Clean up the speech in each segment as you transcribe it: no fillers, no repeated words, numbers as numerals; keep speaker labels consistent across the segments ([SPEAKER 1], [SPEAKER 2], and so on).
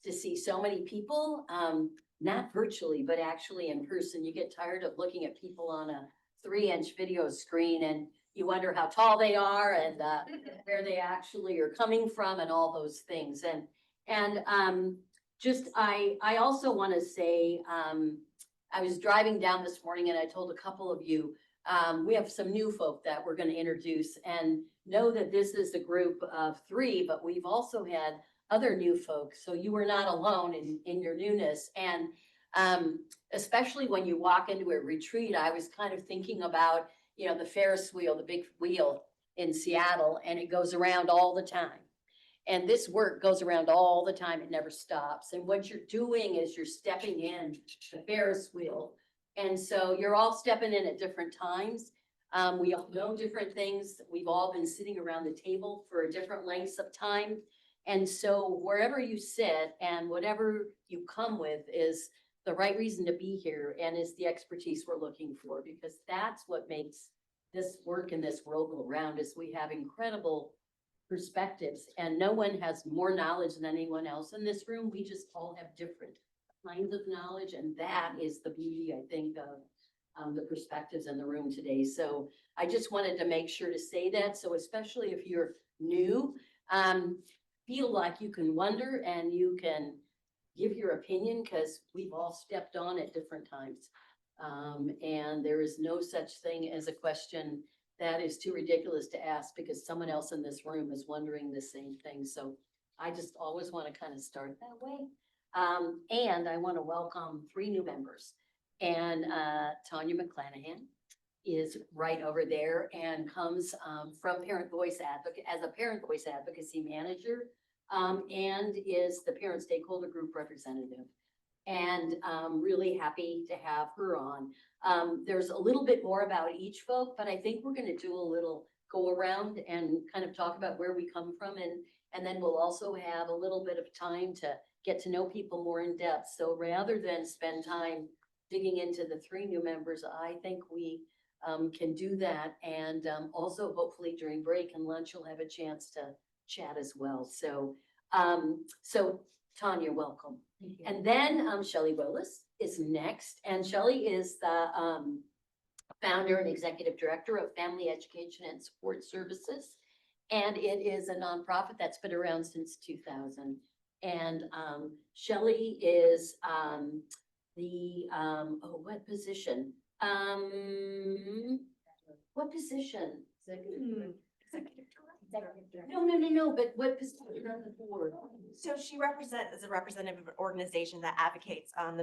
[SPEAKER 1] to see so many people, not virtually, but actually in person. You get tired of looking at people on a 3-inch video screen and you wonder how tall they are and where they actually are coming from and all those things. I also want to say, I was driving down this morning and I told a couple of you, we have some new folk that we're going to introduce, and know that this is a group of 3, but we've also had other new folks. So you are not alone in your newness. And especially when you walk into a retreat, I was kind of thinking about, you know, the Ferris wheel, the big wheel in Seattle, and it goes around all the time. And this work goes around all the time. It never stops. And what you're doing is you're stepping in the Ferris wheel. And so you're all stepping in at different times. We all know different things. We've all been sitting around the table for different lengths of time. And so wherever you sit and whatever you come with is the right reason to be here and is the expertise we're looking for, because that's what makes this work in this world go round, is we have incredible perspectives and no one has more knowledge than anyone else in this room. We just all have different kinds of knowledge, and that is the beauty, I think, of the perspectives in the room today. So I just wanted to make sure to say that. So especially if you're new, feel like you can wonder and you can give your opinion, because we've all stepped on at different times. And there is no such thing as a question that is too ridiculous to ask because someone else in this room is wondering the same thing. So I just always want to kind of start that way. And I want to welcome 3 new members. And Tanya McClanahan is right over there and comes from Parent Voice Advocate as a Parent Voice Advocacy Manager, and is the Parent Stakeholder Group Representative. And really happy to have her on. There's a little bit more about each folk, but I think we're going to do a little go around and kind of talk about where we come from. And then we'll also have a little bit of time to get to know people more in depth. So rather than spend time digging into the 3 new members, I think we can do that. And also hopefully during break and lunch, you'll have a chance to chat as well. So, Tanya, welcome. And then Shelley Willis is next. And Shelley is the founder and executive director of Family Education and Support Services. And it is a nonprofit that's been around since 2000. And Shelley is what position? What position?
[SPEAKER 2] Executive director.
[SPEAKER 1] No, but what position on the board?
[SPEAKER 2] So she represents as a representative of an organization that advocates on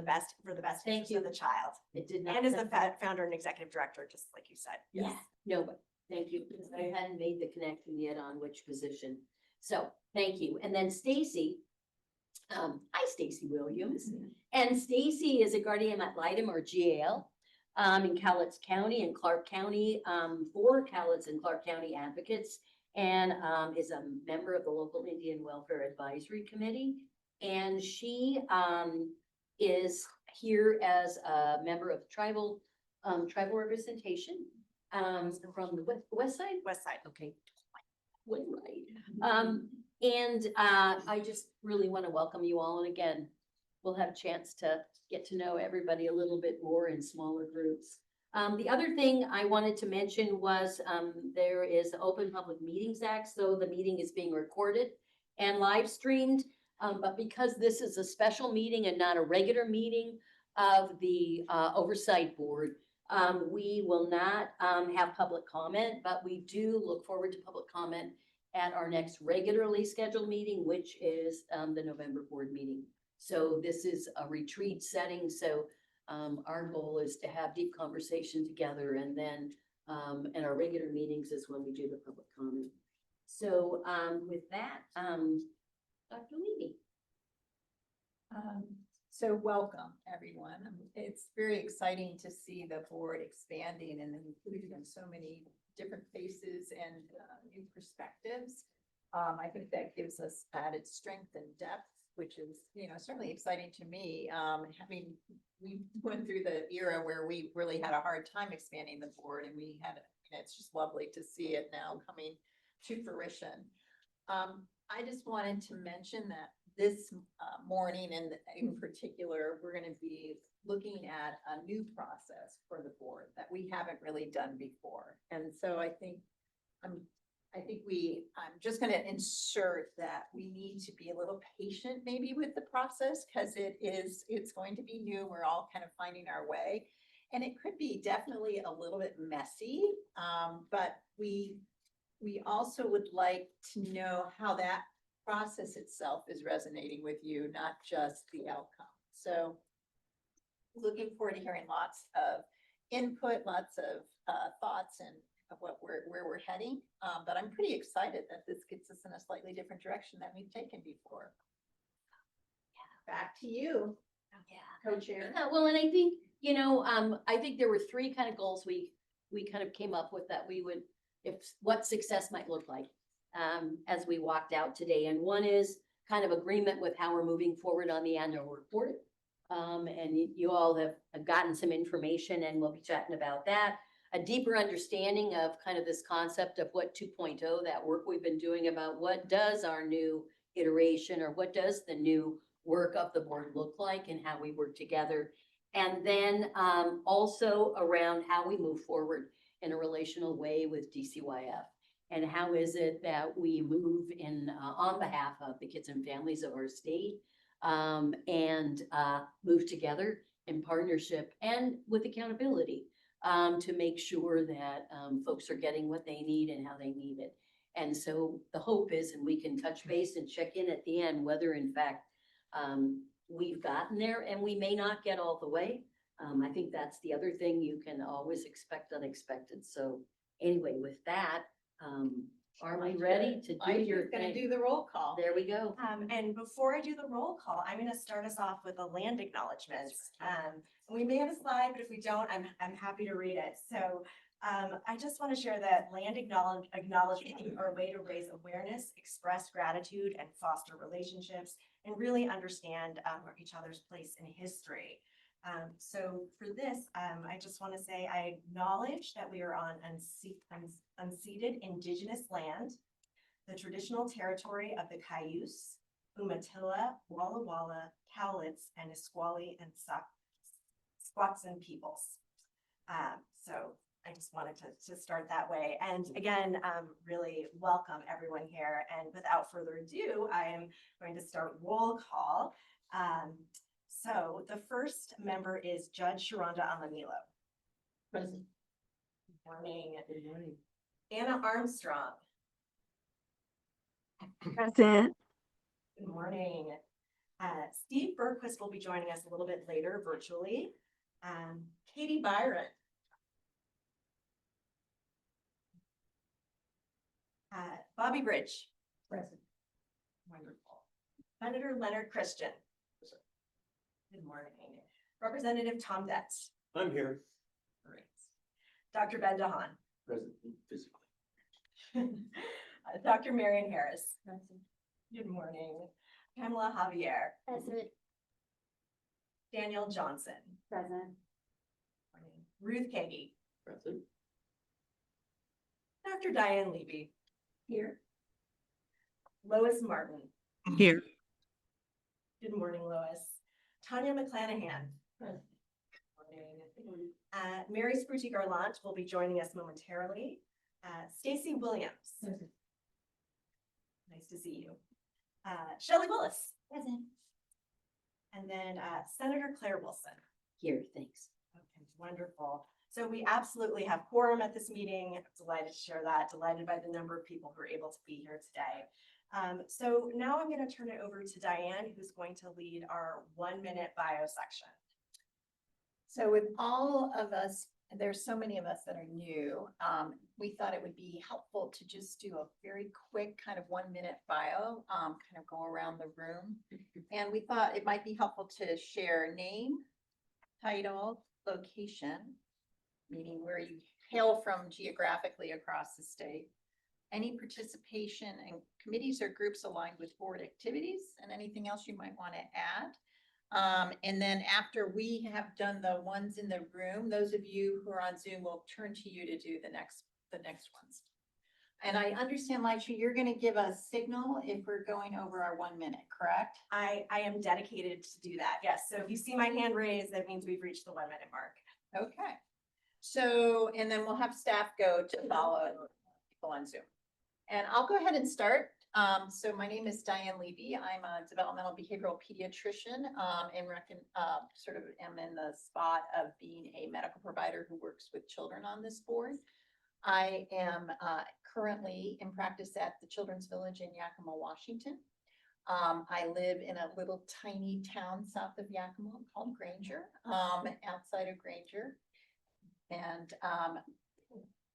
[SPEAKER 2] for the best
[SPEAKER 1] Thank
[SPEAKER 2] interest
[SPEAKER 1] you.
[SPEAKER 2] of the child.
[SPEAKER 1] It did not.
[SPEAKER 2] And is the founder and executive director, just like you said.
[SPEAKER 1] Yeah, no, but thank you, because I hadn't made the connection yet on which position. So thank you. And then Stacy, hi Stacy Williams. And Stacy is a guardian ad litem or GAL in Cowlitz County and Clark County, for Cowlitz and Clark County advocates, and is a member of the local Indian Welfare Advisory Committee. And she is here as a member of tribal representation from the west side.
[SPEAKER 2] West Side.
[SPEAKER 1] Okay. Right. And I just really want to welcome you all. And again, we'll have a chance to get to know everybody a little bit more in smaller groups. The other thing I wanted to mention was there is the Open Public Meetings Act. So the meeting is being recorded and live streamed. But because this is a special meeting and not a regular meeting of the Oversight Board, we will not have public comment, but we do look forward to public comment at our next regularly scheduled meeting, which is the November board meeting. So this is a retreat setting. So our goal is to have deep conversation together, and then in our regular meetings is when we do the public comment. So with that, Dr. Levy.
[SPEAKER 3] So welcome, everyone. It's very exciting to see the board expanding and including so many different faces and new perspectives. I think that gives us added strength and depth, which is, certainly exciting to me. We went through the era where we really had a hard time expanding the board, and it's just lovely to see it now coming to fruition. I just wanted to mention that this morning, and in particular, we're gonna be looking at a new process for the board that we haven't really done before. And so I'm just gonna insert that we need to be a little patient maybe with the process, because it's going to be new. We're all kind of finding our way. And it could be definitely a little bit messy, but we also would like to know how that process itself is resonating with you, not just the outcome. So looking forward to hearing lots of input, lots of thoughts and of where we're heading. But I'm pretty excited that this gets us in a slightly different direction than we've taken before. Back to you, co-chair.
[SPEAKER 1] Yeah, well, and I think, I think there were three kind of goals we kind of came up with that we would, what success might look like as we walked out today. And one is kind of agreement with how we're moving forward on the annual report. And you all have gotten some information, and we'll be chatting about that. A deeper understanding of kind of this concept of what 2.0, that work we've been doing about what does our new iteration or what does the new work of the board look like and how we work together. And then also around how we move forward in a relational way with DCYF. And how is it that we move in on behalf of the kids and families of our state and move together in partnership and with accountability to make sure that folks are getting what they need and how they need it. And so the hope is, and we can touch base and check in at the end, whether in fact we've gotten there, and we may not get all the way. I think that's the other thing. You can always expect unexpected. So anyway, with that, are we ready to do your
[SPEAKER 3] Gonna
[SPEAKER 1] thing?
[SPEAKER 3] do the roll call.
[SPEAKER 1] There we go.
[SPEAKER 2] And before I do the roll call, I'm gonna start us off with the land acknowledgements. We may have a slide, but if we don't, I'm happy to read it. So I just want to share that land acknowledgements are a way to raise awareness, express gratitude, and foster relationships, and really understand each other's place in history. So for this, I just want to say I acknowledge that we are on unceded Indigenous land, the traditional territory of the Cayuse, Umatilla, Walla Walla, Cowlitz, and Nisqually and Squaxin peoples. So I just wanted to start that way. And again, really welcome everyone here. And without further ado, I am going to start roll call. So the first member is Judge Sharonda Amanilo.
[SPEAKER 1] Present.
[SPEAKER 2] Good morning.
[SPEAKER 1] Good morning.
[SPEAKER 2] Anna Armstrong.
[SPEAKER 4] Present.
[SPEAKER 2] Good morning. Steve Berquist will be joining us a little bit later virtually. Katie Byron. Bobby Bridge.
[SPEAKER 1] Present.
[SPEAKER 2] Wonderful. Senator Leonard Christian. Good morning. Representative Tom Detz.
[SPEAKER 5] I'm here.
[SPEAKER 2] Great. Dr. Ben DeHaan.
[SPEAKER 5] Present physically.
[SPEAKER 2] Dr. Marion Harris. Good morning. Pamela Javier.
[SPEAKER 4] Present.
[SPEAKER 2] Daniel Johnson.
[SPEAKER 4] Present.
[SPEAKER 2] Ruth Kagi.
[SPEAKER 5] Present.
[SPEAKER 2] Dr. Diane Levy.
[SPEAKER 4] Here.
[SPEAKER 2] Lois Martin.
[SPEAKER 4] Here.
[SPEAKER 2] Good morning, Lois. Tanya McClanahan. Good morning. Mary Spruti Garlant will be joining us momentarily. Stacy Williams. Nice to see you. Shelley Willis.
[SPEAKER 4] Present.
[SPEAKER 2] And then Senator Claire Wilson.
[SPEAKER 1] Here, thanks.
[SPEAKER 2] Okay, wonderful. So we absolutely have quorum at this meeting. Delighted to share that. Delighted by the number of people who are able to be here today. So now I'm going to turn it over to Diane, who's going to lead our 1-minute bio section.
[SPEAKER 3] So with all of us, there's so many of us that are new, we thought it would be helpful to just do a very quick kind of 1-minute bio, kind of go around the room. And we thought it might be helpful to share name, title, location, meaning where you hail from geographically across the state, any participation in committees or groups aligned with board activities, and anything else you might want to add. And then after we have done the ones in the room, those of you who are on Zoom will turn to you to do the next ones. And I understand, Lytra, you're gonna give a signal if we're going over our 1 minute, correct?
[SPEAKER 2] I am dedicated to do that, yes. So if you see my hand raised, that means we've reached the 1 minute mark.
[SPEAKER 3] Okay. So, and then we'll have staff go to follow people on Zoom. And I'll go ahead and start. So my name is Diane Levy. I'm a developmental behavioral pediatrician, and sort of am in the spot of being a medical provider who works with children on this board. I am currently in practice at the Children's Village in Yakima, Washington. I live in a little tiny town south of Yakima called Granger, outside of Granger. And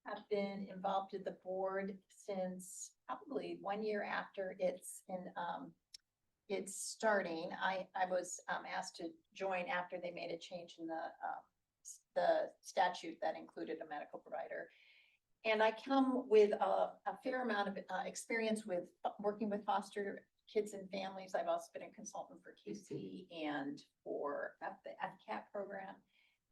[SPEAKER 3] have been involved with the board since probably 1 year after it's starting. I was asked to join after they made a change in the statute that included a medical provider. And I come with a fair amount of experience with working with foster kids and families. I've also been a consultant for QC and for the FCAT program,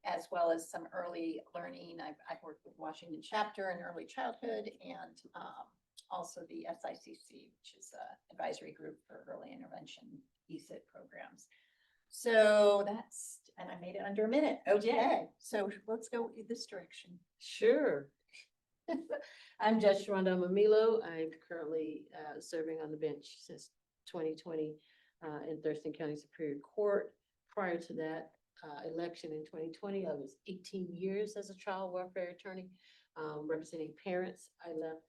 [SPEAKER 3] as well as some early learning. I've worked with Washington chapter in early childhood and also the SICC, which is an advisory group for early intervention ESIT programs. So and I made it under a minute. Okay, so let's go in this direction.
[SPEAKER 6] Sure. I'm Judge Sharonda Mamilo. I'm currently serving on the bench since 2020 in Thurston County Superior Court. Prior to that election in 2020, I was 18 years as a child welfare attorney representing parents. I left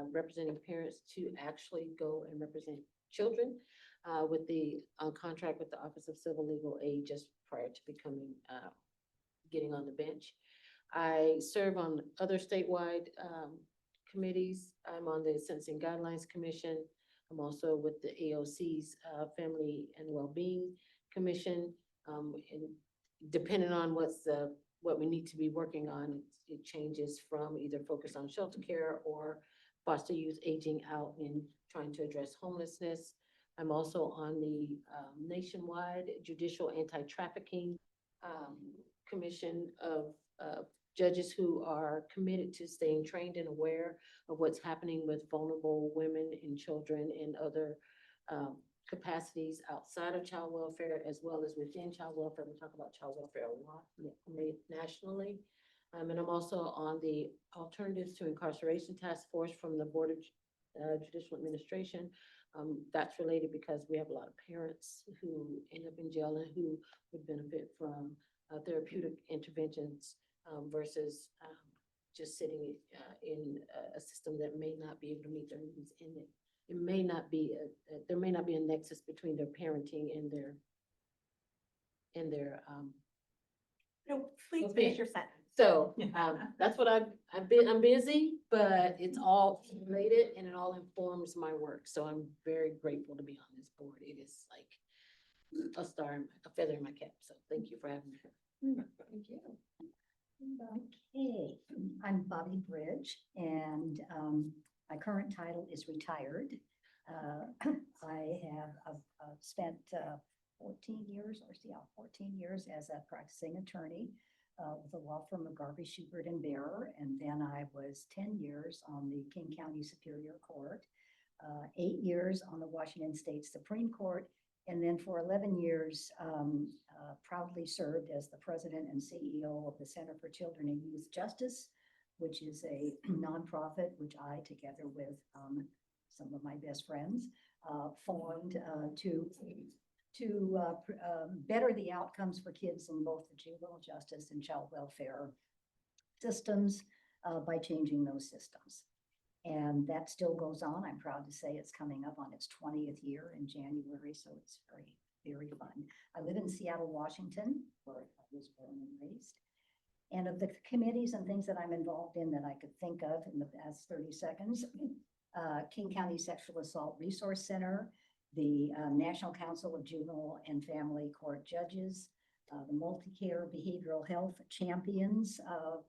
[SPEAKER 6] representing parents to actually go and represent children with the contract with the Office of Civil Legal Aid just prior to becoming getting on the bench. I serve on other statewide committees. I'm on the Sentencing Guidelines Commission. I'm also with the AOC's Family and Wellbeing Commission. And depending on what we need to be working on, it changes from either focus on shelter care or foster youth aging out and trying to address homelessness. I'm also on the nationwide Judicial Anti-Trafficking Commission of judges who are committed to staying trained and aware of what's happening with vulnerable women and children and other capacities outside of child welfare as well as within child welfare. We talk about child welfare a lot nationally. And I'm also on the Alternatives to Incarceration Task Force from the Board of Judicial Administration. That's related because we have a lot of parents who end up in jail and who would benefit from therapeutic interventions versus just sitting in a system that may not be able to meet their needs. And it may not be there may not be a nexus between their parenting and their
[SPEAKER 2] No, please
[SPEAKER 6] Okay.
[SPEAKER 2] finish your sentence.
[SPEAKER 6] so that's what I'm busy, but it's all related and it all informs my work. So I'm very grateful to be on this board. It is like a feather in my cap. So thank you for having me.
[SPEAKER 3] Thank you.
[SPEAKER 7] Okay, I'm Bobby Bridge, and my current title is retired. I have spent 14 years as a practicing attorney with the law firm of Garvey, Schubert, and Bearer, and then I was 10 years on the King County Superior Court, 8 years on the Washington State Supreme Court, and then for 11 years, proudly served as the president and CEO of the Center for Children and Youth Justice, which is a nonprofit which I, together with some of my best friends, formed to better the outcomes for kids in both the juvenile justice and child welfare systems by changing those systems. And that still goes on. I'm proud to say it's coming up on its 20th year in January, so it's very, very fun. I live in Seattle, Washington, where I was born and raised. And of the committees and things that I'm involved in that I could think of in the past 30 seconds, King County Sexual Assault Resource Center, the National Council of Juvenile and Family Court Judges, the Multi-Care Behavioral Health Champions.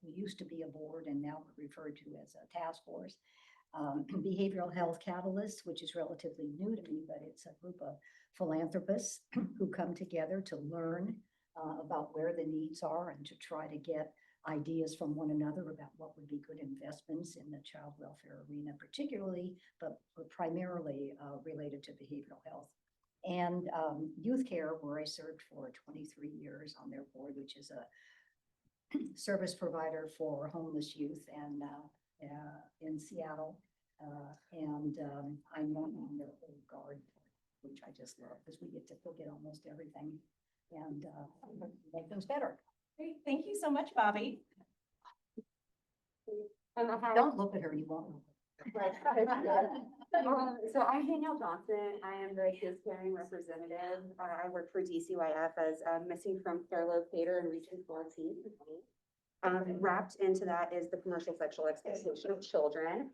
[SPEAKER 7] We used to be a board and now we're referred to as a task force. Behavioral Health Catalyst, which is relatively new to me, but it's a group of philanthropists who come together to learn about where the needs are and to try to get ideas from one another about what would be good investments in the child welfare arena particularly, but primarily related to behavioral health. And youth care, where I served for 23 years on their board, which is a service provider for homeless youth and in Seattle. I'm on their old guard, which I just love because we get to look at almost everything and make things better.
[SPEAKER 2] Great, thank you so much, Bobby.
[SPEAKER 7] Don't look at her, you won't.
[SPEAKER 8] So I'm Danielle Johnson. I am the case caring representative. I work for DCYF as missing from care locator in Region 14. Wrapped into that is the commercial sexual exploitation of children.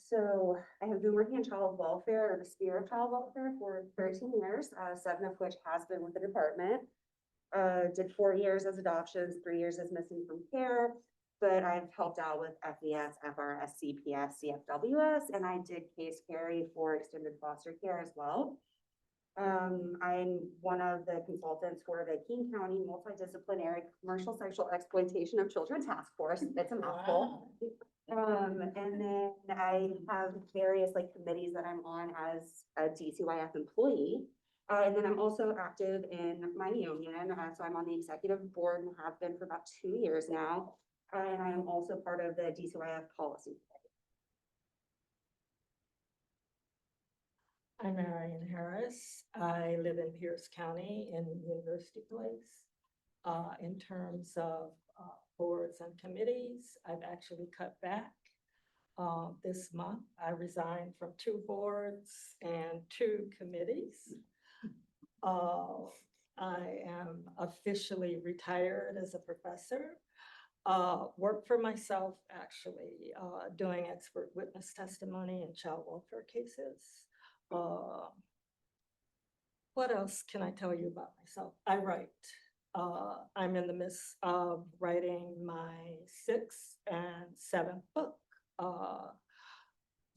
[SPEAKER 8] So I have been working in child welfare, or the sphere of child welfare, for 13 years, 7 of which has been with the department. Did 4 years as adoptions, 3 years as missing from care. But I've helped out with FES, FRS, CPS, CFWS, and I did case carry for extended foster care as well. I'm one of the consultants for the King County Multidisciplinary Commercial Sexual Exploitation of Children Task Force. That's a mouthful. And then I have various committees that I'm on as a DCYF employee. And then I'm also active in my union. So I'm on the executive board and have been for about 2 years now. And I am also part of the DCYF policy committee.
[SPEAKER 9] I'm Marion Harris. I live in Pierce County in University Place. In terms of boards and committees, I've actually cut back. This month, I resigned from 2 boards and 2 committees. I am officially retired as a professor. Work for myself, actually, doing expert witness testimony in child welfare cases. What else can I tell you about myself? I write. I'm in the midst of writing my 6th and 7th book.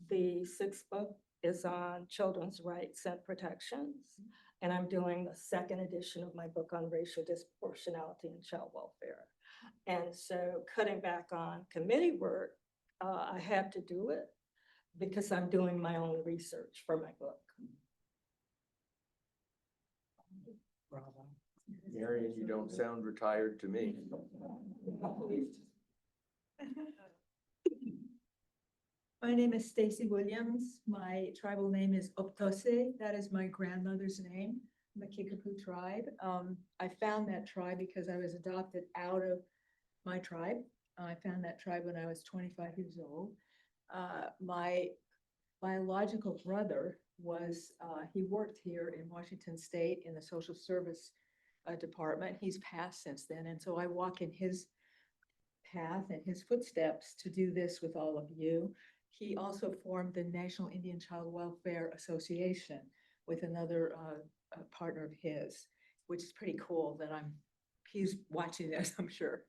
[SPEAKER 9] The 6th book is on children's rights and protections, and I'm doing the 2nd edition of my book on racial disproportionality in child welfare. And so cutting back on committee work, I had to do it because I'm doing my own research for my book.
[SPEAKER 5] Bravo. Marion, you don't sound retired to me.
[SPEAKER 10] My name is Stacy Williams. My tribal name is Optose. That is my grandmother's name, the Kickapoo tribe. I found that tribe because I was adopted out of my tribe. I found that tribe when I was 25 years old. My biological brother was, he worked here in Washington State in the social service department. He's passed since then. And so I walk in his path and his footsteps to do this with all of you. He also formed the National Indian Child Welfare Association with another partner of his, which is pretty cool that he's watching this, I'm sure.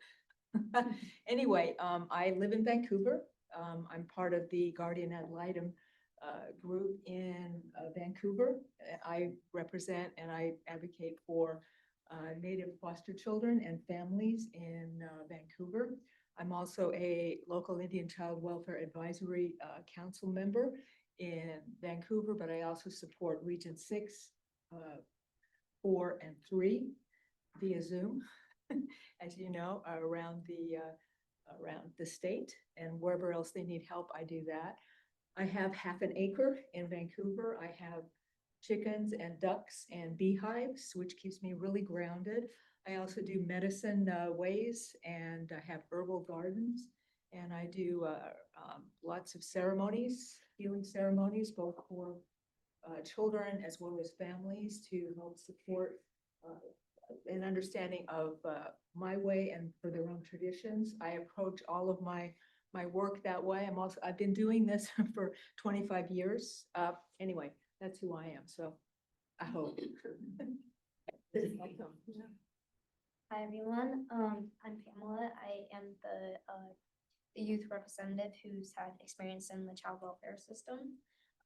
[SPEAKER 10] Anyway, I live in Vancouver. I'm part of the Guardian Ad Litem group in Vancouver. I represent and I advocate for Native foster children and families in Vancouver. I'm also a local Indian Child Welfare Advisory Council member in Vancouver, but I also support Region 6, 4, and 3 via Zoom, as you know, around the state, and wherever else they need help, I do that. I have half an acre in Vancouver. I have chickens and ducks and beehives, which keeps me really grounded. I also do medicine ways, and I have herbal gardens, and I do lots of ceremonies, healing ceremonies, both for children as well as families, to help support an understanding of my way and for their own traditions. I approach all of my work that way. I've been doing this for 25 years. Anyway, that's who I am. So I hope.
[SPEAKER 11] Hi, everyone. I'm Pamela. I am the youth representative who's had experience in the child welfare system.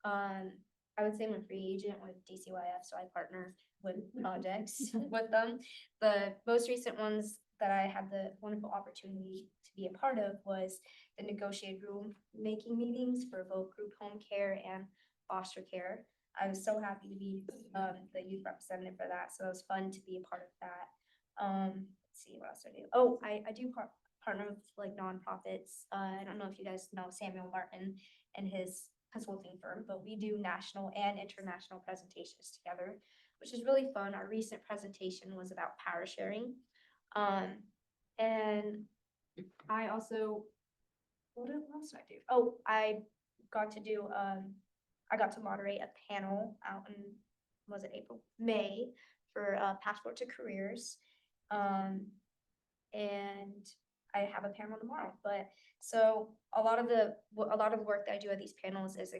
[SPEAKER 11] I would say I'm a free agent with DCYF, so I partner with projects with them. The most recent ones that I had the wonderful opportunity to be a part of was the negotiated rulemaking meetings for both group home care and foster care. I was so happy to be the youth representative for that, so it was fun to be a part of that. Let's see what else I do. Oh, I do partner with like nonprofits. I don't know if you guys know Samuel Martin and his consulting firm, but we do national and international presentations together, which is really fun. Our recent presentation was about power sharing. And I also, what else did I do? Oh, I got to moderate a panel out in, was it May for Passport to Careers. And I have a panel tomorrow, but so a lot of the work that I do at these panels is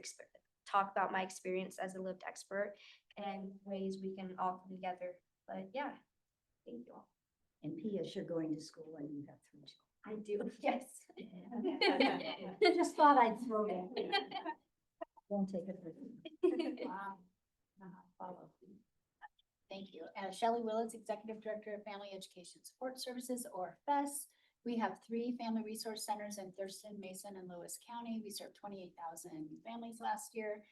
[SPEAKER 11] talk about my experience as a lived expert and ways we can all come together. But yeah, thank you all.
[SPEAKER 7] And P.S. you're going to school and you have 3 children.
[SPEAKER 11] I do, yes.
[SPEAKER 7] Just thought I'd throw that. in. Don't take it with you.
[SPEAKER 12] Follow. Thank you. Shelley Willits, Executive Director of Family Education Support Services, or FES. We have 3 family resource centers in Thurston, Mason, and Lewis County. We served 28,000 families last year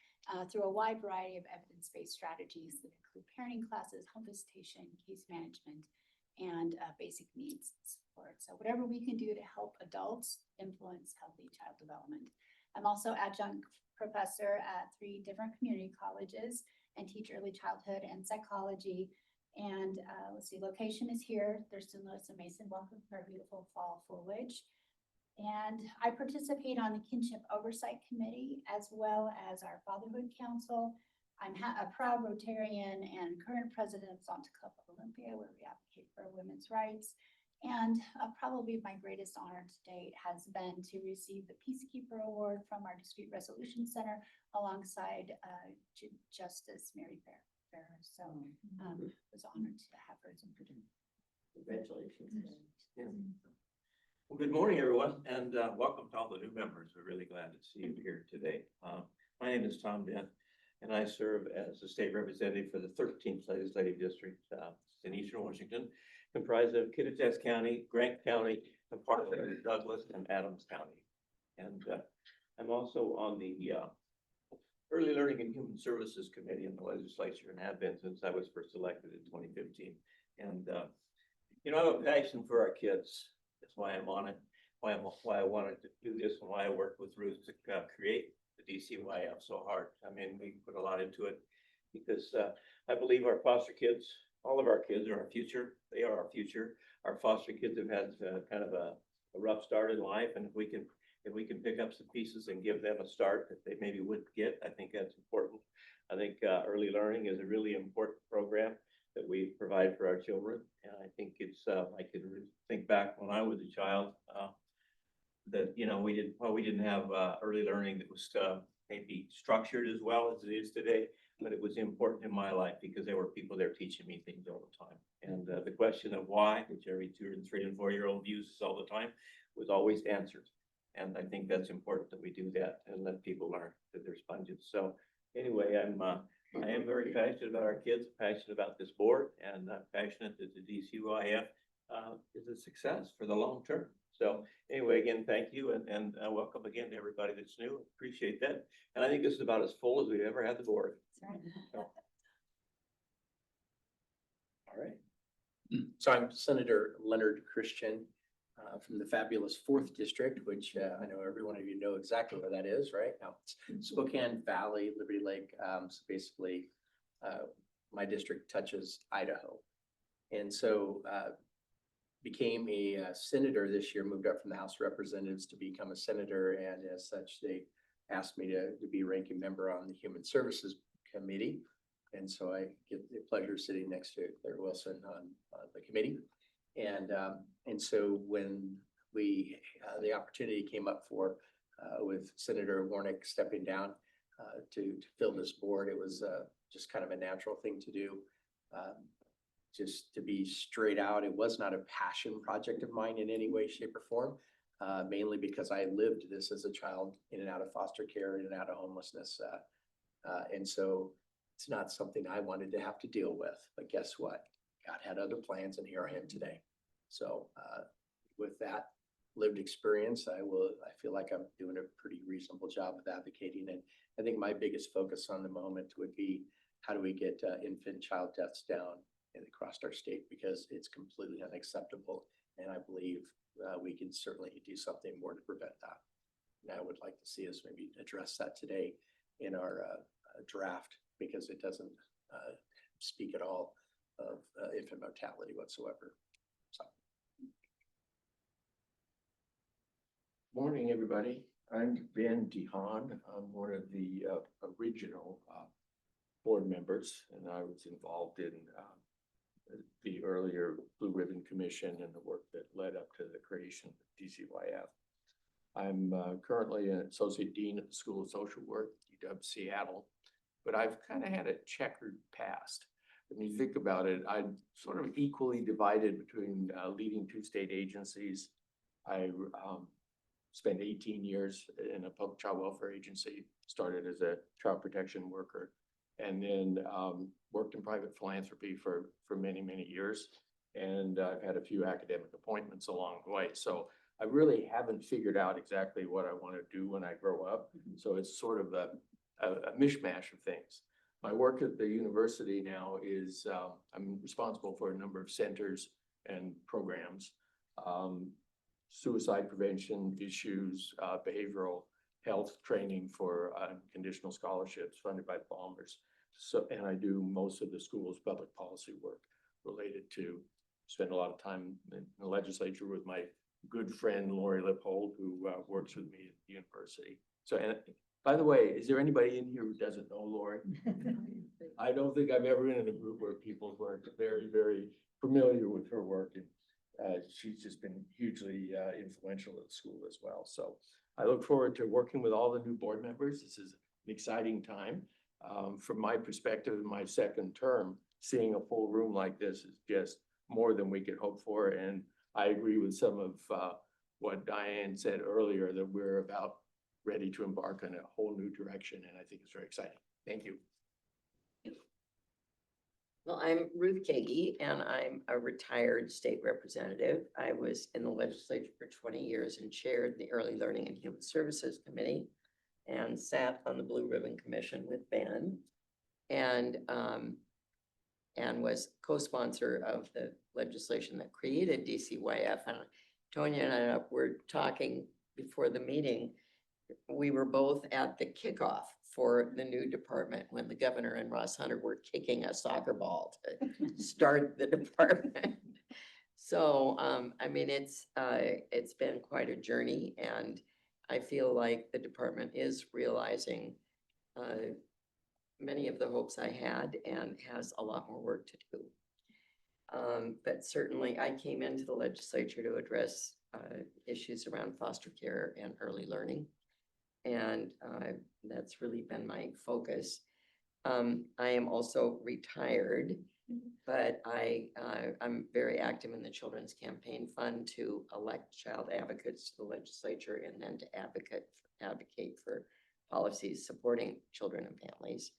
[SPEAKER 12] through a wide variety of evidence-based strategies that include parenting classes, home visitation, case management, and basic needs support. So whatever we can do to help adults influence healthy child development. I'm also adjunct professor at 3 different community colleges and teach early childhood and psychology. And let's see, location is here, Thurston, Lewis, and Mason. Welcome to our beautiful fall foliage. And I participate on the Kinship Oversight Committee as well as our Fatherhood Council. I'm a proud Rotarian and current president of Zonta Club of Olympia, where we advocate for women's rights. And probably my greatest honor to date has been to receive the Peacekeeper Award from our Dispute Resolution Center alongside Justice Mary Fair. So was honored to have her as a producer.
[SPEAKER 5] Congratulations. Yeah.
[SPEAKER 13] Well, good morning, everyone, and welcome to all the new members. We're really glad to see you here today. My name is Tom Dent, and I serve as the state representative for the 13th Legislative District in Eastern Washington, comprised of Kittitas County, Grant County, and part of Douglas and Adams County. And I'm also on the Early Learning and Human Services Committee in the legislature and have been since I was first elected in 2015. And you know, I have a passion for our kids. That's why I'm on it. Why I wanted to do this and why I worked with Ruth to create the DCYF so hard. I mean, we put a lot into it because I believe our foster kids, all of our kids are our future. They are our future. Our foster kids have had kind of a rough start in life, and if we can pick up some pieces and give them a start that they maybe wouldn't get, I think that's important. I think early learning is a really important program that we provide for our children. And I think it's, I can think back when I was a child, that, you know, we didn't have early learning that was maybe structured as well as it is today, but it was important in my life because there were people there teaching me things all the time. And the question of why, which every 2 and 3 and 4-year-old uses all the time, was always answered. And I think that's important that we do that and let people learn that they're sponges. So anyway, I am very passionate about our kids, passionate about this board, and I'm passionate that the DCYF is a success for the long term. So anyway, again, thank you, and welcome again to everybody that's new. Appreciate that. And I think this is about as full as we've ever had the board. So.
[SPEAKER 14] All right. So I'm Senator Leonard Christian from the fabulous 4th District, which I know every one of you know exactly where that is, right? Now, it's Spokane Valley, Liberty Lake. So basically, my district touches Idaho. And so became a senator this year, moved up from the House of Representatives to become a senator. And as such, they asked me to be ranking member on the Human Services Committee. And so I get the pleasure of sitting next to Claire Wilson on the committee. And so when the opportunity came up for with Senator Warnick stepping down to fill this board, it was just kind of a natural thing to do. Just to be straight out, it was not a passion project of mine in any way, shape, or form, mainly because I lived this as a child in and out of foster care, in and out of homelessness. And so it's not something I wanted to have to deal with. But guess what? God had other plans, and here I am today. So with that lived experience, I feel like I'm doing a pretty reasonable job of advocating. And I think my biggest focus on the moment would be, how do we get infant child deaths down across our state, because it's completely unacceptable. And I believe we can certainly do something more to prevent that. And I would like to see us maybe address that today in our draft, because it doesn't speak at all of infant mortality whatsoever. So.
[SPEAKER 5] Morning, everybody. I'm Ben DeHaan. I'm one of the original board members, and I was involved in the earlier Blue Ribbon Commission and the work that led up to the creation of DCYF. I'm currently an associate dean at the School of Social Work, UW Seattle, but I've kind of had a checkered past. When you think about it, I'm sort of equally divided between leading 2 state agencies. I spent 18 years in a public child welfare agency, started as a child protection worker, and then worked in private philanthropy for many, many years. And I've had a few academic appointments along the way. So I really haven't figured out exactly what I want to do when I grow up. So it's sort of a mishmash of things. My work at the university now is, I'm responsible for a number of centers and programs, suicide prevention issues, behavioral health training for conditional scholarships funded by Balmers. So, and I do most of the school's public policy work related to, spend a lot of time in the legislature with my good friend Lori Lippold, who works with me at the university. So, and by the way, is there anybody in here who doesn't know Lori? I don't think I've ever been in a group where people were very, very familiar with her work, and she's just been hugely influential at the school as well. So I look forward to working with all the new board members. This is an exciting time. From my perspective, in my second term, seeing a full room like this is just more than we could hope for. And I agree with some of what Diane said earlier, that we're about ready to embark on a whole new direction. And I think it's very exciting. Thank you.
[SPEAKER 15] Well, I'm Ruth Kagi, and I'm a retired state representative. I was in the legislature for 20 years and chaired the Early Learning and Human Services Committee and sat on the Blue Ribbon Commission with Ben, and was co-sponsor of the legislation that created DCYF. And Tonya and I were talking before the meeting. We were both at the kickoff for the new department when the governor and Ross Hunter were kicking a soccer ball to start the department. So, I mean, it's been quite a journey, and I feel like the department is realizing many of the hopes I had and has a lot more work to do. But certainly I came into the legislature to address issues around foster care and early learning. And that's really been my focus. I am also retired, but I'm very active in the Children's Campaign Fund to elect child advocates to the legislature, and then to advocate for policies supporting children and families.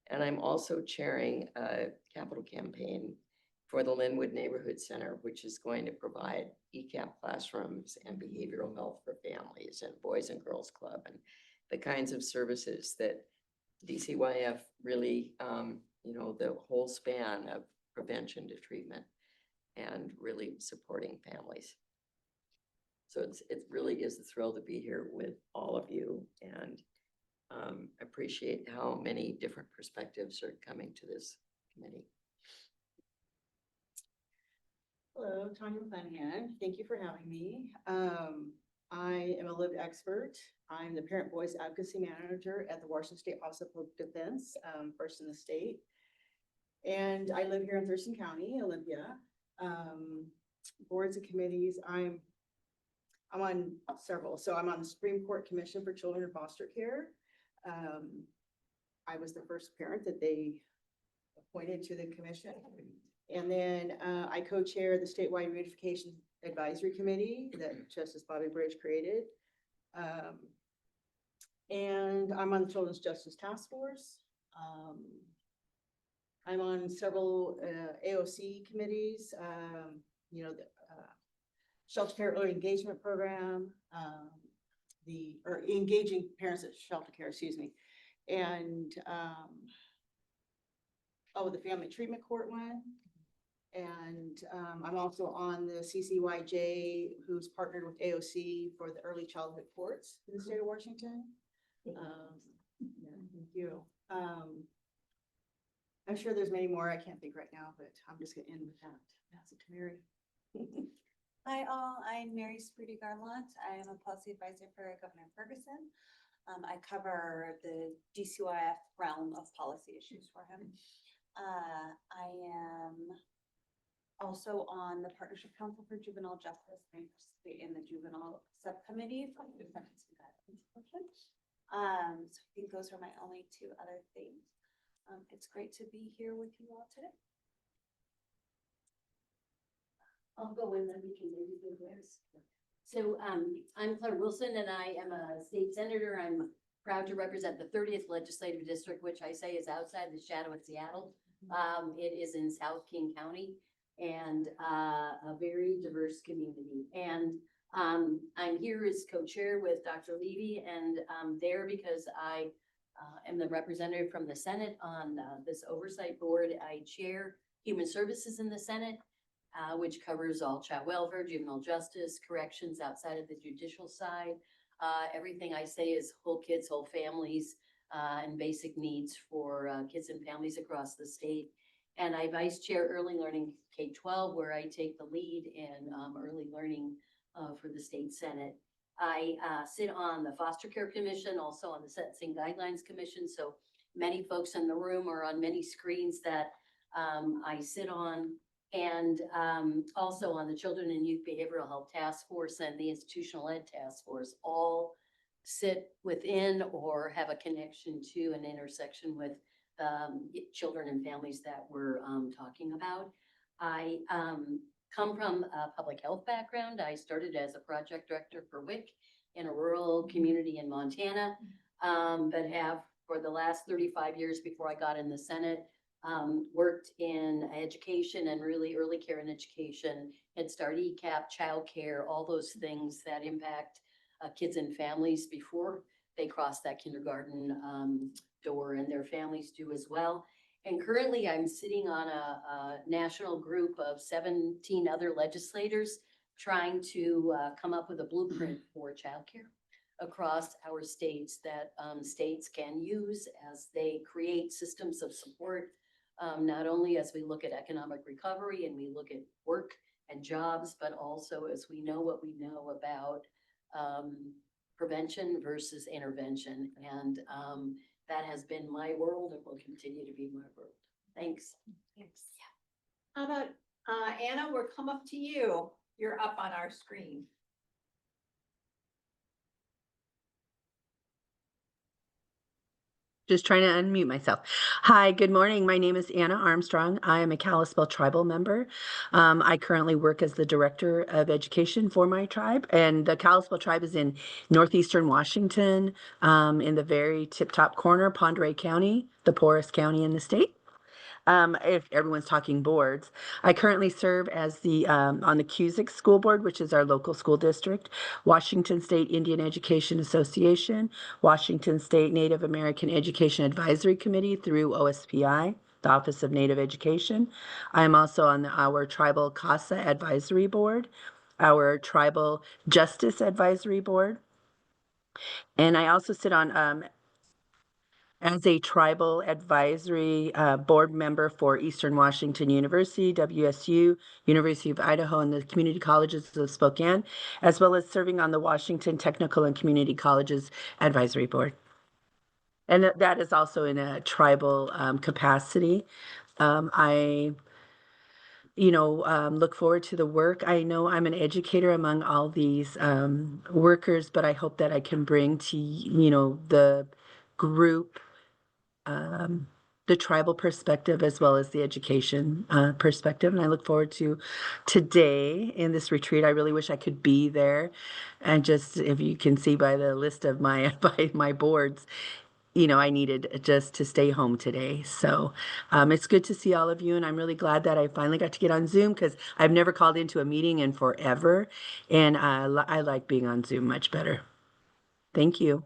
[SPEAKER 15] And I'm also chairing a capital campaign for the Linwood Neighborhood Center, which is going to provide ECAP classrooms and behavioral health for families and Boys and Girls Club, and the kinds of services that DCYF really, you know, the whole span of prevention to treatment and really supporting families. So it really is a thrill to be here with all of you, and appreciate how many different perspectives are coming to this committee.
[SPEAKER 16] Hello, Tanya Flanagan. Thank you for having me. I am a lived expert. I'm the Parent Voice Advocacy Manager at the Washington State Office of Public Defense, first in the state. And I live here in Thurston County, Olympia. Boards and committees, I'm on several. So I'm on the Supreme Court Commission for Children in Foster Care. I was the first parent that they appointed to the commission. And then I co-chair the statewide reunification advisory committee that Justice Bobby Bridge created. And I'm on the Children's Justice Task Force. I'm on several AOC committees, you know, the shelter care early engagement program, or engaging parents at shelter care, excuse me. And, the family treatment court one. And I'm also on the CCYJ, who's partnered with AOC for the early childhood courts in the state of Washington. Thank you. I'm sure there's many more I can't think right now, but I'm just gonna end with that. Pass it to Mary.
[SPEAKER 17] Hi all, I'm Mary Sprudy Garland. I am a policy advisor for Governor Ferguson. I cover the DCYF realm of policy issues for him. I am also on the Partnership Council for Juvenile Justice. I participate in the juvenile subcommittee for the sentencing guidelines. So I think those are my only two other things. It's great to be here with you all today.
[SPEAKER 1] I'll go in, then we can maybe do theirs. So I'm Claire Wilson, and I am a state senator. I'm proud to represent the 30th legislative district, which I say is outside the shadow of Seattle. It is in South King County, and a very diverse community. And I'm here as co-chair with Dr. Levy, and I'm there because I am the representative from the Senate on this oversight board. I chair Human Services in the Senate, which covers all child welfare, juvenile justice, corrections outside of the judicial side. Everything I say is whole kids, whole families, and basic needs for kids and families across the state. And I vice chair early learning K-12, where I take the lead in early learning for the state Senate. I sit on the Foster Care Commission, also on the Sentencing Guidelines Commission. So many folks in the room are on many screens that I sit on. And also on the Children and Youth Behavioral Health Task Force and the Institutional Ed Task Force, all sit within or have a connection to an intersection with children and families that we're talking about. I come from a public health background. I started as a project director for WIC in a rural community in Montana, but have for the last 35 years before I got in the Senate, worked in education and really early care and education, Head Start, ECAP, childcare, all those things that impact kids and families before they cross that kindergarten door, and their families do as well. And currently I'm sitting on a national group of 17 other legislators trying to come up with a blueprint for childcare across our states that states can use as they create systems of support. Not only as we look at economic recovery and we look at work and jobs, but also as we know what we know about prevention versus intervention. And that has been my world and will continue to be my world. Thanks.
[SPEAKER 3] Thanks. How about Anna, we'll come up to you. You're up on our screen.
[SPEAKER 18] Just trying to unmute myself. Hi, good morning. My name is Anna Armstrong. I am a Kalispel tribal member. I currently work as the director of education for my tribe, and the Kalispel tribe is in northeastern Washington, in the very tip-top corner, Ponderay County, the poorest county in the state. If everyone's talking boards, I currently serve as the on the Cusick School Board, which is our local school district, Washington State Indian Education Association, Washington State Native American Education Advisory Committee through OSPI, the Office of Native Education. I'm also on our Tribal CASA Advisory Board, our Tribal Justice Advisory Board, and I also sit on as a tribal advisory board member for Eastern Washington University, WSU, University of Idaho, and the community colleges of Spokane, as well as serving on the Washington Technical and Community Colleges Advisory Board. And that is also in a tribal capacity. I look forward to the work. I know I'm an educator among all these workers, but I hope that I can bring to, the group the tribal perspective as well as the education perspective. And I look forward to today in this retreat. I really wish I could be there. And just, if you can see by the list of my, by my boards, I needed just to stay home today. So it's good to see all of you, and I'm really glad that I finally got to get on Zoom because I've never called into a meeting in forever, and I like being on Zoom much better. Thank you.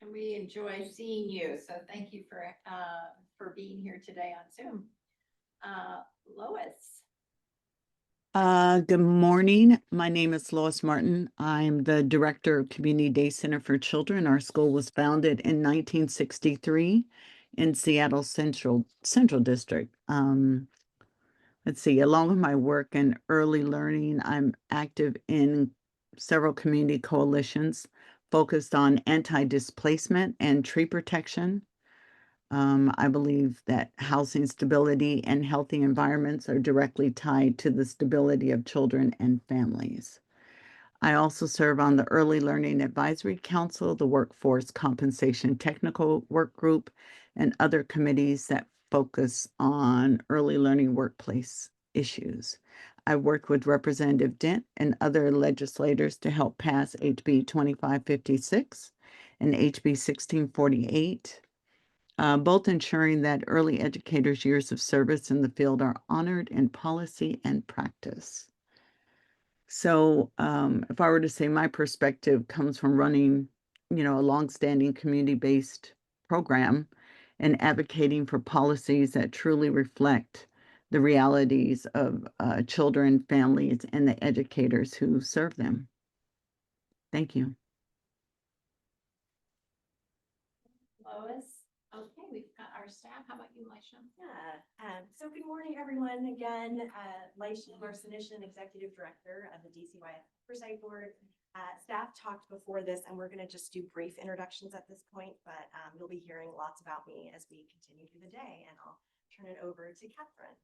[SPEAKER 3] And we enjoy seeing you, so thank you for being here today on Zoom. Lois.
[SPEAKER 19] Good morning. My name is Lois Martin. I'm the Director of Community Day Center for Children. Our school was founded in 1963 in Seattle Central District. Let's see, along with my work in early learning, I'm active in several community coalitions focused on anti-displacement and tree protection. I believe that housing stability and healthy environments are directly tied to the stability of children and families. I also serve on the Early Learning Advisory Council, the Workforce Compensation Technical Work Group, and other committees that focus on early learning workplace issues. I worked with Representative Dent and other legislators to help pass HB 2556 and HB 1648. Both ensuring that early educators' years of service in the field are honored in policy and practice. So if I were to say my perspective comes from running, a longstanding community-based program and advocating for policies that truly reflect the realities of children, families, and the educators who serve them. Thank you.
[SPEAKER 3] Lois. Okay, we've got our staff. How about you, Laisha?
[SPEAKER 2] Yeah, so good morning, everyone. Again, Laisha Marcinician, Executive Director of the DCYF Oversight Board. Staff talked before this, and we're going to just do brief introductions at this point, but you'll be hearing lots about me as we continue through the day, and I'll turn it over to Catherine.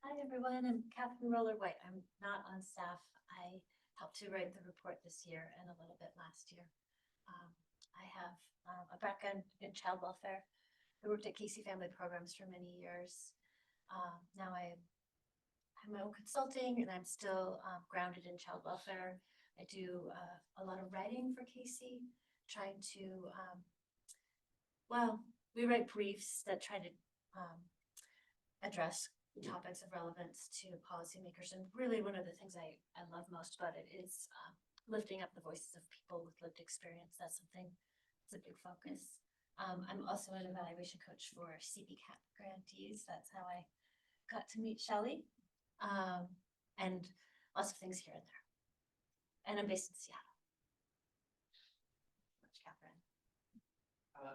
[SPEAKER 20] Hi, everyone. I'm Catherine Roller-White. I'm not on staff. I helped to write the report this year and a little bit last year. I have a background in child welfare. I worked at Casey Family Programs for many years. Now I have my own consulting, and I'm still grounded in child welfare. I do a lot of writing for Casey, trying to, we write briefs that try to address topics of relevance to policymakers. And really one of the things I love most about it is lifting up the voices of people with lived experience. That's something that's a big focus. I'm also an evaluation coach for CPCAP grantees. That's how I got to meet Shelley. And lots of things here and there. And I'm based in Seattle.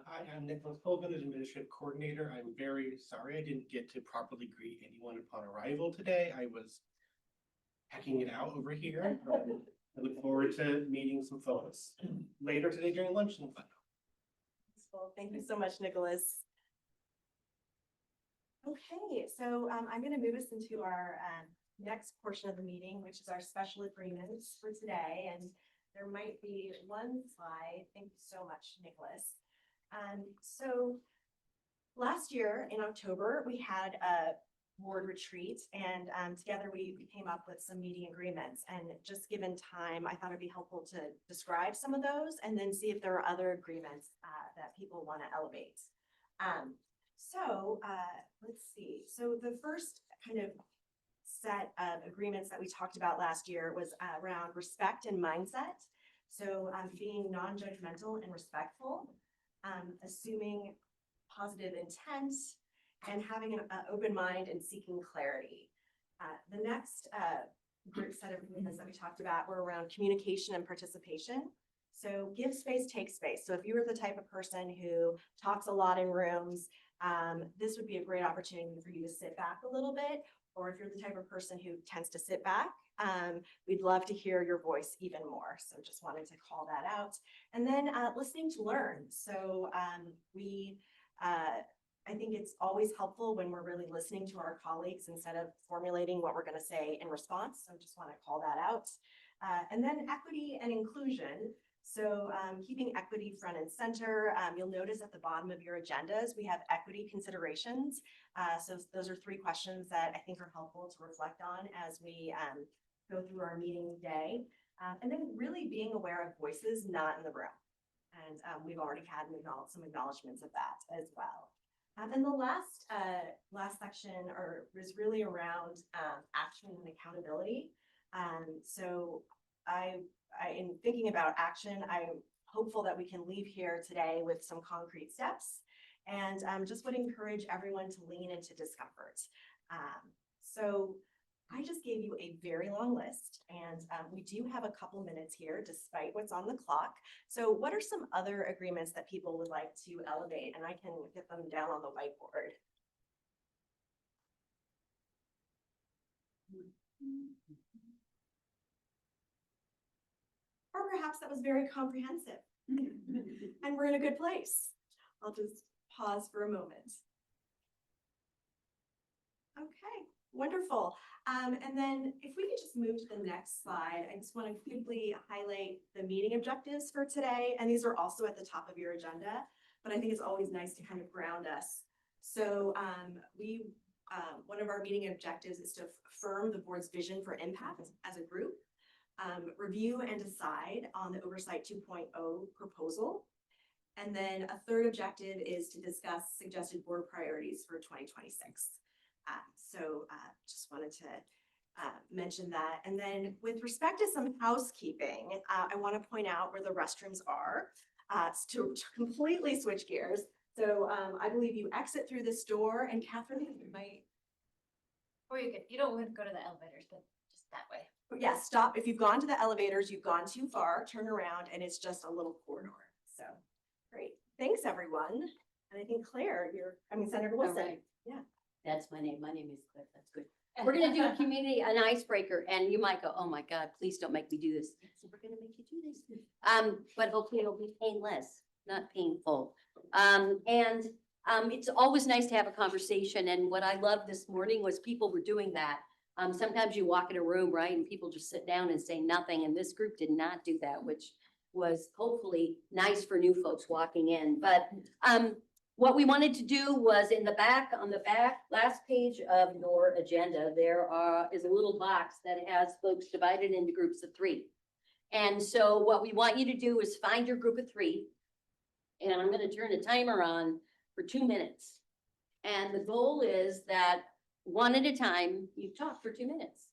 [SPEAKER 21] Hi, I'm Nicholas Colvin, Administrative Coordinator. I'm very sorry I didn't get to properly greet anyone upon arrival today. I was hacking it out over here. I look forward to meeting some folks later today during lunch and fun.
[SPEAKER 2] Well, thank you so much, Nicholas. Okay, so I'm going to move us into our next portion of the meeting, which is our special agreements for today. And there might be one slide. Thank you so much, Nicholas. So last year in October, we had a board retreat, and together we came up with some meeting agreements. And just given time, I thought it'd be helpful to describe some of those and then see if there are other agreements that people want to elevate. Let's see. So the first kind of set of agreements that we talked about last year was around respect and mindset. So being non-judgmental and respectful, assuming positive intent, and having an open mind and seeking clarity. The next group set of agreements that we talked about were around communication and participation. So give space, take space. So if you were the type of person who talks a lot in rooms, this would be a great opportunity for you to sit back a little bit. Or if you're the type of person who tends to sit back, we'd love to hear your voice even more. So just wanted to call that out. And then listening to learn. So I think it's always helpful when we're really listening to our colleagues instead of formulating what we're going to say in response. So just want to call that out. And then equity and inclusion. So keeping equity front and center. You'll notice at the bottom of your agendas, we have equity considerations. So those are 3 questions that I think are helpful to reflect on as we go through our meeting day. And then really being aware of voices not in the room. And we've already had some acknowledgements of that as well. And the last section was really around action and accountability. So in thinking about action, I'm hopeful that we can leave here today with some concrete steps, and just would encourage everyone to lean into discomfort. So I just gave you a very long list, and we do have a couple minutes here despite what's on the clock. So what are some other agreements that people would like to elevate? And I can get them down on the whiteboard. Or perhaps that was very comprehensive and we're in a good place. I'll just pause for a moment. Okay, wonderful. And then if we could just move to the next slide, I just want to quickly highlight the meeting objectives for today. And these are also at the top of your agenda, but I think it's always nice to kind of ground us. So one of our meeting objectives is to affirm the board's vision for impact as a group, review and decide on the Oversight 2.0 proposal. And then a third objective is to discuss suggested board priorities for 2026. Just wanted to mention that. And then with respect to some housekeeping, I want to point out where the restrooms are to completely switch gears. So I believe you exit through this door, and Catherine, you might.
[SPEAKER 12] Or you don't want to go to the elevators, but just that way.
[SPEAKER 2] Yeah, stop. If you've gone to the elevators, you've gone too far, turn around, and it's just a little corridor. So great. Thanks, everyone. And I think Claire, Senator Wilson.
[SPEAKER 1] Right.
[SPEAKER 2] Yeah.
[SPEAKER 1] That's my name. My name is Claire. That's good. We're gonna do an icebreaker, and you might go, oh my God, please don't make me do this. So we're gonna make you do this. But hopefully it'll be painless, not painful. It's always nice to have a conversation, and what I loved this morning was people were doing that. Sometimes you walk in a room, right, and people just sit down and say nothing, and this group did not do that, which was hopefully nice for new folks walking in. But what we wanted to do was on the back last page of your agenda, there is a little box that has folks divided into groups of 3. And so what we want you to do is find your group of 3. And I'm going to turn the timer on for 2 minutes. And the goal is that one at a time, you talk for 2 minutes.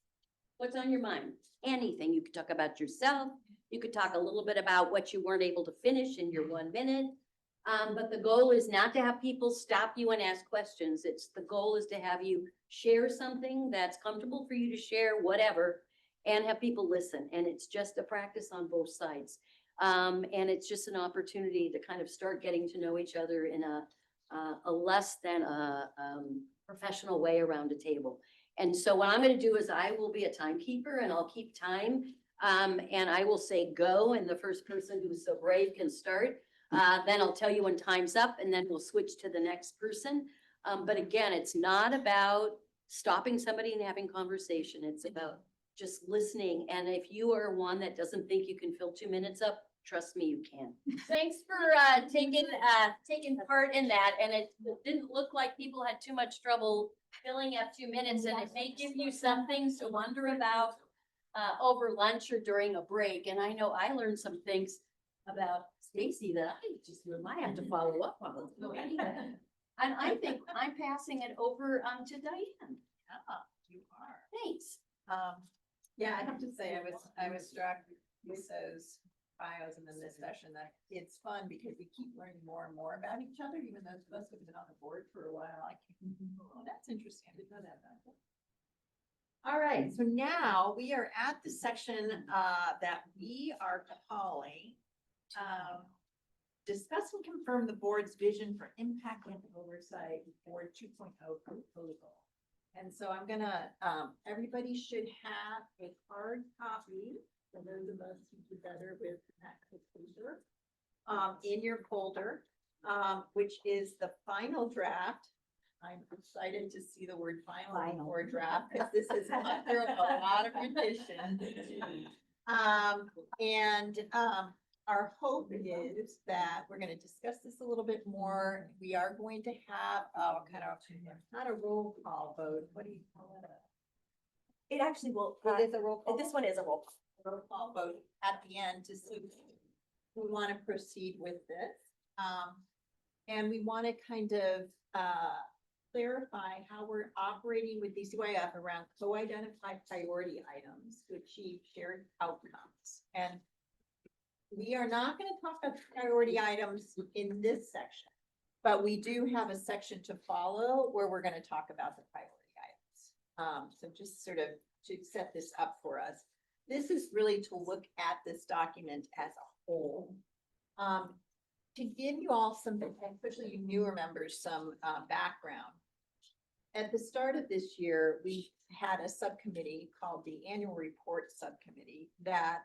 [SPEAKER 1] What's on your mind? Anything. You could talk about yourself. You could talk a little bit about what you weren't able to finish in your 1 minute. But the goal is not to have people stop you and ask questions. The goal is to have you share something that's comfortable for you to share, whatever, and have people listen. And it's just a practice on both sides. And it's just an opportunity to kind of start getting to know each other in a less than a professional way around a table. And so what I'm going to do is I will be a timekeeper, and I'll keep time. And I will say go, and the first person who's so brave can start. Then I'll tell you when time's up, and then we'll switch to the next person. But again, it's not about stopping somebody and having conversation. It's about just listening. And if you are one that doesn't think you can fill 2 minutes up, trust me, you can. Thanks for taking part in that. And it didn't look like people had too much trouble filling up 2 minutes, and it may give you some things to wonder about over lunch or during a break. And I know I learned some things about Stacy that I might have to follow up on. And I think I'm passing it over to Diane.
[SPEAKER 3] You are.
[SPEAKER 1] Thanks.
[SPEAKER 3] Yeah, I have to say, I was struck with those bios and then this session that it's fun because we keep learning more and more about each other, even those of us who've been on the board for a while. Oh, that's interesting. I didn't know that about that. All right, so now we are at the section that we are calling discuss and confirm the board's vision for impact and oversight board 2.0 proposal. And so I'm gonna, everybody should have a hard copy for those of us who do better with access paper in your folder, which is the final draft. I'm excited to see the word final or draft, because this is after a lot of revision. Our hope is that we're going to discuss this a little bit more. We are going to have kind of not a roll call vote. What do you call it?
[SPEAKER 2] It actually will.
[SPEAKER 3] It is a roll call.
[SPEAKER 2] This one is a roll
[SPEAKER 3] call vote at the end to see we want to proceed with this. And we want to kind of clarify how we're operating with DCYF around co-identified priority items to achieve shared outcomes. And we are not going to talk about priority items in this section, but we do have a section to follow where we're going to talk about the priority items. So just sort of to set this up for us, this is really to look at this document as a whole. To give you all some, especially you newer members, some background. At the start of this year, we had a subcommittee called the Annual Report Subcommittee that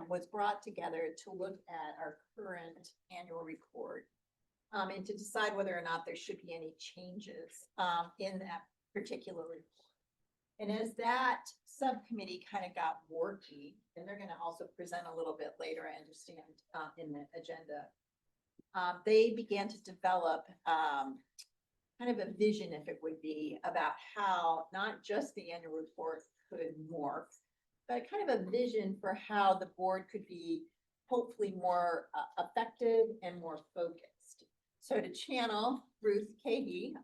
[SPEAKER 3] was brought together to look at our current annual report and to decide whether or not there should be any changes in that particular report. And as that subcommittee kind of got working, and they're going to also present a little bit later, I understand, in the agenda, they began to develop kind of a vision, if it would be, about how not just the annual report could morph, but kind of a vision for how the board could be hopefully more effective and more focused. So to channel Ruth Cahey,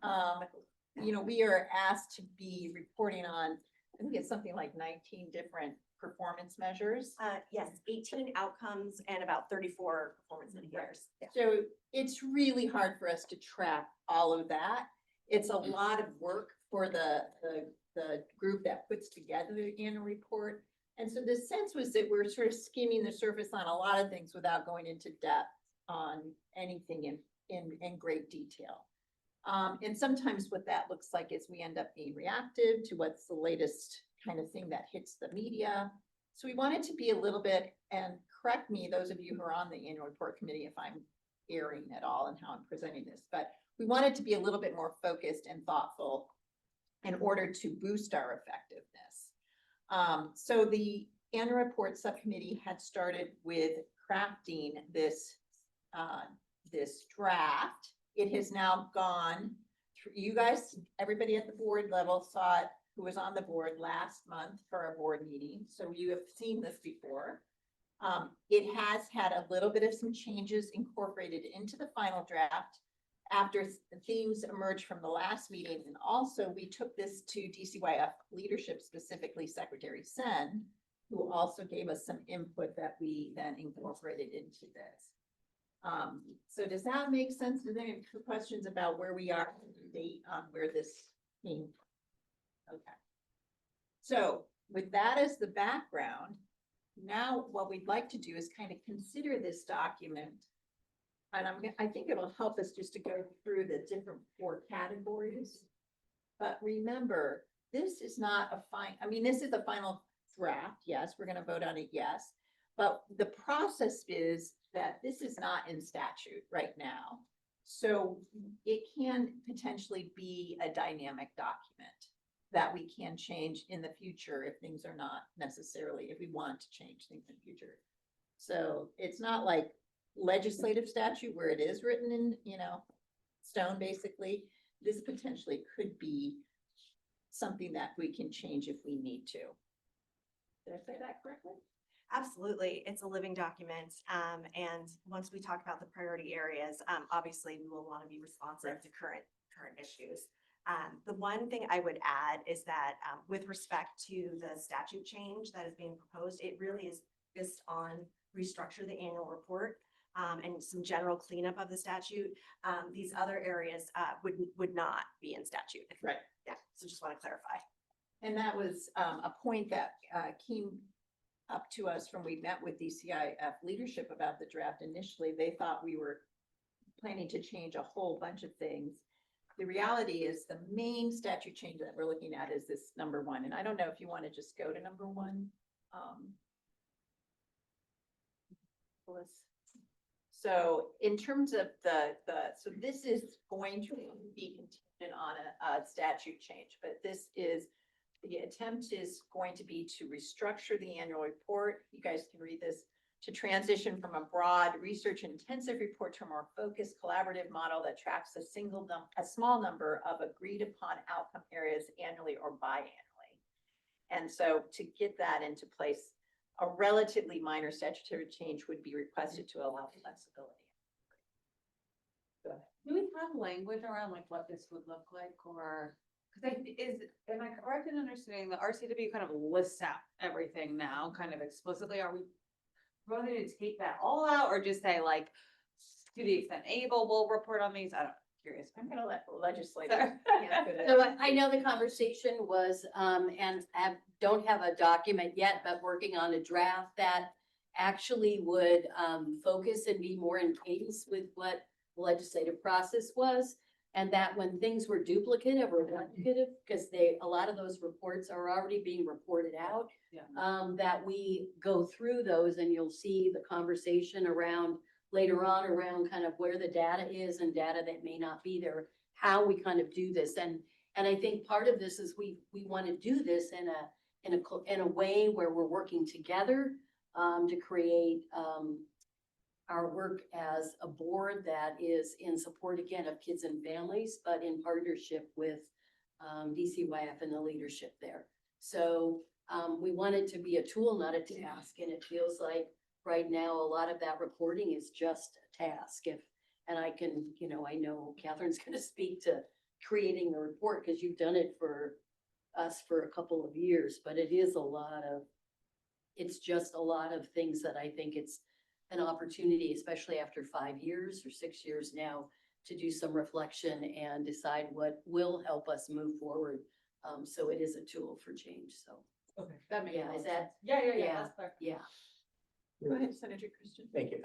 [SPEAKER 3] you know, we are asked to be reporting on, I think it's something like 19 different performance measures.
[SPEAKER 2] Yes, 18 outcomes and about 34 performance indicators. Yeah.
[SPEAKER 3] So it's really hard for us to track all of that. It's a lot of work for the group that puts together the annual report. And so the sense was that we're sort of skimming the surface on a lot of things without going into depth on anything in great detail. And sometimes what that looks like is we end up being reactive to what's the latest kind of thing that hits the media. So we wanted to be a little bit, and correct me, those of you who are on the annual report committee, if I'm erring at all in how I'm presenting this, but we wanted to be a little bit more focused and thoughtful in order to boost our effectiveness. So the annual report subcommittee had started with crafting this, this draft. It has now gone through, you guys, everybody at the board level saw it, who was on the board last month for our board meeting. So you have seen this before. It has had a little bit of some changes incorporated into the final draft after the themes emerged from the last meeting. And also we took this to DCYF leadership, specifically Secretary Sen, who also gave us some input that we then incorporated into this. So does that make sense? Is there any questions about where we are to date on where this came from? Okay. So with that as the background, now what we'd like to do is kind of consider this document. And I think it'll help us just to go through the different 4 categories. But remember, this is not a this is the final draft. Yes, we're going to vote on it. Yes. But the process is that this is not in statute right now. So it can potentially be a dynamic document that we can change in the future if things are not necessarily, if we want to change things in the future. So it's not like legislative statute where it is written in, you know, stone, basically. This potentially could be something that we can change if we need to. Did I say that correctly?
[SPEAKER 2] Absolutely. It's a living document. And once we talk about the priority areas, obviously we will want to be responsive to current issues. The one thing I would add is that with respect to the statute change that is being proposed, it really is focused on restructure the annual report and some general cleanup of the statute. These other areas would not be in statute.
[SPEAKER 3] Right.
[SPEAKER 2] Yeah. So just want to clarify.
[SPEAKER 3] And that was a point that came up to us when we met with DCYF leadership about the draft. Initially, they thought we were planning to change a whole bunch of things. The reality is the main statute change that we're looking at is this number 1. And I don't know if you want to just go to number 1. So in terms of so this is going to be contingent on a statute change, but this is, the attempt is going to be to restructure the annual report. You guys can read this, to transition from a broad research intensive report to a more focused collaborative model that tracks a small number of agreed upon outcome areas annually or biannually. And so to get that into place, a relatively minor statutory change would be requested to allow flexibility. Go ahead.
[SPEAKER 4] Do we have language around like what this would look like, or, cause am I correct in understanding the RCW kind of lists out everything now, kind of explicitly, are we going to take that all out, or just say like, to the extent able, we'll report on these, I don't, curious.
[SPEAKER 3] I'm gonna let the legislature.
[SPEAKER 4] Sorry.
[SPEAKER 1] So I know the conversation was, and I don't have a document yet, but working on a draft that actually would, focus and be more in cadence with what the legislative process was. And that when things were duplicative or repetitive, because a lot of those reports are already being reported out.
[SPEAKER 4] Yeah.
[SPEAKER 1] That we go through those and you'll see the conversation around later on around kind of where the data is and data that may not be there, how we kind of do this. And I think part of this is we want to do this in a way where we're working together to create our work as a board that is in support again of kids and families, but in partnership with DCYF and the leadership there. So we want it to be a tool, not a task. And it feels like right now, a lot of that reporting is just a task. And I can, I know Catherine's gonna speak to creating the report because you've done it for us for a couple of years, but it's just a lot of things that I think it's an opportunity, especially after 5 years or 6 years now, to do some reflection and decide what will help us move forward. So it is a tool for change, so.
[SPEAKER 4] Okay, that makes
[SPEAKER 1] Yeah, is
[SPEAKER 4] sense.
[SPEAKER 1] that?
[SPEAKER 4] Yeah, that's clear.
[SPEAKER 1] Yeah.
[SPEAKER 3] Go ahead, Senator Christian.
[SPEAKER 14] Thank you.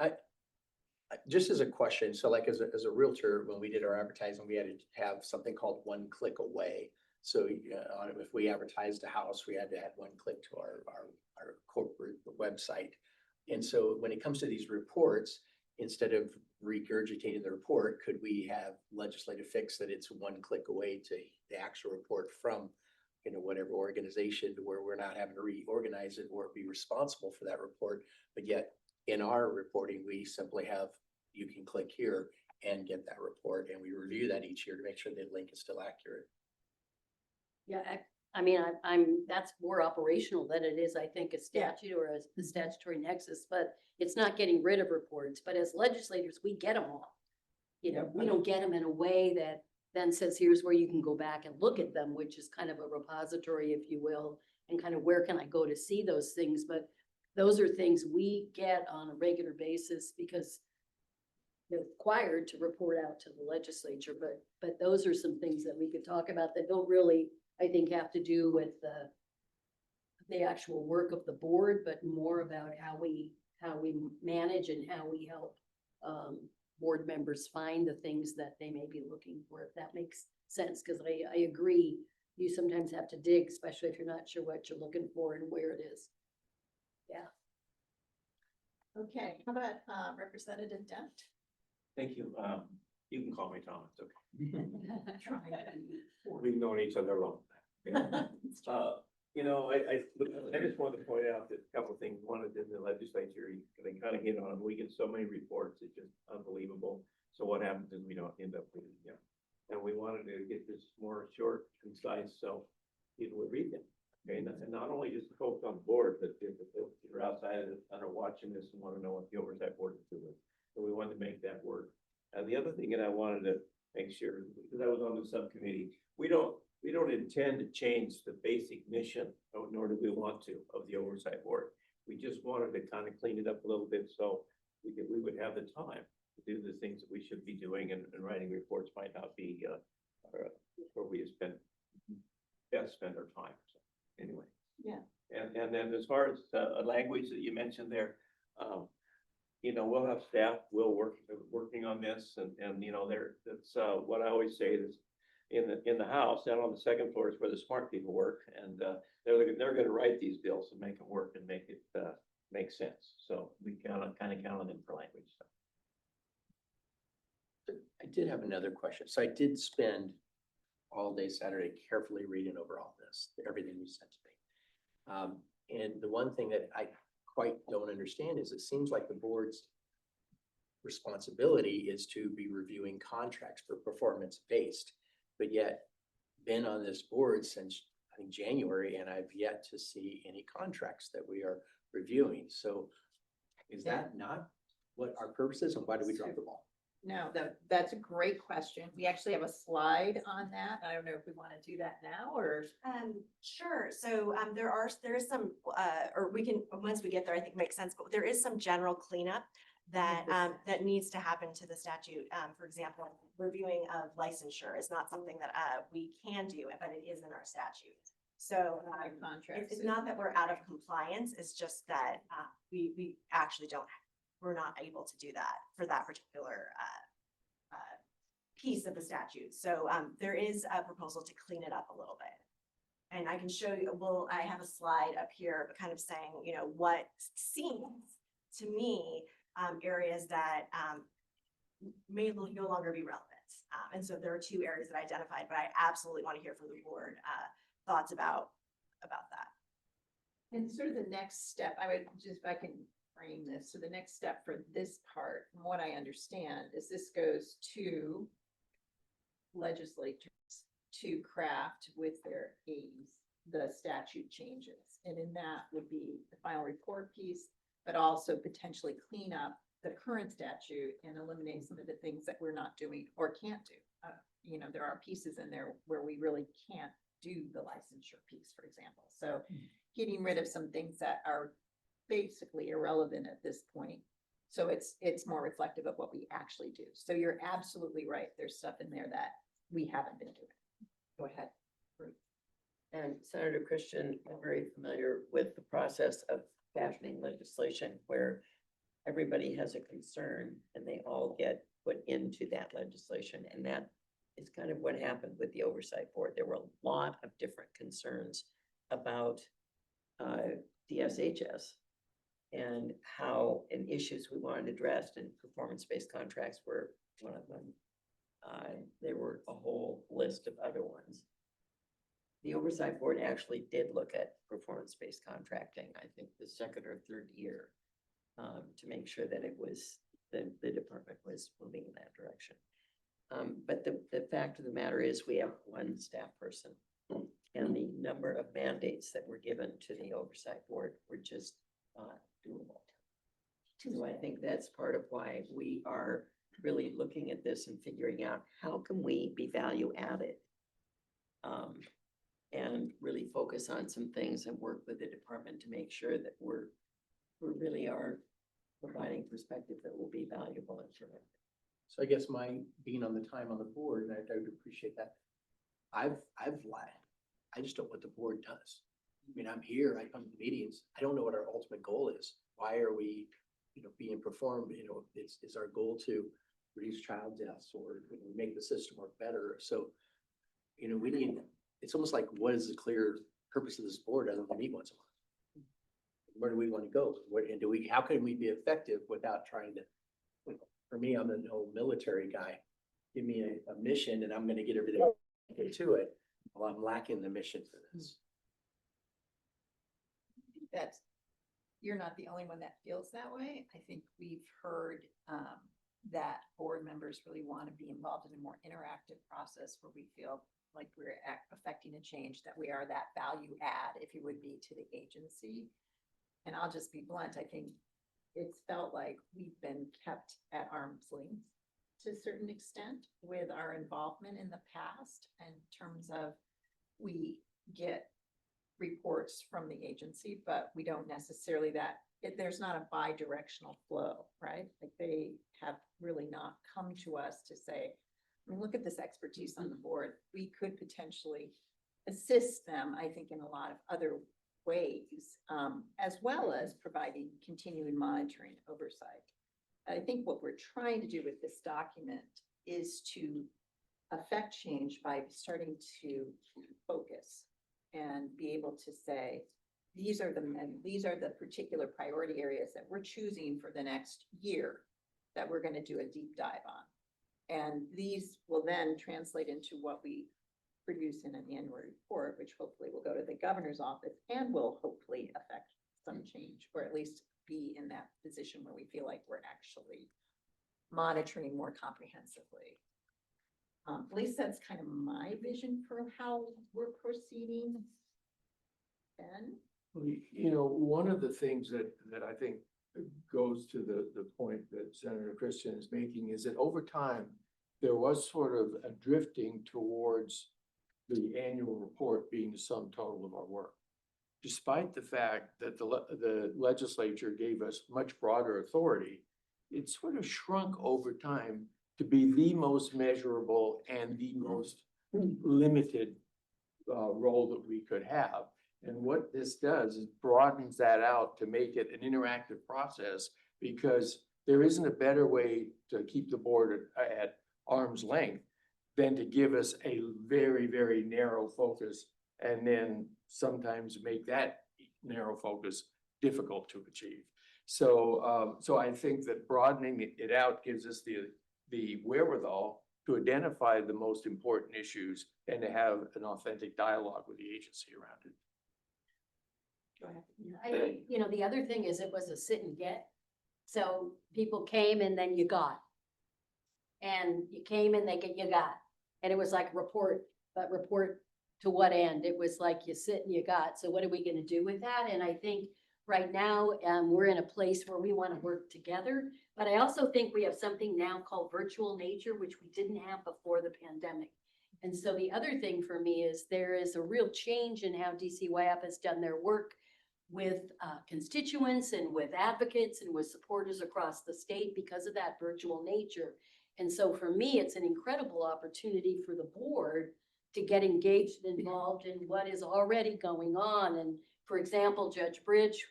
[SPEAKER 14] Just as a question, so like as a realtor, when we did our advertising, we had to have something called one click away. So if we advertised a house, we had to add one click to our corporate website. And so when it comes to these reports, instead of regurgitating the report, could we have legislative fix that it's one click away to the actual report from whatever organization, to where we're not having to reorganize it or be responsible for that report. But yet in our reporting, we simply have, you can click here and get that report, and we review that each year to make sure the link is still accurate.
[SPEAKER 1] Yeah, that's more operational than it is, I think, a statute or a statutory nexus, but it's not getting rid of reports. But as legislators, we get them all. We don't get them in a way that then says, here's where you can go back and look at them, which is kind of a repository, if you will, and kind of where can I go to see those things. But those are things we get on a regular basis because they're required to report out to the legislature. But those are some things that we could talk about that don't really, I think, have to do with the actual work of the board, but more about how we manage and how we help board members find the things that they may be looking for, if that makes sense. Because I agree, you sometimes have to dig, especially if you're not sure what you're looking for and where it is. Yeah.
[SPEAKER 3] Okay, how about Representative Dent?
[SPEAKER 13] Thank you. You can call me Tom, it's okay. We've known each other a long time. I just wanted to point out that a couple of things. One is in the legislature, they kind of hit on, we get so many reports, it's just unbelievable. So what happens is we don't end up with, and we wanted to get this more short, concise, so people would read them. Okay, and not only just the folks on the board, but if you're outside of it, are watching this and want to know what the oversight board is doing. So we wanted to make that work. The other thing that I wanted to make sure, because I was on the subcommittee, we don't intend to change the basic mission, nor do we want to, of the oversight board. We just wanted to kind of clean it up a little bit so we would have the time to do the things that we should be doing, and writing reports might not be where we best spend our time. So anyway.
[SPEAKER 3] Yeah.
[SPEAKER 13] And then as far as language that you mentioned there, we'll have staff, working on this, and that's what I always say is in the house, down on the second floor is where the smart people work, and they're going to write these bills and make them work and make it make sense. So we kind of count on them for language. So.
[SPEAKER 14] I did have another question. So I did spend all day Saturday carefully reading over all this, everything you sent to me. And the one thing that I quite don't understand is it seems like the board's responsibility is to be reviewing contracts for performance based, but yet been on this board since I think January, and I've yet to see any contracts that we are reviewing. So is that not what our purpose is, and why do we drop the ball?
[SPEAKER 3] No, that's a great question. We actually have a slide on that. I don't know if we want to do that now or.
[SPEAKER 2] Sure. So, there is some, or we can, once we get there, I think makes sense, but there is some general cleanup that, that needs to happen to the statute. For example, reviewing of licensure is not something that, we can do, but it is in our statute. So,
[SPEAKER 3] Contracts.
[SPEAKER 2] it's not that we're out of compliance, it's just that, we actually we're not able to do that for that particular, piece of the statute. So, there is a proposal to clean it up a little bit. And I can show you, I have a slide up here, but kind of saying, you know, what seems to me, areas that, may no longer be relevant. And so there are two areas that I identified, but I absolutely want to hear from the board, thoughts about that.
[SPEAKER 3] And sort of the next step, I would just, if I can frame this, so the next step for this part, from what I understand, is this goes to legislatures to craft with their aides the statute changes. And in that would be the final report piece, but also potentially clean up the current statute and eliminate some of the things that we're not doing or can't do. You know, there are pieces in there where we really can't do the licensure piece, for example. So getting rid of some things that are basically irrelevant at this point. So it's more reflective of what we actually do. So you're absolutely right. There's stuff in there that we haven't been doing. Go ahead.
[SPEAKER 15] And Senator Christian, I'm very familiar with the process of fashioning legislation where everybody has a concern and they all get put into that legislation. And that is kind of what happened with the Oversight Board. There were a lot of different concerns about DSHS and how, and issues we wanted addressed, and performance-based contracts were one of them. There were a whole list of other ones. The Oversight Board actually did look at performance-based contracting, I think the second or third year, to make sure that it was, the department was moving in that direction. But the fact of the matter is we have one staff person, and the number of mandates that were given to the Oversight Board were just not doable. So I think that's part of why we are really looking at this and figuring out how can we be value added, and really focus on some things and work with the department to make sure that we really are providing perspective that will be valuable and terrific.
[SPEAKER 14] So I guess my being on the time on the board, and I would appreciate that. I've lied. I just don't know what the board does. I mean, I'm here, I come to meetings. I don't know what our ultimate goal is. Why are we, being performed? Is our goal to reduce child deaths or make the system work better? So, we need, it's almost like, what is the clear purpose of this board other than meet once a month? Where do we want to go? How can we be effective without trying to, for me, I'm an old military guy. Give me a mission and I'm going to get everything to it. Well, I'm lacking the mission for this.
[SPEAKER 3] You're not the only one that feels that way. I think we've heard that board members really want to be involved in a more interactive process where we feel like we're affecting a change, that we are that value add, if you would be, to the agency. And I'll just be blunt, I think it's felt like we've been kept at arm's length to a certain extent with our involvement in the past, in terms of we get reports from the agency, but we don't necessarily there's not a bi-directional flow, right? Like they have really not come to us to say, I mean, look at this expertise on the board. We could potentially assist them, I think, in a lot of other ways, as well as providing continuing monitoring oversight. I think what we're trying to do with this document is to affect change by starting to focus and be able to say, these are the particular priority areas that we're choosing for the next year that we're going to do a deep dive on. And these will then translate into what we produce in an annual report, which hopefully will go to the governor's office and will hopefully affect some change, or at least be in that position where we feel like we're actually monitoring more comprehensively. At least that's kind of my vision for how we're proceeding. Ben?
[SPEAKER 5] You know, one of the things that I think goes to the point that Senator Christian is making is that over time, there was sort of a drifting towards the annual report being the sum total of our work. Despite the fact that the legislature gave us much broader authority, it sort of shrunk over time to be the most measurable and the most limited role that we could have. And what this does is broadens that out to make it an interactive process, because there isn't a better way to keep the board at arm's length than to give us a very, very narrow focus and then sometimes make that narrow focus difficult to achieve. So, so I think that broadening it out gives us the wherewithal to identify the most important issues and to have an authentic dialogue with the agency around it.
[SPEAKER 15] Go ahead.
[SPEAKER 1] You know, the other thing is it was a sit and get. So people came and then you got. And you came and you got. And it was like report, but report to what end? It was like you sit and you got. So what are we gonna do with that? And I think right now, we're in a place where we wanna work together. But I also think we have something now called virtual nature, which we didn't have before the pandemic. And so the other thing for me is there is a real change in how DCYF has done their work with constituents and with advocates and with supporters across the state because of that virtual nature. And so for me, it's an incredible opportunity for the board to get engaged and involved in what is already going on. And for example, Judge Bridge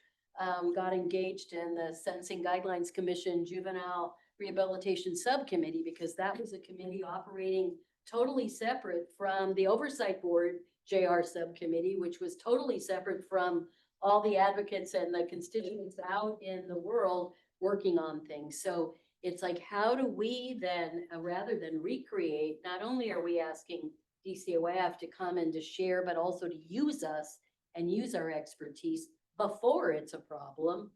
[SPEAKER 1] got engaged in the Sentencing Guidelines Commission Juvenile Rehabilitation Subcommittee because that was a committee operating totally separate from the Oversight Board JR Subcommittee, which was totally separate from all the advocates and the constituents out in the world working on things. So it's like, how do we then, rather than recreate, not only are we asking DCYF to come and to share, but also to use us and use our expertise before it's a problem.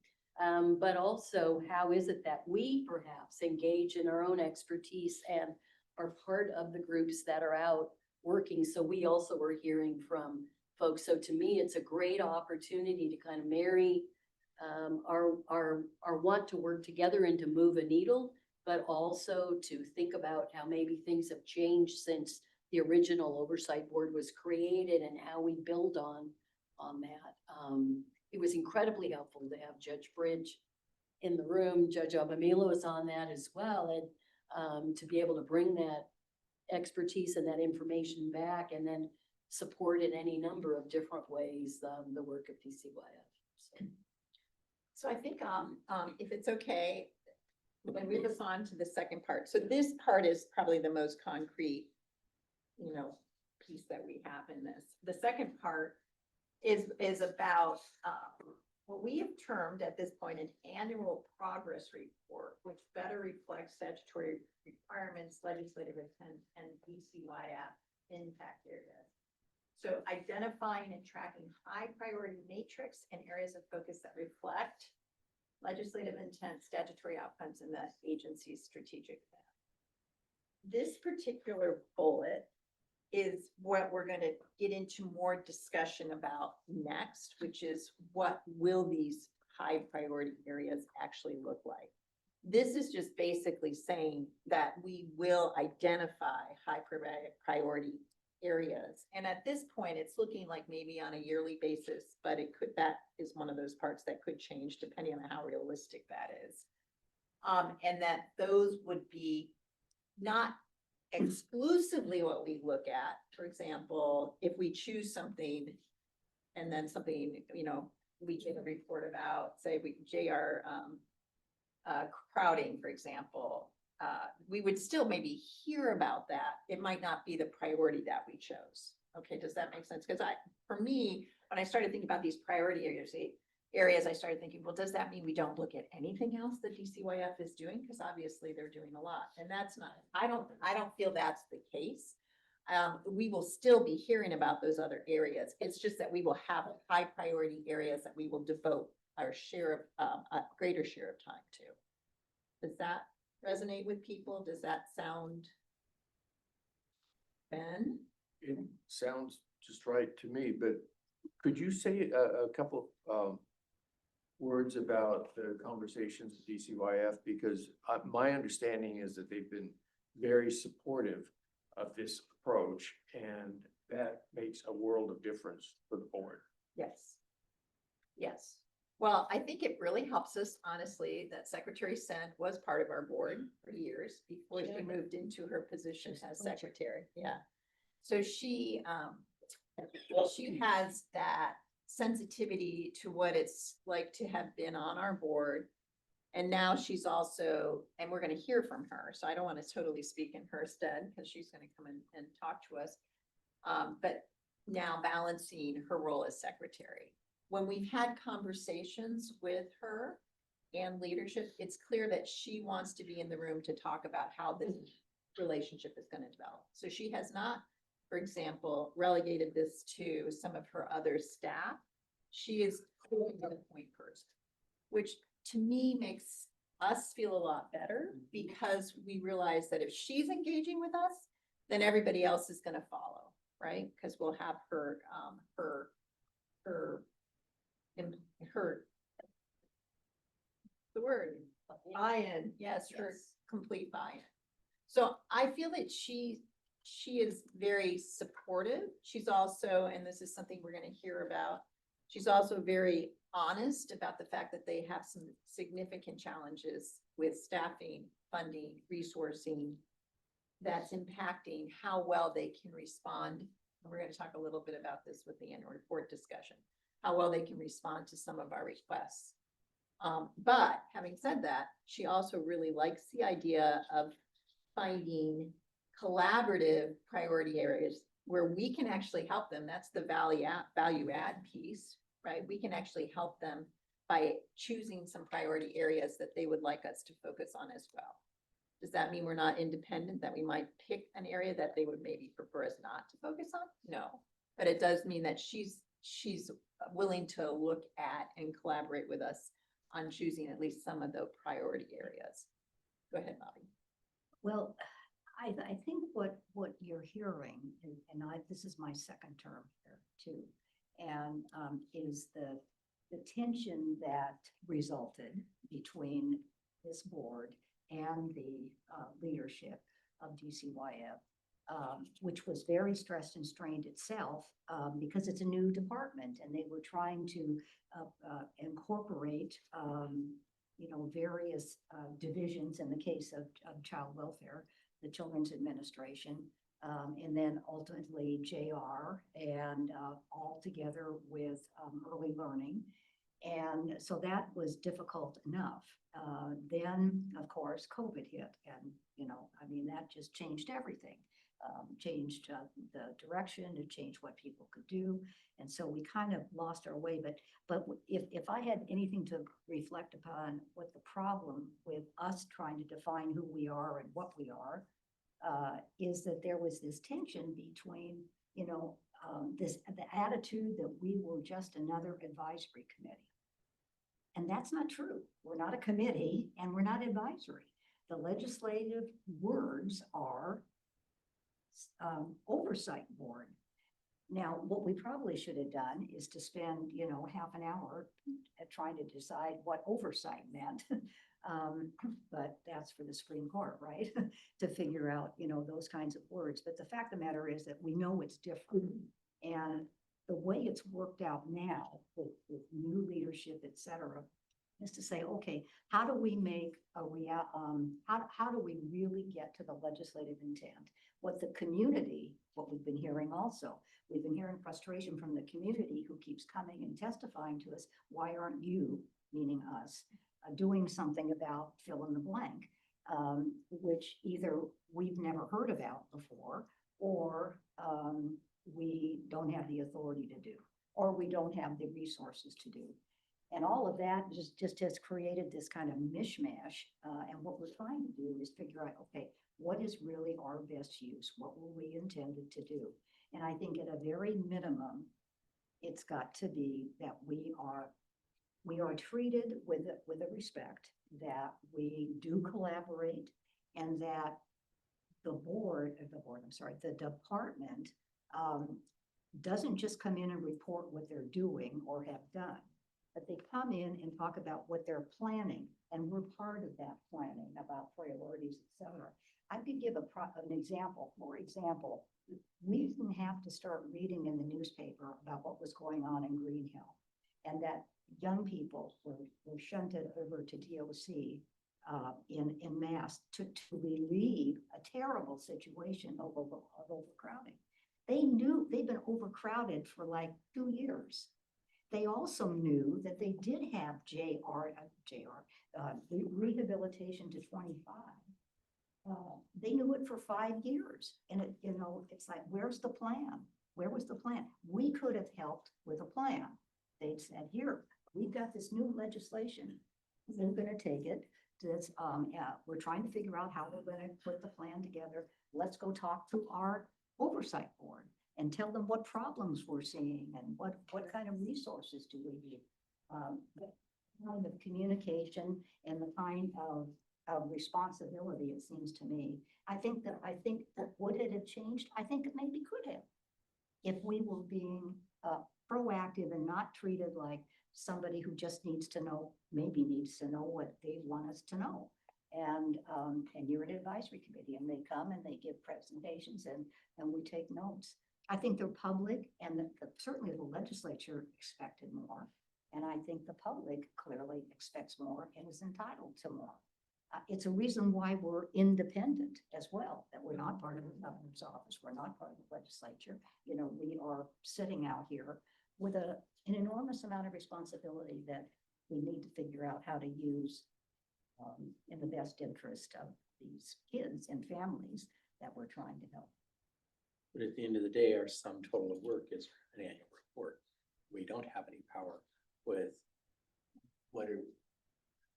[SPEAKER 1] But also, how is it that we perhaps engage in our own expertise and are part of the groups that are out working? So we also are hearing from folks. So to me, it's a great opportunity to kind of marry our want to work together and to move a needle, but also to think about how maybe things have changed since the original Oversight Board was created and how we build on that. It was incredibly helpful to have Judge Bridge in the room. Judge Abamilo is on that as well, and to be able to bring that expertise and that information back and then support in any number of different ways the work of DCYF.
[SPEAKER 3] So I think if it's okay, when we move on to the second part. So this part is probably the most concrete, piece that we have in this. The second part is about what we have termed at this point an annual progress report, which better reflects statutory requirements, legislative intent, and DCYF impact areas. So identifying and tracking high priority matrix and areas of focus that reflect legislative intent, statutory outcomes, and the agency's strategic plan. This particular bullet is what we're going to get into more discussion about next, which is what will these high priority areas actually look like. This is just basically saying that we will identify high priority areas. And at this point, it's looking like maybe on a yearly basis, but that is one of those parts that could change depending on how realistic that is. And that those would be not exclusively what we look at. For example, if we choose something and then something, we get a report about, say JR crowding, for example, we would still maybe hear about that. It might not be the priority that we chose. Okay, does that make sense? Because for me, when I started thinking about these priority areas, I started thinking, well, does that mean we don't look at anything else that DCYF is doing? Because obviously they're doing a lot, and that's not. I don't feel that's the case. We will still be hearing about those other areas. It's just that we will have high priority areas that we will devote our share of a greater share of time to. Does that resonate with people? Does that sound, Ben?
[SPEAKER 5] It sounds just right to me, but Could you say a couple words about the conversations at DCYF? Because my understanding is that they've been very supportive of this approach, and that makes a world of difference for the board.
[SPEAKER 3] Yes. Yes. Well, I think it really helps us, honestly, that Secretary Send was part of our board for years before she moved into her position as secretary. Yeah. So she has that sensitivity to what it's like to have been on our board. And now she's also, and we're going to hear from her. So I don't want to totally speak in her stead because she's going to come in and talk to us. But now balancing her role as secretary. When we've had conversations with her and leadership, it's clear that she wants to be in the room to talk about how this relationship is going to develop. So she has not, for example, relegated this to some of her other staff. She is clearly the point person, which to me makes us feel a lot better because we realize that if she's engaging with us, then everybody else is going to follow, right? Because we'll have her the word buy-in, yes, her complete buy-in. So I feel that she is very supportive. She's also, and this is something we're going to hear about, she's also very honest about the fact that they have some significant challenges with staffing, funding, resourcing that's impacting how well they can respond. And we're going to talk a little bit about this with the annual report discussion, how well they can respond to some of our requests. But having said that, she also really likes the idea of finding collaborative priority areas where we can actually help them. That's the value add piece, right? We can actually help them by choosing some priority areas that they would like us to focus on as well. Does that mean we're not independent, that we might pick an area that they would maybe prefer us not to focus on? No, but it does mean that she's willing to look at and collaborate with us on choosing at least some of the priority areas. Go ahead, Bobby.
[SPEAKER 7] Well, I think what you're hearing, and this is my second term here too, and is the tension that resulted between this board and the leadership of DCYF, which was very stressed and strained itself because it's a new department and they were trying to incorporate various divisions in the case of child welfare, the Children's Administration, and then ultimately JR, and all together with early learning. And so that was difficult enough. Then, of course, COVID hit, and that just changed everything. Changed the direction, it changed what people could do. And so we kind of lost our way. But if I had anything to reflect upon what the problem with us trying to define who we are and what we are, is that there was this tension between, the attitude that we were just another advisory committee. And that's not true. We're not a committee and we're not advisory. The legislative words are oversight board. Now, what we probably should have done is to spend, half an hour at trying to decide what oversight meant. But that's for the Supreme Court, right? To figure out, those kinds of words. But the fact of the matter is that we know it's different. And the way it's worked out now with new leadership, et cetera, is to say, okay, how do we make how do we really get to the legislative intent? What the community, what we've been hearing also, we've been hearing frustration from the community who keeps coming and testifying to us, why aren't you, meaning us, doing something about fill in the blank, which either we've never heard about before, or we don't have the authority to do, or we don't have the resources to do. And all of that just has created this kind of mishmash. And what we're trying to do is figure out, okay, what is really our best use? What were we intended to do? And I think at a very minimum, it's got to be that we are treated with a respect, that we do collaborate, and that the department doesn't just come in and report what they're doing or have done, but they come in and talk about what they're planning, and we're part of that planning about priorities, et cetera. I could give an example. For example, we didn't have to start reading in the newspaper about what was going on in Green Hill, and that young people were shunted over to DOC in mass to relieve a terrible situation of overcrowding. They knew they've been overcrowded for like 2 years. They also knew that they did have rehabilitation to 25. They knew it for 5 years, and it's like, where's the plan? Where was the plan? We could have helped with a plan. They'd said, here, we've got this new legislation. We're going to take it. We're trying to figure out how we're going to put the plan together. Let's go talk to our oversight board and tell them what problems we're seeing and what kind of resources do we need. The kind of communication and the kind of responsibility, it seems to me. I think that would it have changed? I think it maybe could have, if we were being proactive and not treated like somebody who just needs to know what they want us to know. And you're an advisory committee, and they come and they give presentations, and we take notes. I think they're public, and certainly the legislature expected more. And I think the public clearly expects more and is entitled to more. It's a reason why we're independent as well, that we're not part of the governor's office, we're not part of the legislature. We are sitting out here with an enormous amount of responsibility that we need to figure out how to use in the best interest of these kids and families that we're trying to help.
[SPEAKER 14] But at the end of the day, our sum total of work is an annual report. We don't have any power with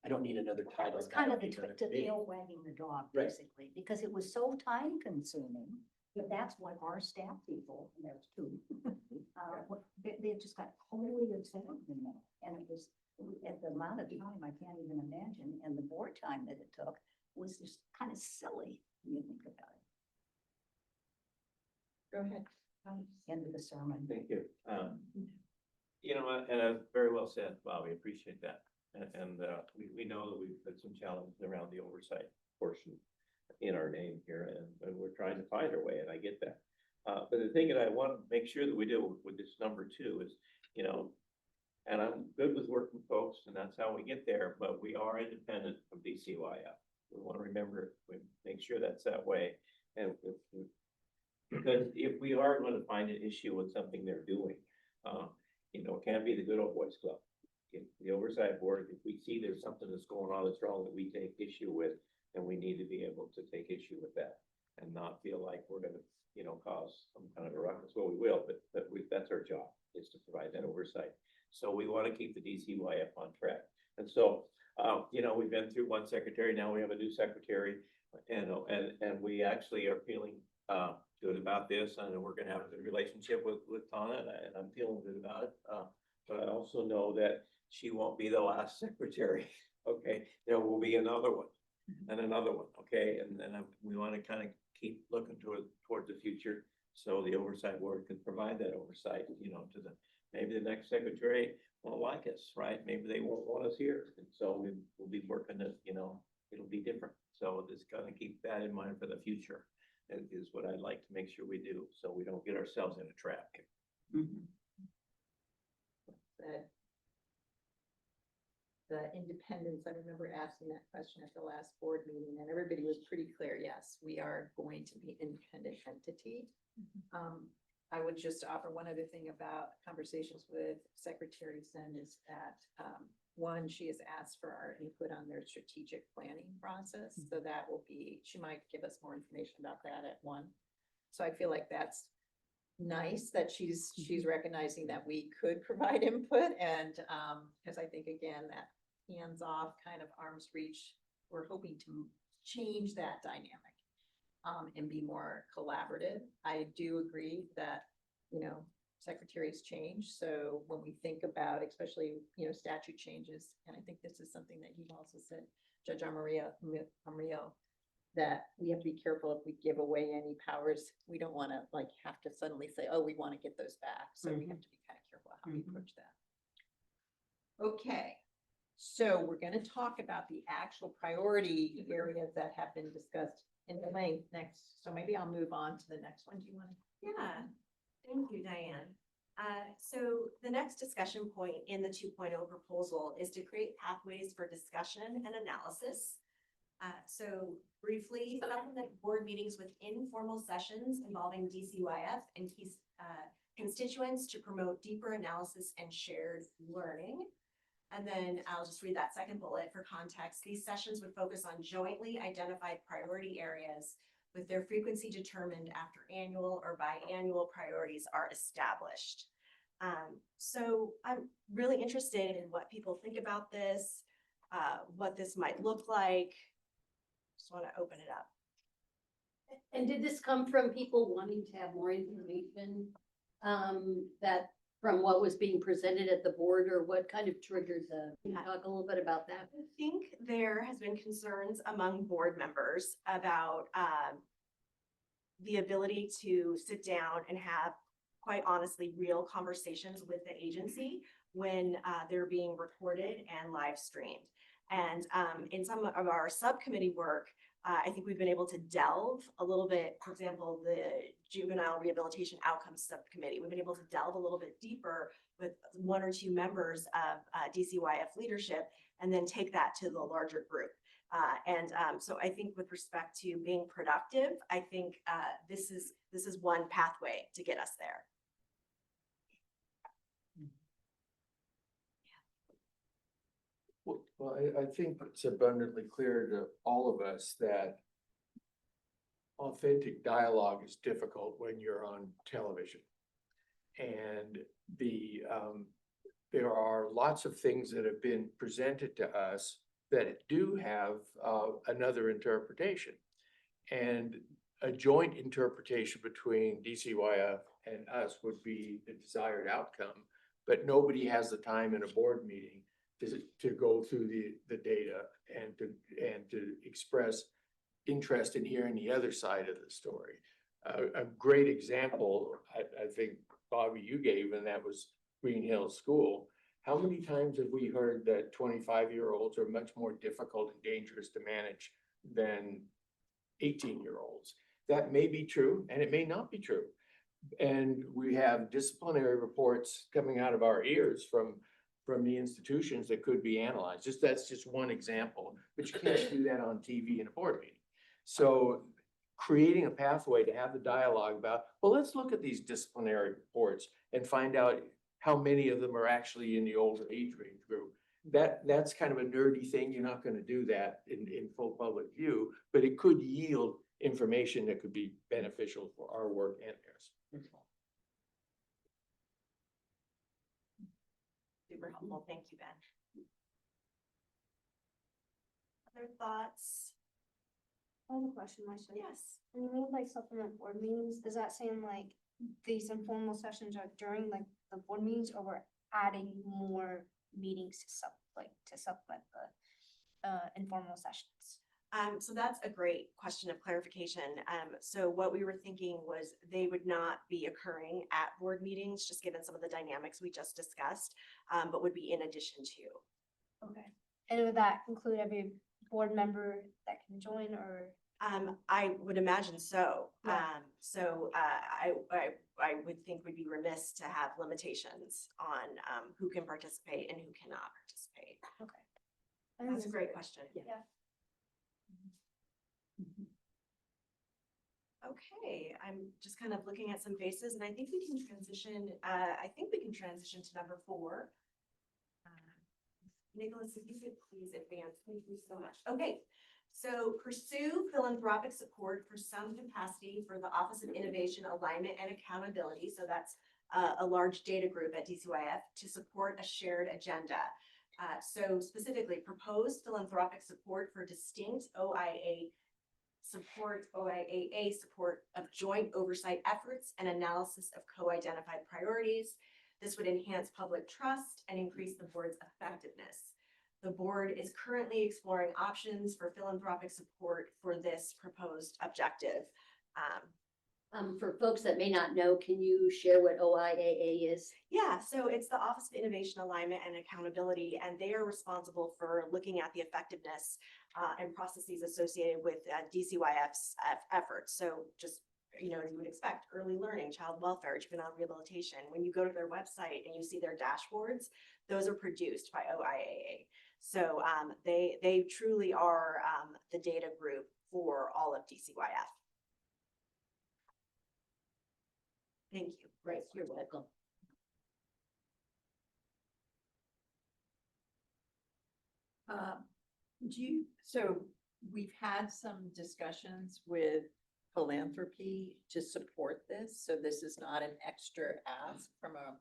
[SPEAKER 14] I don't need another
[SPEAKER 7] That
[SPEAKER 14] title.
[SPEAKER 7] was kind of the
[SPEAKER 14] to
[SPEAKER 7] tail wagging the dog,
[SPEAKER 14] Right.
[SPEAKER 7] basically, because it was so time consuming. But that's what our staff people, and there's two, they just got totally absorbed in that. And it was, at the amount of time, I can't even imagine, and the board time that it took was just kind of silly when you think about it.
[SPEAKER 3] Go ahead.
[SPEAKER 7] End of the sermon.
[SPEAKER 13] Thank you. And very well said, Bob. We appreciate that. And we know that we've had some challenges around the oversight portion in our name here, and we're trying to find our way, and I get that. But the thing that I want to make sure that we do with this number 2 is, and I'm good with working folks, and that's how we get there, but we are independent of DCYF. We want to remember, we make sure that's that way. And because if we are going to find an issue with something they're doing, it can't be the good old boys club. The oversight board, if we see there's something that's going on that's wrong that we take issue with, then we need to be able to take issue with that and not feel like we're going to, cause some kind of a ruckus. Well, we will, but that's our job, is to provide that oversight. So we want to keep the DCYF on track. And so, we've been through one secretary, now we have a new secretary, and we actually are feeling good about this, and we're going to have a good relationship with Tana, and I'm feeling good about it. But I also know that she won't be the last secretary. Okay, there will be another one and another one. Okay, and then we want to kind of keep looking towards the future, so the oversight board can provide that oversight. To maybe the next secretary won't like us, right? Maybe they won't want us here, and so we'll be working it. It'll be different. So just kind of keep that in mind for the future. Is what I'd like to make sure we do, so we don't get ourselves in a trap.
[SPEAKER 3] The independence, I remember asking that question at the last board meeting, and everybody was pretty clear, yes, we are going to be an independent entity. I would just offer one other thing about conversations with Secretary Sen is that, one, she has asked for our input on their strategic planning process. So that will be, she might give us more information about that at 1. So I feel like that's nice that she's recognizing that we could provide input, and because I think, again, that hands-off kind of arm's reach, we're hoping to change that dynamic and be more collaborative. I do agree that, secretaries change. So when we think about, especially, statute changes, and I think this is something that he also said, Judge Amarillo, that we have to be careful if we give away any powers. We don't want to like have to suddenly say, oh, we want to get those back. So we have to be kind of careful how we approach that. Okay, so we're going to talk about the actual priority areas that have been discussed in the length next. So maybe I'll move on to the next one. Do you want to?
[SPEAKER 2] Yeah, thank you, Diane. So the next discussion point in the 2.0 proposal is to create pathways for discussion and analysis. So briefly, supplement board meetings with informal sessions involving DCYF and key constituents to promote deeper analysis and shared learning. And then I'll just read that second bullet for context. These sessions would focus on jointly identified priority areas with their frequency determined after annual or biannual priorities are established. So I'm really interested in what people think about this, what this might look like. Just want to open it up.
[SPEAKER 1] And did this come from people wanting to have more information, that from what was being presented at the board, or what kind of triggered the, can you talk a little bit about that?
[SPEAKER 2] I think there has been concerns among board members about the ability to sit down and have, quite honestly, real conversations with the agency when they're being recorded and live streamed. And in some of our subcommittee work, I think we've been able to delve a little bit, for example, the Juvenile Rehabilitation Outcomes Subcommittee, we've been able to delve a little bit deeper with one or two members of DCYF leadership, and then take that to the larger group. So I think with respect to being productive, I think this is one pathway to get us there.
[SPEAKER 5] Well, I think it's abundantly clear to all of us that authentic dialogue is difficult when you're on television. And there are lots of things that have been presented to us that do have another interpretation. And a joint interpretation between DCYF and us would be the desired outcome, but nobody has the time in a board meeting to go through the data and to express interest in hearing the other side of the story. A great example, I think, Bobby, you gave, and that was Green Hills School. How many times have we heard that 25-year-olds are much more difficult and dangerous to manage than 18-year-olds? That may be true, and it may not be true. And we have disciplinary reports coming out of our ears from the institutions that could be analyzed. That's just one example, but you can't do that on TV in a board meeting. So creating a pathway to have the dialogue about, well, let's look at these disciplinary reports and find out how many of them are actually in the older age range group. That's kind of a nerdy thing. You're not going to do that in full public view, but it could yield information that could be beneficial for our work and theirs.
[SPEAKER 2] Super helpful. Thank you, Ben. Other thoughts?
[SPEAKER 11] I have a question, Marcia.
[SPEAKER 2] Yes.
[SPEAKER 11] When you mean like supplement board meetings, is that saying like these informal sessions are during like the board meetings, or we're adding more meetings to supplement the informal sessions?
[SPEAKER 2] So that's a great question of clarification. So what we were thinking was they would not be occurring at board meetings, just given some of the dynamics we just discussed, but would be in addition to.
[SPEAKER 11] Okay. And would that include every board member that can join, or?
[SPEAKER 2] I would imagine so.
[SPEAKER 11] Yeah.
[SPEAKER 2] I would think we'd be remiss to have limitations on who can participate and who cannot participate.
[SPEAKER 11] Okay.
[SPEAKER 2] That's a great question.
[SPEAKER 11] Yeah.
[SPEAKER 2] Okay, I'm just kind of looking at some faces, and I think we can transition. To number 4. Nicholas, if you could please advance. Thank you so much. Okay, so pursue philanthropic support for some capacity for the Office of Innovation, Alignment, and Accountability. So that's a large data group at DCYF to support a shared agenda. So specifically, propose philanthropic support for distinct OIAA support of joint oversight efforts and analysis of co-identified priorities. This would enhance public trust and increase the board's effectiveness. The board is currently exploring options for philanthropic support for this proposed objective.
[SPEAKER 1] For folks that may not know, can you share what OIAA is?
[SPEAKER 2] Yeah, so it's the Office of Innovation Alignment and Accountability, and they are responsible for looking at the effectiveness and processes associated with DCYF's efforts. So just, you know, as you would expect, early learning, child welfare, juvenile rehabilitation. When you go to their website and you see their dashboards, those are produced by OIAA. So they truly are the data group for all of DCYF. Thank you.
[SPEAKER 1] Right, you're welcome.
[SPEAKER 3] So we've had some discussions with philanthropy to support this. So this is not an extra ask from a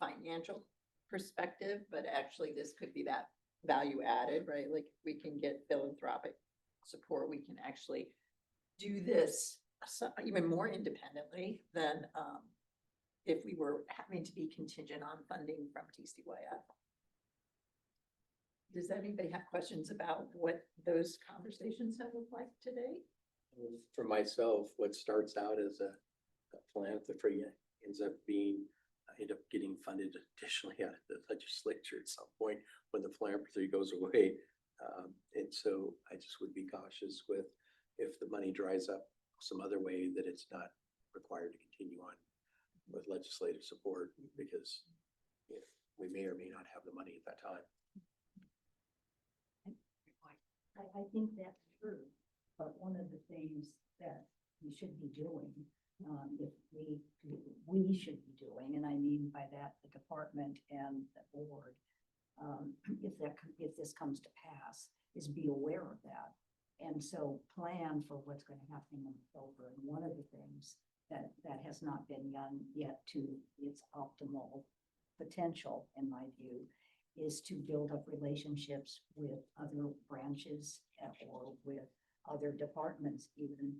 [SPEAKER 3] financial perspective, but actually this could be that value added, right? Like we can get philanthropic support. We can actually do this even more independently than if we were having to be contingent on funding from DCYF. Does anybody have questions about what those conversations have looked like today?
[SPEAKER 14] For myself, what starts out as a philanthropy ends up getting funded additionally out of the legislature at some point when the philanthropy goes away. And so I just would be cautious with if the money dries up some other way that it's not required to continue on with legislative support because we may or may not have the money at that time.
[SPEAKER 7] I think that's true, but one of the things that we should be doing, if we should be doing, and I mean by that the department and the board, if this comes to pass, is be aware of that. And so plan for what's going to happen in October. And one of the things that has not been done yet to its optimal potential, in my view, is to build up relationships with other branches or with other departments, even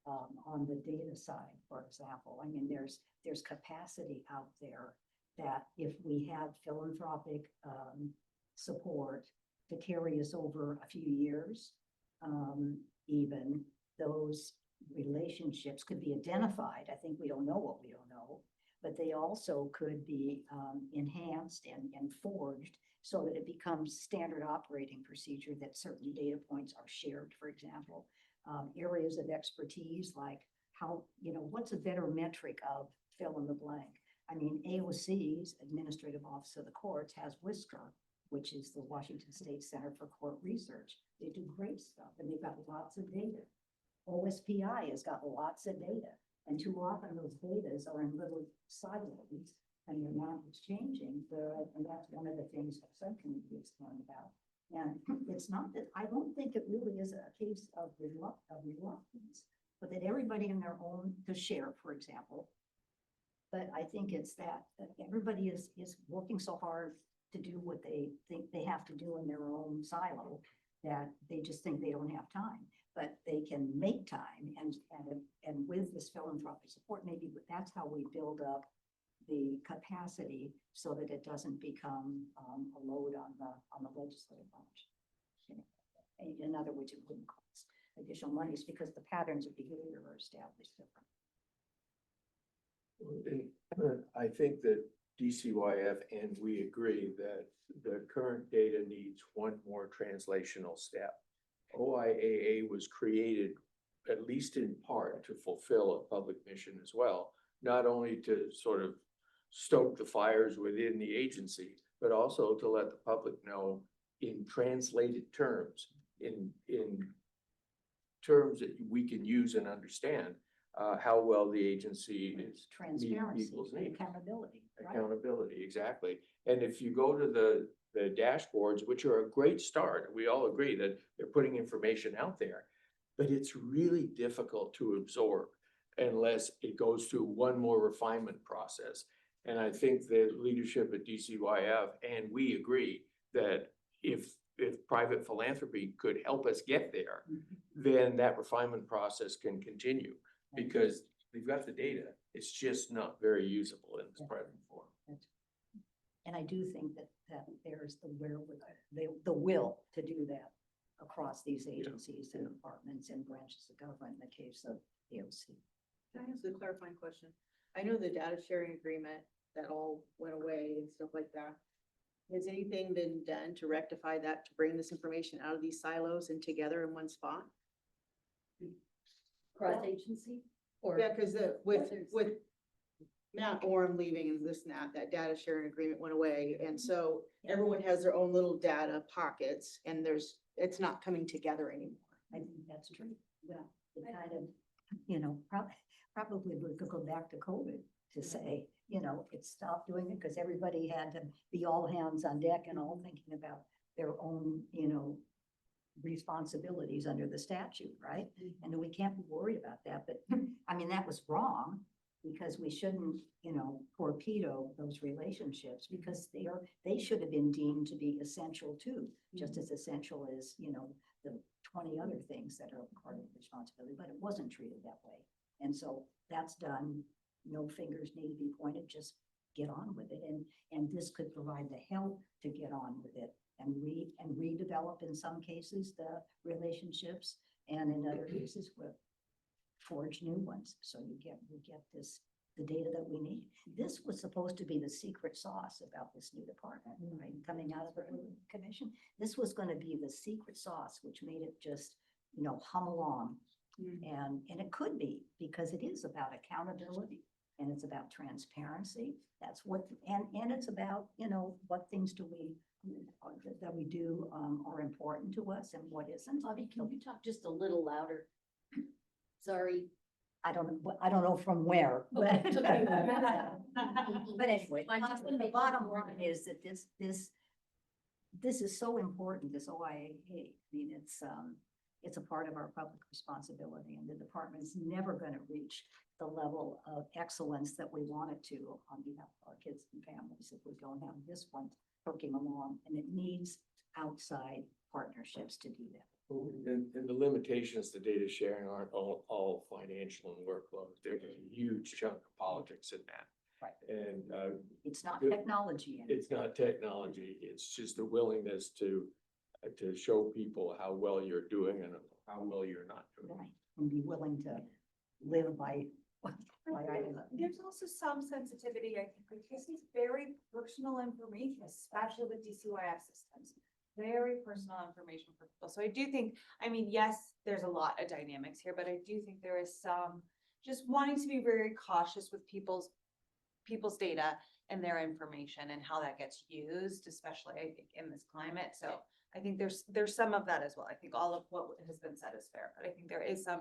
[SPEAKER 7] on the data side, for example. I mean, there's capacity out there that if we have philanthropic support to carry us over a few years, even those relationships could be identified. I think we don't know what we don't know, but they also could be enhanced and forged so that it becomes standard operating procedure that certain data points are shared, for example. Areas of expertise like how, what's a better metric of fill in the blank? I mean, AOC's Administrative Office of the Courts has WISCR, which is the Washington State Center for Court Research. They do great stuff and they've got lots of data. OSPI has got lots of data, and too often those datas are in little silos and they're not exchanging. And that's one of the things that subcommittee is talking about. And it's not that, I don't think it really is a case of reluctance, but that everybody in their own, to share, for example. But I think it's that everybody is working so hard to do what they think they have to do in their own silo that they just think they don't have time. But they can make time, and with this philanthropic support, maybe that's how we build up the capacity so that it doesn't become a load on the legislative branch. In other words, it wouldn't cost additional monies because the patterns of behavior are established different.
[SPEAKER 5] And I think that DCYF and we agree that the current data needs one more translational step. OIAA was created, at least in part, to fulfill a public mission as well, not only to sort of stoke the fires within the agency, but also to let the public know in translated terms, in terms that we can use and understand how well the agency is meeting
[SPEAKER 7] Transparency,
[SPEAKER 5] people's needs.
[SPEAKER 7] accountability. Right?
[SPEAKER 5] Accountability, exactly. And if you go to the dashboards, which are a great start, we all agree that they're putting information out there, but it's really difficult to absorb unless it goes through one more refinement process. And I think the leadership at DCYF and we agree that if private philanthropy could help us get there, then that refinement process can continue because we've got the data. It's just not very usable in its present form.
[SPEAKER 7] And I do think that that there's the will to do that across these agencies and departments and branches of government in the case of EOC.
[SPEAKER 16] Can I ask a clarifying question? I know the data sharing agreement that all went away and stuff like that. Has anything been done to rectify that, to bring this information out of these silos and together in one spot?
[SPEAKER 1] Cross agency? Or
[SPEAKER 16] Yeah, because with Matt Orem leaving and this and that data sharing agreement went away. And so everyone has their own little data pockets and it's not coming together anymore.
[SPEAKER 7] I think that's true. Yeah, it kind of, probably we could go back to COVID to say, it stopped doing it because everybody had to be all hands on deck and all thinking about their own, responsibilities under the statute, right? And we can't be worried about that, but I mean, that was wrong because we shouldn't, torpedo those relationships because they should have been deemed to be essential too, just as essential as, the 20 other things that are part of responsibility, but it wasn't treated that way. And so that's done. No fingers need to be pointed, just get on with it. And this could provide the help to get on with it and redevelop in some cases the relationships and in other cases forge new ones. So we get the data that we need. This was supposed to be the secret sauce about this new department, right? Coming out of the commission. This was going to be the secret sauce, which made it just, hum along. And it could be because it is about accountability and it's about transparency. That's what, and it's about, what things that we do are important to us and what isn't.
[SPEAKER 1] Bobby, can you talk just a little louder? Sorry.
[SPEAKER 7] I don't know from where, but
[SPEAKER 1] Okay, okay.
[SPEAKER 7] but anyway, the bottom line is that this is so important, this OIA. I mean, it's a part of our public responsibility and the department's never going to reach the level of excellence that we want it to on behalf of our kids and families if we don't have this one working along, and it needs outside partnerships to do that.
[SPEAKER 5] And the limitations to data sharing aren't all financial and workload. There's a huge chunk of politics in that.
[SPEAKER 7] Right.
[SPEAKER 5] And
[SPEAKER 7] it's not technology.
[SPEAKER 5] It's not technology. It's just the willingness to show people how well you're doing and how well you're not doing.
[SPEAKER 7] Right. And be willing to live by
[SPEAKER 2] There's also some sensitivity, I think, because it's very personal information, especially with DCYF systems. Very personal information for people. So I do think, yes, there's a lot of dynamics here, but I do think there is some just wanting to be very cautious with people's data and their information and how that gets used, especially I think in this climate. So I think there's some of that as well. I think all of what has been said is fair, but I think there is some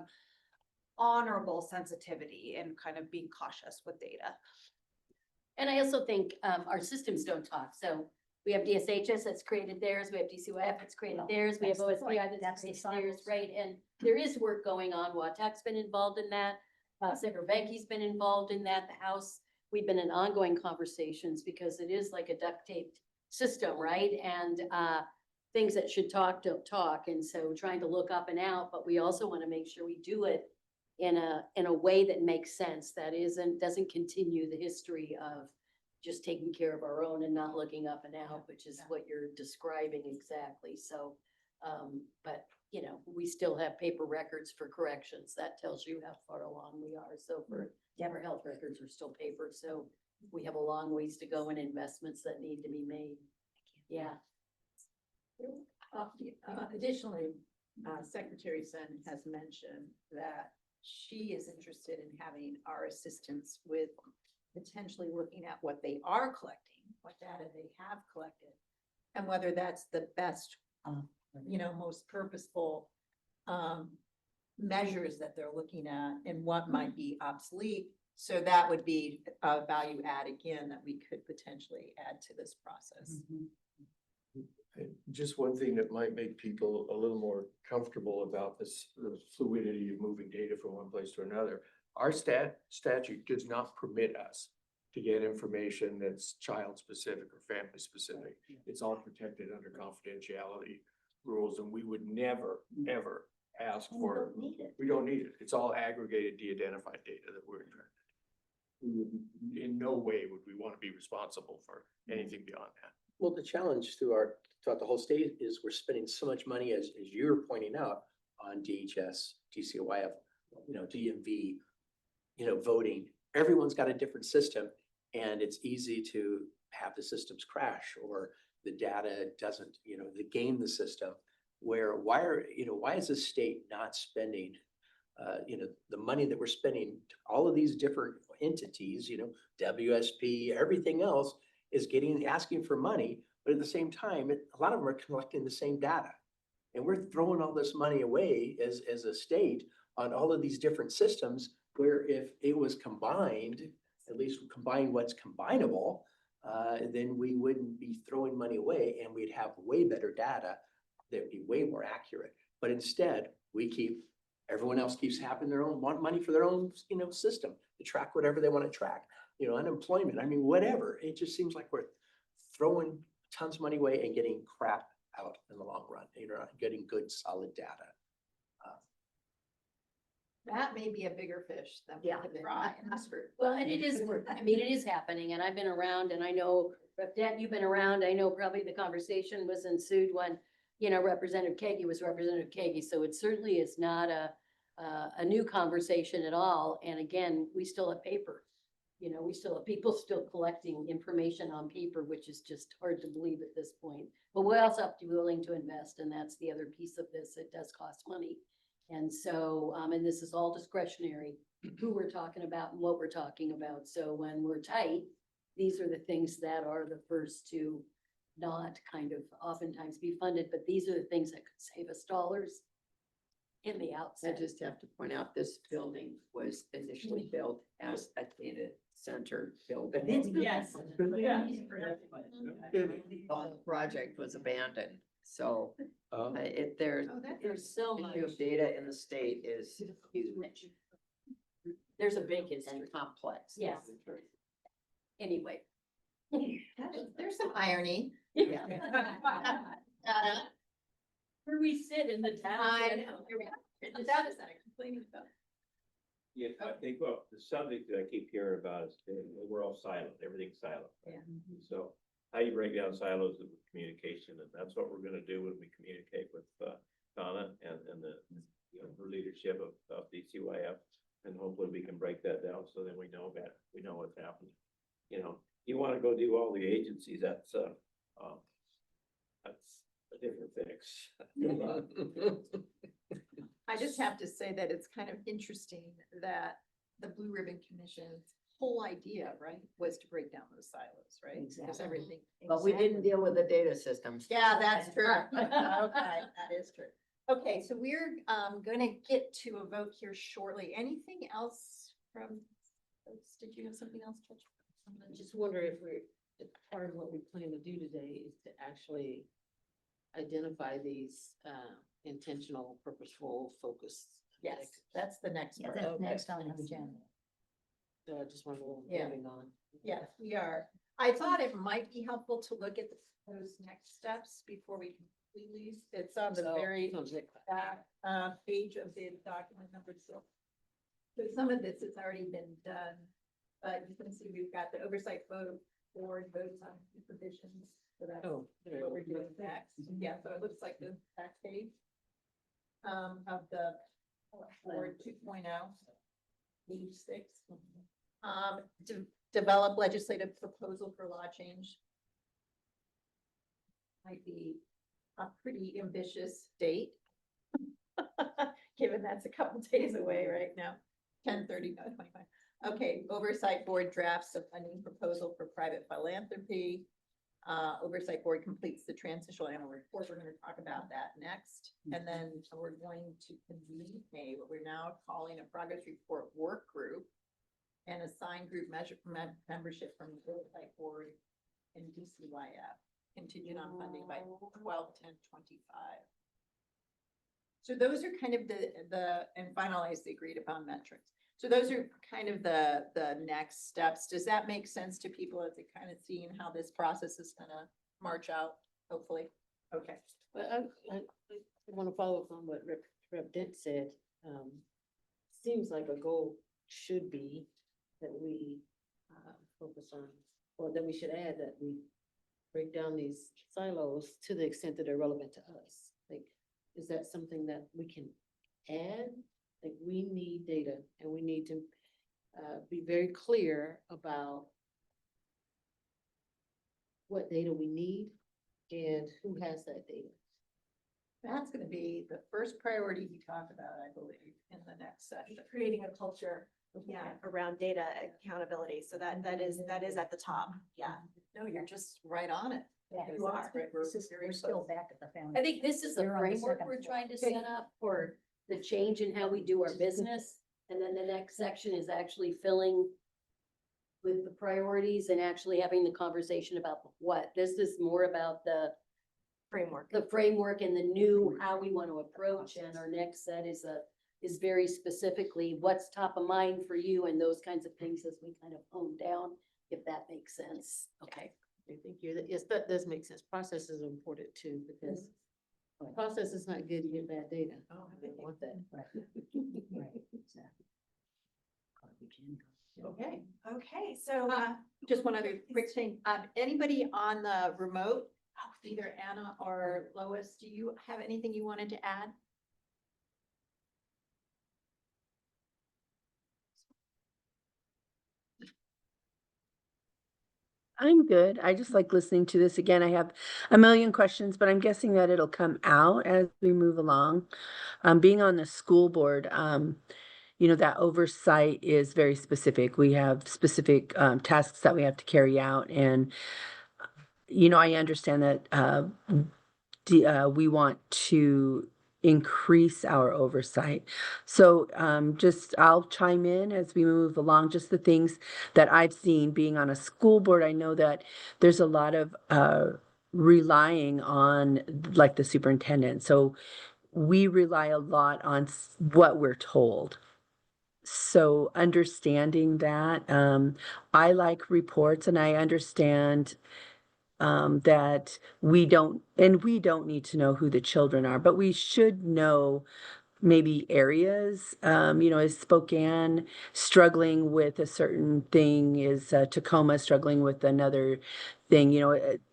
[SPEAKER 2] honorable sensitivity and kind of being cautious with data.
[SPEAKER 1] And I also think our systems don't talk. So we have DSHS that's created theirs. We have DCYF that's created theirs. We have OSPI that's created theirs, right? And there is work going on. WATAC's been involved in that. Senator Benke's been involved in that. The House, we've been in ongoing conversations because it is like a duct taped system, right? And things that should talk don't talk. And so trying to look up and out, but we also want to make sure we do it in a way that makes sense, that doesn't continue the history of just taking care of our own and not looking up and out, which is what you're describing exactly. So, but we still have paper records for corrections. That tells you how far along we are. So for our health records are still paper. So we have a long ways to go in investments that need to be made. Yeah.
[SPEAKER 3] Additionally, Secretary Sen has mentioned that she is interested in having our assistance with potentially looking at what they are collecting, what data they have collected, and whether that's the best, most purposeful measures that they're looking at and what might be obsolete. So that would be a value add again that we could potentially add to this process.
[SPEAKER 5] Just one thing that might make people a little more comfortable about this fluidity of moving data from one place to another. Our statute does not permit us to get information that's child specific or family specific. It's all protected under confidentiality rules, and we would never, ever ask for it. We don't need it. It's all aggregated, de-identified data that we're interested in. In no way would we want to be responsible for anything beyond that.
[SPEAKER 14] Well, the challenge throughout the whole state is we're spending so much money, as you're pointing out, on DHS, DCYF, DMV, voting. Everyone's got a different system, and it's easy to have the systems crash or the data doesn't, they game the system. Why is the state not spending, the money that we're spending, all of these different entities, WSP, everything else is asking for money, but at the same time, a lot of them are collecting the same data. And we're throwing all this money away as a state on all of these different systems, where if it was combined, at least combine what's combinable, then we wouldn't be throwing money away and we'd have way better data that would be way more accurate. But instead, everyone else keeps having want money for their own, system to track whatever they want to track, unemployment, whatever. It just seems like we're throwing tons of money away and getting crap out in the long run, not getting good, solid data.
[SPEAKER 3] That may be a bigger fish than we could fry in Oxford.
[SPEAKER 1] Well, and it is, it is happening, and I've been around, and I know, Rep. Dent, you've been around, I know probably the conversation was ensued when, Representative Kagi was Representative Kagi, so it certainly is not a new conversation at all, and again, we still have paper. We still have people still collecting information on paper, which is just hard to believe at this point. But we also have to be willing to invest, and that's the other piece of this, it does cost money. And so, and this is all discretionary, who we're talking about and what we're talking about. So when we're tight, these are the things that are the first to not kind of oftentimes be funded, but these are the things that could save us dollars in the
[SPEAKER 15] I
[SPEAKER 1] outset.
[SPEAKER 15] just have to point out, this building was initially built as a data center building.
[SPEAKER 3] Yes.
[SPEAKER 15] The whole project was abandoned, so there's
[SPEAKER 1] so
[SPEAKER 15] issue of data in the state is huge
[SPEAKER 1] There's a big history.
[SPEAKER 15] and complex.
[SPEAKER 1] Yes. Anyway.
[SPEAKER 3] There's some irony.
[SPEAKER 1] Yeah. Where we sit in the town.
[SPEAKER 3] I know. The data center complaining about.
[SPEAKER 13] Yeah, I think, well, the subject that I keep hearing about is we're all silent, everything's silent.
[SPEAKER 3] Yeah.
[SPEAKER 13] So how you break down silos of communication, and that's what we're gonna do when we communicate with Donna and the, her leadership of DCYF. And hopefully we can break that down so that we know what's happening. You wanna go do all the agencies, that's a different fix.
[SPEAKER 3] I just have to say that it's kind of interesting that the Blue Ribbon Commission's whole idea, right, was to break down those silos, right? Because
[SPEAKER 15] Exactly.
[SPEAKER 3] everything.
[SPEAKER 15] But we didn't deal with the data systems.
[SPEAKER 3] Yeah, that's true. Okay, that is true. Okay, so we're gonna get to a vote here shortly. Anything else from folks? Did you have something else, Judge?
[SPEAKER 6] I just wonder if part of what we plan to do today is to actually identify these intentional, purposeful, focused.
[SPEAKER 3] Yes, that's the next
[SPEAKER 7] Yeah,
[SPEAKER 3] part.
[SPEAKER 7] that's
[SPEAKER 3] Okay.
[SPEAKER 7] next on the agenda.
[SPEAKER 6] So I just wonder what
[SPEAKER 3] Yeah.
[SPEAKER 6] we're moving on.
[SPEAKER 3] Yes, we are. I thought it might be helpful to look at those next steps before we completely, it's on the very back page of the document number 6. So some of this has already been done, but you can see we've got the oversight board votes on supervisions. So that's
[SPEAKER 6] Oh, there
[SPEAKER 3] what
[SPEAKER 6] we
[SPEAKER 3] we're
[SPEAKER 6] go.
[SPEAKER 3] doing next. Yeah, so it looks like the back page of the board 2.0, page 6. Develop legislative proposal for law change. Might be a pretty ambitious date. Given that's a couple days away right now, 10/30, no, 25. Okay, oversight board drafts a funding proposal for private philanthropy. Oversight board completes the transitional annual report. We're going to talk about that next. And then we're going to convene what we're now calling a progress report work group and assign group membership from the oversight board and DCYF, contingent on funding by 12/10/25. So those are kind of and finalize the agreed upon metrics. So those are kind of the next steps. Does that make sense to people as they kind of seeing how this process is gonna march out, hopefully? Okay.
[SPEAKER 6] But I want to follow up on what Rep. Dent said. Seems like a goal should be that we focus on, or that we should add that we break down these silos to the extent that are relevant to us? Like, is that something that we can add? Like, we need data and we need to be very clear about what data we need and who has that data.
[SPEAKER 3] That's gonna be the first priority we talk about, I believe, in the next session.
[SPEAKER 2] Creating a culture, around data accountability. So that is at the top. Yeah.
[SPEAKER 3] No, you're just right on it.
[SPEAKER 7] Yeah,
[SPEAKER 3] Because
[SPEAKER 7] you
[SPEAKER 3] that's
[SPEAKER 7] are.
[SPEAKER 3] right, we're
[SPEAKER 7] We're
[SPEAKER 3] very
[SPEAKER 7] still
[SPEAKER 3] close.
[SPEAKER 7] back at the family.
[SPEAKER 1] I think this is the
[SPEAKER 7] You're on the
[SPEAKER 1] framework
[SPEAKER 7] second
[SPEAKER 1] we're
[SPEAKER 7] floor.
[SPEAKER 1] trying to set up for the change in how we do our business. And then the next section is actually filling with the priorities and actually having the conversation about the what. This is more about the framework and the new, how we want to approach. And our next set is very specifically what's top of mind for you and those kinds of things as we kind of hone down, if that makes sense. Okay.
[SPEAKER 6] I think yes, that does make sense. Process is important too, because process is not good, you get bad data.
[SPEAKER 3] Oh,
[SPEAKER 6] I don't want that.
[SPEAKER 7] Right. Right, exactly.
[SPEAKER 3] Okay.
[SPEAKER 2] Okay, so,
[SPEAKER 3] Just one other quick thing. Anybody on the remote, either Anna or Lois, do you have anything you wanted to add?
[SPEAKER 18] I'm good. I just like listening to this again. I have a million questions, but I'm guessing that it'll come out as we move along. Being on the school board, that oversight is very specific. We have specific tasks that we have to carry out, and I understand that we want to increase our oversight. So I'll chime in as we move along, just the things that I've seen being on a school board. I know that there's a lot of relying on like the superintendent. So we rely a lot on what we're told. So understanding that, I like reports and I understand that we don't need to know who the children are, but we should know maybe areas. Is Spokane struggling with a certain thing? Is Tacoma struggling with another thing?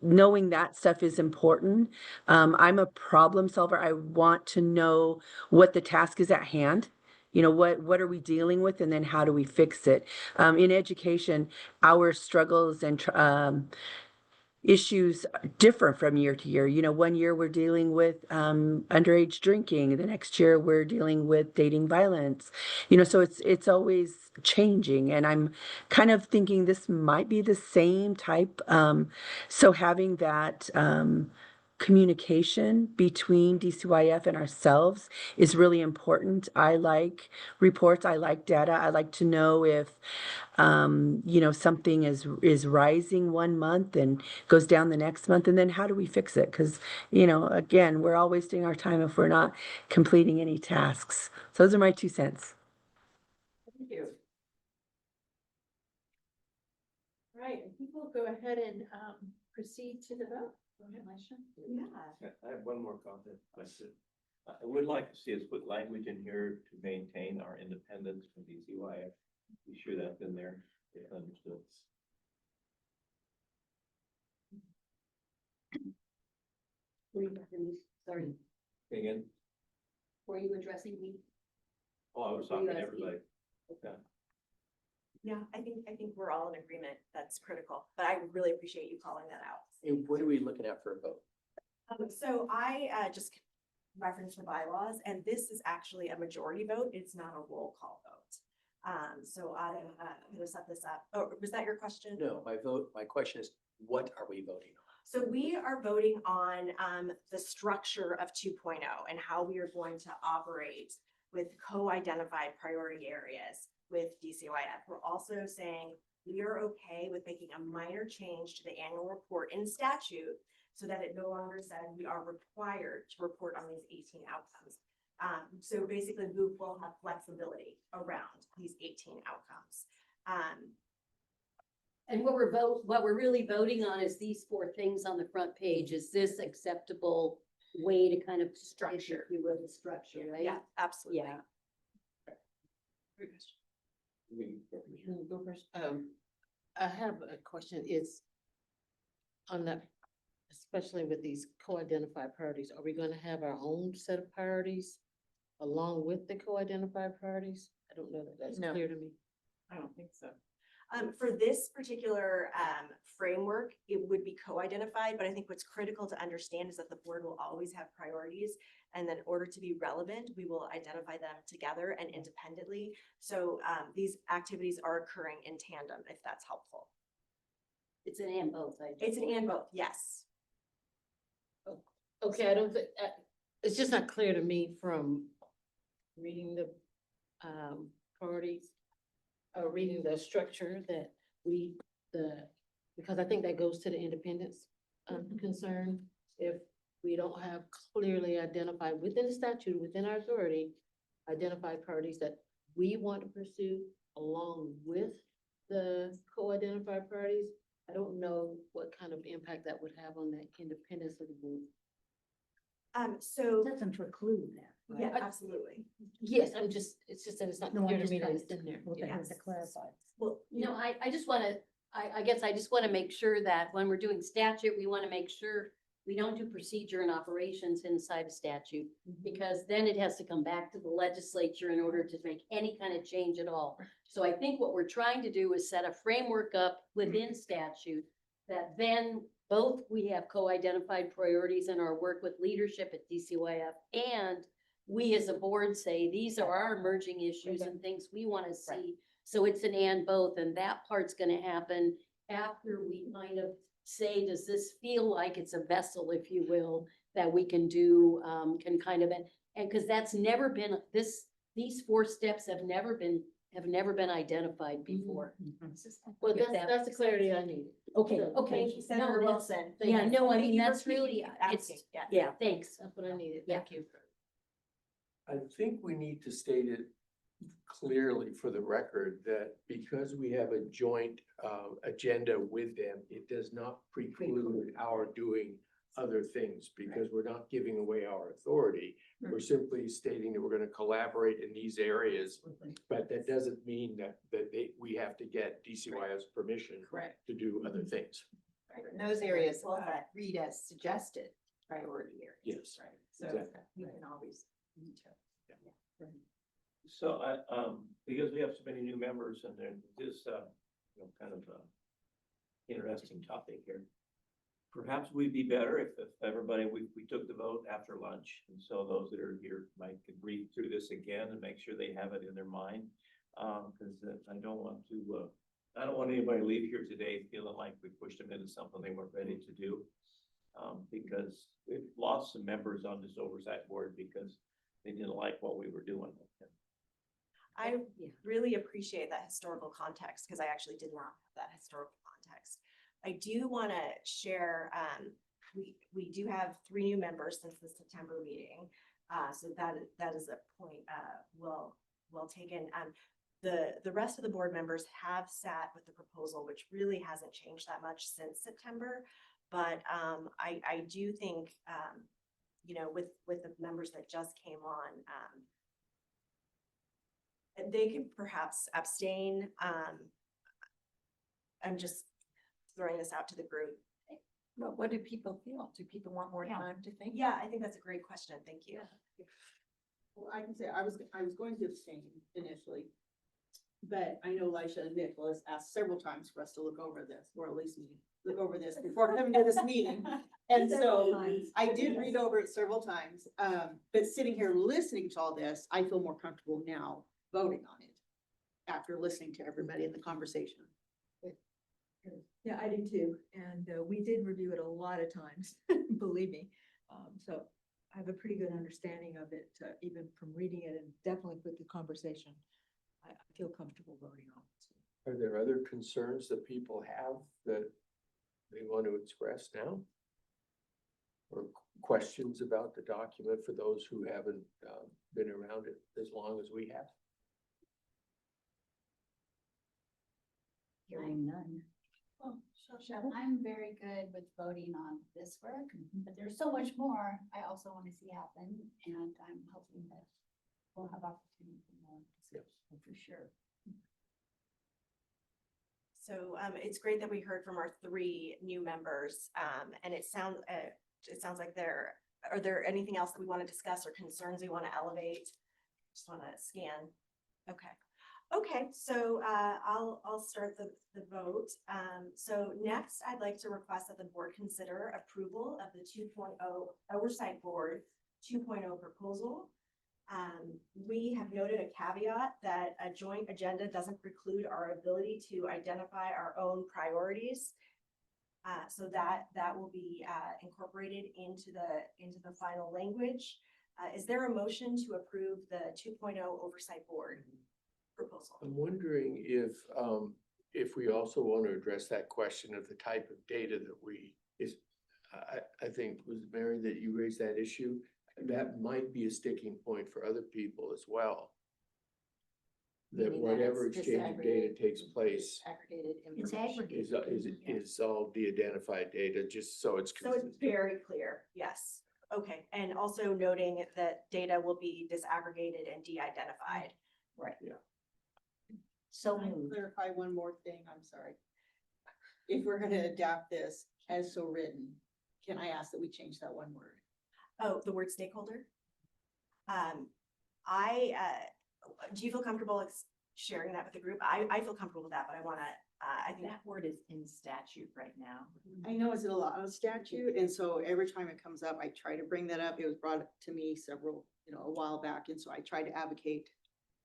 [SPEAKER 18] Knowing that stuff is important. I'm a problem solver. I want to know what the task is at hand. What are we dealing with, and then how do we fix it? In education, our struggles and issues differ from year to year. One year we're dealing with underage drinking. The next year we're dealing with dating violence. So it's always changing. And I'm kind of thinking this might be the same type. So having that communication between DCYF and ourselves is really important. I like reports. I like data. I like to know if something is rising one month and goes down the next month, and then how do we fix it? Because again, we're all wasting our time if we're not completing any tasks. So those are my 2 cents.
[SPEAKER 3] Thank you. All right, I think we'll go ahead and proceed to the vote. Go ahead, Maisha.
[SPEAKER 2] Yeah.
[SPEAKER 13] I have one more comment. I would like to see us put language in here to maintain our independence from DCYF. Be sure that's in there, if understood.
[SPEAKER 1] Sorry,
[SPEAKER 13] Again,
[SPEAKER 1] were you addressing me?
[SPEAKER 13] oh, I was talking to everybody. Okay.
[SPEAKER 2] Yeah, I think we're all in agreement. That's critical, but I really appreciate you calling that out.
[SPEAKER 14] And what are we looking at for a vote?
[SPEAKER 2] So I just referenced the bylaws, and this is actually a majority vote. It's not a roll call vote. So I'm gonna set this up. Oh, was that your question?
[SPEAKER 14] No, my question is, what are we voting on?
[SPEAKER 2] So we are voting on the structure of 2.0 and how we are going to operate with co-identified priority areas with DCYF. We're also saying we are okay with making a minor change to the annual report in statute so that it no longer says we are required to report on these 18 outcomes. So basically, we will have flexibility around these 18 outcomes.
[SPEAKER 1] And what we're really voting on is these 4 things on the front page. Is this acceptable way to kind of structure, if you will, the structure, right?
[SPEAKER 2] Yeah, absolutely.
[SPEAKER 1] Yeah.
[SPEAKER 6] Go first. I have a question. Is on the especially with these co-identified priorities, are we gonna have our own set of priorities along with the co-identified priorities? I don't know that that's
[SPEAKER 3] No.
[SPEAKER 6] clear to me.
[SPEAKER 3] I don't think so.
[SPEAKER 2] For this particular framework, it would be co-identified, but I think what's critical to understand is that the board will always have priorities. And then in order to be relevant, we will identify them together and independently. So these activities are occurring in tandem, if that's helpful.
[SPEAKER 1] It's an and both.
[SPEAKER 2] It's an and both, yes.
[SPEAKER 6] Okay, I don't think, it's just not clear to me from reading the priorities, or reading the structure that because I think that goes to the independence concern. If we don't have clearly identified within the statute, within our authority, identified priorities that we want to pursue along with the co-identified priorities, I don't know what kind of impact that would have on the independence of the board.
[SPEAKER 2] So
[SPEAKER 7] Doesn't preclude that.
[SPEAKER 2] yeah,
[SPEAKER 7] right?
[SPEAKER 2] absolutely.
[SPEAKER 6] Yes, it's just that it's not
[SPEAKER 7] No, I'm
[SPEAKER 6] clear to
[SPEAKER 7] just
[SPEAKER 6] me that
[SPEAKER 7] trying
[SPEAKER 6] it's in there.
[SPEAKER 7] Well,
[SPEAKER 6] Yeah.
[SPEAKER 7] to clarify.
[SPEAKER 2] Well,
[SPEAKER 1] No, I just wanna, I guess I just wanna make sure that when we're doing statute, we wanna make sure we don't do procedure and operations inside a statute, because then it has to come back to the legislature in order to make any kind of change at all. So I think what we're trying to do is set a framework up within statute that then both we have co-identified priorities in our work with leadership at DCYF, and we as a board say, these are our emerging issues and things we want to see. So it's an and both, and that part's gonna happen after we kind of say, does this feel like it's a vessel, if you will, that we can do, can kind of, and because that's never been, these 4 steps have never been identified before.
[SPEAKER 6] Well,
[SPEAKER 1] If
[SPEAKER 6] that's the clarity I need.
[SPEAKER 1] Okay,
[SPEAKER 6] So,
[SPEAKER 1] okay.
[SPEAKER 2] Thank you, Senator
[SPEAKER 1] No, that's-
[SPEAKER 2] Wilson.
[SPEAKER 1] Yeah, no, I
[SPEAKER 2] Thank
[SPEAKER 1] mean,
[SPEAKER 2] you for
[SPEAKER 1] that's really,
[SPEAKER 2] keeping asking,
[SPEAKER 1] it's,
[SPEAKER 2] yes.
[SPEAKER 1] yeah, thanks.
[SPEAKER 6] That's what I needed.
[SPEAKER 1] Yeah.
[SPEAKER 6] Thank you.
[SPEAKER 5] I think we need to state it clearly for the record that because we have a joint agenda with them, it does not preclude our doing other things, because we're not giving away our authority. We're simply stating that we're gonna collaborate in these areas, but that doesn't mean that we have to get DCYF's permission
[SPEAKER 3] Correct.
[SPEAKER 5] to do other things.
[SPEAKER 3] Right, and those areas read as suggested priority areas.
[SPEAKER 5] Yes,
[SPEAKER 3] Right, so
[SPEAKER 5] exactly.
[SPEAKER 3] you can always.
[SPEAKER 13] So because we have so many new members and then this, kind of interesting topic here. Perhaps we'd be better if everybody, we took the vote after lunch. And so those that are here might could read through this again and make sure they have it in their mind. Because I don't want anybody to leave here today feeling like we pushed them into something they weren't ready to do. Because we've lost some members on this oversight board because they didn't like what we were doing.
[SPEAKER 2] I really appreciate that historical context, because I actually did not have that historical context. I do want to share, we do have 3 new members since the September meeting. So that is a point well taken. The rest of the board members have sat with the proposal, which really hasn't changed that much since September. But I do think, with the members that just came on, they could perhaps abstain. I'm just throwing this out to the group.
[SPEAKER 3] Well, what do people feel? Do people want more time to think?
[SPEAKER 2] Yeah, I think that's a great question. Thank you.
[SPEAKER 16] Well, I can say I was going to abstain initially. But I know Elisha and Nicholas asked several times for us to look over this, or at least look over this before coming to this meeting. And so I did read over it several times. But sitting here listening to all this, I feel more comfortable now voting on it after listening to everybody in the conversation.
[SPEAKER 10] Yeah, I do too. And we did review it a lot of times, believe me. So I have a pretty good understanding of it, even from reading it, and definitely with the conversation. I feel comfortable voting on it.
[SPEAKER 5] Are there other concerns that people have that they want to express now? Or questions about the document for those who haven't been around it as long as we have?
[SPEAKER 7] Hearing none.
[SPEAKER 12] Well, I'm very good with voting on this work, but there's so much more I also want to see happen, and I'm hoping that we'll have opportunity for more discussion for sure.
[SPEAKER 2] So it's great that we heard from our 3 new members, and it sounds like are there anything else that we want to discuss or concerns we want to elevate? Just want to scan. Okay, so I'll start the vote. So next, I'd like to request that the board consider approval of the 2.0 Oversight Board 2.0 proposal. We have noted a caveat that a joint agenda doesn't preclude our ability to identify our own priorities. So that will be incorporated into the final language. Is there a motion to approve the 2.0 Oversight Board proposal?
[SPEAKER 5] I'm wondering if we also want to address that question of the type of data that I think was Mary that you raised that issue. That might be a sticking point for other people as well. That
[SPEAKER 3] Meaning that
[SPEAKER 5] whatever
[SPEAKER 3] it's
[SPEAKER 5] exchange of data
[SPEAKER 3] disaggregated-
[SPEAKER 5] takes place
[SPEAKER 3] Aggregated
[SPEAKER 7] It's
[SPEAKER 3] information.
[SPEAKER 7] aggregated.
[SPEAKER 5] is all de-identified data, just so it's
[SPEAKER 2] So it's
[SPEAKER 5] consistent.
[SPEAKER 2] very clear, yes. Okay, and also noting that data will be disaggregated and de-identified.
[SPEAKER 7] Right.
[SPEAKER 5] Yeah.
[SPEAKER 7] So
[SPEAKER 16] Can I
[SPEAKER 7] moved.
[SPEAKER 16] clarify one more thing? I'm sorry. If we're gonna adapt this as so written, can I ask that we change that one word?
[SPEAKER 2] Oh, the word stakeholder? Do you feel comfortable sharing that with the group? I feel comfortable with that, but I wanna, I think.
[SPEAKER 3] That word is in statute right now.
[SPEAKER 16] I know it's a lot of statute, and so every time it comes up, I try to bring that up. It was brought to me a while back, and so I try to advocate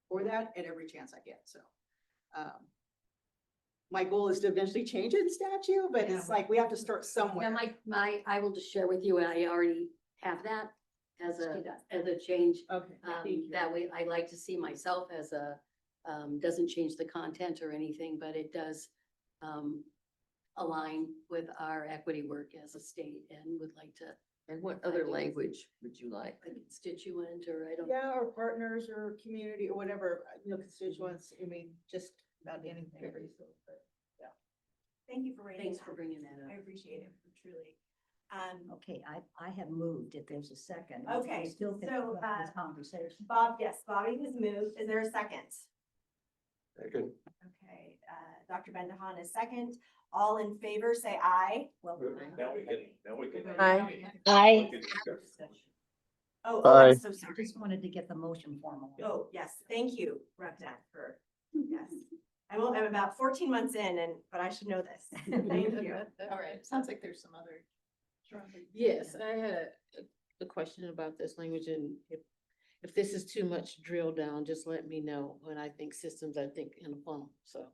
[SPEAKER 16] for that at every chance I get, so. My goal is to eventually change it in statute, but it's like, we have to start somewhere.
[SPEAKER 1] Yeah, I will just share with you, I already have that as a change.
[SPEAKER 16] Okay, thank you.
[SPEAKER 1] That way, I like to see myself as doesn't change the content or anything, but it does align with our equity work as a state and would like to.
[SPEAKER 15] And what other language would you like?
[SPEAKER 1] A constituent or I don't.
[SPEAKER 16] Yeah, or partners or community or whatever, constituents, I mean, just about anything. But yeah.
[SPEAKER 2] Thank you for raising
[SPEAKER 1] Thanks
[SPEAKER 2] that.
[SPEAKER 1] for bringing that up.
[SPEAKER 2] I appreciate it, truly.
[SPEAKER 7] Okay, I have moved if there's a second.
[SPEAKER 2] Okay,
[SPEAKER 7] We still can
[SPEAKER 2] so,
[SPEAKER 7] have this conversation.
[SPEAKER 2] Bob, yes, Bobby has moved. Is there a second?
[SPEAKER 5] Second.
[SPEAKER 2] Okay, Dr. Bendahan is second. All in favor, say aye.
[SPEAKER 7] Well,
[SPEAKER 13] Now we can.
[SPEAKER 15] Aye.
[SPEAKER 12] Aye.
[SPEAKER 2] Oh,
[SPEAKER 5] Aye.
[SPEAKER 2] I'm so
[SPEAKER 7] I
[SPEAKER 2] sorry.
[SPEAKER 7] just wanted to get the motion formal.
[SPEAKER 2] Oh, yes, thank you, Rep. Dan, for, yes. I'm about 14 months in but I should know this. Thank you.
[SPEAKER 3] All right, sounds like there's some other.
[SPEAKER 6] Yes, I had a question about this language, and if this is too much drill down, just let me know. When I think systems, I think in a funnel, so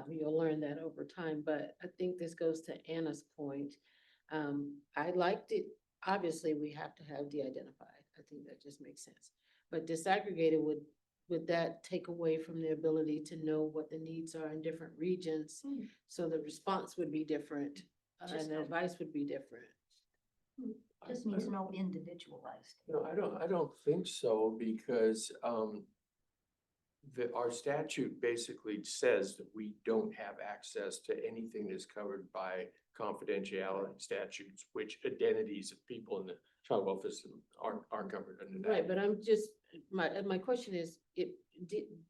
[SPEAKER 6] you'll learn that over time, but I think this goes to Anna's point. I liked it, obviously, we have to have de-identified, I think that just makes sense. But disaggregated, would that take away from the ability to know what the needs are in different regions? So the response would be different, and the advice would be different.
[SPEAKER 7] Just means no individualized.
[SPEAKER 5] No, I don't think so, because our statute basically says that we don't have access to anything that's covered by confidentiality statutes, which identities of people in the child welfare system aren't covered under that.
[SPEAKER 6] Right, but I'm just, my question is,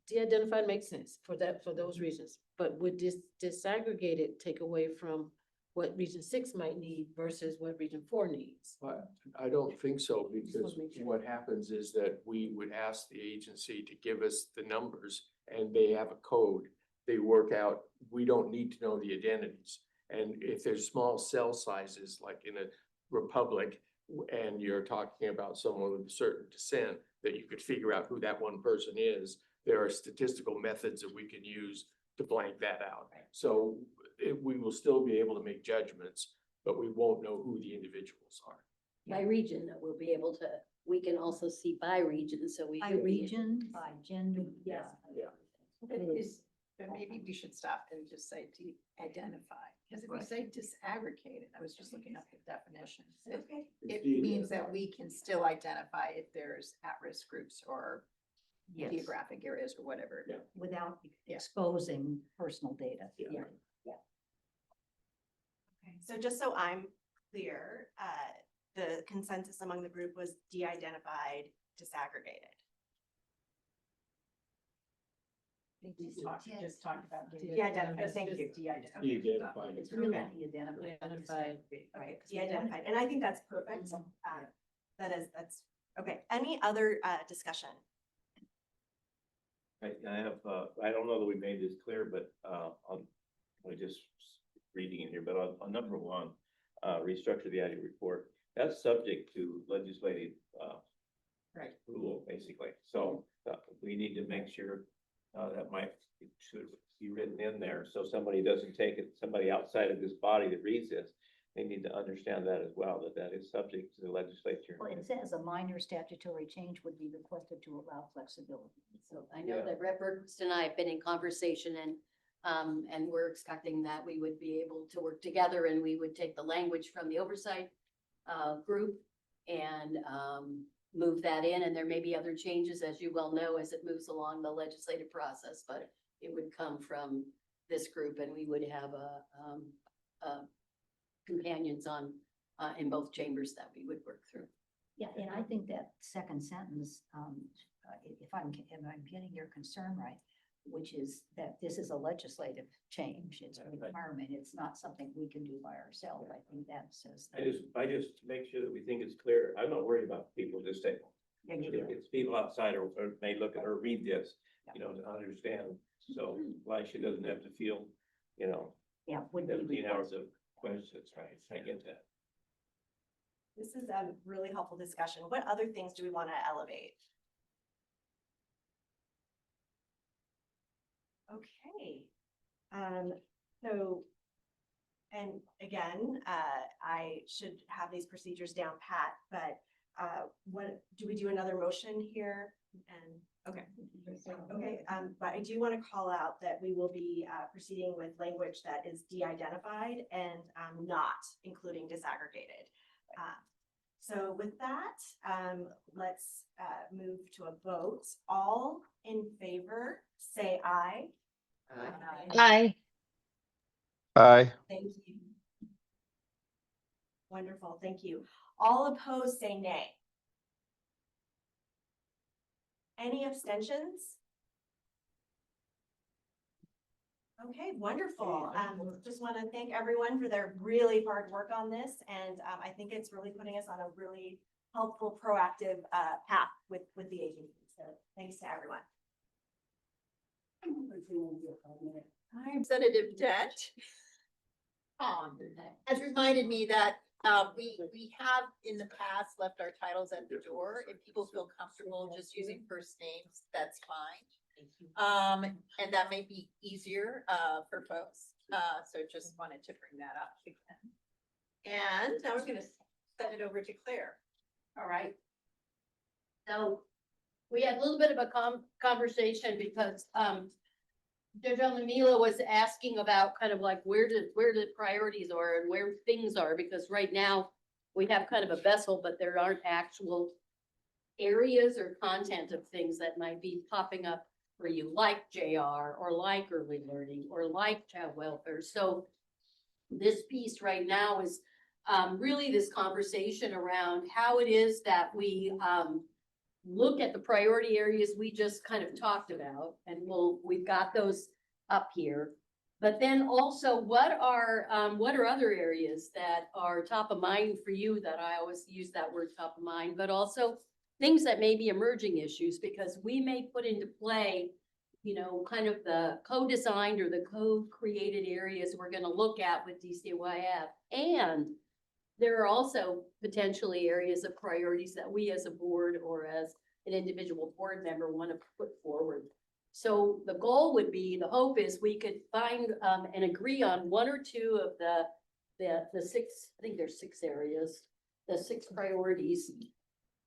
[SPEAKER 6] de-identified makes sense for those reasons, but would disaggregated take away from what Region 6 might need versus what Region 4 needs?
[SPEAKER 5] But I don't think so,
[SPEAKER 6] Just
[SPEAKER 5] because
[SPEAKER 6] wanna make sure.
[SPEAKER 5] what happens is that we would ask the agency to give us the numbers, and they have a code. They work out, we don't need to know the identities. And if there's small cell sizes, like in a republic, and you're talking about someone with a certain descent, that you could figure out who that one person is, there are statistical methods that we can use to blank that out. So we will still be able to make judgments, but we won't know who the individuals are.
[SPEAKER 1] By region, that we'll be able to, we can also see by region, so we.
[SPEAKER 7] By
[SPEAKER 1] could be-
[SPEAKER 7] region, by gender.
[SPEAKER 1] Yes.
[SPEAKER 6] Yeah.
[SPEAKER 3] But maybe we should stop and just say de-identify, because if we say disaggregated, I was just looking up the definition.
[SPEAKER 2] Okay.
[SPEAKER 3] It means that we can still identify if there's at-risk groups or
[SPEAKER 6] Yes.
[SPEAKER 3] geographic areas or whatever.
[SPEAKER 5] Yeah.
[SPEAKER 7] Without
[SPEAKER 3] Yeah.
[SPEAKER 7] exposing personal data.
[SPEAKER 5] Yeah.
[SPEAKER 2] Okay, so just so I'm clear, the consensus among the group was de-identified, disaggregated.
[SPEAKER 3] Just talked about.
[SPEAKER 2] De-identified, thank you.
[SPEAKER 21] De-identified.
[SPEAKER 7] It's really
[SPEAKER 2] Okay.
[SPEAKER 7] de-identified.
[SPEAKER 2] Right, de-identified, and I think that's perfect. That's, okay. Any other discussion?
[SPEAKER 13] I have, I don't know that we made this clear, but, I'm just reading it here, but on number one, restructure the annual report, that's subject to legislative,
[SPEAKER 3] Right.
[SPEAKER 13] rule, basically. So, we need to make sure, that should be written in there, so somebody doesn't take it, somebody outside of this body that reads this, they need to understand that as well, that is subject to the legislature.
[SPEAKER 7] Well, it says a minor statutory change would be requested to allow flexibility.
[SPEAKER 1] So I know
[SPEAKER 13] Yeah.
[SPEAKER 1] that Rep. Burks and I have been in conversation and we're expecting that we would be able to work together and we would take the language from the oversight group and move that in. And there may be other changes, as you well know, as it moves along the legislative process, but it would come from this group and we would have companions on in both chambers that we would work through.
[SPEAKER 7] Yeah, and I think that second sentence, if I'm getting your concern right, which is that this is a legislative change, it's a requirement, it's not something we can do by ourselves. I think that says.
[SPEAKER 13] I just make sure that we think it's clear. I'm not worried about people at this table.
[SPEAKER 7] Yeah, you
[SPEAKER 13] If
[SPEAKER 7] do.
[SPEAKER 13] it's people outside or may look at or read this, to understand. So Elisha doesn't have to feel,
[SPEAKER 7] Yeah, would be
[SPEAKER 13] 17 hours
[SPEAKER 7] requested.
[SPEAKER 13] of questions, right? I get that.
[SPEAKER 2] This is a really helpful discussion. What other things do we want to elevate? Okay. So, and again, I should have these procedures down pat, but what, do we do another motion here? And, okay. Okay, but I do want to call out that we will be proceeding with language that is de-identified and not including disaggregated. So with that, let's move to a vote. All in favor, say aye.
[SPEAKER 12] Aye.
[SPEAKER 8] Aye.
[SPEAKER 2] Thank you. Wonderful, thank you. All opposed, say nay. Any abstentions? Okay, wonderful. Just want to thank everyone for their really hard work on this. And I think it's really putting us on a really helpful, proactive path with the agency. So thanks to everyone.
[SPEAKER 3] Representative Debt has reminded me that we have in the past left our titles at the door. If people feel comfortable just using first names, that's fine. And that may be easier for folks. So just wanted to bring that up again. And now we're gonna send it over to Claire.
[SPEAKER 1] All right. So we had a little bit of a conversation because Judge Almamila was asking about kind of like where the priorities are and where things are, because right now we have kind of a vessel, but there aren't actual areas or content of things that might be popping up for you, like JR or like early learning or like child welfare. So this piece right now is really this conversation around how it is that we look at the priority areas we just kind of talked about, and we've got those up here. But then also what are other areas that are top of mind for you, that I always use that word top of mind, but also things that may be emerging issues, because we may put into play, kind of the co-designed or the co-created areas we're going to look at with DCYF. And there are also potentially areas of priorities that we as a board or as an individual board member want to put forward. So the goal would be, the hope is we could find and agree on one or two of the six, I think there's 6 areas, the 6 priorities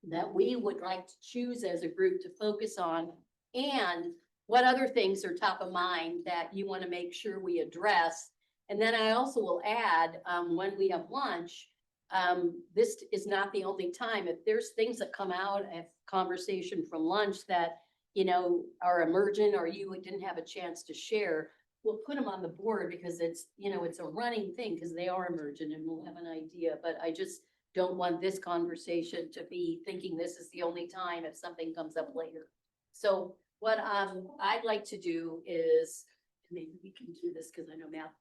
[SPEAKER 1] that we would like to choose as a group to focus on, and what other things are top of mind that you want to make sure we address. And then I also will add, when we have lunch, this is not the only time. If there's things that come out of conversation from lunch that, are emergent or you didn't have a chance to share, we'll put them on the board, because it's, it's a running thing, because they are emergent and we'll have an idea. But I just don't want this conversation to be thinking this is the only time if something comes up later. So What I'd like to do is, maybe we can do this because I know Matt,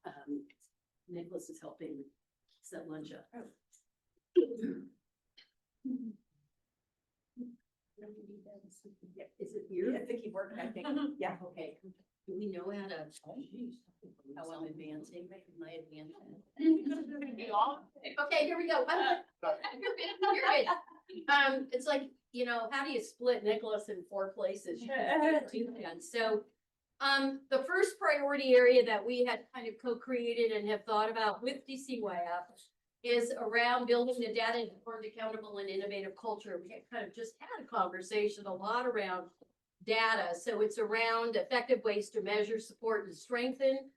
[SPEAKER 1] Nicholas is helping set lunch up. Is it here?
[SPEAKER 2] It's the keyboard, I think. Yeah.
[SPEAKER 1] Okay. Do we know how to? How I'm advancing, my advancement? Okay, here we go. You're good. It's like, you know, how do you split Nicholas in 4 places? You can't do that. So, the first priority area that we had kind of co-created and have thought about with DCYF is around building the data informed, accountable, and innovative culture. We had kind of just had a conversation a lot around data. So it's around effective ways to measure, support, and strengthen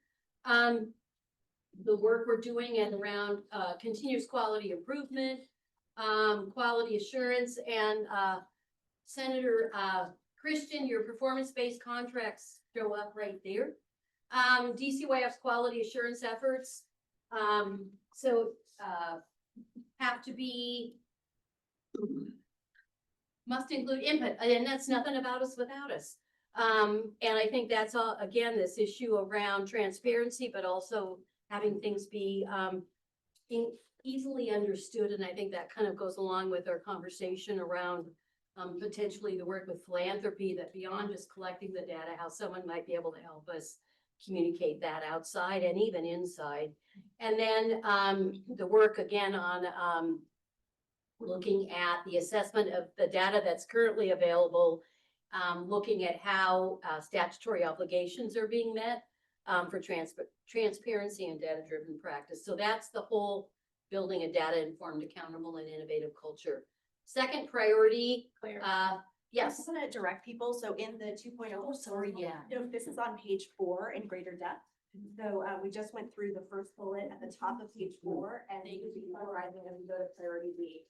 [SPEAKER 1] the work we're doing and around continuous quality improvement, quality assurance, and Senator Christian, your performance-based contracts show up right there. DCYF's quality assurance efforts. Have to be, must include input, and that's nothing about us without us. And I think that's all, again, this issue around transparency, but also having things be easily understood. And I think that kind of goes along with our conversation around potentially the work with philanthropy, that beyond just collecting the data, how someone might be able to help us communicate that outside and even inside. And then the work again on looking at the assessment of the data that's currently available, looking at how statutory obligations are being met for transparency and data-driven practice. So that's the whole building a data-informed, accountable, and innovative culture. Second priority,
[SPEAKER 2] Claire.
[SPEAKER 1] yes.
[SPEAKER 2] I just want to direct people, so in the 2.0,
[SPEAKER 1] sorry, yeah.
[SPEAKER 2] This is on page 4 in greater depth. So we just went through the first bullet at the top of page 4, and you can be summarizing as we go to priority B.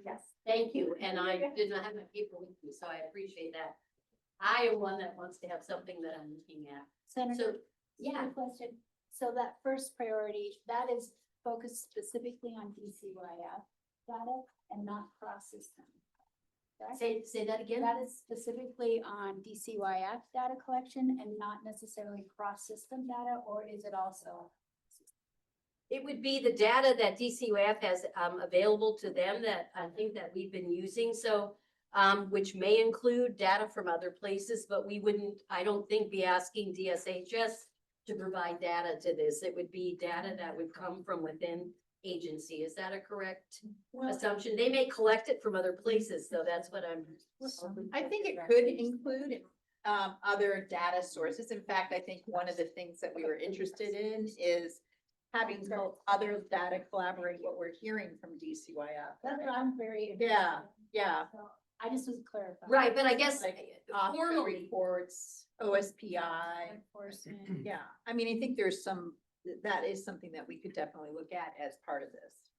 [SPEAKER 2] Yes.
[SPEAKER 1] Thank you, and I did not have my paper with me, so I appreciate that. I am one that wants to have something that I'm looking at.
[SPEAKER 12] Senator,
[SPEAKER 1] yeah.
[SPEAKER 12] question. So that first priority, that is focused specifically on DCYF data and not cross-system. correct?
[SPEAKER 1] Say that again?
[SPEAKER 12] That is specifically on DCYF data collection and not necessarily cross-system data, or is it also?
[SPEAKER 1] It would be the data that DCYF has available to them that I think that we've been using. So, which may include data from other places, but we wouldn't, I don't think, be asking DSHS to provide data to this. It would be data that would come from within agency. Is that a correct assumption? They may collect it from other places, so that's what I'm.
[SPEAKER 3] I think it could include other data sources. In fact, I think one of the things that we were interested in is having both other data collaborate what we're hearing from DCYF.
[SPEAKER 12] That's what I'm very.
[SPEAKER 3] Yeah, yeah.
[SPEAKER 12] So I just was clarifying.
[SPEAKER 1] Right, but I guess
[SPEAKER 3] Like
[SPEAKER 1] formally,
[SPEAKER 3] reports, OSPI.
[SPEAKER 12] Enforcement.
[SPEAKER 3] Yeah, I mean, I think there's that is something that we could definitely look at as part of this.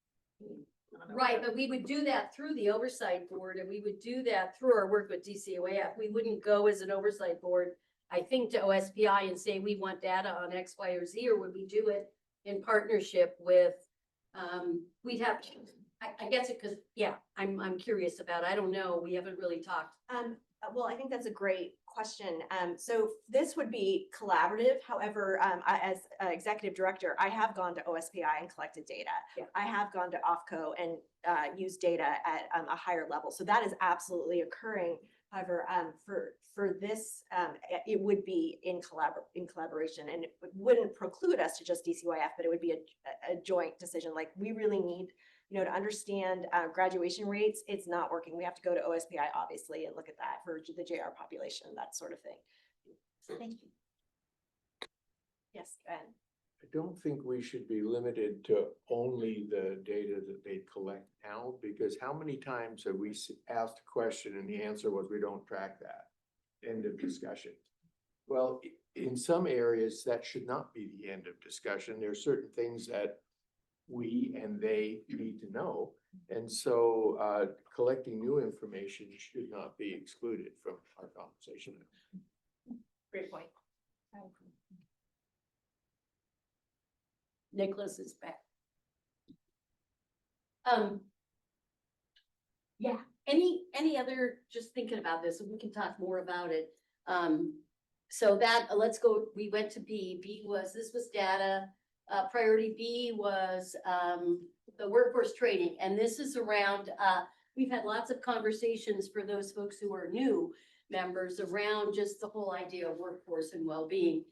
[SPEAKER 1] right, but we would do that through the oversight board, and we would do that through our work with DCYF. We wouldn't go as an oversight board, I think, to OSPI and say we want data on X, Y, or Z, or would we do it in partnership with, we'd have, I guess it, cause yeah, I'm curious about, I don't know, we haven't really talked.
[SPEAKER 2] Well, I think that's a great question. So this would be collaborative. However, as executive director, I have gone to OSPI and collected data.
[SPEAKER 1] Yeah.
[SPEAKER 2] I have gone to OFCO and used data at a higher level. So that is absolutely occurring. However, for this, it would be in collaboration, and it wouldn't preclude us to just DCYF, but it would be a joint decision. Like, we really need, to understand graduation rates. It's not working. We have to go to OSPI, obviously, and look at that for the JR population, that sort of thing.
[SPEAKER 12] Thank you.
[SPEAKER 2] Yes, Ben.
[SPEAKER 5] I don't think we should be limited to only the data that they collect now, because how many times have we asked a question and the answer was we don't track that? End of discussion. Well, in some areas, that should not be the end of discussion. There are certain things that we and they need to know. And so collecting new information should not be excluded from our conversation.
[SPEAKER 2] Great point.
[SPEAKER 1] Nicholas is back. Yeah, any other, just thinking about this, and we can talk more about it. So that, let's go, we went to B. B was, this was data. Priority B was, the workforce training, and this is around, we've had lots of conversations for those folks who are new members around just the whole idea of workforce and well-being.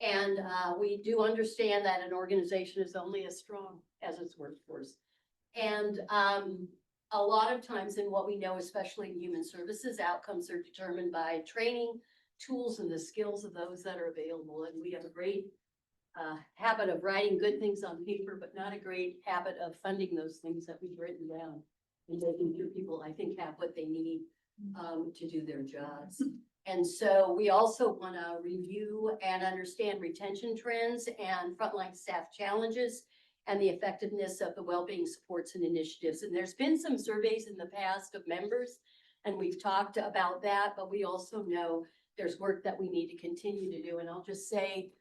[SPEAKER 1] And, we do understand that an organization is only as strong as its workforce. And, a lot of times in what we know, especially in human services, outcomes are determined by training, tools, and the skills of those that are available. And we have a great habit of writing good things on paper, but not a great habit of funding those things that we've written down and making sure people, I think, have what they need to do their jobs. And so we also want to review and understand retention trends and frontline staff challenges and the effectiveness of the well-being supports and initiatives. And there's been some surveys in the past of members, and we've talked about that, but we also know there's work that we need to continue to do. And I'll just say,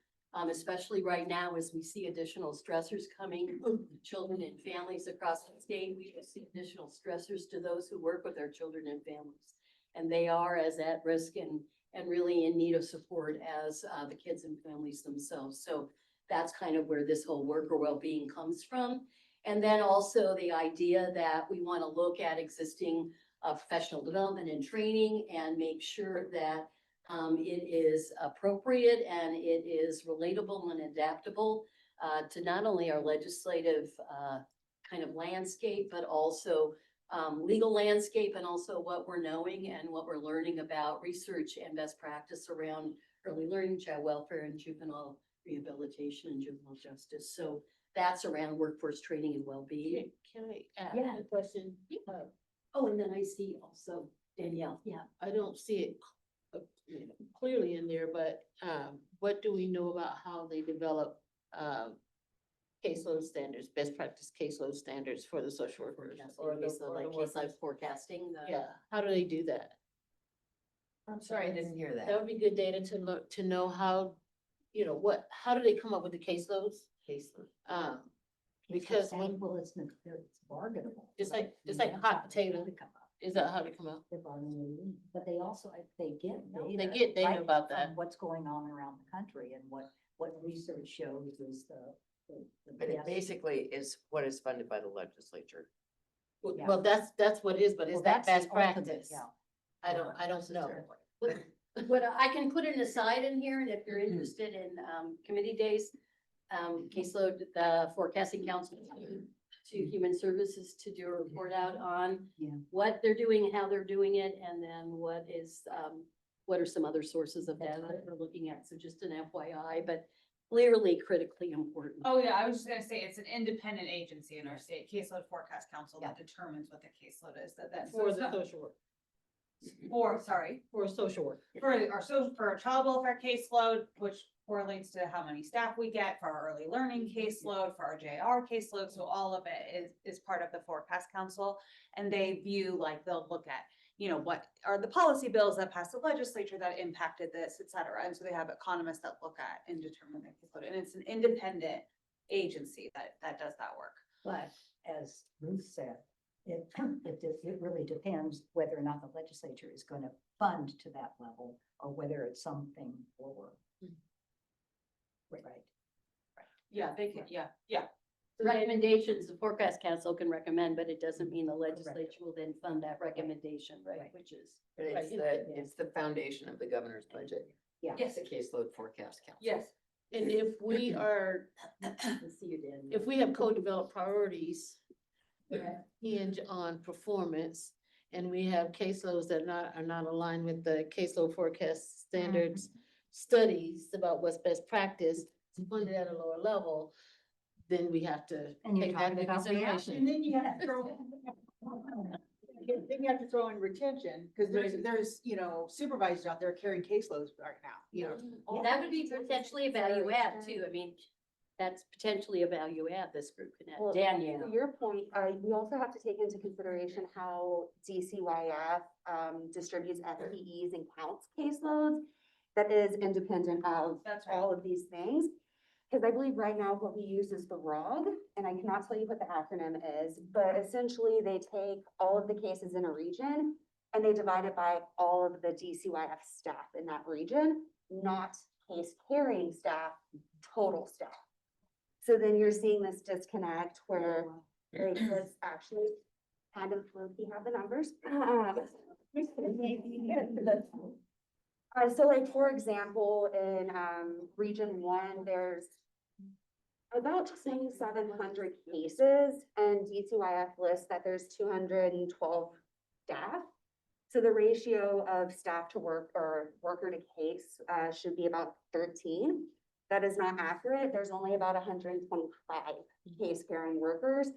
[SPEAKER 1] especially right now, as we see additional stressors coming, children and families across the state, we see additional stressors to those who work with their children and families. And they are as at risk and really in need of support as the kids and families themselves. So that's kind of where this whole worker well-being comes from. And then also the idea that we want to look at existing professional development and training and make sure that it is appropriate and it is relatable and adaptable to not only our legislative kind of landscape, but also legal landscape, and also what we're knowing and what we're learning about research and best practice around early learning, child welfare, and juvenile rehabilitation and juvenile justice. So that's around workforce training and well-being.
[SPEAKER 6] Can I add
[SPEAKER 1] Yeah.
[SPEAKER 6] a question?
[SPEAKER 1] Oh, and then I see also Danielle.
[SPEAKER 6] Yeah, I don't see it clearly in there, but what do we know about how they develop caseload standards, best practice caseload standards for the social workers?
[SPEAKER 1] Or the,
[SPEAKER 6] or
[SPEAKER 1] like
[SPEAKER 6] the
[SPEAKER 1] case life
[SPEAKER 6] workers?
[SPEAKER 1] forecasting.
[SPEAKER 6] Yeah, how do they do that?
[SPEAKER 3] I'm sorry, I didn't hear that.
[SPEAKER 6] That would be good data to look, to know how, how do they come up with the caseloads?
[SPEAKER 7] Caseload.
[SPEAKER 6] Because
[SPEAKER 7] Well, it's bargainable.
[SPEAKER 6] it's like hot potato. Is that how they come out?
[SPEAKER 7] They're bargaining, but they also, they get data.
[SPEAKER 6] They get data
[SPEAKER 7] right,
[SPEAKER 6] about
[SPEAKER 7] from
[SPEAKER 6] that.
[SPEAKER 7] What's going on around the country and what research shows is the
[SPEAKER 15] But it
[SPEAKER 7] best.
[SPEAKER 15] basically is what is funded by the legislature.
[SPEAKER 7] Yeah.
[SPEAKER 6] Well, that's what it is, but is
[SPEAKER 7] Well,
[SPEAKER 6] that
[SPEAKER 7] that's the
[SPEAKER 6] best
[SPEAKER 7] ultimate,
[SPEAKER 6] practice?
[SPEAKER 7] yeah.
[SPEAKER 6] I don't know.
[SPEAKER 1] But I can put an aside in here, and if you're interested in committee days, caseload, the forecasting council to human services to do a report out on what they're doing, how they're doing it, and then what are some other sources of data that we're looking at. So just an FYI, but clearly critically important.
[SPEAKER 4] Oh, yeah, I was just gonna say, it's an independent agency in our state, caseload forecast council, that determines what the caseload is, that's.
[SPEAKER 6] For the social work,
[SPEAKER 4] For social work, for a child welfare caseload, which correlates to how many staff we get, for our early learning caseload, for our JR caseload, so all of it is part of the forecast council. And they view, like, they'll look at, what are the policy bills that passed the legislature that impacted this, et cetera. And so they have economists that look at and determine the caseload, and it's an independent agency that does that work.
[SPEAKER 7] But as Ruth said, it really depends whether or not the legislature is going to fund to that level or whether it's something forward. Right.
[SPEAKER 4] Yeah, they can, yeah.
[SPEAKER 1] The recommendations, the forecast council can recommend, but it doesn't mean the legislature will then fund that recommendation, right? Which is.
[SPEAKER 15] But it's the foundation of the governor's budget.
[SPEAKER 7] Yeah.
[SPEAKER 15] It's the caseload forecast council.
[SPEAKER 4] Yes.
[SPEAKER 6] and if we are,
[SPEAKER 1] See you, Dan.
[SPEAKER 6] if we have co-developed priorities that hinge on performance, and we have caseloads that are not aligned with the caseload forecast standards, studies about what's best practice, funded at a lower level, then we have to
[SPEAKER 7] And you're
[SPEAKER 6] take that
[SPEAKER 7] talking
[SPEAKER 6] into
[SPEAKER 7] about reality.
[SPEAKER 6] consideration.
[SPEAKER 16] And then you have to throw, then you have to throw in retention, because there's, supervisors out there carrying caseloads right now,
[SPEAKER 1] That would be potentially a value add too. I mean, that's potentially a value add this group can add.
[SPEAKER 9] Well,
[SPEAKER 1] Danielle.
[SPEAKER 9] to your point, we also have to take into consideration how DCYF distributes FTEs and counts caseloads. That is independent of
[SPEAKER 4] That's right.
[SPEAKER 9] all of these things. Because I believe right now what we use is the ROG, and I cannot tell you what the acronym is, but essentially they take all of the cases in a region and they divide it by all of the DCYF staff in that region, not case carrying staff, total staff. So then you're seeing this disconnect where it was actually kind of, you have the numbers. So like, for example, in region 1, there's about 2,700 cases, and DCYF lists that there's 212 staff. So the ratio of staff to work or worker to case should be about 13. That is not accurate. There's only about 125 case carrying workers.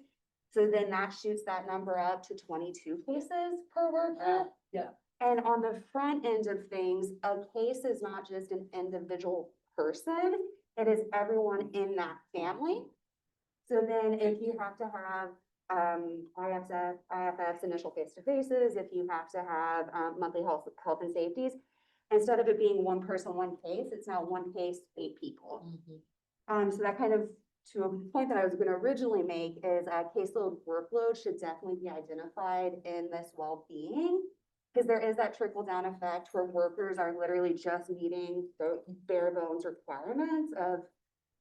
[SPEAKER 9] So then that shoots that number up to 22 cases per worker.
[SPEAKER 6] Yeah.
[SPEAKER 9] And on the front end of things, a case is not just an individual person, it is everyone in that family. So then if you have to have IFF's initial face-to-faces, if you have to have monthly health and safeties, instead of it being one person, one case, it's now one case, 8 people. So that kind of, to a point that I was going to originally make, is caseload workload should definitely be identified in this well-being, because there is that trickle-down effect where workers are literally just meeting the bare bones requirements of,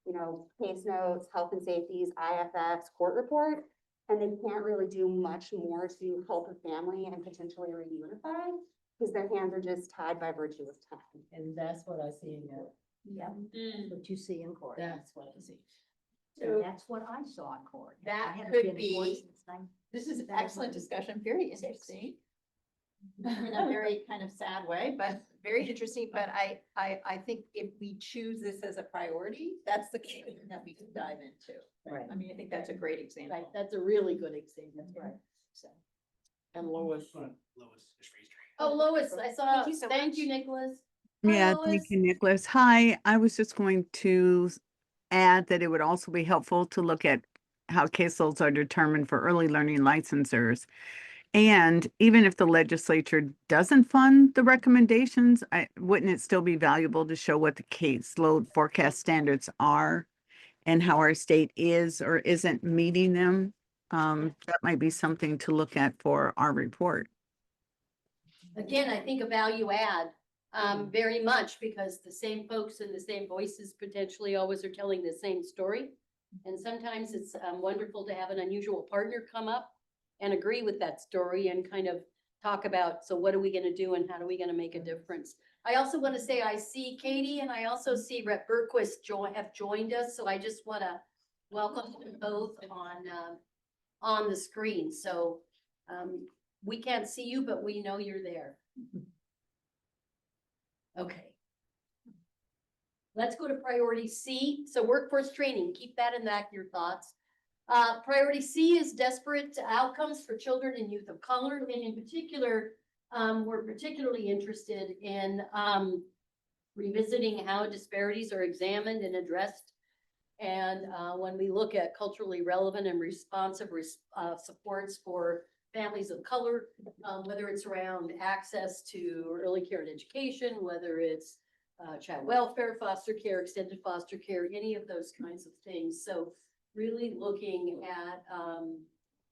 [SPEAKER 9] you know, case notes, health and safeties, IFFs, court report, and they can't really do much more to help a family and potentially reunify, because their hands are just tied by virtue of time.
[SPEAKER 6] And that's what I see in there.
[SPEAKER 7] Yep, what you see in court.
[SPEAKER 6] That's what I see.
[SPEAKER 7] And that's what I saw in court.
[SPEAKER 3] That
[SPEAKER 7] I haven't
[SPEAKER 3] could
[SPEAKER 7] been in court
[SPEAKER 3] be-
[SPEAKER 7] since nine-
[SPEAKER 3] This is an excellent discussion, very interesting. In a very kind of sad way, but very interesting, but I think if we choose this as a priority, that's the key that we can dive into.
[SPEAKER 6] Right.
[SPEAKER 3] I mean, I think that's a great example.
[SPEAKER 6] Right, that's a really good example, that's right. So, and Lois.
[SPEAKER 21] Lois is raised her hand.
[SPEAKER 1] Oh, Lois, I saw,
[SPEAKER 9] Thank you so
[SPEAKER 1] thank
[SPEAKER 9] much.
[SPEAKER 1] you, Nicholas. Hi,
[SPEAKER 19] Yeah,
[SPEAKER 1] Lois.
[SPEAKER 19] thank you, Nicholas. Hi, I was just going to add that it would also be helpful to look at how caseloads are determined for early learning licensors. And even if the legislature doesn't fund the recommendations, wouldn't it still be valuable to show what the caseload forecast standards are and how our state is or isn't meeting them? That might be something to look at for our report.
[SPEAKER 1] Again, I think a value add, very much, because the same folks and the same voices potentially always are telling the same story. And sometimes it's wonderful to have an unusual partner come up and agree with that story and kind of talk about, so what are we gonna do and how are we gonna make a difference? I also want to say, I see Katie and I also see Rep. Berquist have joined us, so I just want to welcome them both on the screen. So we can't see you, but we know you're there. Okay. Let's go to priority C. So workforce training, keep that in your thoughts. Priority C is desperate outcomes for children and youth of color. And in particular, we're particularly interested in revisiting how disparities are examined and addressed. And when we look at culturally relevant and responsive supports for families of color, whether it's around access to early care and education, whether it's child welfare, foster care, extended foster care, any of those kinds of things. So really looking at,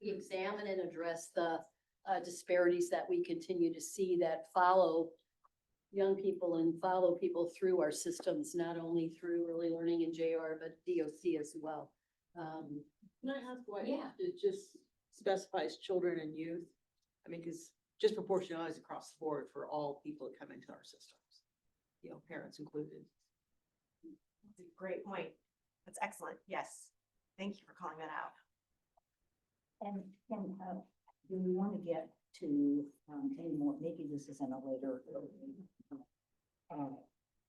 [SPEAKER 1] examine and address the disparities that we continue to see that follow young people and follow people through our systems, not only through early learning and JR, but DOC as well.
[SPEAKER 16] Can I ask why
[SPEAKER 1] Yeah.
[SPEAKER 16] it just specifies children and youth? I mean, because just proportionality is across the board for all people that come into our systems, you know, parents included.
[SPEAKER 2] That's a great point. That's excellent. Yes. Thank you for calling that out.
[SPEAKER 7] And do we want to get to any more, maybe this is in a later,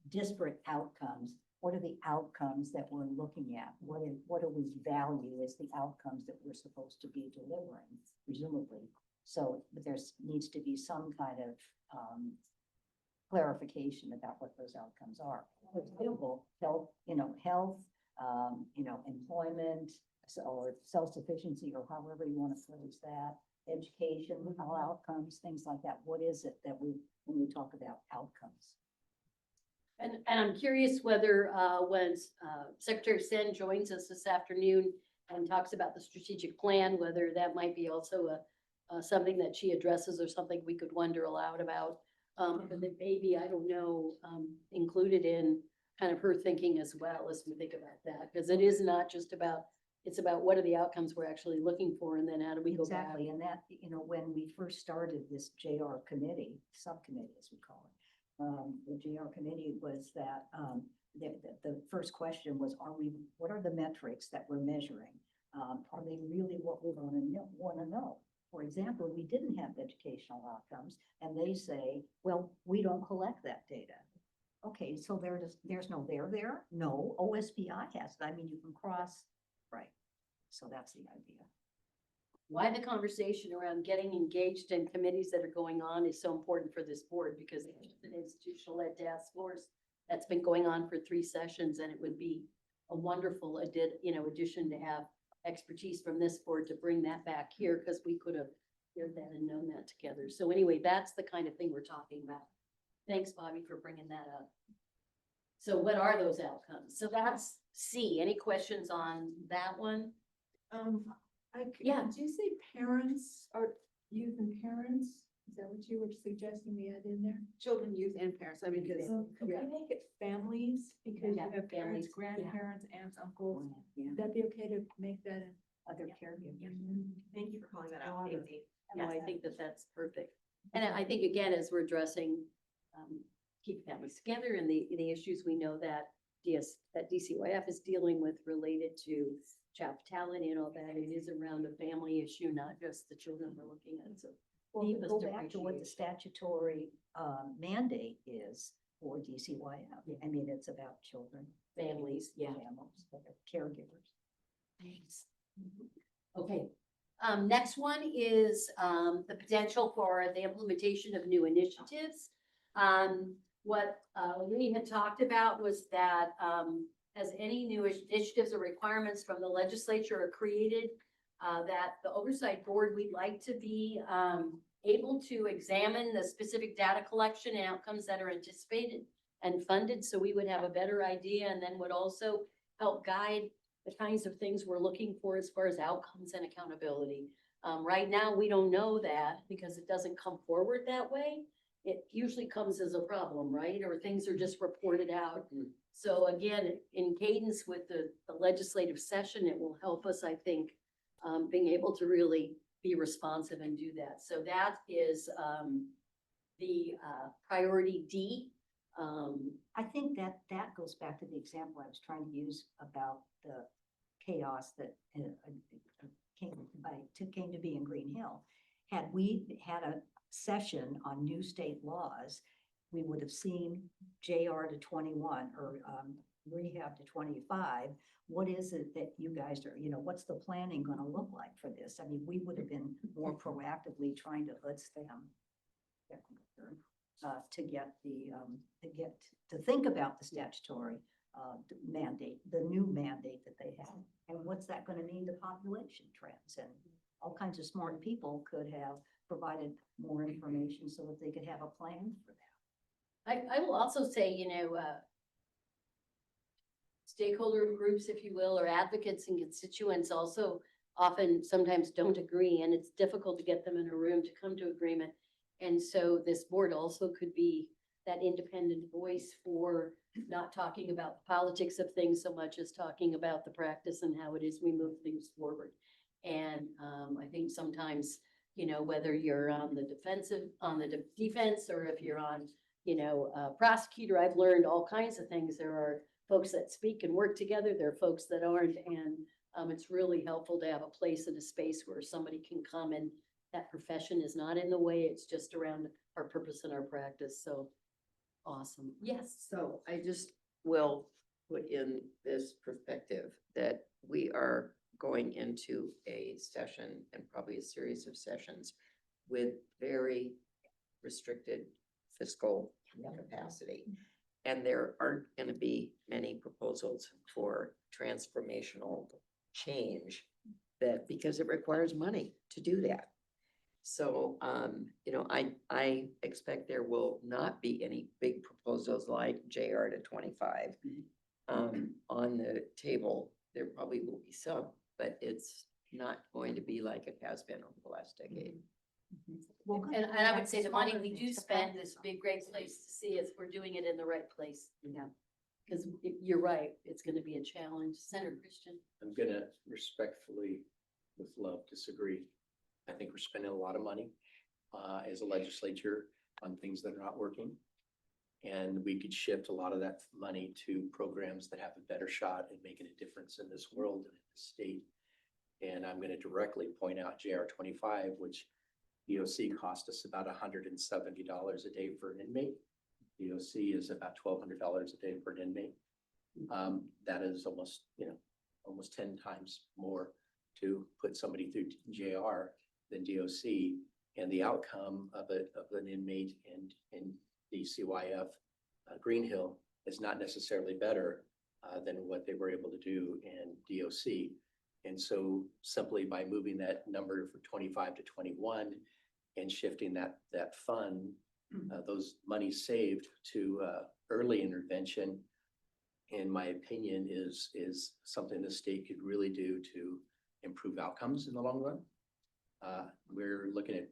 [SPEAKER 7] disparate outcomes. What are the outcomes that we're looking at? What do we value as the outcomes that we're supposed to be delivering, presumably? So, but needs to be some kind of clarification about what those outcomes are. For example, health, employment, or self-sufficiency, or however you want to phrase that, education, all outcomes, things like that. What is it that when we talk about outcomes?
[SPEAKER 1] And I'm curious whether when Secretary Sen joins us this afternoon and talks about the strategic plan, whether that might be also something that she addresses or something we could wonder aloud about. But that maybe, I don't know, included in kind of her thinking as well as we think about that. Because it is not just about, it's about what are the outcomes we're actually looking for and then how do we go back.
[SPEAKER 7] Exactly, and that, you know, when we first started this JR committee, subcommittee as we call it, the JR committee was that, the first question was, what are the metrics that we're measuring? Are they really what we want to know? For example, we didn't have educational outcomes and they say, well, we don't collect that data. Okay, so there's no there? No, OSBI has it. I mean, you can cross, right? So that's the idea.
[SPEAKER 1] Why the conversation around getting engaged in committees that are going on is so important for this board, because it's an institutional-led task force that's been going on for 3 sessions, and it would be a wonderful addition to have expertise from this board to bring that back here, because we could have heard that and known that together. So anyway, that's the kind of thing we're talking about. Thanks, Bobby, for bringing that up. So what are those outcomes? So that's C. Any questions on that one?
[SPEAKER 10] Yeah. Did you say parents or youth and parents? Is that what you were suggesting we add in there?
[SPEAKER 4] Children, youth, and parents. I mean, because
[SPEAKER 10] Could we make it families? Because
[SPEAKER 1] Yeah,
[SPEAKER 10] you have parents,
[SPEAKER 1] families,
[SPEAKER 10] grandparents, aunts, uncles.
[SPEAKER 7] Yeah.
[SPEAKER 10] Would that be okay to make that in?
[SPEAKER 7] Other caregivers.
[SPEAKER 2] Thank you for calling that out, Daisy.
[SPEAKER 1] No, I think that that's perfect. And I think, again, as we're addressing, keep families together and the issues we know that that DCYF is dealing with related to child fatality and all that, it is around a family issue, not just the children we're looking at, so.
[SPEAKER 7] Well,
[SPEAKER 1] deepest
[SPEAKER 7] go back to what the
[SPEAKER 1] appreciation.
[SPEAKER 7] statutory mandate is for DCYF. I mean, it's about children,
[SPEAKER 1] Families, yeah.
[SPEAKER 7] families, caregivers.
[SPEAKER 1] Thanks. Okay, next one is, the potential for the implementation of new initiatives. What we had talked about was that, as any new initiatives or requirements from the legislature are created, that the oversight board, we'd like to be, able to examine the specific data collection and outcomes that are anticipated and funded, so we would have a better idea, and then would also help guide the kinds of things we're looking for as far as outcomes and accountability. Right now, we don't know that because it doesn't come forward that way. It usually comes as a problem, right? Or things are just reported out. So again, in cadence with the legislative session, it will help us, I think, being able to really be responsive and do that. So that is the priority D.
[SPEAKER 7] I think that goes back to the example I was trying to use about the chaos that came to be in Green Hill. Had we had a session on new state laws, we would have seen JR to 21 or rehab to 25. What is it that you guys are, what's the planning going to look like for this? I mean, we would have been more proactively trying to to think about the statutory mandate, the new mandate that they have. And what's that going to mean to population trends? And all kinds of smart people could have provided more information so that they could have a plan for that.
[SPEAKER 1] I will also say, stakeholder groups, if you will, or advocates and constituents also often sometimes don't agree, and it's difficult to get them in a room to come to agreement. And so this board also could be that independent voice for not talking about the politics of things so much as talking about the practice and how it is we move things forward. And I think sometimes, whether you're on the defense or if you're on, prosecutor, I've learned all kinds of things. There are folks that speak and work together. There are folks that aren't. And it's really helpful to have a place and a space where somebody can come and that profession is not in the way. It's just around our purpose and our practice. So awesome. Yes.
[SPEAKER 15] So I just will put in this perspective that we are going into a session and probably a series of sessions with very restricted fiscal capacity. And there aren't going to be many proposals for transformational change because it requires money to do that. So, I expect there will not be any big proposals like JR to 25 on the table. There probably will be some, but it's not going to be like it has been over the last decade.
[SPEAKER 1] And I would say the money we do spend is a big, great place to see if we're doing it in the right place.
[SPEAKER 15] Yeah.
[SPEAKER 1] Because you're right, it's gonna be a challenge. Senator Christian?
[SPEAKER 14] I'm gonna respectfully, with love, disagree. I think we're spending a lot of money as a legislature on things that are not working. And we could shift a lot of that money to programs that have a better shot at making a difference in this world and in this state. And I'm gonna directly point out JR 25, which DOC cost us about $170 a day for an inmate. DOC is about $1,200 a day for an inmate. That is almost, almost 10 times more to put somebody through JR than DOC. And the outcome of an inmate in DCYF Green Hill is not necessarily better than what they were able to do in DOC. And so simply by moving that number from 25 to 21 and shifting that fund, those monies saved to early intervention, in my opinion, is something the state could really do to improve outcomes in the long run. We're looking at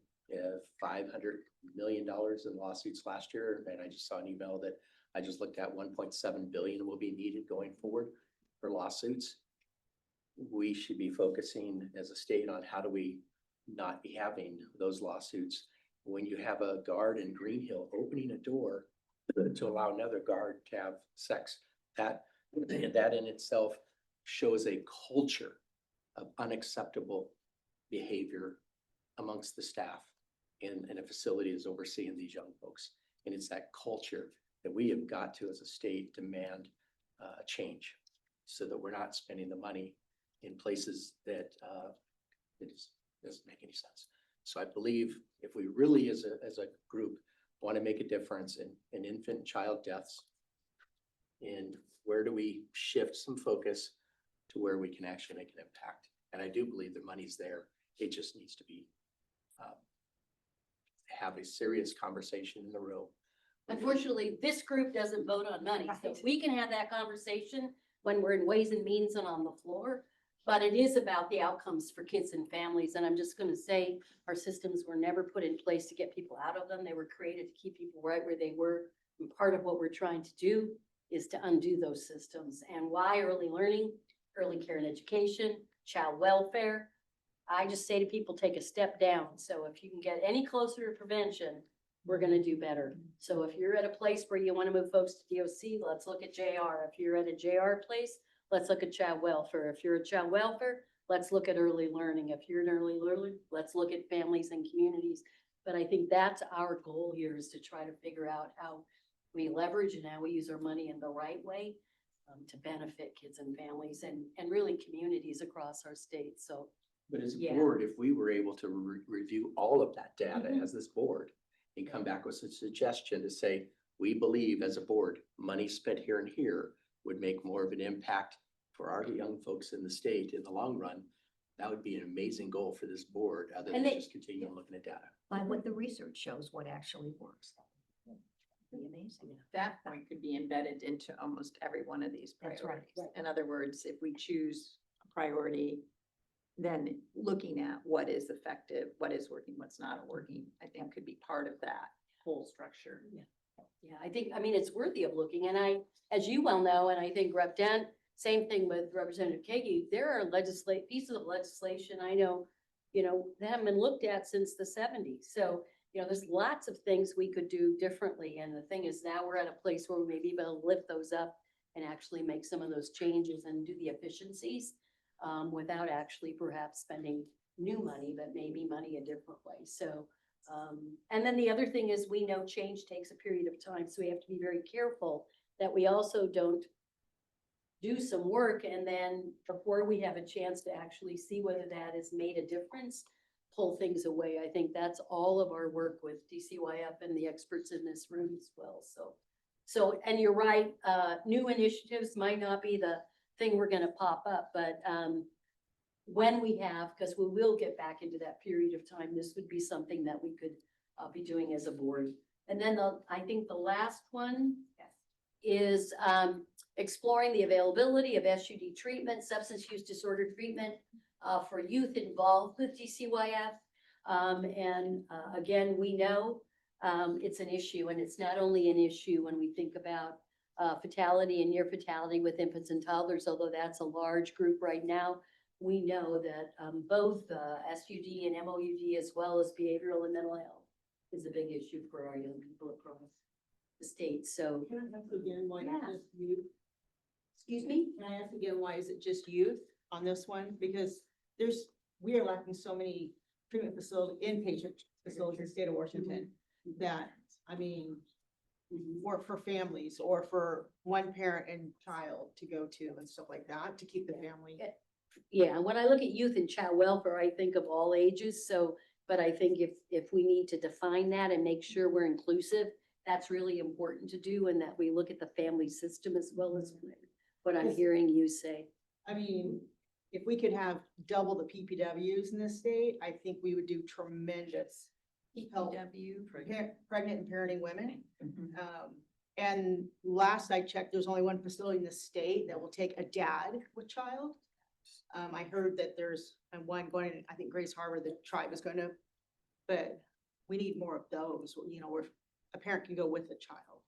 [SPEAKER 14] $500 million in lawsuits last year, and I just saw an email that I just looked at. 1.7 billion will be needed going forward for lawsuits. We should be focusing as a state on how do we not be having those lawsuits. When you have a guard in Green Hill opening a door to allow another guard to have sex, that in itself shows a culture of unacceptable behavior amongst the staff in a facility that's overseeing these young folks. And it's that culture that we have got to, as a state, demand change so that we're not spending the money in places that doesn't make any sense. So I believe if we really, as a group, want to make a difference in infant and child deaths, and where do we shift some focus to where we can actually make an impact? And I do believe the money's there. It just needs to be have a serious conversation in the room.
[SPEAKER 1] Unfortunately, this group doesn't vote on money, so we can have that conversation when we're in Ways and Means and on the floor. But it is about the outcomes for kids and families. And I'm just gonna say, our systems were never put in place to get people out of them. They were created to keep people right where they were. And part of what we're trying to do is to undo those systems. And why early learning, early care and education, child welfare? I just say to people, take a step down. So if you can get any closer to prevention, we're gonna do better. So if you're at a place where you wanna move folks to DOC, let's look at JR. If you're at a JR place, let's look at child welfare. If you're at child welfare, let's look at early learning. If you're in early learning, let's look at families and communities. But I think that's our goal here, is to try to figure out how we leverage and how we use our money in the right way to benefit kids and families and really communities across our state. So,
[SPEAKER 14] But as a
[SPEAKER 1] yeah.
[SPEAKER 14] board, if we were able to review all of that data as this board and come back with a suggestion to say, we believe as a board, money spent here and here would make more of an impact for our young folks in the state in the long run, that would be an amazing goal for this board, other than just continue looking at data.
[SPEAKER 7] By what the research shows, what actually works. Be amazing.
[SPEAKER 3] That point could be embedded into almost every one of these
[SPEAKER 7] That's right.
[SPEAKER 3] priorities. In other words, if we choose a priority, then looking at what is effective, what is working, what's not working, I think could be part of that whole structure.
[SPEAKER 1] Yeah, I think, it's worthy of looking, and as you well know, and I think Rep. Dent, same thing with Representative Kagi, there are pieces of legislation I know, that haven't been looked at since the 70s. So, there's lots of things we could do differently, and the thing is, now we're at a place where we may be able to lift those up and actually make some of those changes and do the efficiencies without actually perhaps spending new money, but maybe money a different way. So, and then the other thing is, we know change takes a period of time, so we have to be very careful that we also don't do some work and then before we have a chance to actually see whether that has made a difference, pull things away. I think that's all of our work with DCYF and the experts in this room as well. So, and you're right, new initiatives might not be the thing we're gonna pop up, but when we have, because we will get back into that period of time, this would be something that we could be doing as a board. And then I think the last one is exploring the availability of SUD treatment, substance use disorder treatment for youth involved with DCYF. Again, we know, it's an issue, and it's not only an issue when we think about fatality and near fatality with infants and toddlers, although that's a large group right now. We know that both SUD and MOUD, as well as behavioral and mental health, is a big issue for our young people across the state. So,
[SPEAKER 16] Can I ask again, why
[SPEAKER 1] Yeah.
[SPEAKER 16] not just youth?
[SPEAKER 1] excuse me?
[SPEAKER 16] Can I ask again, why is it just youth on this one? Because we are lacking so many treatment facility, inpatient facilities in the state of Washington that, I mean, work for families or for one parent and child to go to and stuff like that, to keep the family.
[SPEAKER 1] Yeah, and when I look at youth and child welfare, I think of all ages, so, but I think if we need to define that and make sure we're inclusive, that's really important to do, and that we look at the family system as well as what I'm hearing you say.
[SPEAKER 16] I mean, if we could have double the PPWs in this state, I think we would do tremendous help.
[SPEAKER 3] PPW.
[SPEAKER 16] Pregnant and parenting women. And last I checked, there's only one facility in the state that will take a dad with child. I heard that there's one going, I think Grace Harbor, the tribe is going to, but we need more of those, you know, where a parent can go with a child.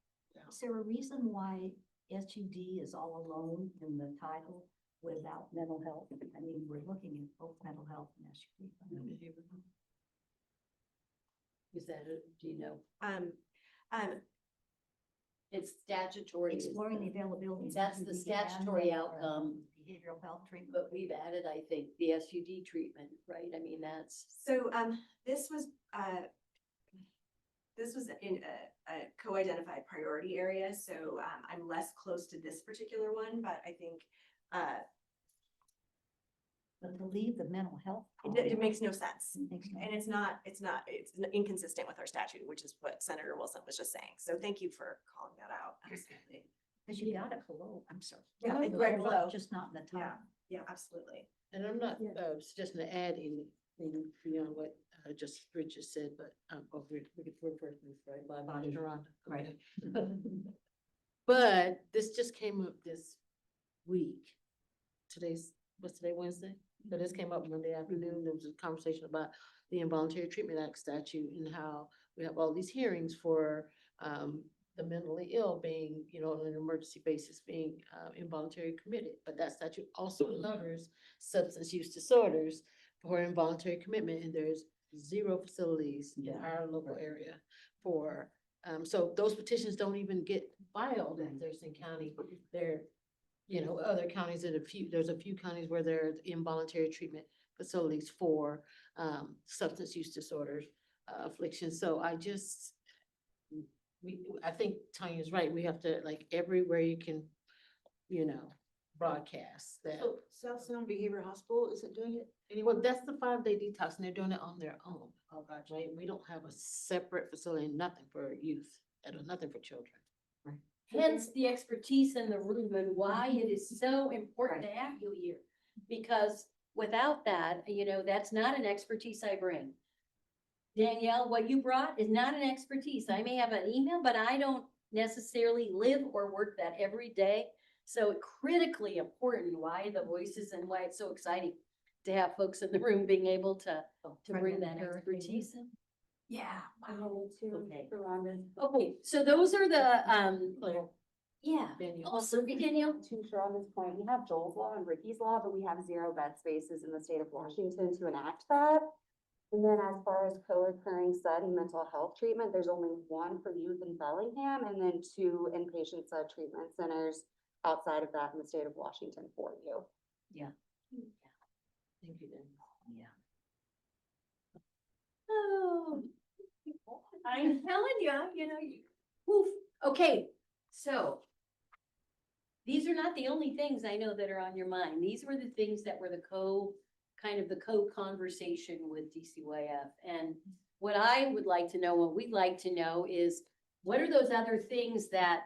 [SPEAKER 7] Is there a reason why SUD is all alone in the title without mental health? I mean, we're looking at both mental health and SUD.
[SPEAKER 1] Is that, do you know? It's statutory.
[SPEAKER 7] Exploring the availability. of
[SPEAKER 1] That's the
[SPEAKER 7] SUD
[SPEAKER 1] statutory
[SPEAKER 7] and/or
[SPEAKER 1] outcome.
[SPEAKER 7] Behavioral health treatment.
[SPEAKER 1] But we've added, I think, the SUD treatment, right? I mean, that's.
[SPEAKER 2] So, this was in a co-identified priority area, so, I'm less close to this particular one, but I think,
[SPEAKER 7] But to leave the mental health.
[SPEAKER 2] it makes no sense.
[SPEAKER 7] It makes no
[SPEAKER 2] And it's inconsistent with our statute, which is what Senator Wilson was just saying. So thank you for calling that out. Absolutely.
[SPEAKER 7] Because you got it below, I'm sorry.
[SPEAKER 2] Yeah,
[SPEAKER 7] Right
[SPEAKER 2] right below.
[SPEAKER 7] Just not in the top.
[SPEAKER 2] Yeah, absolutely.
[SPEAKER 6] And I'm not suggesting to add anything beyond what just Richard said, but we're persons, right? By Sharonda.
[SPEAKER 7] Right.
[SPEAKER 6] But this just came up this week. What's today, Wednesday? So this came up Monday afternoon. There was a conversation about the Involuntary Treatment Act statute and how we have all these hearings for the mentally ill being, you know, on an emergency basis being involuntary committed. But that statute also covers substance use disorders for involuntary commitment, and there's 0 facilities in our local area for, so those petitions don't even get filed in Thurston County. They're, you know, other counties there's a few counties where there's involuntary treatment facilities for substance use disorders, afflictions. So I think Tanya's right. We have to, like, everywhere you can, you know, broadcast that.
[SPEAKER 16] So South Sound Behavioral Hospital isn't doing it
[SPEAKER 6] Well,
[SPEAKER 16] anymore?
[SPEAKER 6] that's the 5-day detox, and they're doing it on their own. Oh, gosh, right? We don't have a separate facility, nothing for youth, and nothing for children.
[SPEAKER 1] Hence the expertise in the room and why it is so important to have you here. Because without that, you know, that's not an expertise I bring. Danielle, what you brought is not an expertise. I may have an email, but I don't necessarily live or work that every day. So critically important why the voices and why it's so exciting to have folks in the room being able to bring that expertise in. Yeah. Wow. Okay, so those are the, yeah. Also, Danielle.
[SPEAKER 9] Too sure on this point, we have Joel's law and Ricky's law, but we have 0 bed spaces in the state of Washington to enact that. And then as far as co-occurring SUD and mental health treatment, there's only 1 for youth in Bellingham and then 2 inpatient SUD treatment centers outside of that in the state of Washington for you.
[SPEAKER 6] Yeah. Thank you, Dan.
[SPEAKER 1] Yeah. Oh, I'm telling you, you know, woof. Okay, so these are not the only things I know that are on your mind. These were the things that were the co-conversation with DCYF. And what I would like to know, what we'd like to know is, what are those other things that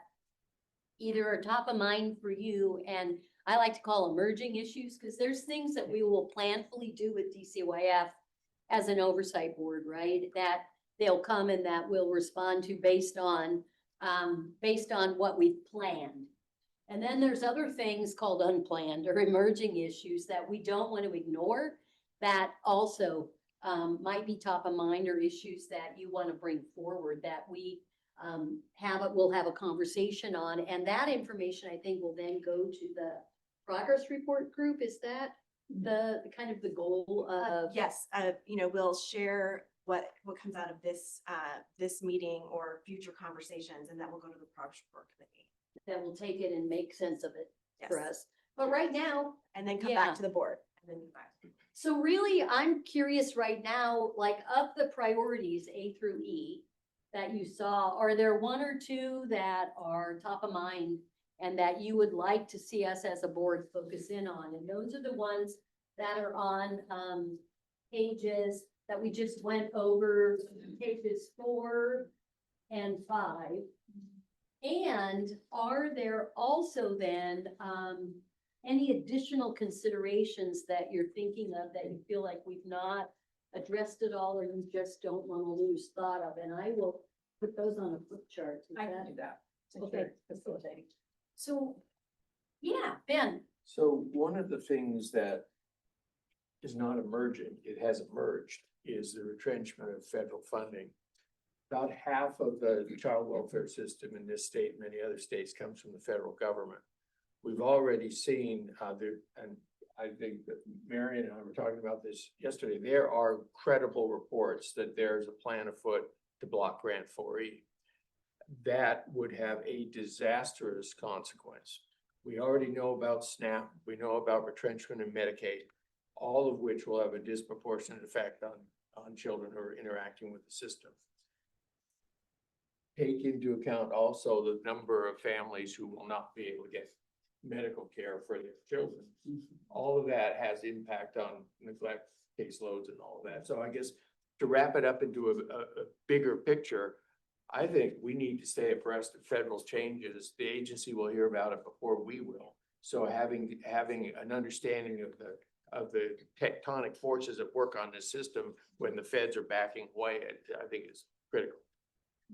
[SPEAKER 1] either are top of mind for you, and I like to call emerging issues, because there's things that we will planfully do with DCYF as an oversight board, right? That they'll come and that we'll respond to based on what we've planned. And then there's other things called unplanned or emerging issues that we don't want to ignore, that also might be top of mind or issues that you want to bring forward that we we'll have a conversation on. And that information, I think, will then go to the progress report group. Is that the kind of the goal of?
[SPEAKER 2] Yes, we'll share what comes out of this meeting or future conversations, and that will go to the progress report committee.
[SPEAKER 1] That will take it and make sense of it for
[SPEAKER 2] Yes.
[SPEAKER 1] us. But right now,
[SPEAKER 2] And then come
[SPEAKER 1] Yeah.
[SPEAKER 2] back to the board. And then come back.
[SPEAKER 1] so really, I'm curious right now, like of the priorities A through E that you saw, are there one or two that are top of mind and that you would like to see us as a board focus in on? And those are the ones that are on pages that we just went over, pages 4 and 5. And are there also then any additional considerations that you're thinking of that you feel like we've not addressed at all, or you just don't want to lose thought of? And I will put those on a flip chart. Is
[SPEAKER 3] I can do that. since
[SPEAKER 1] Okay.
[SPEAKER 3] you're facilitating.
[SPEAKER 1] So, yeah, Ben,
[SPEAKER 5] So one of the things that is not emerging, it has emerged, is the retrenchment of federal funding. About half of the child welfare system in this state and many other states comes from the federal government. We've already seen and I think that Marion and I were talking about this yesterday, there are credible reports that there's a plan afoot to block Grant 4E. That would have a disastrous consequence. We already know about SNAP, we know about retrenchment and Medicaid, all of which will have a disproportionate effect on children who are interacting with the system. Take into account also the number of families who will not be able to get medical care for their children. All of that has impact on neglect caseloads and all of that. So I guess to wrap it up into a bigger picture, I think we need to stay abreast of federal changes. The agency will hear about it before we will. So having an understanding of the tectonic forces at work on this system when the feds are backing away, I think is critical.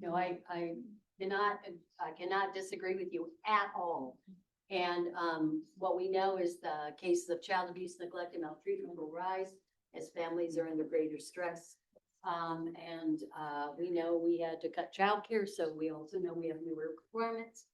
[SPEAKER 1] no, I cannot disagree with you at all. And what we know is the cases of child abuse, neglect, and maltreatment will rise as families are under greater stress. We know we had to cut childcare, so we also know we have newer requirements.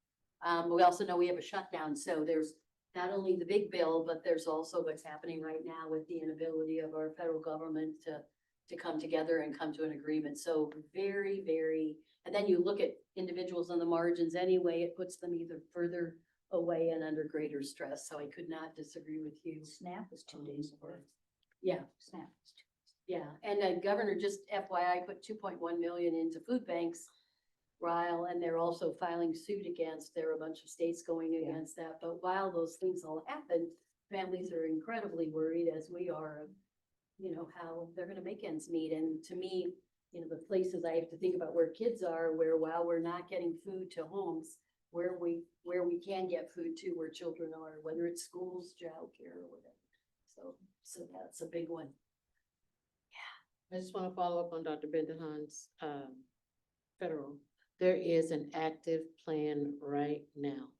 [SPEAKER 1] We also know we have a shutdown, so there's not only the big bill, but there's also what's happening right now with the inability of our federal government to come together and come to an agreement. So very, very, and then you look at individuals on the margins anyway, it puts them either further away and under greater stress. So I could not disagree with you.
[SPEAKER 7] SNAP is 2 days of work.
[SPEAKER 1] Yeah.
[SPEAKER 7] SNAP is 2.
[SPEAKER 1] Yeah, and Governor, just FYI, put 2.1 million into food banks, Ryle, and they're also filing suit against, there are a bunch of states going against that. But while those things all happen, families are incredibly worried, as we are, how they're gonna make ends meet. And to me, the places I have to think about where kids are, where while we're not getting food to homes, where we can get food to where children are, whether it's schools, childcare, or whatever. So that's a big one.
[SPEAKER 6] I just want to follow up on Dr. Bendahan's federal. There is an active plan right now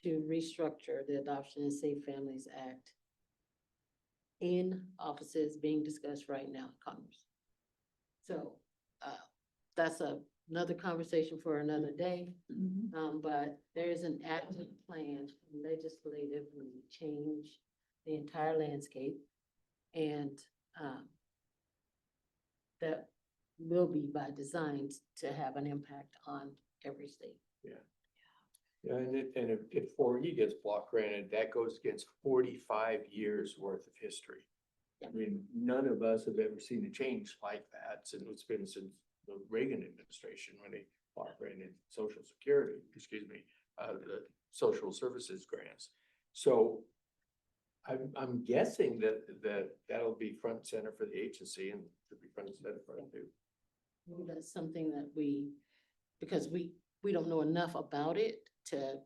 [SPEAKER 6] to restructure the Adoption and Safe Families Act in offices being discussed right now in Congress. So that's another conversation for another day. But there is an active plan legislatively to change the entire landscape, and that will be by design to have an impact on every state.
[SPEAKER 5] Yeah, and if 4E gets block granted, that goes against 45 years worth of history. I mean, none of us have ever seen a change like that since the Reagan administration when they block granted the social services grants. So I'm guessing that'll be front and center for the agency and to be front and center for it too.
[SPEAKER 6] Maybe that's something that because we don't know enough about it to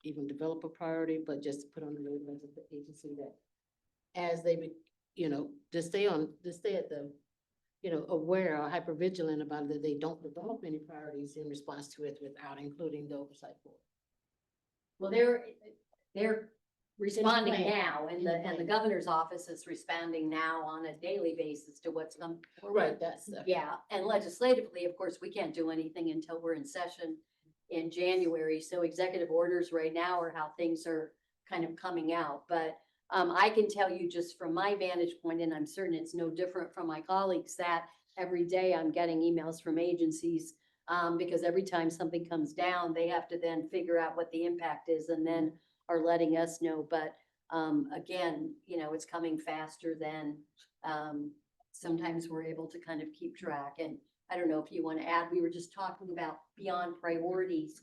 [SPEAKER 6] even develop a priority, but just to put on the radar of the agency that as they, to stay at the, aware or hyper vigilant about it, that they don't develop any priorities in response to it without including the oversight board.
[SPEAKER 1] Well, responding
[SPEAKER 6] plan.
[SPEAKER 1] now, and the governor's office is responding now on a daily basis to what's come.
[SPEAKER 6] Right, that's the.
[SPEAKER 1] Yeah, and legislatively, of course, we can't do anything until we're in session in January. So executive orders right now are how things are kind of coming out. But I can tell you just from my vantage point, and I'm certain it's no different from my colleagues, that every day I'm getting emails from agencies because every time something comes down, they have to then figure out what the impact is and then are letting us know. But again, you know, it's coming faster than sometimes we're able to kind of keep track. And I don't know if you want to add, we were just talking about beyond priorities,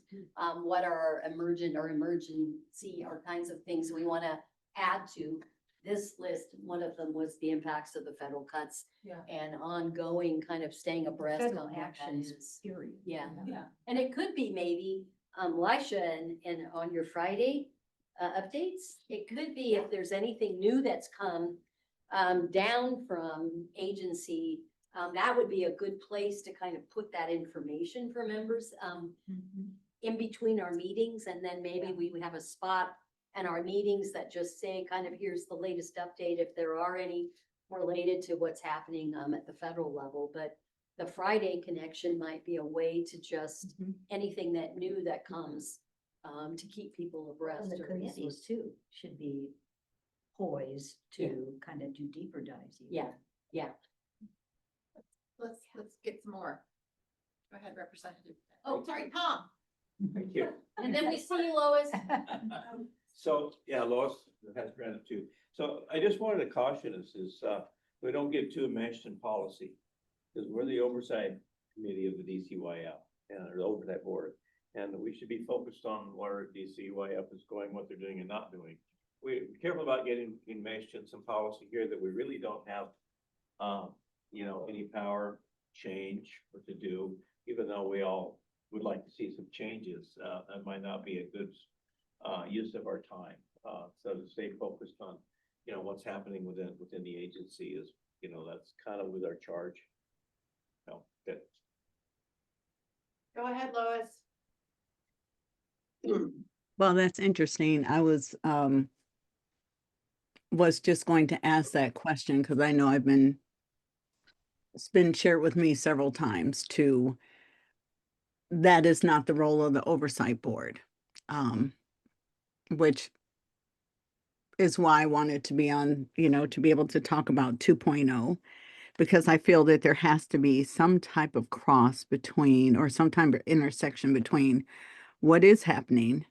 [SPEAKER 1] what are our emergent or emergency or kinds of things we want to add to this list. One of them was the impacts of the federal cuts and ongoing kind of staying abreast
[SPEAKER 7] Federal
[SPEAKER 1] on what that
[SPEAKER 7] actions,
[SPEAKER 1] is.
[SPEAKER 7] period.
[SPEAKER 1] Yeah.
[SPEAKER 3] Yeah.
[SPEAKER 1] And it could be maybe, Lisha, and on your Friday updates, it could be if there's anything new that's come down from agency, that would be a good place to kind of put that information for members in between our meetings. And then maybe we would have a spot in our meetings that just say kind of, here's the latest update, if there are any related to what's happening at the federal level. But the Friday connection might be a way to just anything that new that comes to keep people abreast.
[SPEAKER 7] And the
[SPEAKER 1] of resources.
[SPEAKER 7] committees too should be poised to kind of do deeper dives. even.
[SPEAKER 1] Yeah, yeah.
[SPEAKER 3] Let's get some more. Go ahead, Representative. Oh, sorry, Tom.
[SPEAKER 13] Thank you.
[SPEAKER 1] And then we see you, Lois.
[SPEAKER 13] So, yeah, Lois has granted too. So I just wanted to caution us is, we don't get too enmeshed in policy. Because we're the oversight committee of the DCYF and the oversight board. And we should be focused on where DCYF is going, what they're doing and not doing. We're careful about getting enmeshed in some policy here that we really don't have, you know, any power change or to do, even though we all would like to see some changes. That might not be a good use of our time. So to stay focused on, you know, what's happening within the agency is, you know, that's kind of with our charge. No, good.
[SPEAKER 3] Go ahead, Lois.
[SPEAKER 19] Well, that's interesting. I was just going to ask that question because I know it's been shared with me several times too. That is not the role of the oversight board, which is why I wanted to be on, you know, to be able to talk about 2.0, because I feel that there has to be some type of cross between or some type of intersection between what is happening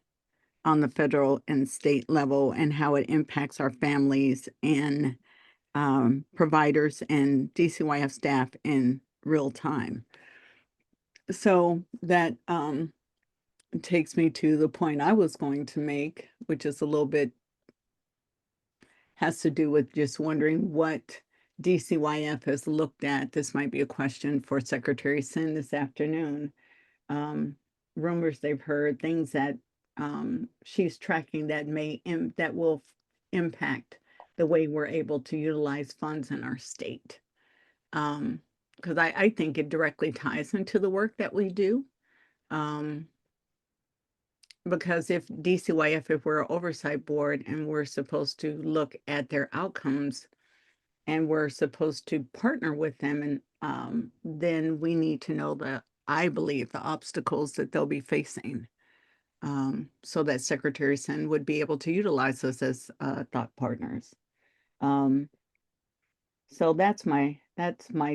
[SPEAKER 19] on the federal and state level and how it impacts our families and providers and DCYF staff in real time. So that takes me to the point I was going to make, which is a little bit has to do with just wondering what DCYF has looked at. This might be a question for Secretary Sin this afternoon. Rumors they've heard, things that she's tracking that that will impact the way we're able to utilize funds in our state. Because I think it directly ties into the work that we do. Because if DCYF, if we're an oversight board and we're supposed to look at their outcomes and we're supposed to partner with them, and then we need to know I believe, the obstacles that they'll be facing. So that Secretary Sin would be able to utilize us as thought partners. So that's my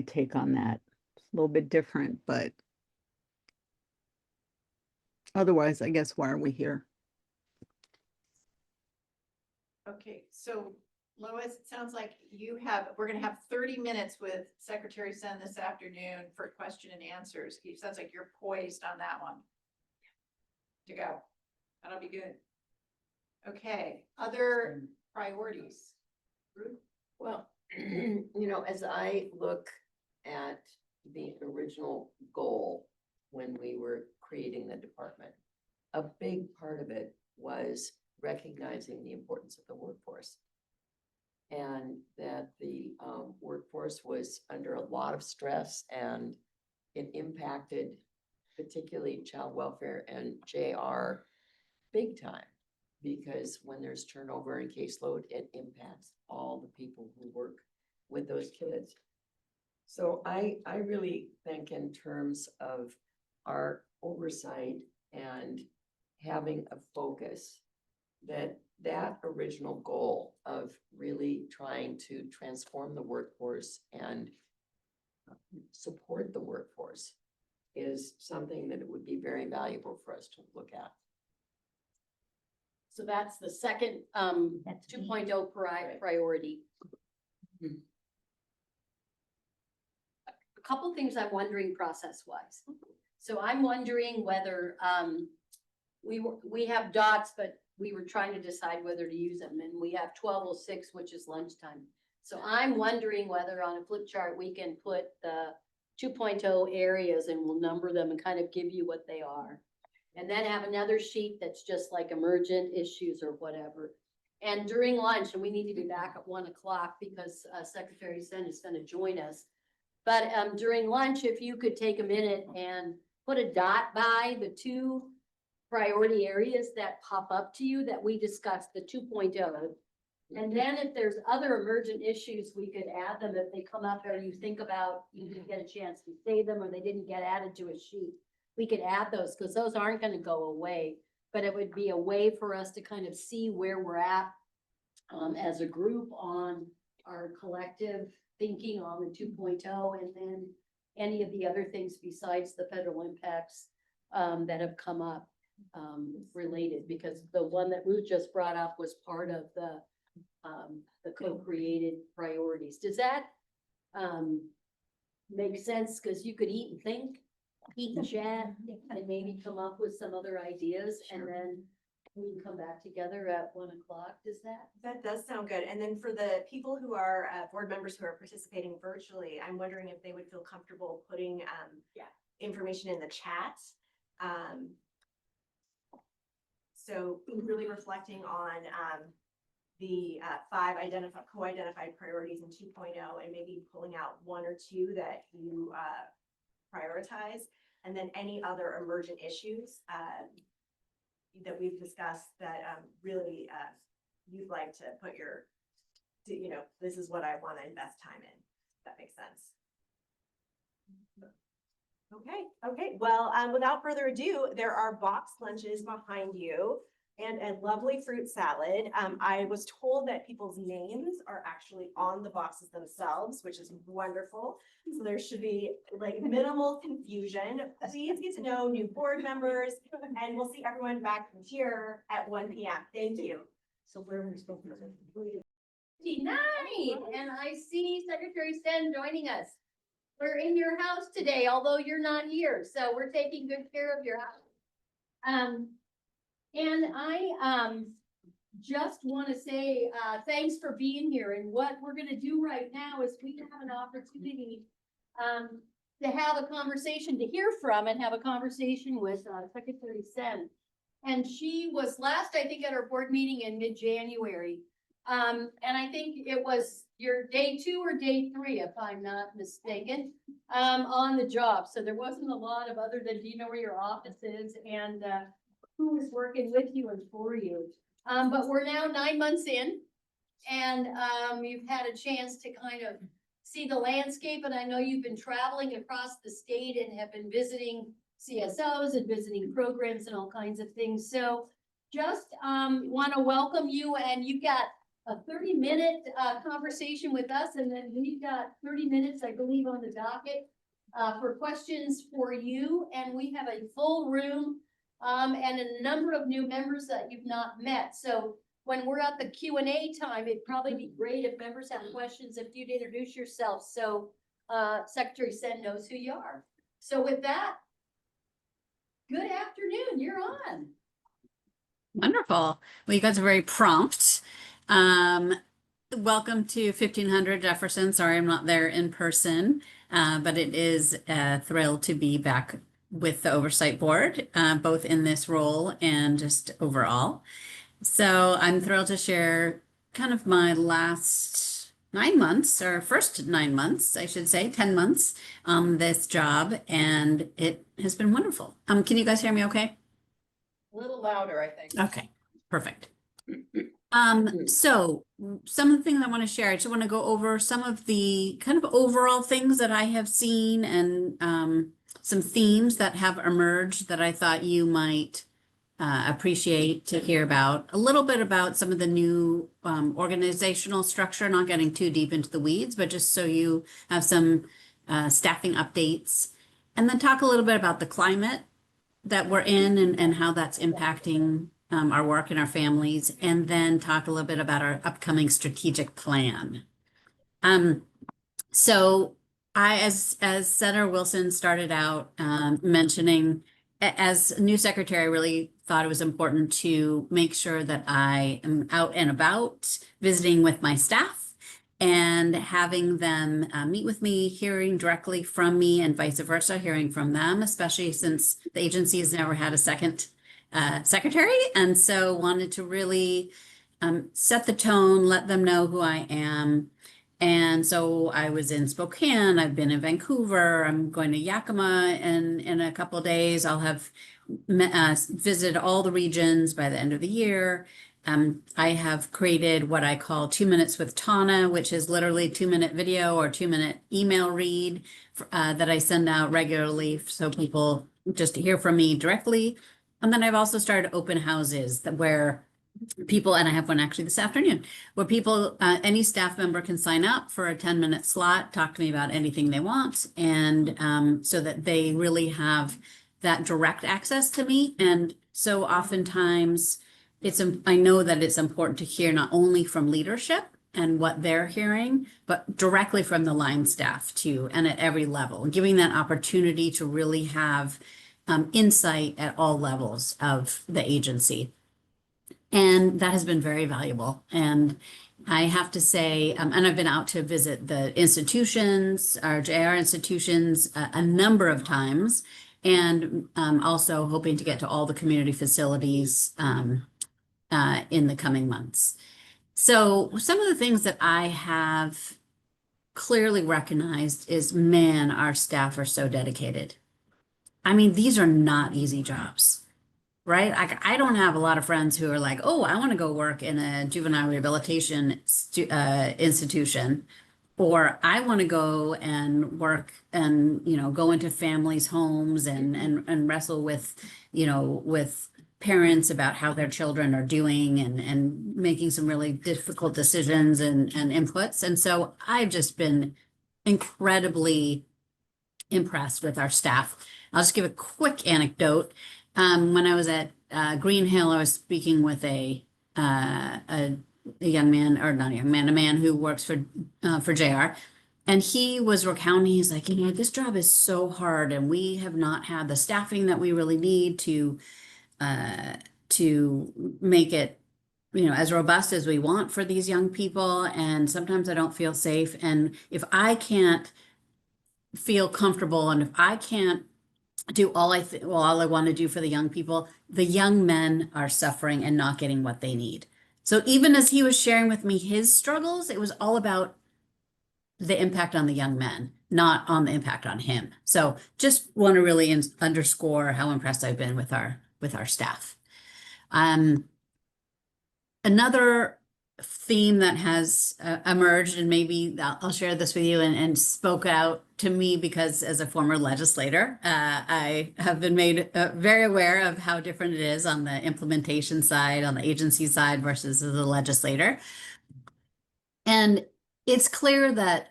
[SPEAKER 19] take on that. It's a little bit different, but otherwise, I guess, why are we here?
[SPEAKER 3] Okay, so Lois, it sounds like we're gonna have 30 minutes with Secretary Sen this afternoon for question and answers. It sounds like you're poised on that one. To go. That'll be good. Okay, other priorities. Ruth?
[SPEAKER 15] Well, you know, as I look at the original goal when we were creating the department, a big part of it was recognizing the importance of the workforce. And that the workforce was under a lot of stress and it impacted particularly child welfare and JR big time. because when there's turnover in caseload, it impacts all the people who work with those kids. So I really think in terms of our oversight and having a focus, that original goal of really trying to transform the workforce and support the workforce is something that it would be very valuable for us to look at.
[SPEAKER 1] So that's the second, 2.0 priority. A couple things I'm wondering process-wise. So I'm wondering whether, we have dots, but we were trying to decide whether to use them, and we have 12:06, which is lunchtime. So I'm wondering whether on a flip chart, we can put the 2.0 areas and we'll number them and kind of give you what they are. And then have another sheet that's just like emergent issues or whatever. And during lunch, and we need to be back at 1 o'clock because Secretary Sen is going to join us. But during lunch, if you could take a minute and put a dot by the 2 priority areas that pop up to you that we discussed, the 2.0. And then if there's other emergent issues, we could add them if they come up or you think about, you didn't get a chance to say them or they didn't get added to a sheet. We could add those because those aren't going to go away, but it would be a way for us to kind of see where we're at as a group on our collective thinking on the 2.0 and then any of the other things besides the federal impacts that have come up related, because the one that Ruth just brought up was part of the co-created priorities. Does that make sense? Because you could eat and think, eat and chat, and maybe come up with some other ideas, and then we can come back together at 1 o'clock. Does that?
[SPEAKER 2] That does sound good. And then for the people who are board members who are participating virtually, I'm wondering if they would feel comfortable putting information in the chat. So really reflecting on the 5 co-identified priorities in 2.0 and maybe pulling out 1 or 2 that you prioritize, and then any other emergent issues that we've discussed that really you'd like to put your, this is what I want to invest time in. If that makes sense. Okay. Well, without further ado, there are box lunches behind you and a lovely fruit salad. I was told that people's names are actually on the boxes themselves, which is wonderful. So there should be like minimal confusion. Please get to know new board members, and we'll see everyone back here at 1 p.m. Thank you.
[SPEAKER 1] So where are we supposed to? 59, and I see Secretary Sen joining us. We're in your house today, although you're not here, so we're taking good care of your house. And I just want to say thanks for being here. And what we're going to do right now is we have an opportunity to have a conversation, to hear from and have a conversation with Secretary Sen. And she was last, I think, at our board meeting in mid-January. And I think it was your day 2 or day 3, if I'm not mistaken, on the job. So there wasn't a lot of other than, do you know where your office is and who is working with you and for you. But we're now 9 months in, and you've had a chance to kind of see the landscape. And I know you've been traveling across the state and have been visiting CSOs and visiting programs and all kinds of things. So just want to welcome you, and you've got a 30-minute conversation with us, and then we've got 30 minutes, I believe, on the docket for questions for you. And we have a full room and a number of new members that you've not met. So when we're at the Q&A time, it'd probably be great if members have questions, if you'd introduce yourself so Secretary Sen knows who you are. So with that, good afternoon, you're on.
[SPEAKER 17] Wonderful. Well, you guys are very prompt. Welcome to 1500 Jefferson. Sorry, I'm not there in person, but it is a thrill to be back with the Oversight Board, both in this role and just overall. So I'm thrilled to share kind of my last 9 months, or first 9 months, I should say, 10 months on this job, and it has been wonderful. Can you guys hear me okay?
[SPEAKER 3] A little louder, I think.
[SPEAKER 17] Okay. Perfect. So some of the things I want to share, I just want to go over some of the kind of overall things that I have seen and some themes that have emerged that I thought you might appreciate to hear about. A little bit about some of the new organizational structure, not getting too deep into the weeds, but just so you have some staffing updates. And then talk a little bit about the climate that we're in and how that's impacting our work and our families, and then talk a little bit about our upcoming strategic plan. So as Senator Wilson started out mentioning, as new secretary, I really thought it was important to make sure that I am out and about visiting with my staff and having them meet with me, hearing directly from me and vice versa, hearing from them, especially since the agency has never had a second secretary. And so wanted to really set the tone, let them know who I am. And so I was in Spokane, I've been in Vancouver, I'm going to Yakima in a couple of days. I'll have visited all the regions by the end of the year. I have created what I call 2 Minutes with Tana, which is literally 2-minute video or 2-minute email read that I send out regularly so people just hear from me directly. And then I've also started open houses where people, and I have one actually this afternoon, where people, any staff member can sign up for a 10-minute slot, talk to me about anything they want, and so that they really have that direct access to me. And so oftentimes I know that it's important to hear not only from leadership and what they're hearing, but directly from the line staff too, and at every level, giving that opportunity to really have insight at all levels of the agency. And that has been very valuable. And I have to say, and I've been out to visit the institutions, our JR institutions, a number of times, and also hoping to get to all the community facilities in the coming months. So some of the things that I have clearly recognized is, man, our staff are so dedicated. I mean, these are not easy jobs, right? I don't have a lot of friends who are like, oh, I want to go work in a juvenile rehabilitation institution, or I want to go and work and, go into families' homes and wrestle with, with parents about how their children are doing and making some really difficult decisions and inputs. And so I've just been incredibly impressed with our staff. I'll just give a quick anecdote. When I was at Green Hill, I was speaking with a young man, or not a young man, a man who works for JR. And he was recounting, he's like, this job is so hard and we have not had the staffing that we really need to make it, as robust as we want for these young people. And sometimes I don't feel safe. And if I can't feel comfortable and if I can't do all I want to do for the young people, the young men are suffering and not getting what they need. So even as he was sharing with me his struggles, it was all about the impact on the young men, not on the impact on him. So just want to really underscore how impressed I've been with our staff. Another theme that has emerged, and maybe I'll share this with you and spoke out to me because as a former legislator, I have been made very aware of how different it is on the implementation side, on the agency side versus as a legislator. And it's clear that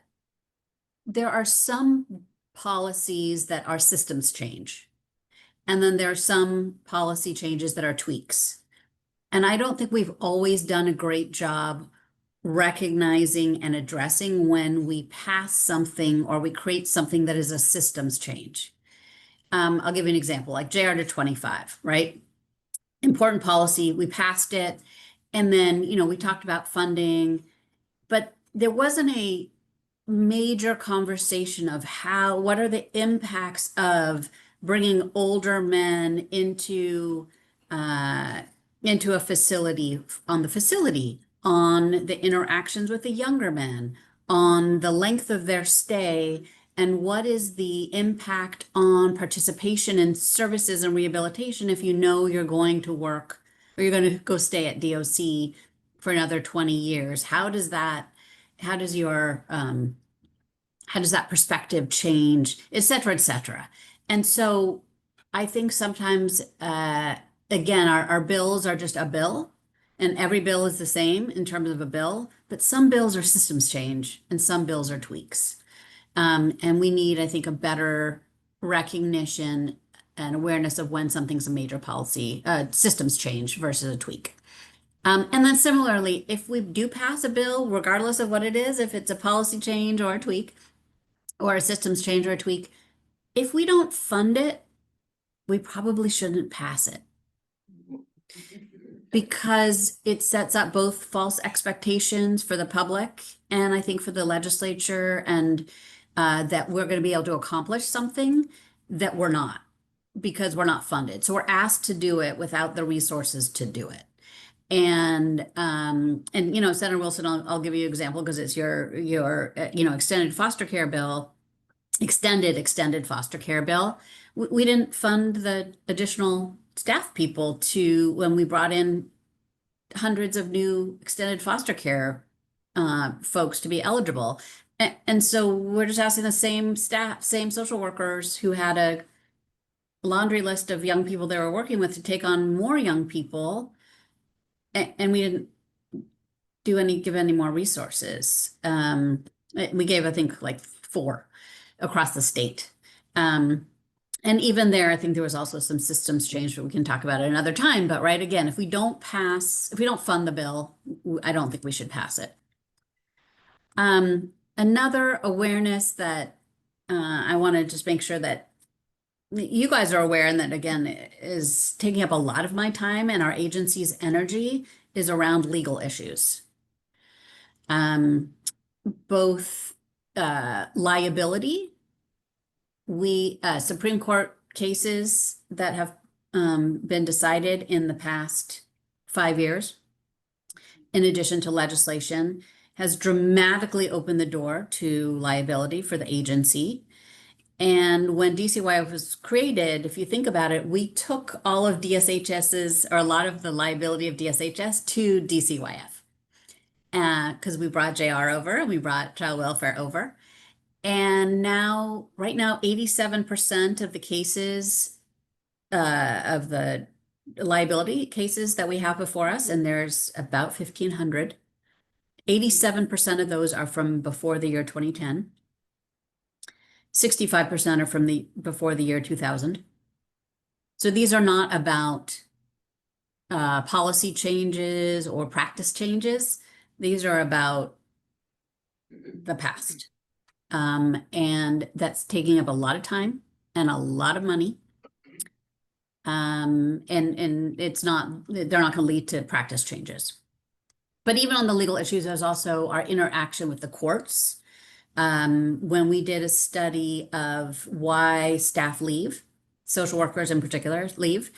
[SPEAKER 17] there are some policies that are systems change. And then there are some policy changes that are tweaks. And I don't think we've always done a great job recognizing and addressing when we pass something or we create something that is a systems change. I'll give you an example, like JR to 25, right? Important policy, we passed it. And then, we talked about funding, but there wasn't a major conversation of what are the impacts of bringing older men into a facility, on the interactions with the younger men, on the length of their stay, and what is the impact on participation in services and rehabilitation if you're going to work or you're gonna go stay at DOC for another 20 years, how does that perspective change, et cetera, et cetera. And so I think sometimes, again, our bills are just a bill, and every bill is the same in terms of a bill, but some bills are systems change and some bills are tweaks. And we need, I think, a better recognition and awareness of when something's a major policy, systems change versus a tweak. And then similarly, if we do pass a bill, regardless of what it is, if it's a policy change or a tweak, or a systems change or a tweak, if we don't fund it, we probably shouldn't pass it. Because it sets up both false expectations for the public and I think for the legislature, and that we're going to be able to accomplish something that we're not, because we're not funded. So we're asked to do it without the resources to do it. And you know, Senator Wilson, I'll give you an example because it's your extended foster care bill, extended foster care bill. We didn't fund the additional staff people to, when we brought in hundreds of new extended foster care folks to be eligible. And so we're just asking the same staff, same social workers who had a laundry list of young people they were working with to take on more young people. And we didn't give any more resources. We gave, I think, like 4 across the state. And even there, I think there was also some systems change that we can talk about at another time. But right, again, if we don't fund the bill, I don't think we should pass it. Another awareness that I want to just make sure that you guys are aware, and that again is taking up a lot of my time and our agency's energy, is around legal issues. Both liability, Supreme Court cases that have been decided in the past 5 years, in addition to legislation, has dramatically opened the door to liability for the agency. And when DCYF was created, if you think about it, we took all of DSHS's, or a lot of the liability of DSHS, to DCYF. Because we brought JR over and we brought child welfare over. And now, right now, 87% of the cases, of the liability cases that we have before us, and there's about 1,500, 87% of those are from before the year 2010. 65% are from before the year 2000. So these are not about policy changes or practice changes. These are about the past. And that's taking up a lot of time and a lot of money. And they're not going to lead to practice changes. But even on the legal issues, there's also our interaction with the courts. When we did a study of why staff leave, social workers in particular leave,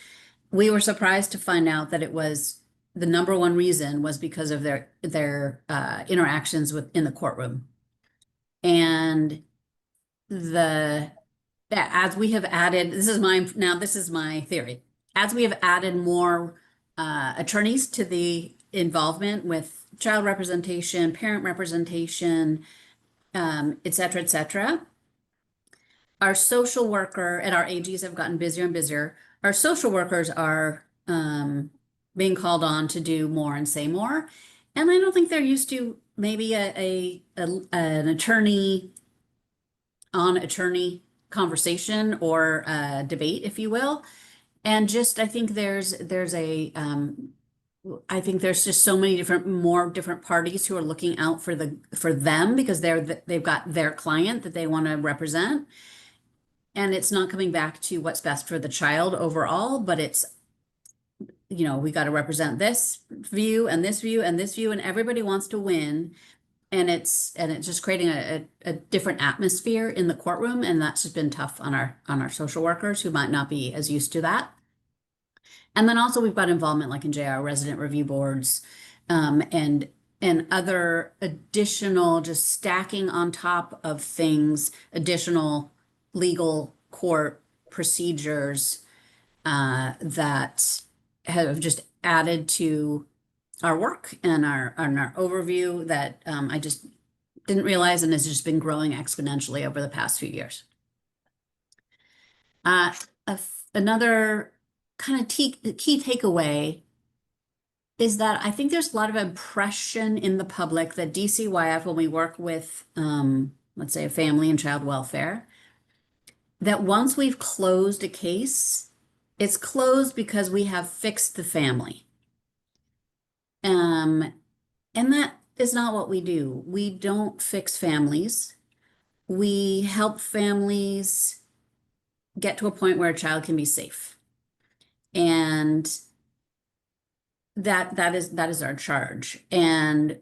[SPEAKER 17] we were surprised to find out that it was the number one reason was because of their interactions in the courtroom. And as we have added, this is my theory, as we have added more attorneys to the involvement with child representation, parent representation, et cetera, our social worker and our AGs have gotten busier and busier. Our social workers are being called on to do more and say more. And I don't think they're used to maybe an attorney on attorney conversation or debate, if you will. And just, I think there's just so many more different parties who are looking out for them because they've got their client that they want to represent. And it's not coming back to what's best for the child overall, but it's, we got to represent this view and this view and this view, and everybody wants to win. And it's just creating a different atmosphere in the courtroom. And that's just been tough on our social workers who might not be as used to that. And then also we've got involvement like in JR resident review boards, and other additional, just stacking on top of things, additional legal court procedures that have just added to our work and our overview that I just didn't realize and has just been growing exponentially over the past few years. Another kind of key takeaway is that I think there's a lot of impression in the public that DCYF, when we work with, let's say, a family and child welfare, that once we've closed a case, it's closed because we have fixed the family. And that is not what we do. We don't fix families. We help families get to a point where a child can be safe. And that is our charge. And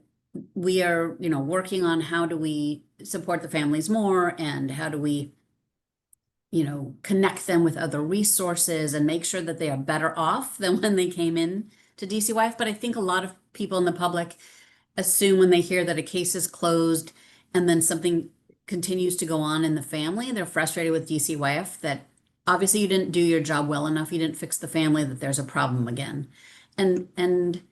[SPEAKER 17] we are, working on how do we support the families more, and how do we, connect them with other resources and make sure that they are better off than when they came in to DCYF. But I think a lot of people in the public assume when they hear that a case is closed and then something continues to go on in the family, they're frustrated with DCYF that obviously you didn't do your job well enough, you didn't fix the family, that there's a problem again. And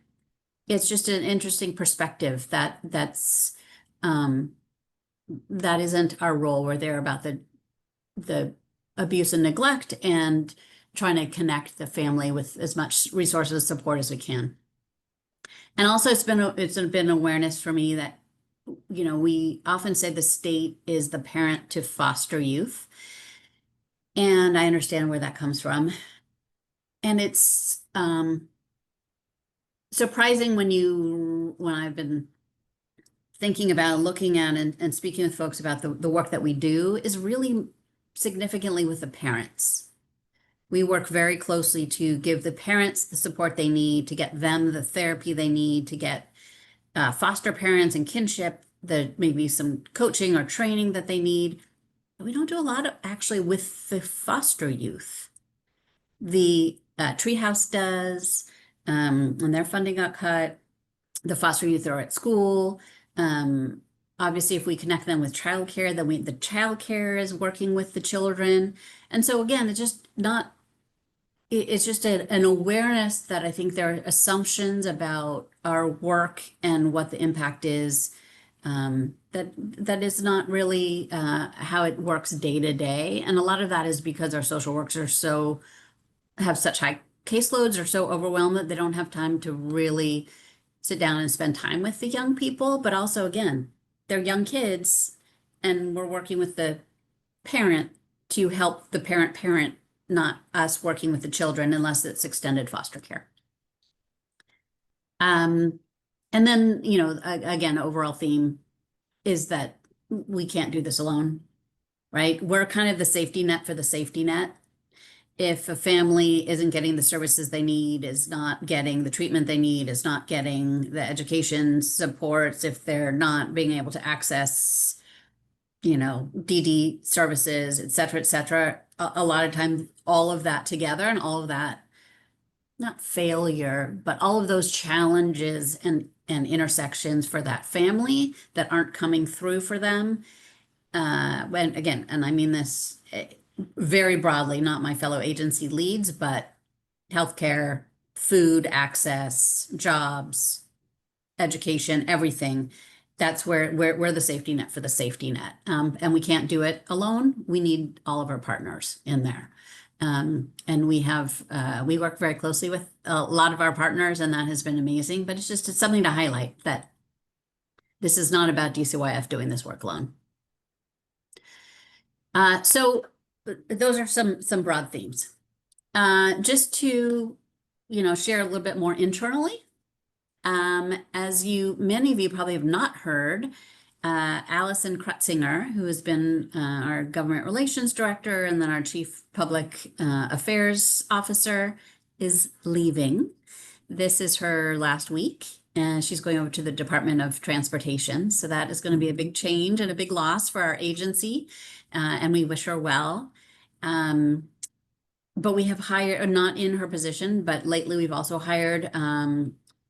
[SPEAKER 17] it's just an interesting perspective that isn't our role. We're there about the abuse and neglect and trying to connect the family with as much resources and support as we can. And also it's been awareness for me that, we often say the state is the parent to foster youth. And I understand where that comes from. And it's surprising when I've been thinking about, looking at and speaking with folks about the work that we do is really significantly with the parents. We work very closely to give the parents the support they need, to get them the therapy they need, to get foster parents and kinship, maybe some coaching or training that they need. But we don't do a lot actually with the foster youth. The Treehouse does, when their funding got cut. The foster youth are at school. Obviously, if we connect them with childcare, then the childcare is working with the children. And so again, it's just an awareness that I think there are assumptions about our work and what the impact is, that is not really how it works day to day. And a lot of that is because our social workers have such high caseloads, are so overwhelmed that they don't have time to really sit down and spend time with the young people. But also, again, they're young kids, and we're working with the parent to help the parent, not us working with the children unless it's extended foster care. And then, again, overall theme is that we can't do this alone, right? We're kind of the safety net for the safety net. If a family isn't getting the services they need, is not getting the treatment they need, is not getting the education supports, if they're not being able to access, DD services, et cetera, a lot of times all of that together and all of that, not failure, but all of those challenges and intersections for that family that aren't coming through for them. And I mean this very broadly, not my fellow agency leads, but healthcare, food access, jobs, education, everything. That's where we're the safety net for the safety net. And we can't do it alone. We need all of our partners in there. And we work very closely with a lot of our partners, and that has been amazing. But it's something to highlight that this is not about DCYF doing this work alone. So those are some broad themes. Just to, share a little bit more internally. As many of you probably have not heard, Allison Krutzinger, who has been our government relations director and then our chief public affairs officer, is leaving. This is her last week, and she's going over to the Department of Transportation. So that is going to be a big change and a big loss for our agency, and we wish her well. But we have hired, not in her position, but lately we've also hired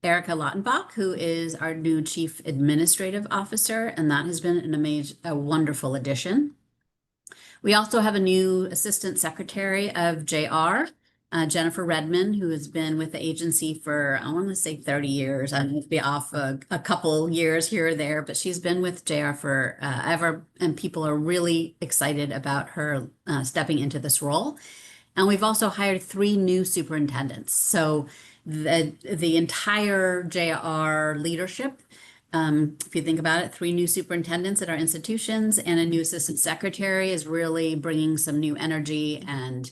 [SPEAKER 17] Erica Lautenbach, who is our new Chief Administrative Officer, and that has been a wonderful addition. We also have a new Assistant Secretary of JR, Jennifer Redmond, who has been with the agency for, I want to say 30 years. I might be off a couple years here or there, but she's been with JR for ever, and people are really excited about her stepping into this role. And we've also hired 3 new superintendents. So the entire JR leadership, if you think about it, 3 new superintendents at our institutions and a new assistant secretary is really bringing some new energy and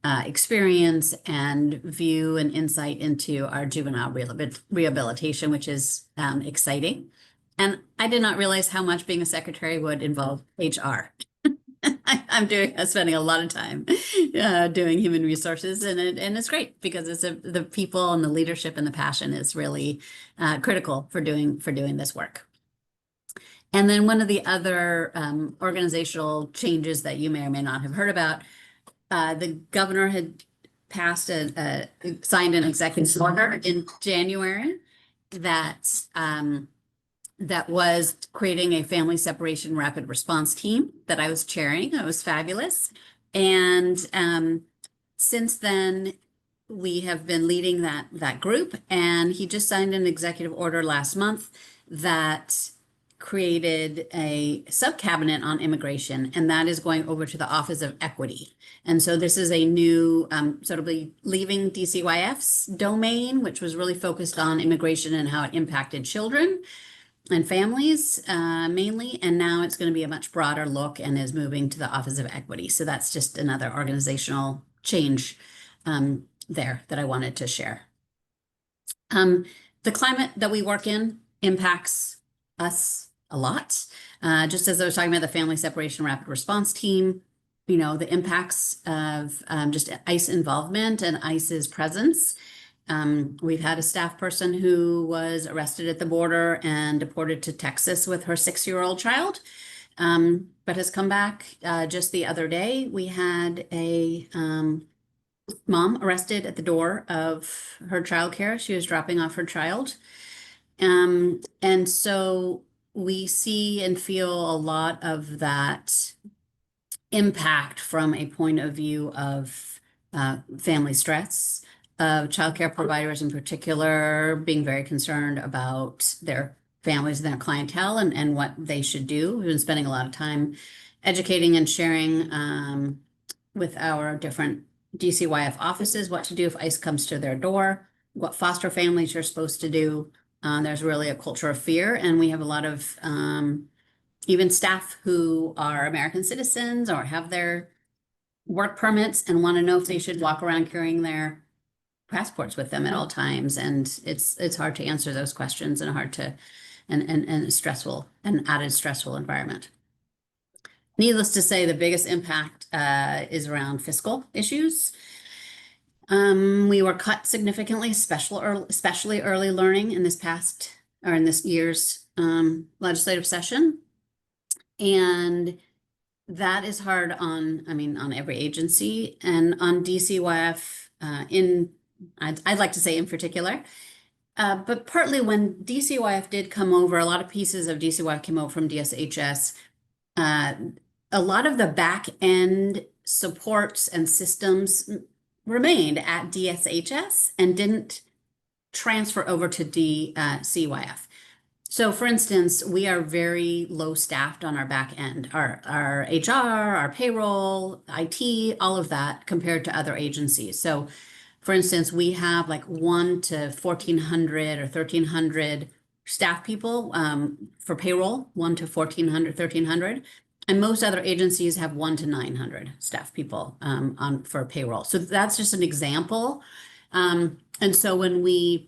[SPEAKER 17] experience and view and insight into our juvenile rehabilitation, which is exciting. And I did not realize how much being a secretary would involve HR. I'm spending a lot of time doing human resources, and it's great because the people and the leadership and the passion is really critical for doing this work. And then one of the other organizational changes that you may or may not have heard about, the governor had passed signed an executive order in January that that was creating a family separation rapid response team that I was chairing. It was fabulous. And since then, we have been leading that group, and he just signed an executive order last month that created a sub-cabinet on immigration, and that is going over to the Office of Equity. And so this is a new sort of leaving DCYF's domain, which was really focused on immigration and how it impacted children and families mainly, and now it's going to be a much broader look and is moving to the Office of Equity. So that's just another organizational change there that I wanted to share. The climate that we work in impacts us a lot. Just as I was talking about the Family Separation Rapid Response Team, you know, the impacts of just ICE involvement and ICE's presence. We've had a staff person who was arrested at the border and deported to Texas with her 6-year-old child, but has come back just the other day. We had a mom arrested at the door of her childcare. She was dropping off her child. And so we see and feel a lot of that impact from a point of view of family stress, of childcare providers in particular being very concerned about their families and their clientele and what they should do. We've been spending a lot of time educating and sharing with our different DCYF offices what to do if ICE comes to their door, what foster families are supposed to do. There's really a culture of fear, and we have a lot of even staff who are American citizens or have their work permits and want to know if they should walk around carrying their passports with them at all times. And it's hard to answer those questions and hard to and stressful and added stressful environment. Needless to say, the biggest impact is around fiscal issues. We were cut significantly, especially early learning in this year's legislative session. And that is hard on every agency and on DCYF I'd like to say in particular. But partly when DCYF did come over, a lot of pieces of DCYF came over from DSHS. A lot of the back end supports and systems remained at DSHS and didn't transfer over to DCYF. So for instance, we are very low staffed on our back end, our HR, our payroll, IT, all of that compared to other agencies. So for instance, we have like 1 to 1,400 or 1,300 staff people for payroll, 1 to 1,400, 1,300. And most other agencies have 1 to 900 staff people for payroll. So that's just an example. And so when we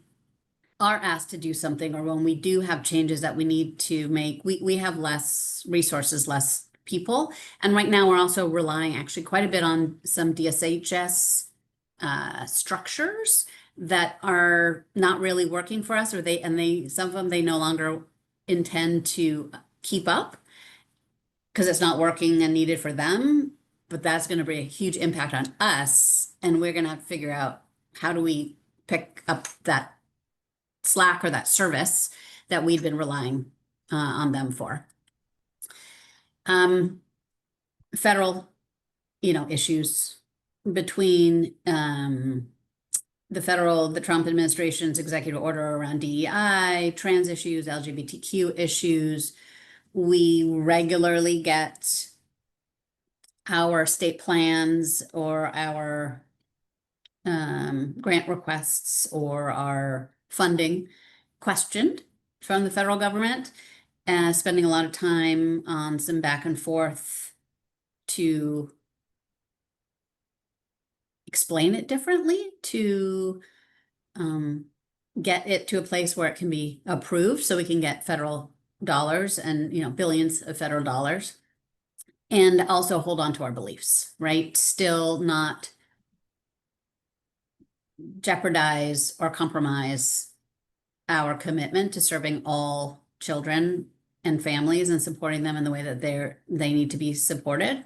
[SPEAKER 17] are asked to do something, or when we do have changes that we need to make, we have less resources, less people. And right now we're also relying actually quite a bit on some DSHS structures that are not really working for us, or some of them they no longer intend to keep up because it's not working and needed for them. But that's going to bring a huge impact on us, and we're going to have to figure out how do we pick up that slack or that service that we've been relying on them for. Federal, issues between the Trump administration's executive order around DEI, trans issues, LGBTQ issues. We regularly get our state plans or our grant requests or our funding questioned from the federal government, spending a lot of time on some back and forth to explain it differently, to get it to a place where it can be approved so we can get federal dollars and, you know, billions of federal dollars, and also hold on to our beliefs, right? Still not jeopardize or compromise our commitment to serving all children and families and supporting them in the way that they need to be supported,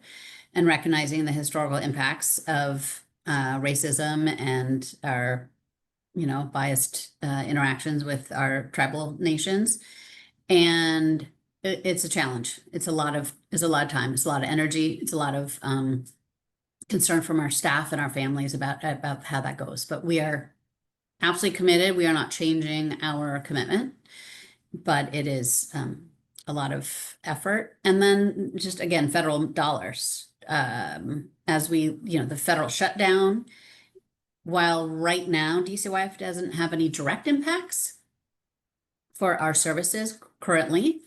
[SPEAKER 17] and recognizing the historical impacts of racism and our, you know, biased interactions with our tribal nations. And it's a challenge. It's a lot of time. It's a lot of energy. It's a lot of concern from our staff and our families about how that goes. But we are absolutely committed. We are not changing our commitment, but it is a lot of effort. And then just, again, federal dollars. As we, you know, the federal shutdown, while right now DCYF doesn't have any direct impacts for our services currently,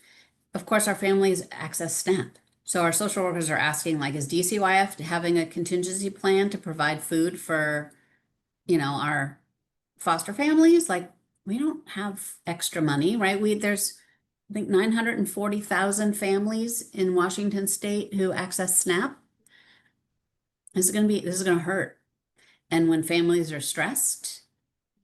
[SPEAKER 17] of course, our families access SNAP. So our social workers are asking, like, is DCYF having a contingency plan to provide food for, you know, our foster families? Like, we don't have extra money, right? There's, I think, 940,000 families in Washington state who access SNAP. This is going to hurt. And when families are stressed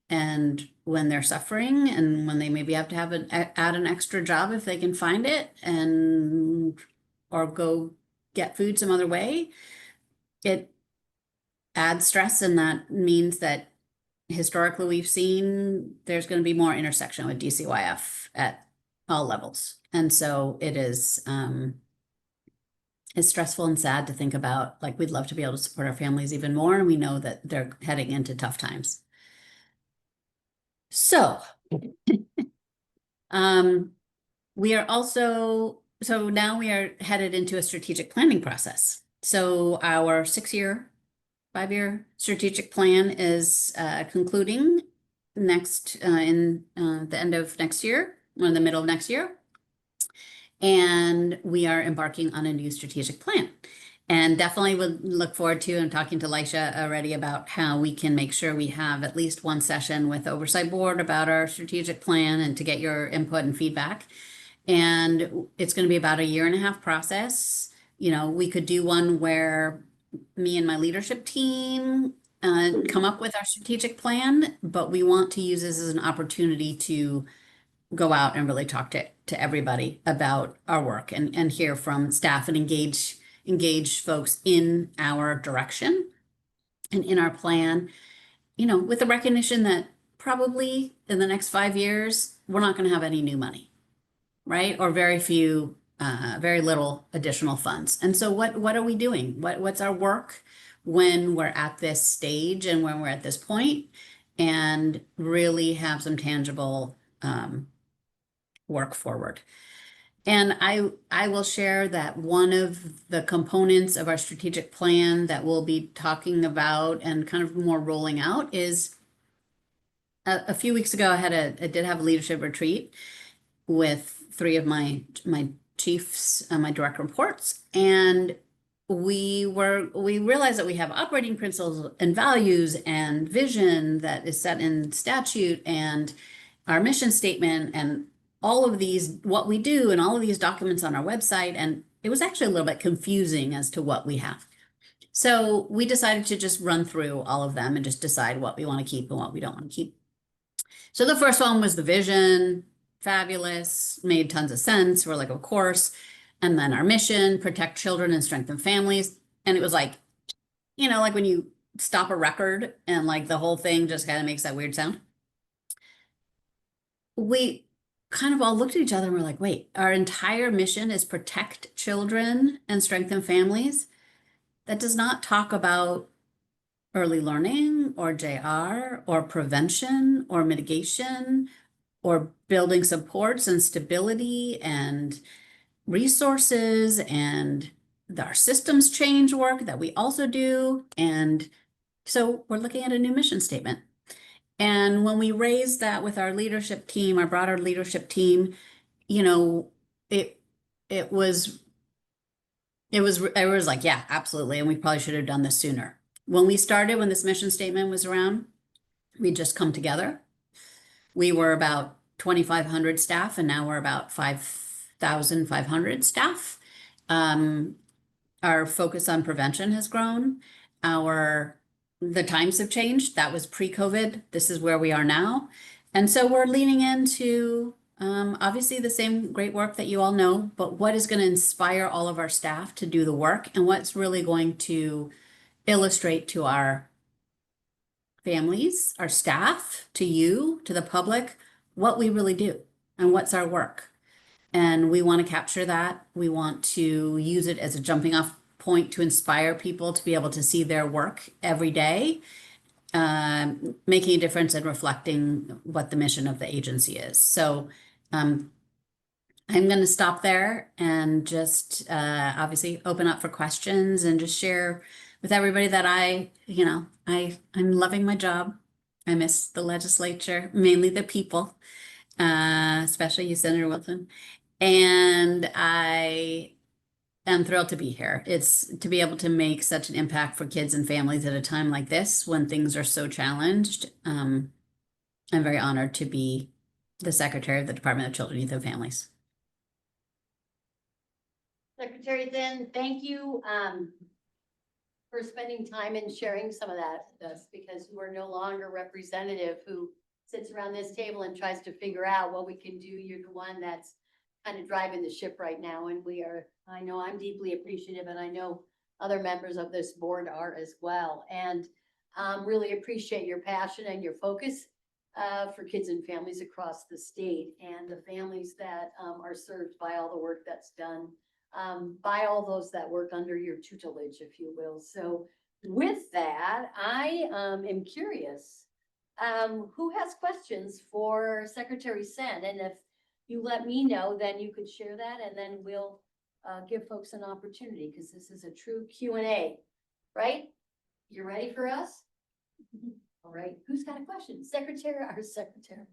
[SPEAKER 17] and when they're suffering and when they maybe have to add an extra job if they can find it, and or go get food some other way, it adds stress. And that means that historically we've seen there's going to be more intersection with DCYF at all levels. And so it is, it's stressful and sad to think about. Like, we'd love to be able to support our families even more, and we know that they're heading into tough times. So, we are also, so now we are headed into a strategic planning process. So our 5-year strategic plan is concluding next in the end of next year, or in the middle of next year. And we are embarking on a new strategic plan. And definitely would look forward to, and talking to Lisha already about how we can make sure we have at least one session with Oversight Board about our strategic plan and to get your input and feedback. And it's going to be about a 1.5-year process. You know, we could do one where me and my leadership team come up with our strategic plan, but we want to use this as an opportunity to go out and really talk to everybody about our work and hear from staff and engage folks in our direction and in our plan, you know, with the recognition that probably in the next 5 years, we're not going to have any new money, right? Or very little additional funds. And so what are we doing? What's our work when we're at this stage and when we're at this point, and really have some tangible work forward. And I will share that one of the components of our strategic plan that we'll be talking about and kind of more rolling out is a few weeks ago, I did have a leadership retreat with 3 of my chiefs, my direct reports, and we realized that we have operating principles and values and vision that is set in statute, and our mission statement, and all of these, what we do, and all of these documents on our website. And it was actually a little bit confusing as to what we have. So we decided to just run through all of them and just decide what we want to keep and what we don't want to keep. So the first one was the vision. Fabulous, made tons of sense. We're like, of course. And then our mission: protect children and strengthen families. And it was like, you know, like when you stop a record and like the whole thing just kind of makes that weird sound. We kind of all looked at each other and we're like, wait, our entire mission is protect children and strengthen families. That does not talk about early learning or JR or prevention or mitigation or building supports and stability and resources and our systems change work that we also do. And so we're looking at a new mission statement. And when we raised that with our leadership team, our broader leadership team, you know, it was like, yeah, absolutely. And we probably should have done this sooner. When we started, when this mission statement was around, we just come together. We were about 2,500 staff, and now we're about 5,500 staff. Our focus on prevention has grown. The times have changed. That was pre-COVID. This is where we are now. And so we're leaning into obviously the same great work that you all know, but what is going to inspire all of our staff to do the work, and what's really going to illustrate to our families, our staff, to you, to the public, what we really do and what's our work. And we want to capture that. We want to use it as a jumping off point to inspire people to be able to see their work every day, making a difference and reflecting what the mission of the agency is. So I'm going to stop there and just obviously open up for questions and just share with everybody that I'm loving my job. I miss the legislature, mainly the people, especially you, Senator Wilson. And I am thrilled to be here. It's to be able to make such an impact for kids and families at a time like this when things are so challenged. I'm very honored to be the Secretary of the Department of Children, Youth, and Families.
[SPEAKER 1] Secretary Zinn, thank you for spending time and sharing some of that with us, because you are no longer representative who sits around this table and tries to figure out what we can do. You're the one that's kind of driving the ship right now. And I know I'm deeply appreciative, and I know other members of this board are as well. And really appreciate your passion and your focus for kids and families across the state, and the families that are served by all the work that's done by all those that work under your tutelage, if you will. So with that, I am curious, who has questions for Secretary Sen? And if you let me know, then you could share that, and then we'll give folks an opportunity, because this is a true Q&A, right? You ready for us? All right, who's got a question? Secretary, our secretary.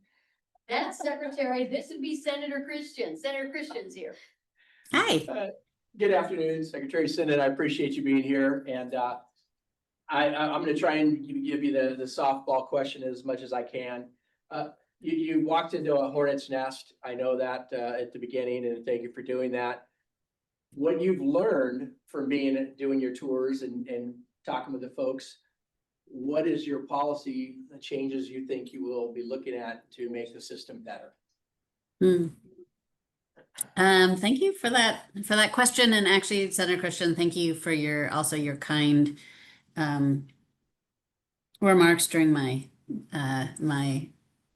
[SPEAKER 1] That's Secretary, this would be Senator Christian. Senator Christian's here.
[SPEAKER 17] Hi.
[SPEAKER 14] Good afternoon, Secretary Senate. I appreciate you being here. And I'm going to try and give you the softball question as much as I can. You walked into a hornet's nest. I know that at the beginning, and thank you for doing that. What you've learned from doing your tours and talking with the folks, what is your policy changes you think you will be looking at to make the system better?
[SPEAKER 17] Thank you for that question. And actually, Senator Christian, thank you for your kind remarks during my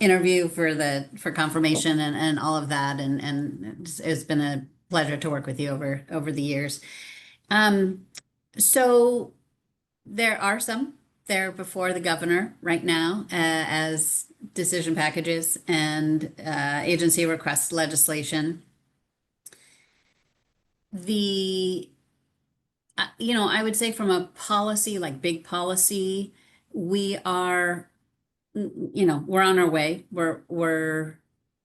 [SPEAKER 17] interview for confirmation and all of that. And it's been a pleasure to work with you over the years. So there are some there before the governor right now as decision packages and agency request legislation. I would say from a policy, like big policy, we are, we're on our way. We're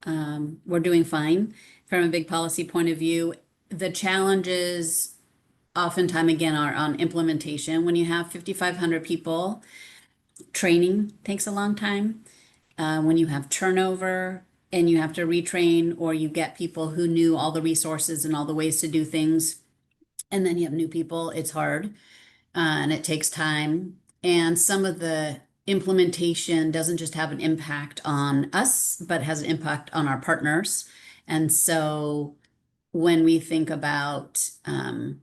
[SPEAKER 17] doing fine from a big policy point of view. The challenges oftentimes again are on implementation. When you have 5,500 people, training takes a long time. When you have turnover and you have to retrain, or you get people who knew all the resources and all the ways to do things, and then you have new people, it's hard and it takes time. And some of the implementation doesn't just have an impact on us, but has an impact on our partners. And so when we think about, JR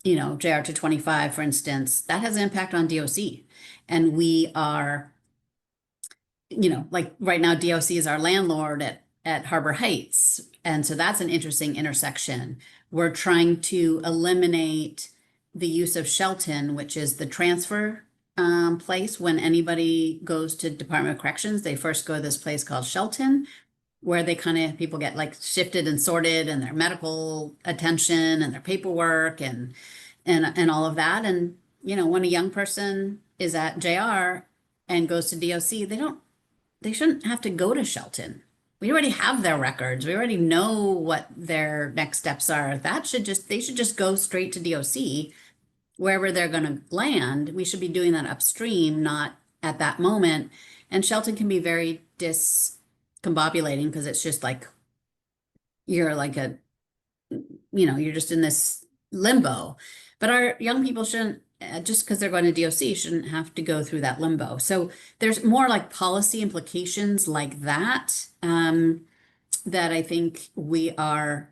[SPEAKER 17] 225, for instance, that has an impact on DOC. And we are, like right now, DOC is our landlord at Harbor Heights. And so that's an interesting intersection. We're trying to eliminate the use of Shelton, which is the transfer place when anybody goes to Department of Corrections. They first go to this place called Shelton, where they kind of, people get like shifted and sorted and their medical attention and their paperwork and all of that. And, you know, when a young person is at JR and goes to DOC, they shouldn't have to go to Shelton. We already have their records. We already know what their next steps are. They should just go straight to DOC wherever they're going to land. We should be doing that upstream, not at that moment. And Shelton can be very discombobulating because it's just like, you're like you're just in this limbo. But our young people shouldn't, just because they're going to DOC, shouldn't have to go through that limbo. So there's more like policy implications like that, that I think we are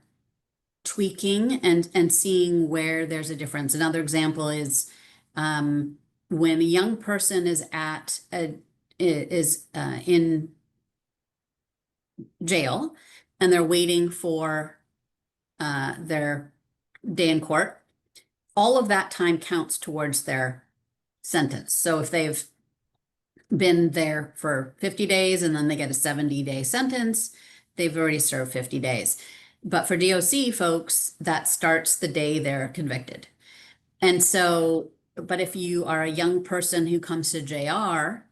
[SPEAKER 17] tweaking and seeing where there's a difference. Another example is when a young person is in jail and they're waiting for their day in court, all of that time counts towards their sentence. So if they've been there for 50 days and then they get a 70-day sentence, they've already served 50 days. But for DOC folks, that starts the day they're convicted. And so, but if you are a young person who comes to JR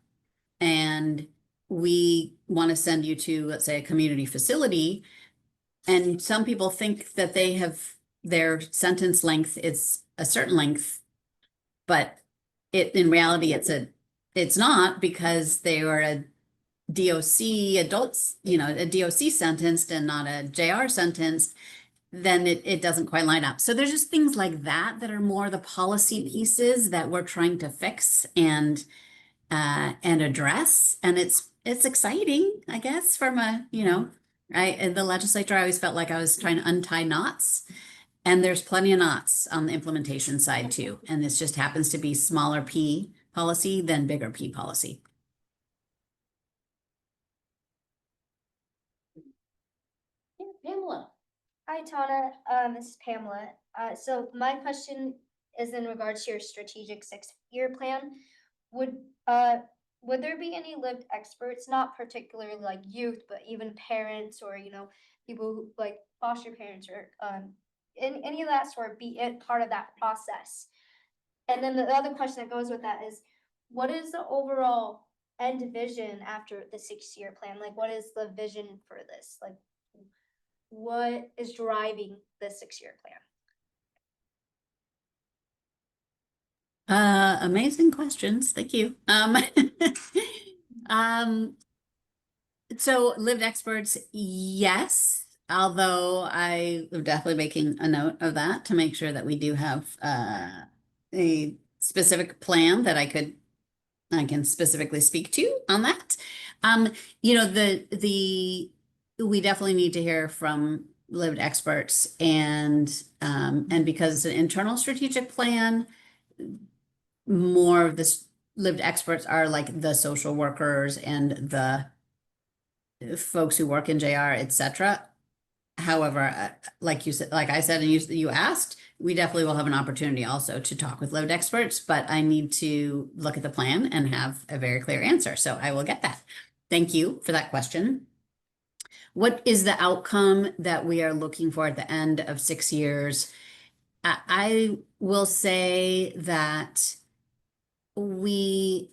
[SPEAKER 17] and we want to send you to, let's say, a community facility, and some people think that their sentence length is a certain length, but in reality, it's not, because they were a DOC adults, a DOC sentenced and not a JR sentenced, then it doesn't quite line up. So there's just things like that that are more the policy pieces that we're trying to fix and address. And it's exciting, I guess, from in the legislature, I always felt like I was trying to untie knots. And there's plenty of knots on the implementation side too. And this just happens to be smaller P policy than bigger P policy.
[SPEAKER 1] Yeah, Pamela.
[SPEAKER 11] Hi, Tana. This is Pamela. So my question is in regards to your strategic 6-year plan. Would there be any lived experts, not particularly like youth, but even parents or, people who, like foster parents or any of that sort, be it part of that process? And then the other question that goes with that is, what is the overall end vision after the 6-year plan? Like, what is the vision for this? Like, what is driving the 6-year plan?
[SPEAKER 17] Amazing questions. Thank you. So lived experts, yes. Although I am definitely making a note of that to make sure that we do have a specific plan that I can specifically speak to on that. We definitely need to hear from lived experts, and because it's an internal strategic plan, more of this lived experts are like the social workers and the folks who work in JR, etc. However, like I said, and you asked, we definitely will have an opportunity also to talk with lived experts, but I need to look at the plan and have a very clear answer. So I will get that. Thank you for that question. What is the outcome that we are looking for at the end of 6 years? I will say that what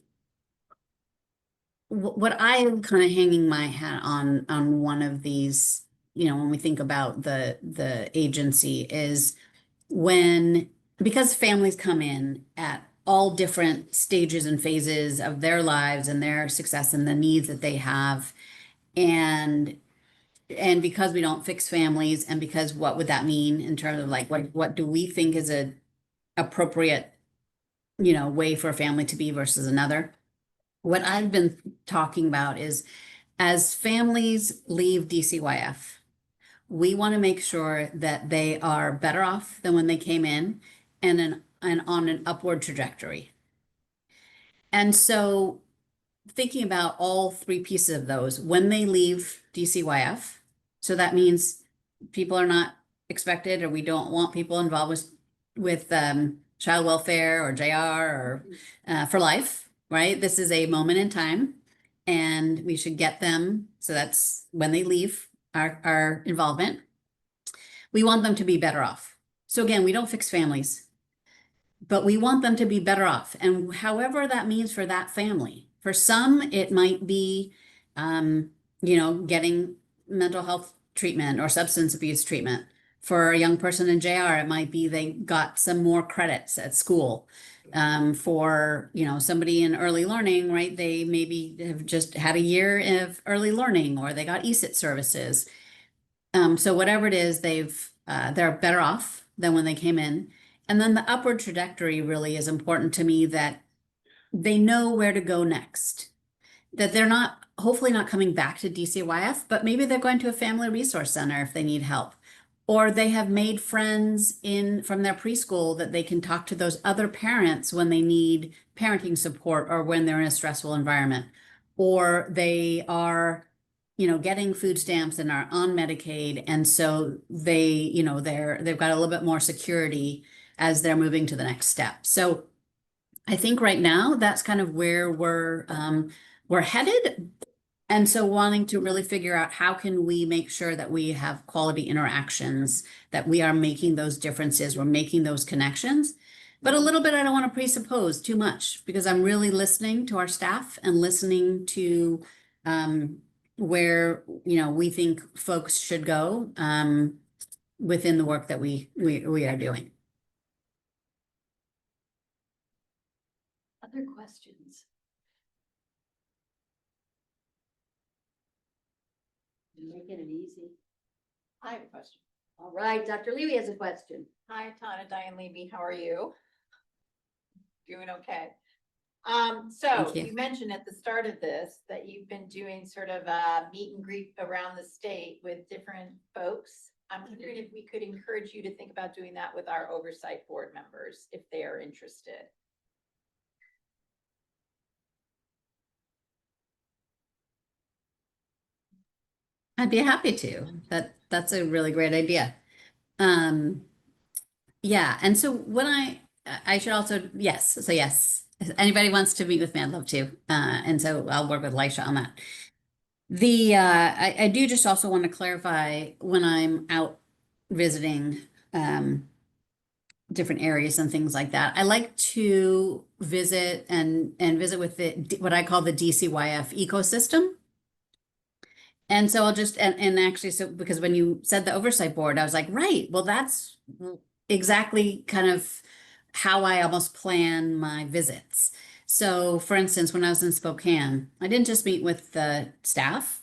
[SPEAKER 17] I am kind of hanging my hat on one of these, when we think about the agency, is because families come in at all different stages and phases of their lives and their success and the needs that they have, and because we don't fix families, and because what would that mean in terms of like what do we think is a appropriate way for a family to be versus another. What I've been talking about is, as families leave DCYF, we want to make sure that they are better off than when they came in, and on an upward trajectory. And so thinking about all three pieces of those when they leave DCYF, so that means people are not expected, or we don't want people involved with child welfare or JR or for life, right? This is a moment in time, and we should get them. So that's when they leave our involvement. We want them to be better off. So again, we don't fix families, but we want them to be better off. And however that means for that family, for some, it might be, getting mental health treatment or substance abuse treatment. For a young person in JR, it might be they got some more credits at school. For, somebody in early learning, right? They maybe have just had a year of early learning, or they got ESIT services. So whatever it is, they're better off than when they came in. And then the upward trajectory really is important to me, that they know where to go next. That they're hopefully not coming back to DCYF, but maybe they're going to a family resource center if they need help. Or they have made friends from their preschool that they can talk to those other parents when they need parenting support or when they're in a stressful environment. Or they are, getting food stamps and are on Medicaid. And so they've got a little bit more security as they're moving to the next step. So I think right now that's kind of where we're headed. And so wanting to really figure out how can we make sure that we have quality interactions, that we are making those differences, we're making those connections. But a little bit, I don't want to presuppose too much, because I'm really listening to our staff and listening to where, we think folks should go within the work that we are doing.
[SPEAKER 1] Other questions? Making it easy.
[SPEAKER 3] I have a question.
[SPEAKER 1] All right, Dr. Levy has a question.
[SPEAKER 3] Hi, Tana, Diane Levy, how are you? Doing okay. So
[SPEAKER 17] Thank you.
[SPEAKER 3] you mentioned at the start of this that you've been doing sort of a meet and greet around the state with different folks. I'm wondering if we could encourage you to think about doing that with our oversight board members, if they are interested.
[SPEAKER 17] I'd be happy to. That's a really great idea. Yeah, and so when I should also, yes, so yes, if anybody wants to meet with me, I'd love to. And so I'll work with Lisha on that. I do just also want to clarify, when I'm out visiting different areas and things like that, I like to visit and visit with what I call the DCYF ecosystem. And so I'll just, and actually, so because when you said the oversight board, I was like, right, well, that's exactly kind of how I almost plan my visits. So for instance, when I was in Spokane, I didn't just meet with the staff.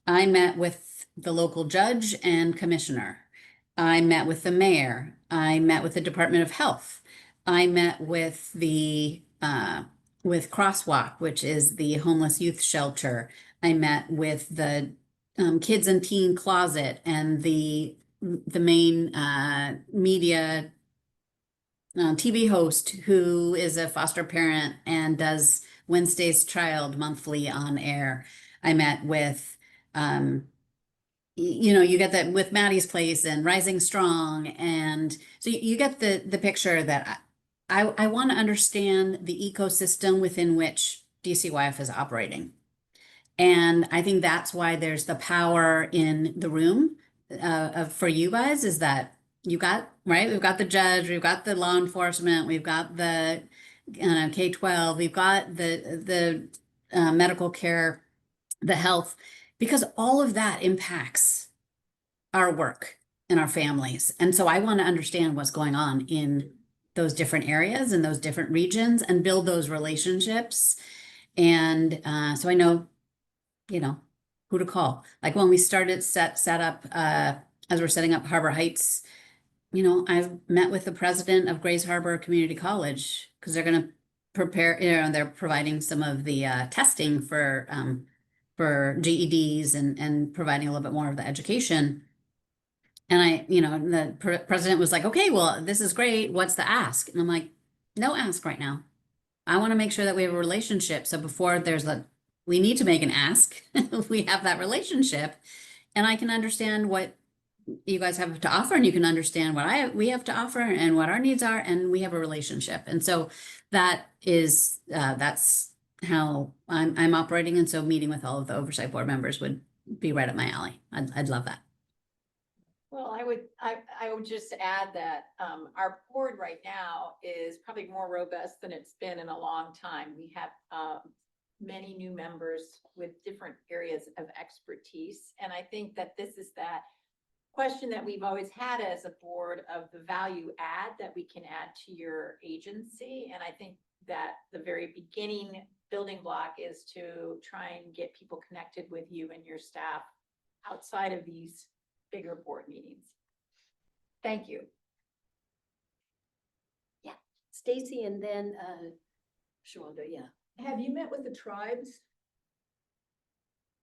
[SPEAKER 17] I met with the local judge and commissioner. I met with the mayor. I met with the Department of Health. I met with with Crosswalk, which is the homeless youth shelter. I met with the Kids and Teen Closet and the main media TV host who is a foster parent and does Wednesday's Child monthly on air. I met with, you get that with Maddie's Place and Rising Strong. And so you get the picture that I want to understand the ecosystem within which DCYF is operating. And I think that's why there's the power in the room for you guys, is that you got, right? We've got the judge, we've got the law enforcement, we've got the K-12, we've got the medical care, the health, because all of that impacts our work and our families. And so I want to understand what's going on in those different areas and those different regions and build those relationships. And so I know, who to call. Like when we started set up, as we're setting up Harbor Heights, I've met with the president of Grays Harbor Community College, because they're going to prepare, they're providing some of the testing for GEDs and providing a little bit more of the education. And the president was like, okay, well, this is great. What's the ask? And I'm like, no ask right now. I want to make sure that we have a relationship. So before we need to make an ask, we have that relationship, and I can understand what you guys have to offer, and you can understand what we have to offer and what our needs are, and we have a relationship. And so that is, that's how I'm operating. And so meeting with all of the oversight board members would be right up my alley. I'd love that.
[SPEAKER 3] Well, I would just add that our board right now is probably more robust than it's been in a long time. We have many new members with different areas of expertise. And I think that this is that question that we've always had as a board of the value add that we can add to your agency. And I think that the very beginning building block is to try and get people connected with you and your staff outside of these bigger board meetings. Thank you.
[SPEAKER 1] Yeah, Stacy, and then Shawanda, yeah.
[SPEAKER 10] Have you met with the tribes?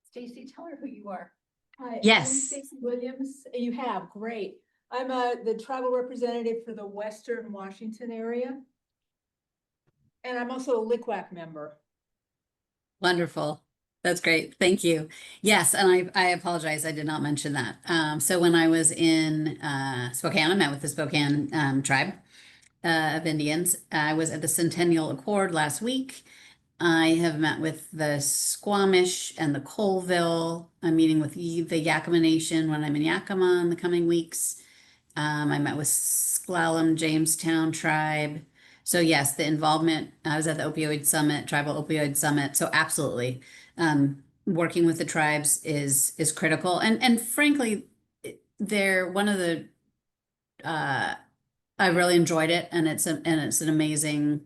[SPEAKER 3] Stacy, tell her who you are.
[SPEAKER 10] Hi, I'm
[SPEAKER 17] Yes.
[SPEAKER 10] Stacy Williams. You have, great. I'm the tribal representative for the Western Washington area. And I'm also a LICWAC member.
[SPEAKER 17] Wonderful. That's great. Thank you. Yes, and I apologize. I did not mention that. So when I was in Spokane, I met with the Spokane tribe of Indians. I was at the Centennial Accord last week. I have met with the Squamish and the Colville. I'm meeting with the Yakima Nation when I'm in Yakima in the coming weeks. I met with Sklallam Jamestown tribe. So yes, the involvement, I was at the opioid summit, tribal opioid summit. So absolutely. Working with the tribes is critical. And frankly, they're one of the, I really enjoyed it, and it's an amazing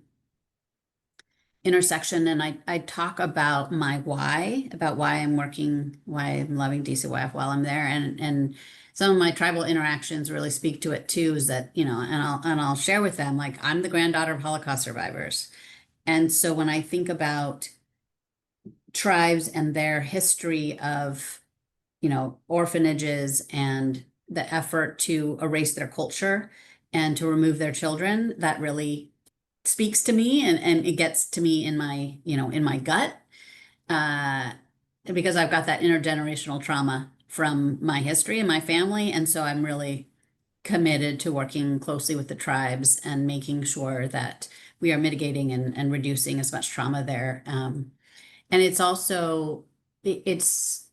[SPEAKER 17] intersection. And I talk about my why, about why I'm working, why I'm loving DCYF while I'm there. And some of my tribal interactions really speak to it too, is that, you know, and I'll share with them, like, I'm the granddaughter of Holocaust survivors. And so when I think about tribes and their history of, you know, orphanages and the effort to erase their culture and to remove their children, that really speaks to me, and it gets to me in my, you know, in my gut, because I've got that intergenerational trauma from my history and my family. And so I'm really committed to working closely with the tribes and making sure that we are mitigating and reducing as much trauma there. And it's also, it's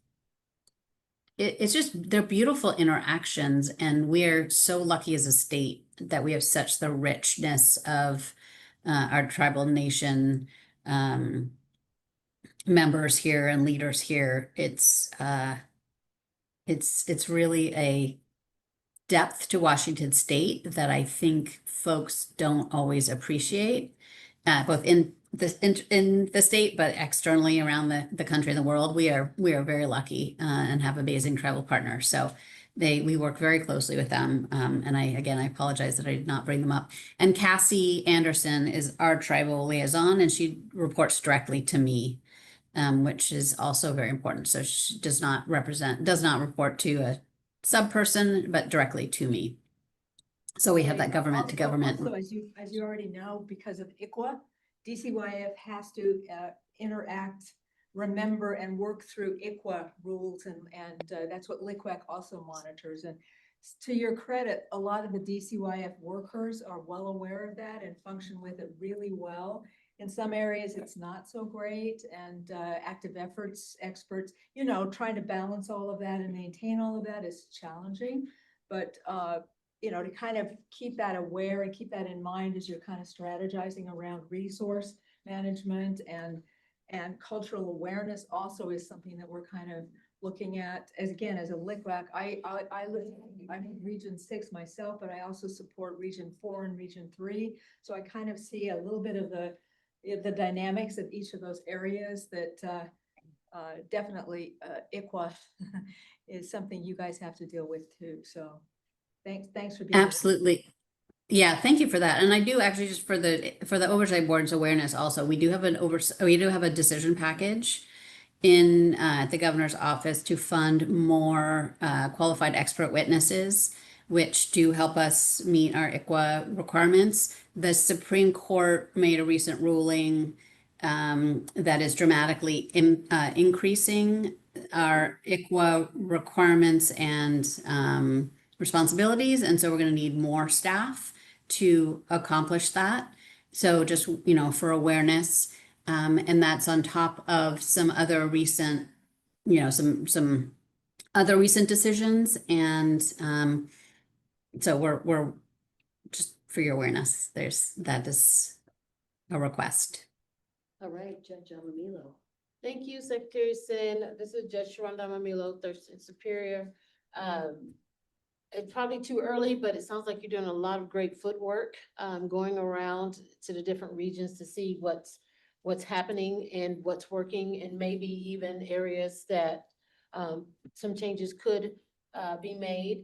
[SPEAKER 17] just, they're beautiful interactions. And we're so lucky as a state that we have such the richness of our tribal nation members here and leaders here. It's really a depth to Washington State that I think folks don't always appreciate, both in the state, but externally around the country and the world. We are very lucky and have amazing tribal partners. So we work very closely with them. And I apologize that I did not bring them up. And Cassie Anderson is our tribal liaison, and she reports directly to me, which is also very important. So she does not report to a sub person, but directly to me. So we have that government to government.
[SPEAKER 10] Also, as you already know, because of ICWA, DCYF has to interact, remember, and work through ICWA rules, and that's what LICWAC also monitors. And to your credit, a lot of the DCYF workers are well aware of that and function with it really well. In some areas, it's not so great, and active efforts experts, you know, trying to balance all of that and maintain all of that is challenging. But you know, to kind of keep that aware and keep that in mind as you're kind of strategizing around resource management and cultural awareness also is something that we're kind of looking at. As again, as a LICWAC, I'm in Region 6 myself, but I also support Region 4 and Region 3. So I kind of see a little bit of the dynamics of each of those areas that definitely ICWA is something you guys have to deal with too. So thanks for being
[SPEAKER 17] Absolutely. Yeah, thank you for that. And I do actually, just for the oversight board's awareness also, we do have a decision package in the governor's office to fund more qualified expert witnesses, which do help us meet our ICWA requirements. The Supreme Court made a recent ruling that is dramatically increasing our ICWA requirements and responsibilities. And so we're going to need more staff to accomplish that. So just, for awareness, and that's on top of some other recent, some other recent decisions. And so we're just for your awareness, that is a request.
[SPEAKER 6] All right, Judge Amamilo. Thank you, Secretary Sin. This is Judge Sharonda Amamilo, Thurston Superior. It's probably too early, but it sounds like you're doing a lot of great footwork, going around to the different regions to see what's happening and what's working, and maybe even areas that some changes could be made.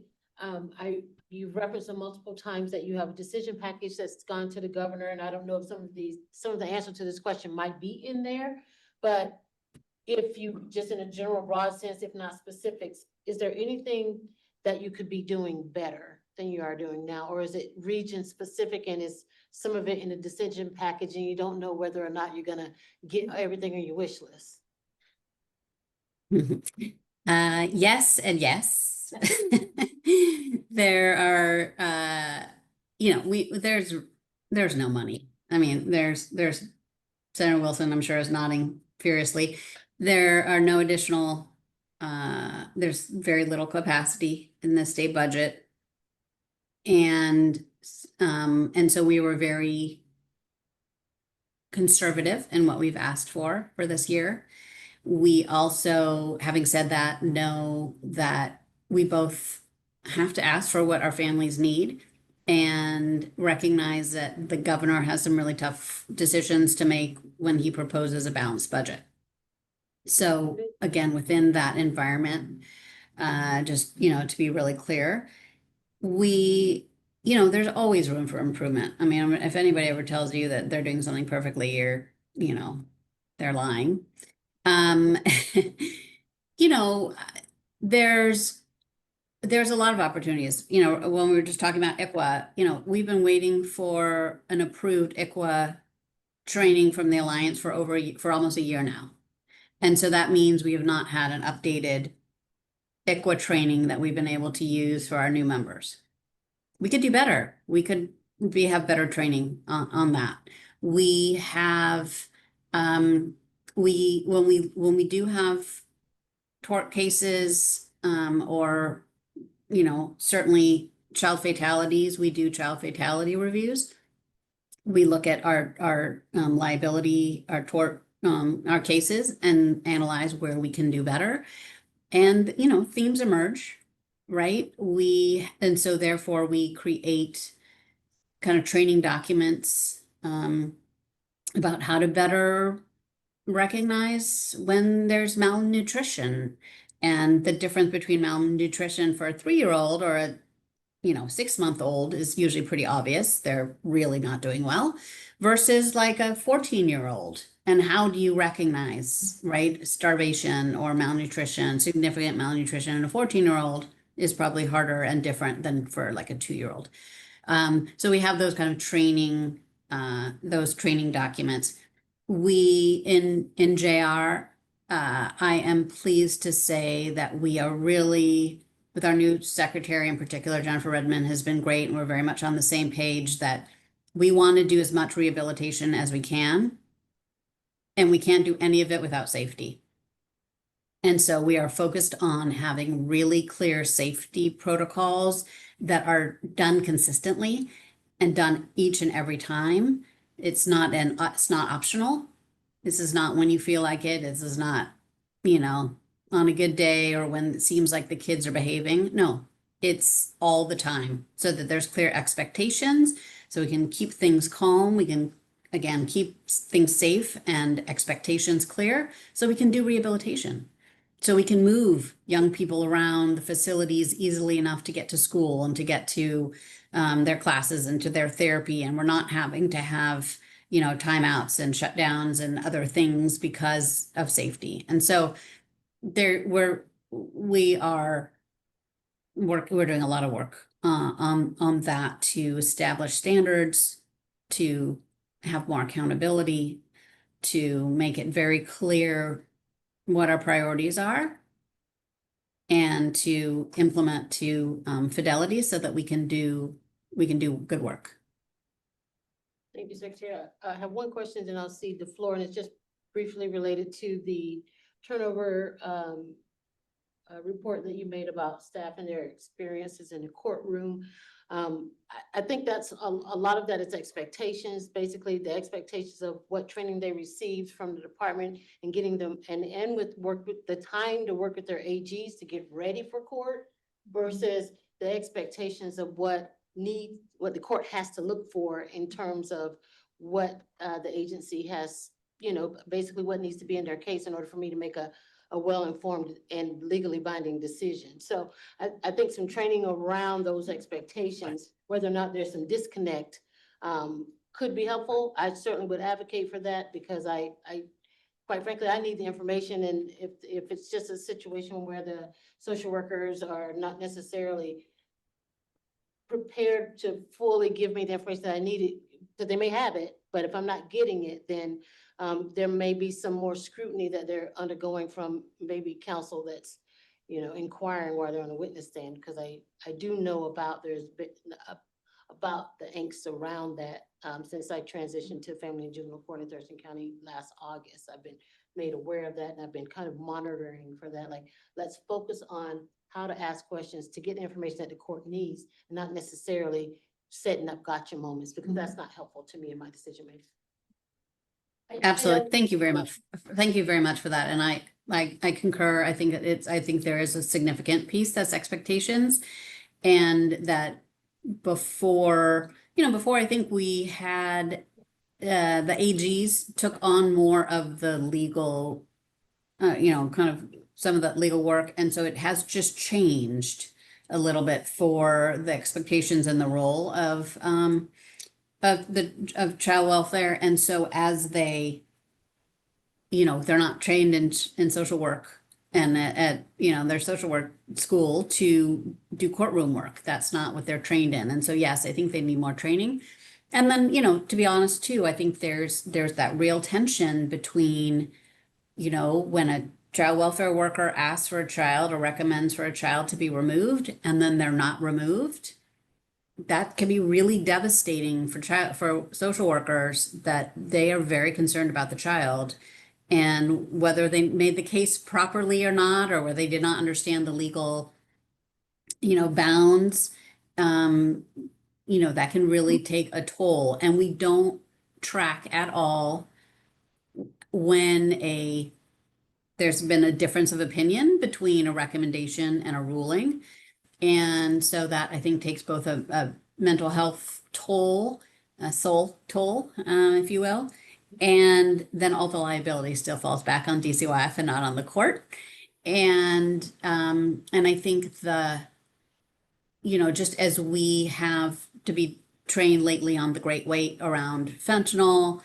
[SPEAKER 6] You've referenced multiple times that you have a decision package that's gone to the governor, and I don't know if some of the answer to this question might be in there, but if you, just in a general broad sense, if not specifics, is there anything that you could be doing better than you are doing now? Or is it region specific and is some of it in the decision package and you don't know whether or not you're gonna get everything on your wish list?
[SPEAKER 17] Yes and yes. There are, there's no money. I mean, there's Senator Wilson, I'm sure, is nodding furiously. There are no additional, there's very little capacity in the state budget. And so we were very conservative in what we've asked for this year. We also, having said that, know that we both have to ask for what our families need and recognize that the governor has some really tough decisions to make when he proposes a balanced budget. So again, within that environment, just, to be really clear, there's always room for improvement. I mean, if anybody ever tells you that they're doing something perfectly, they're lying. There's a lot of opportunities. When we were just talking about ICWA, we've been waiting for an approved ICWA training from the Alliance for almost a year now. And so that means we have not had an updated ICWA training that we've been able to use for our new members. We could do better. We could have better training on that. We have, when we do have tort cases, or, certainly child fatalities, we do child fatality reviews. We look at our liability, our tort, our cases, and analyze where we can do better. And, themes emerge, right? And so therefore we create kind of training documents about how to better recognize when there's malnutrition, and the difference between malnutrition for a 3-year-old or a 6-month-old is usually pretty obvious. They're really not doing well, versus like a 14-year-old. And how do you recognize, right, starvation or malnutrition, significant malnutrition in a 14-year-old is probably harder and different than for like a 2-year-old. So we have those kind of training, those training documents. We in JR, I am pleased to say that we are really, with our new secretary in particular, Jennifer Redmond, has been great, and we're very much on the same page that we want to do as much rehabilitation as we can, and we can't do any of it without safety. And so we are focused on having really clear safety protocols that are done consistently and done each and every time. It's not optional. This is not when you feel like it. This is not, on a good day or when it seems like the kids are behaving. No, it's all the time, so that there's clear expectations, so we can keep things calm. We can, again, keep things safe and expectations clear, so we can do rehabilitation. So we can move young people around the facilities easily enough to get to school and to get to their classes and to their therapy. And we're not having to have, timeouts and shutdowns and other things because of safety. And so we're doing a lot of work on that to establish standards, to have more accountability, to make it very clear what our priorities are, and to implement to fidelity so that we can do good work.
[SPEAKER 6] Thank you, Secretary. I have one question, then I'll cede the floor, and it's just briefly related to the turnover report that you made about staff and their experiences in the courtroom. I think that's a lot of that is expectations, basically the expectations of what training they received from the department and getting them and with the time to work with their AGs to get ready for court versus the expectations of what the court has to look for in terms of what the agency has, basically what needs to be in their case in order for me to make a well-informed and legally binding decision. So I think some training around those expectations, whether or not there's some disconnect, could be helpful. I certainly would advocate for that because I quite frankly, I need the information. And if it's just a situation where the social workers are not necessarily prepared to fully give me the information that I needed, that they may have it, but if I'm not getting it, then there may be some more scrutiny that they're undergoing from maybe counsel that's, inquiring while they're on a witness stand, because I do know about about the angst around that since I transitioned to family and juvenile court in Thurston County last August. I've been made aware of that, and I've been kind of monitoring for that. Like, let's focus on how to ask questions to get the information that the court needs, and not necessarily setting up gotcha moments, because that's not helpful to me in my decision making.
[SPEAKER 17] Absolutely. Thank you very much. Thank you very much for that. And I concur. I think there is a significant piece that's expectations, and that before I think we had the AGs took on more of the legal, kind of some of the legal work. And so it has just changed a little bit for the expectations and the role of child welfare. And so as they, they're not trained in social work and at their social work school to do courtroom work. That's not what they're trained in. And so, yes, I think they need more training. And then, to be honest too, I think there's that real tension between, when a child welfare worker asks for a child or recommends for a child to be removed and then they're not removed. That can be really devastating for social workers, that they are very concerned about the child and whether they made the case properly or not, or whether they did not understand the legal, bounds. That can really take a toll, and we don't track at all when there's been a difference of opinion between a recommendation and a ruling. And so that, I think, takes both a mental health toll, a soul toll, if you will, and then all the liability still falls back on DCYF and not on the court. And I think just as we have to be trained lately on the great weight around fentanyl,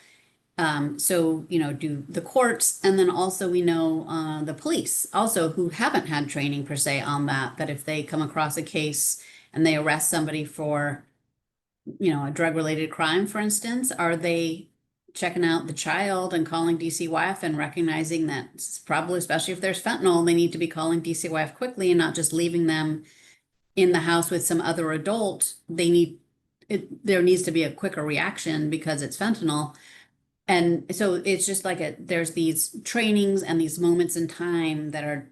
[SPEAKER 17] so, do the courts, and then also we know the police also, who haven't had training per se on that if they come across a case and they arrest somebody for, a drug-related crime, for instance, are they checking out the child and calling DCYF and recognizing that probably, especially if there's fentanyl, they need to be calling DCYF quickly and not just leaving them in the house with some other adult. There needs to be a quicker reaction because it's fentanyl. And so it's just like there's these trainings and these moments in time that are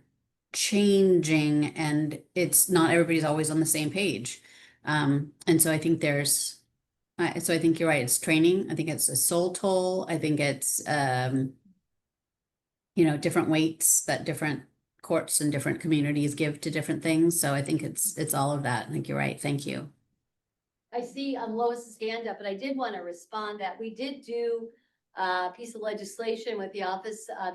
[SPEAKER 17] changing, and it's not everybody's always on the same page. And so I think so I think you're right. It's training. I think it's a soul toll. I think it's, different weights that different courts and different communities give to different things. So I think it's all of that. I think you're right. Thank you.
[SPEAKER 1] I see Lois's hand up, and I did want to respond that we did do a piece of legislation with the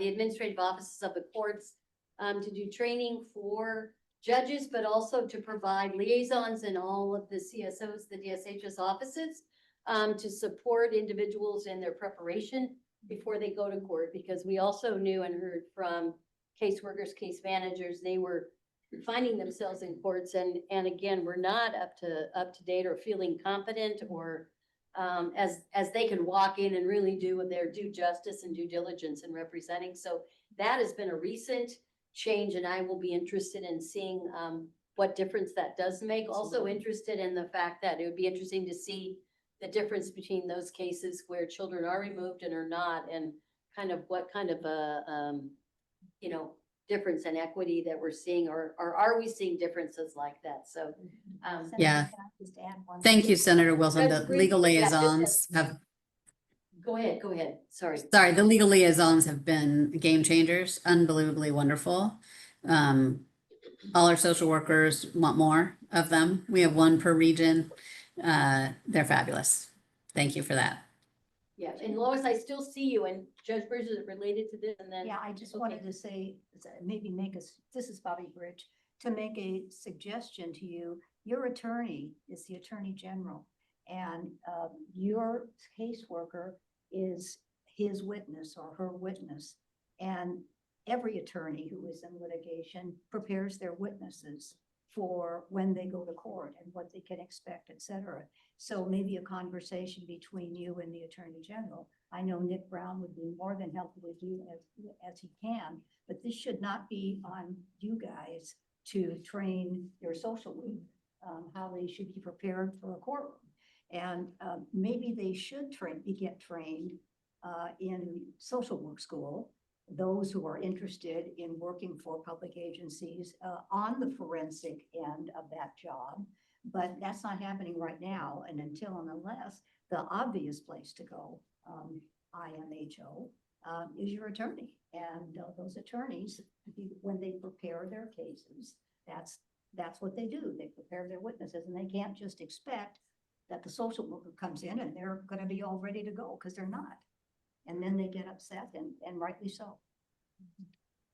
[SPEAKER 1] administrative offices of the courts to do training for judges, but also to provide liaisons in all of the CSOs, the DSHS offices, to support individuals in their preparation before they go to court, because we also knew and heard from caseworkers, case managers, they were finding themselves in courts and again, we're not up to date or feeling confident or as they can walk in and really do their due justice and due diligence in representing. So that has been a recent change, and I will be interested in seeing, what difference that does make. Also interested in the fact that it would be interesting to see the difference between those cases where children are removed and are not, and kind of what kind of a, you know, difference in equity that we're seeing, or are we seeing differences like that? So,
[SPEAKER 17] Yeah.
[SPEAKER 7] Can I just add one
[SPEAKER 17] Thank
[SPEAKER 7] thing?
[SPEAKER 17] you, Senator Wilson. The
[SPEAKER 1] That's great.
[SPEAKER 17] legal
[SPEAKER 1] Yeah, just
[SPEAKER 17] liaisons have,
[SPEAKER 1] go ahead, sorry.
[SPEAKER 17] the legal liaisons have been game changers, unbelievably wonderful. All our social workers want more of them. We have one per region. They're fabulous. Thank you for that.
[SPEAKER 1] Yeah, and Lois, I still see you, and Judge Bridges is related to this, and then.
[SPEAKER 7] Yeah, I just
[SPEAKER 1] Okay.
[SPEAKER 7] wanted to say, maybe make us, this is Bobby Bridge, to make a suggestion to you. Your attorney is the Attorney General, and your caseworker is his witness or her witness. And every attorney who is in litigation prepares their witnesses for when they go to court and what they can expect, et cetera. So maybe a conversation between you and the Attorney General. I know Nick Brown would be more than helpful with you as he can, but this should not be on you guys to train your social work, how they should be prepared for a courtroom. And maybe they should get trained in social work school, those who are interested in working for public agencies on the forensic end of that job. But that's not happening right now. And until and unless, the obvious place to go, IMHO, is your attorney. And those attorneys, when they prepare their cases, that's what they do. They prepare their witnesses, and they can't just expect that the social worker comes in and they're going to be all ready to go, because they're not. And then they get upset, and rightly so.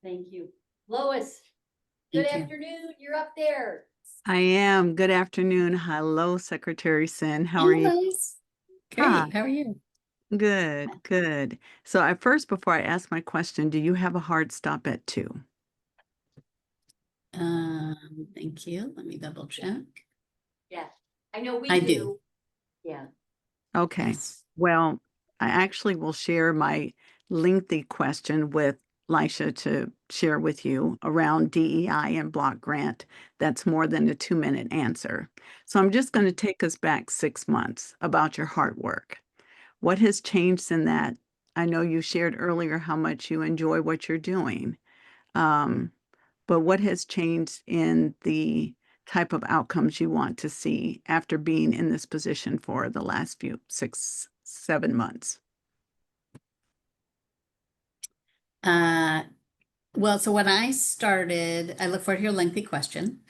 [SPEAKER 1] Thank you. Lois, good
[SPEAKER 17] Thank you.
[SPEAKER 1] afternoon, you're up there.
[SPEAKER 19] I am. Good afternoon. Hello, Secretary Sin. How are you?
[SPEAKER 17] Great.
[SPEAKER 19] Hi.
[SPEAKER 17] How are you?
[SPEAKER 19] Good, good. So at first, before I ask my question, do you have a hard stop at 2?
[SPEAKER 17] Thank you. Let me double check.
[SPEAKER 1] Yeah, I know we
[SPEAKER 17] I
[SPEAKER 1] do.
[SPEAKER 17] do.
[SPEAKER 1] Yeah.
[SPEAKER 19] Okay.
[SPEAKER 17] Yes.
[SPEAKER 19] Well, I actually will share my lengthy question with Lisha to share with you around DEI and block grant. That's more than a 2-minute answer. So I'm just going to take us back 6 months about your hard work. What has changed in that? I know you shared earlier how much you enjoy what you're doing. But what has changed in the type of outcomes you want to see after being in this position for the last 6, 7 months?
[SPEAKER 17] Well, so when I started, I look forward to your lengthy question.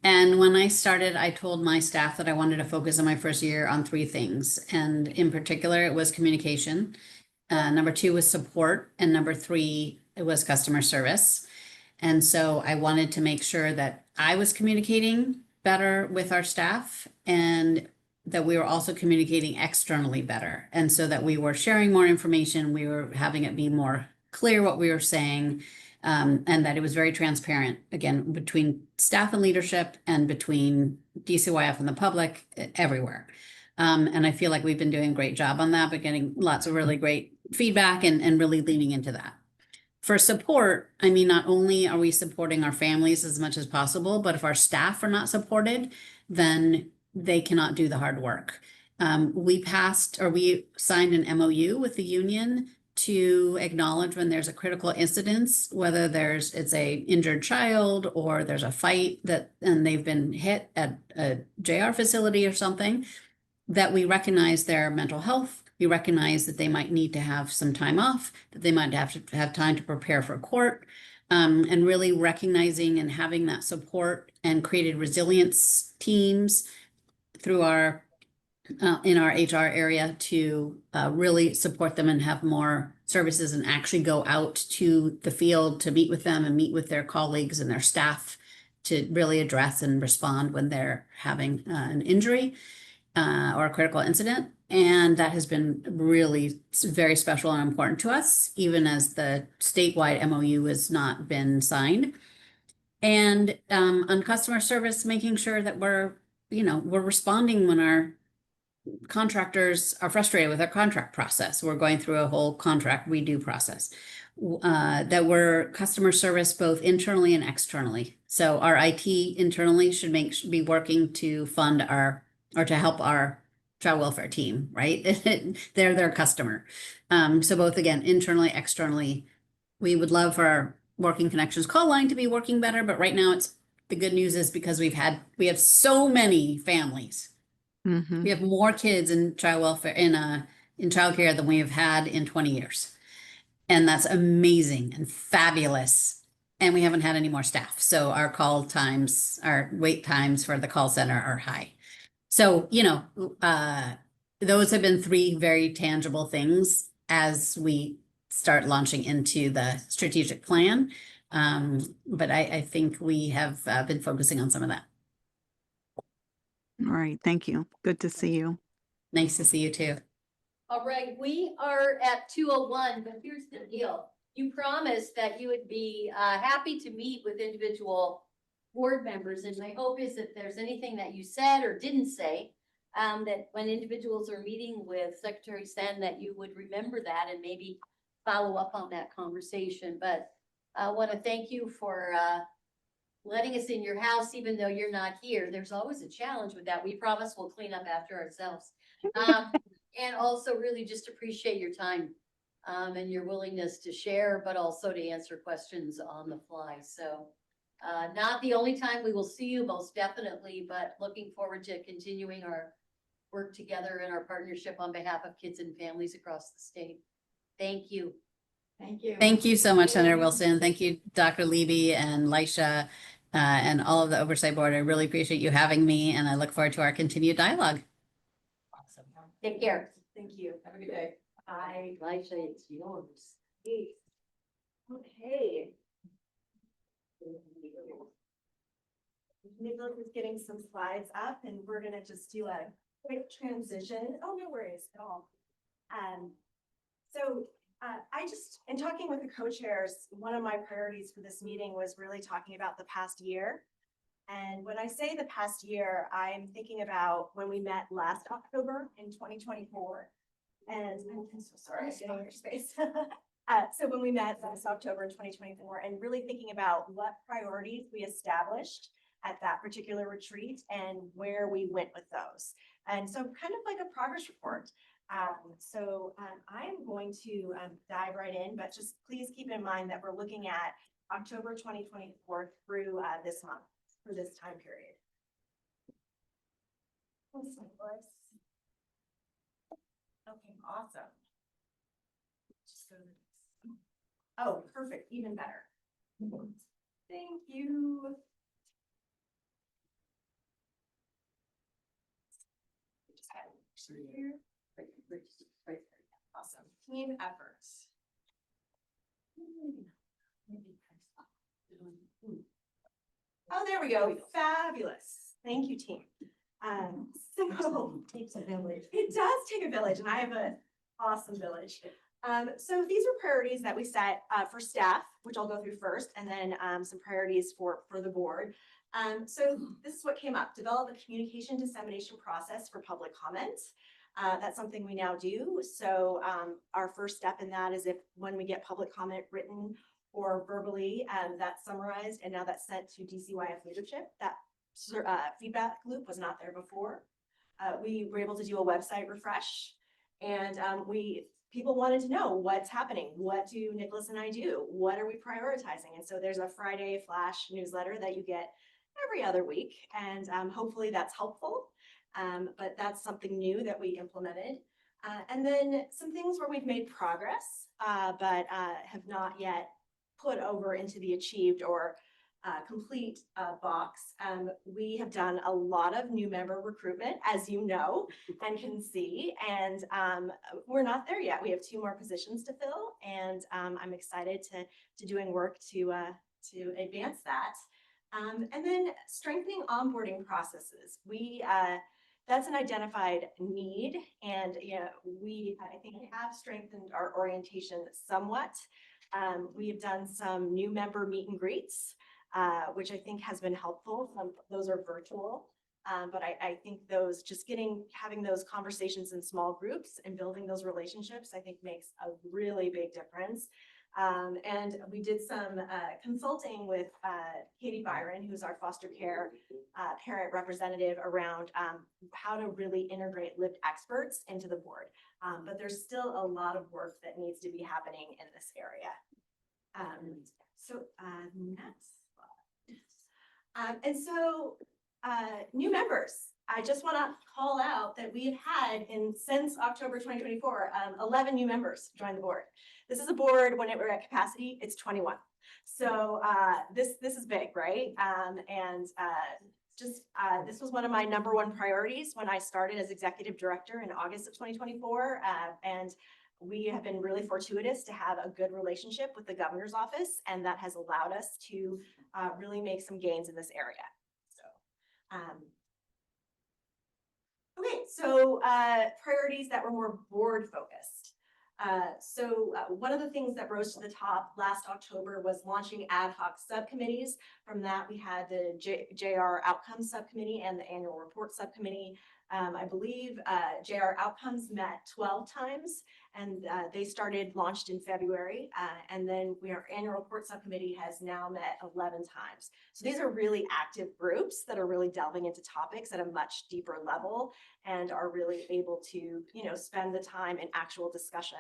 [SPEAKER 17] And when I started, I told my staff that I wanted to focus in my first year on 3 things. And in particular, it was communication. Number 2 was support. And number 3, it was customer service. And so I wanted to make sure that I was communicating better with our staff, and that we were also communicating externally better. And so that we were sharing more information, we were having it be more clear what we were saying, and that it was very transparent, again, between staff and leadership, and between DCYF and the public, everywhere. And I feel like we've been doing a great job on that, but getting lots of really great feedback and really leaning into that. For support, I mean, not only are we supporting our families as much as possible, but if our staff are not supported, then they cannot do the hard work. We signed an MOU with the union to acknowledge when there's a critical incident, whether it's a injured child or there's a fight and they've been hit at a JR facility or something, that we recognize their mental health. We recognize that they might need to have some time off, that they might have to have time to prepare for court, and really recognizing and having that support, and created resilience teams through in our HR area to really support them and have more services, and actually go out to the field to meet with them and meet with their colleagues and their staff to really address and respond when they're having an injury or a critical incident. And that has been really very special and important to us, even as the statewide MOU has not been signed. And on customer service, making sure that we're responding when our contractors are frustrated with our contract process. We're going through a whole contract redo process. that we're customer service both internally and externally. So our IT internally should be working to fund or to help our child welfare team, right? They're their customer. So both again, internally, externally, we would love for our working connections call line to be working better, but right now the good news is because we have so many families. We have more kids in child welfare in childcare than we have had in 20 years. And that's amazing and fabulous. And we haven't had any more staff. So our wait times for the call center are high. So, those have been three very tangible things as we start launching into the strategic plan. But I think we have been focusing on some of that.
[SPEAKER 19] All right, thank you. Good to see you.
[SPEAKER 17] Nice to see you too.
[SPEAKER 1] All right, we are at 2:01, but here's the deal. You promised that you would be happy to meet with individual board members, and my hope is if there's anything that you said or didn't say, that when individuals are meeting with Secretary Sen, that you would remember that and maybe follow up on that conversation. But I want to thank you for letting us in your house, even though you're not here. There's always a challenge with that. We promise we'll clean up after ourselves. And also really just appreciate your time and your willingness to share, but also to answer questions on the fly. So not the only time we will see you, most definitely, but looking forward to continuing our work together and our partnership on behalf of kids and families across the state. Thank you.
[SPEAKER 3] Thank you.
[SPEAKER 17] Thank you so much, Senator Wilson. Thank you, Dr. Levy and Lisha, and all of the Oversight Board. I really appreciate you having me, and I look forward to our continued dialogue.
[SPEAKER 1] Awesome. Take care.
[SPEAKER 3] Thank you. Have a good day.
[SPEAKER 1] Bye. Lisha, it's yours.
[SPEAKER 2] Okay. Nicholas is getting some slides up and we're gonna just do a quick transition. Oh, no worries at all. In talking with the co-chairs, one of my priorities for this meeting was really talking about the past year. And when I say the past year, I'm thinking about when we met last October in 2024. And I'm so sorry, I'm getting your space. So when we met last October in 2024 and really thinking about what priorities we established at that particular retreat and where we went with those. And so kind of like a progress report. I'm going to dive right in, but just please keep in mind that we're looking at October 2024 through this month for this time period. Okay, awesome. Just go to the next. Oh, perfect, even better. Thank you. Here. Awesome. Team efforts. Oh, there we go. Fabulous. Thank you, team.
[SPEAKER 7] Takes a village.
[SPEAKER 2] It does take a village, and I have an awesome village. So these are priorities that we set for staff, which I'll go through first, and then some priorities for the board. So this is what came up. Develop a communication dissemination process for public comments. That's something we now do. So our first step in that is when we get public comment written or verbally, that's summarized and now that's sent to DCYF leadership. That feedback loop was not there before. We were able to do a website refresh, and people wanted to know what's happening. What do Nicholas and I do? What are we prioritizing? And so there's a Friday flash newsletter that you get every other week, and hopefully that's helpful. But that's something new that we implemented. And then some things where we've made progress, but have not yet put over into the achieved or complete box. We have done a lot of new member recruitment, as you know, and can see, and we're not there yet. We have 2 more positions to fill, and I'm excited to doing work to advance that. And then strengthening onboarding processes. That's an identified need, and I think have strengthened our orientation somewhat. We have done some new member meet and greets, which I think has been helpful. Those are virtual, but I think those having those conversations in small groups and building those relationships, I think makes a really big difference. And we did some consulting with Katie Byron, who's our foster care parent representative, around how to really integrate lived experts into the board. But there's still a lot of work that needs to be happening in this area. Next slide. And so new members. I just want to call out that we've had since October 2024, 11 new members join the board. This is a board when we're at capacity, it's 21. So this is big, right? This was one of my #1 priorities when I started as executive director in August of 2024. And we have been really fortuitous to have a good relationship with the governor's office, and that has allowed us to really make some gains in this area. So priorities that were more board focused. One of the things that rose to the top last October was launching ad hoc subcommittees. From that, we had the JR Outcomes Subcommittee and the Annual Report Subcommittee. I believe JR Outcomes met 12 times, and they launched in February. And then our Annual Report Subcommittee has now met 11 times. So these are really active groups that are really delving into topics at a much deeper level and are really able to, spend the time in actual discussion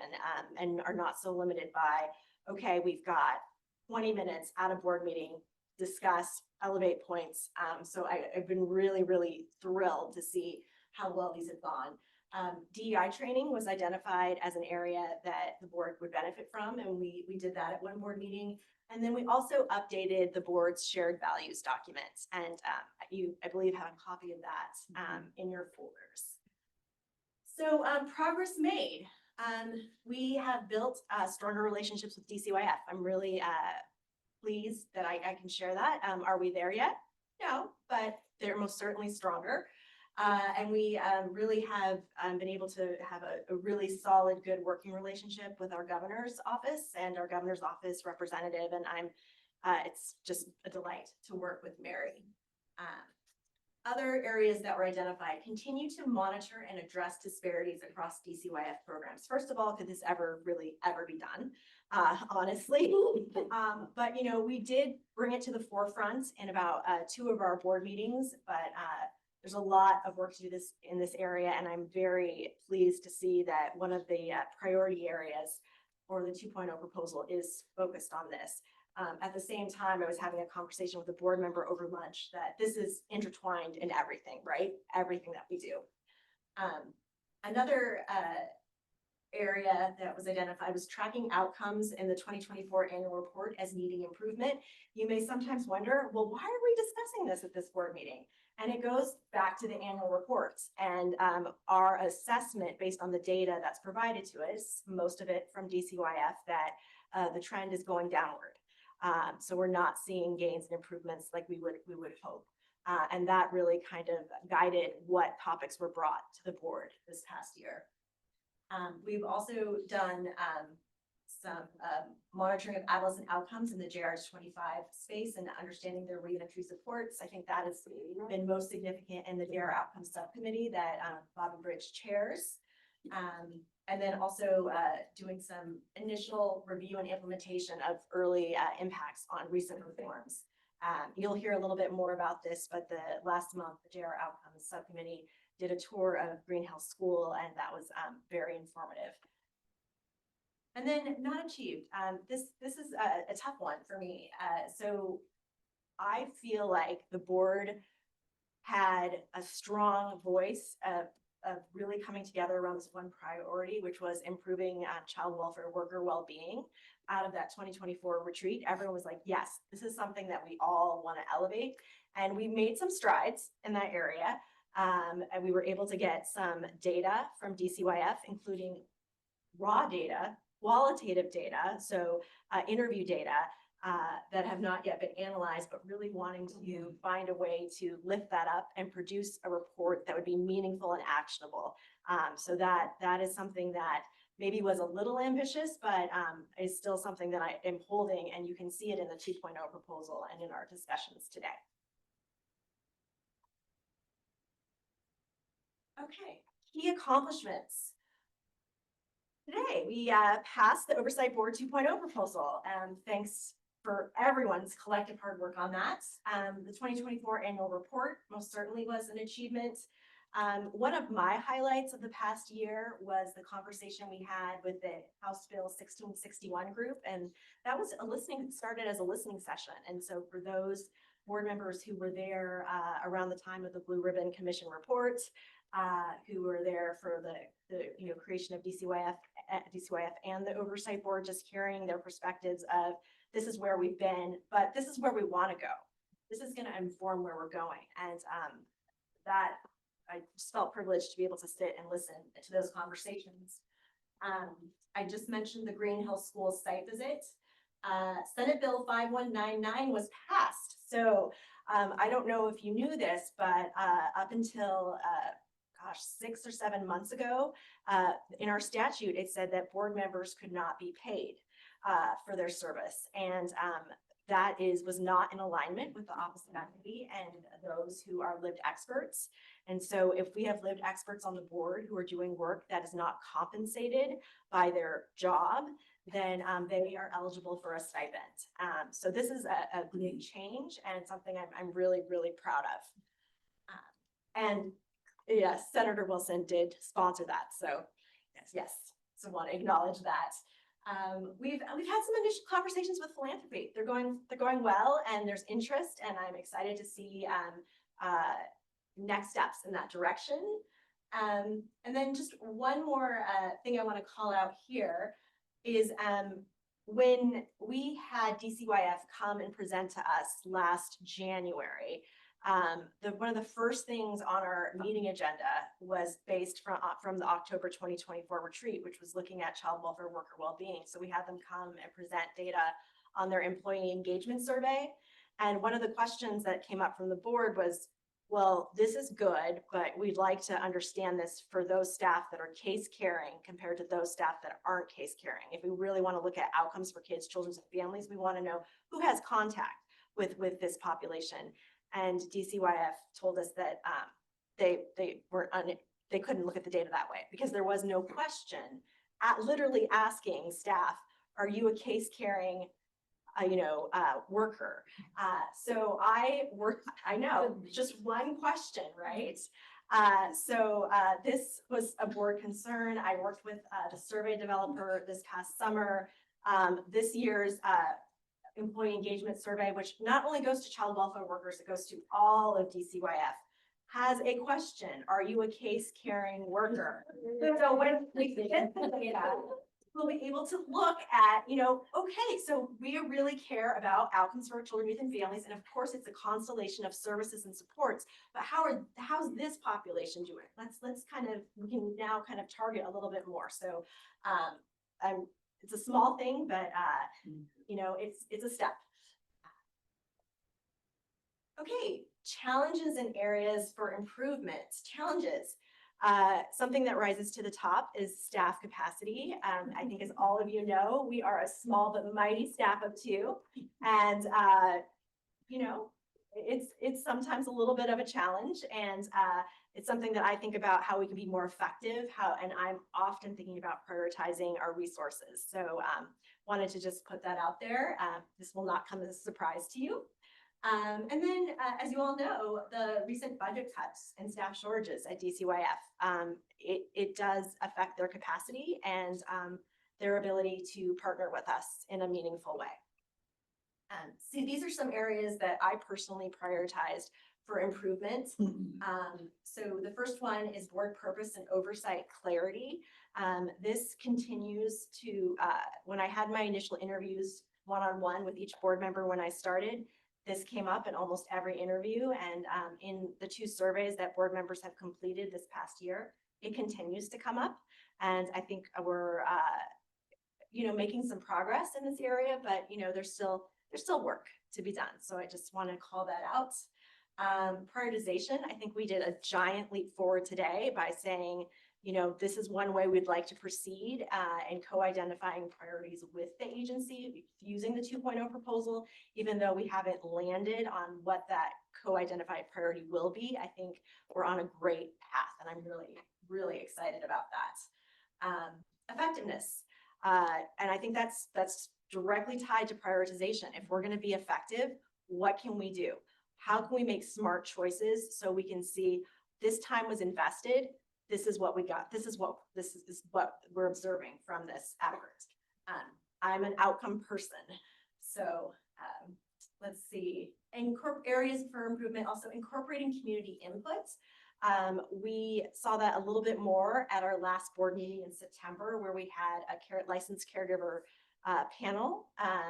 [SPEAKER 2] and are not so limited by, okay, we've got 20 minutes at a board meeting, discuss, elevate points. So I've been really, really thrilled to see how well these have gone. DEI training was identified as an area that the board would benefit from, and we did that at one board meeting. And then we also updated the board's shared values documents, and I believe, have a copy of that in your folders. So progress made. We have built stronger relationships with DCYF. I'm really pleased that I can share that. Are we there yet? No, but they're most certainly stronger. And we really have been able to have a really solid, good working relationship with our governor's office and our governor's office representative. And it's just a delight to work with Mary. Other areas that were identified: continue to monitor and address disparities across DCYF programs. First of all, could this ever be done? Honestly. But we did bring it to the forefront in about 2 of our board meetings, but there's a lot of work to do in this area, and I'm very pleased to see that one of the priority areas for the 2.0 proposal is focused on this. At the same time, I was having a conversation with a board member over lunch that this is intertwined in everything, right? Everything that we do. Another area that was identified was tracking outcomes in the 2024 annual report as needing improvement. You may sometimes wonder, well, why are we discussing this at this board meeting? And it goes back to the annual reports and our assessment based on the data that's provided to us, most of it from DCYF, that the trend is going downward. So we're not seeing gains and improvements like we would hope. And that really kind of guided what topics were brought to the board this past year. We've also done some monitoring of adolescent outcomes in the JR25 space and understanding their reentry supports. I think that has been most significant in the JR Outcomes Subcommittee that Bobby Bridge chairs. And then also doing some initial review and implementation of early impacts on recent reforms. You'll hear a little bit more about this, but last month, the JR Outcomes Subcommittee did a tour of Greenhouse School, and that was very informative. And then not achieved. This is a tough one for me. So I feel like the board had a strong voice of really coming together around this one priority, which was improving child welfare worker well-being. Out of that 2024 retreat, everyone was like, yes, this is something that we all want to elevate. And we made some strides in that area. And we were able to get some data from DCYF, including raw data, qualitative data, so interview data that have not yet been analyzed, but really wanting to find a way to lift that up and produce a report that would be meaningful and actionable. So that is something that maybe was a little ambitious, but is still something that I am holding, and you can see it in the 2.0 proposal and in our discussions today. Okay, key accomplishments. Today, we passed the Oversight Board 2.0 proposal. Thanks for everyone's collective hard work on that. The 2024 annual report most certainly was an achievement. One of my highlights of the past year was the conversation we had with the House Bill 1661 group, and that was started as a listening session. And so for those board members who were there around the time of the Blue Ribbon Commission report, who were there for the creation of DCYF and the Oversight Board, just hearing their perspectives of this is where we've been, but this is where we want to go. This is going to inform where we're going, and that I just felt privileged to be able to sit and listen to those conversations. I just mentioned the Green Hill School site visit. Senate Bill 5199 was passed. So I don't know if you knew this, but up until 6 or 7 months ago, in our statute, it said that board members could not be paid for their service. And that was not in alignment with the Office of Equity and those who are lived experts. And so if we have lived experts on the board who are doing work that is not compensated by their job, then they are eligible for a stipend. So this is a big change and something I'm really, really proud of. And yes, Senator Wilson did sponsor that. So yes, so want to acknowledge that. We've had some initial conversations with philanthropy. They're going well, and there's interest, and I'm excited to see next steps in that direction. And then just one more thing I want to call out here is when we had DCYF come and present to us last January, one of the first things on our meeting agenda was based from the October 2024 retreat, which was looking at child welfare worker well-being. So we had them come and present data on their employee engagement survey. And one of the questions that came up from the board was, well, this is good, but we'd like to understand this for those staff that are case caring compared to those staff that aren't case caring. If we really want to look at outcomes for kids, children, and families, we want to know who has contact with this population. And DCYF told us that they couldn't look at the data that way because there was no question at literally asking staff, are you a case carrying worker? So I know, just one question, right? So this was a board concern. I worked with the survey developer this past summer. This year's employee engagement survey, which not only goes to child welfare workers, it goes to all of DCYF, has a question. Are you a case carrying worker? So when we get the data, we'll be able to look at, okay, so we really care about outcomes for children, youth, and families. And of course, it's a constellation of services and supports, but how's this population doing? We can now kind of target a little bit more. So it's a small thing, but it's a step. Okay, challenges and areas for improvement. Challenges. Something that rises to the top is staff capacity. I think as all of you know, we are a small but mighty staff of 2. And it's sometimes a little bit of a challenge, and it's something that I think about how we can be more effective, and I'm often thinking about prioritizing our resources. So wanted to just put that out there. This will not come as a surprise to you. And then, as you all know, the recent budget cuts and staff shortages at DCYF, it does affect their capacity and their ability to partner with us in a meaningful way. See, these are some areas that I personally prioritized for improvement. So the first one is board purpose and oversight clarity. This continues to, when I had my initial interviews one-on-one with each board member when I started, this came up in almost every interview, and in the 2 surveys that board members have completed this past year, it continues to come up. And I think we're, making some progress in this area, but there's still work to be done. So I just want to call that out. Prioritization. I think we did a giant leap forward today by saying, this is one way we'd like to proceed and co-identifying priorities with the agency using the 2.0 proposal, even though we haven't landed on what that co-identified priority will be. I think we're on a great path, and I'm really, really excited about that. effectiveness. And I think that's directly tied to prioritization. If we're going to be effective, what can we do? How can we make smart choices so we can see this time was invested? This is what we got. This is what we're observing from this effort. I'm an outcome person. So let's see. Areas for improvement, also incorporating community inputs. We saw that a little bit more at our last board meeting in September, where we had a licensed caregiver panel.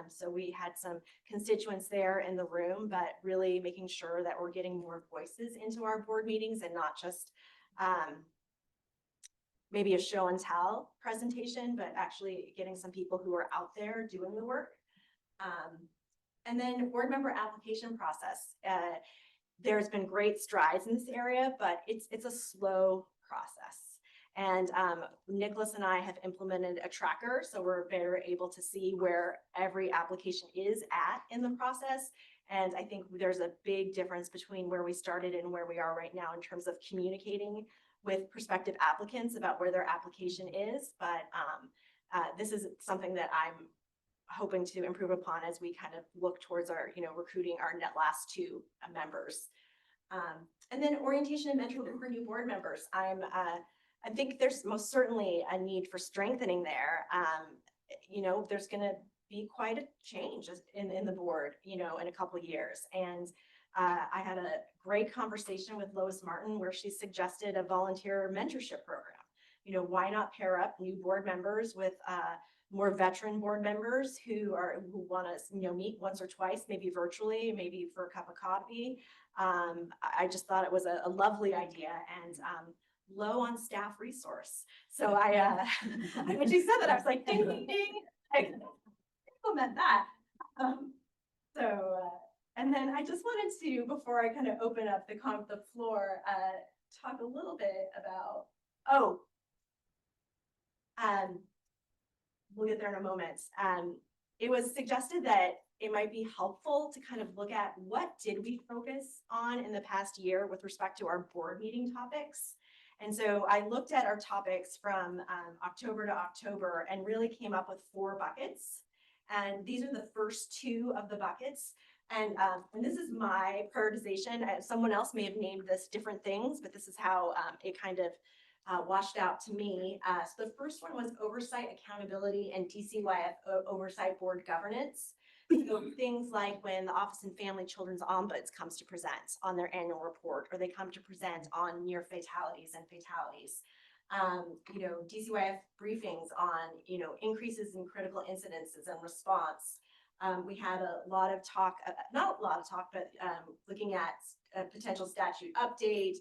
[SPEAKER 2] So we had some constituents there in the room, but really making sure that we're getting more voices into our board meetings and not just maybe a show and tell presentation, but actually getting some people who are out there doing the work. And then board member application process. There's been great strides in this area, but it's a slow process. And Nicholas and I have implemented a tracker, so we're better able to see where every application is at in the process. And I think there's a big difference between where we started and where we are right now in terms of communicating with prospective applicants about where their application is. But this is something that I'm hoping to improve upon as we kind of look towards our, recruiting our last two members. And then orientation and mentoring for new board members. I think there's most certainly a need for strengthening there. There's going to be quite a change in the board, in a couple of years. And I had a great conversation with Lois Martin where she suggested a volunteer mentorship program. Why not pair up new board members with more veteran board members who want to, meet once or twice, maybe virtually, maybe for a cup of coffee. I just thought it was a lovely idea and low on staff resource. So when she said that, I was like, ding, ding, ding. I implement that. And then I just wanted to, before I kind of open up the floor, talk a little bit about, we'll get there in a moment. It was suggested that it might be helpful to kind of look at what did we focus on in the past year with respect to our board meeting topics. And so I looked at our topics from October to October and really came up with 4 buckets. And these are the first 2 of the buckets. And this is my prioritization. Someone else may have named this different things, but this is how it kind of washed out to me. So the first one was oversight, accountability, and DCYF Oversight Board governance. So things like when the Office and Family Children's Ombuds comes to present on their annual report, or they come to present on near fatalities and fatalities. DCYF briefings on, increases in critical incidences and response. We had a lot of talk, not a lot of talk, but looking at a potential statute update,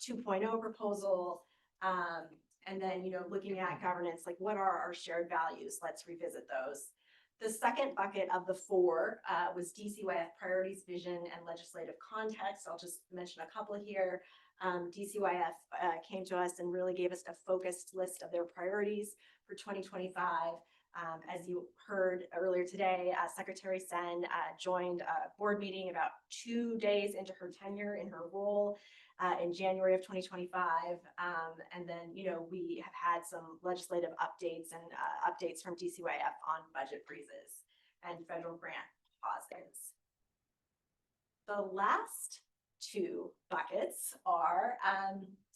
[SPEAKER 2] 2.0 proposal, and then, looking at governance, like what are our shared values? Let's revisit those. The second bucket of the 4 was DCYF priorities, vision, and legislative context. I'll just mention a couple here. DCYF came to us and really gave us a focused list of their priorities for 2025. As you heard earlier today, Secretary Sen joined a board meeting about 2 days into her tenure in her role in January of 2025. And then, we have had some legislative updates and updates from DCYF on budget freezes and federal grant pauses. The last 2 buckets are,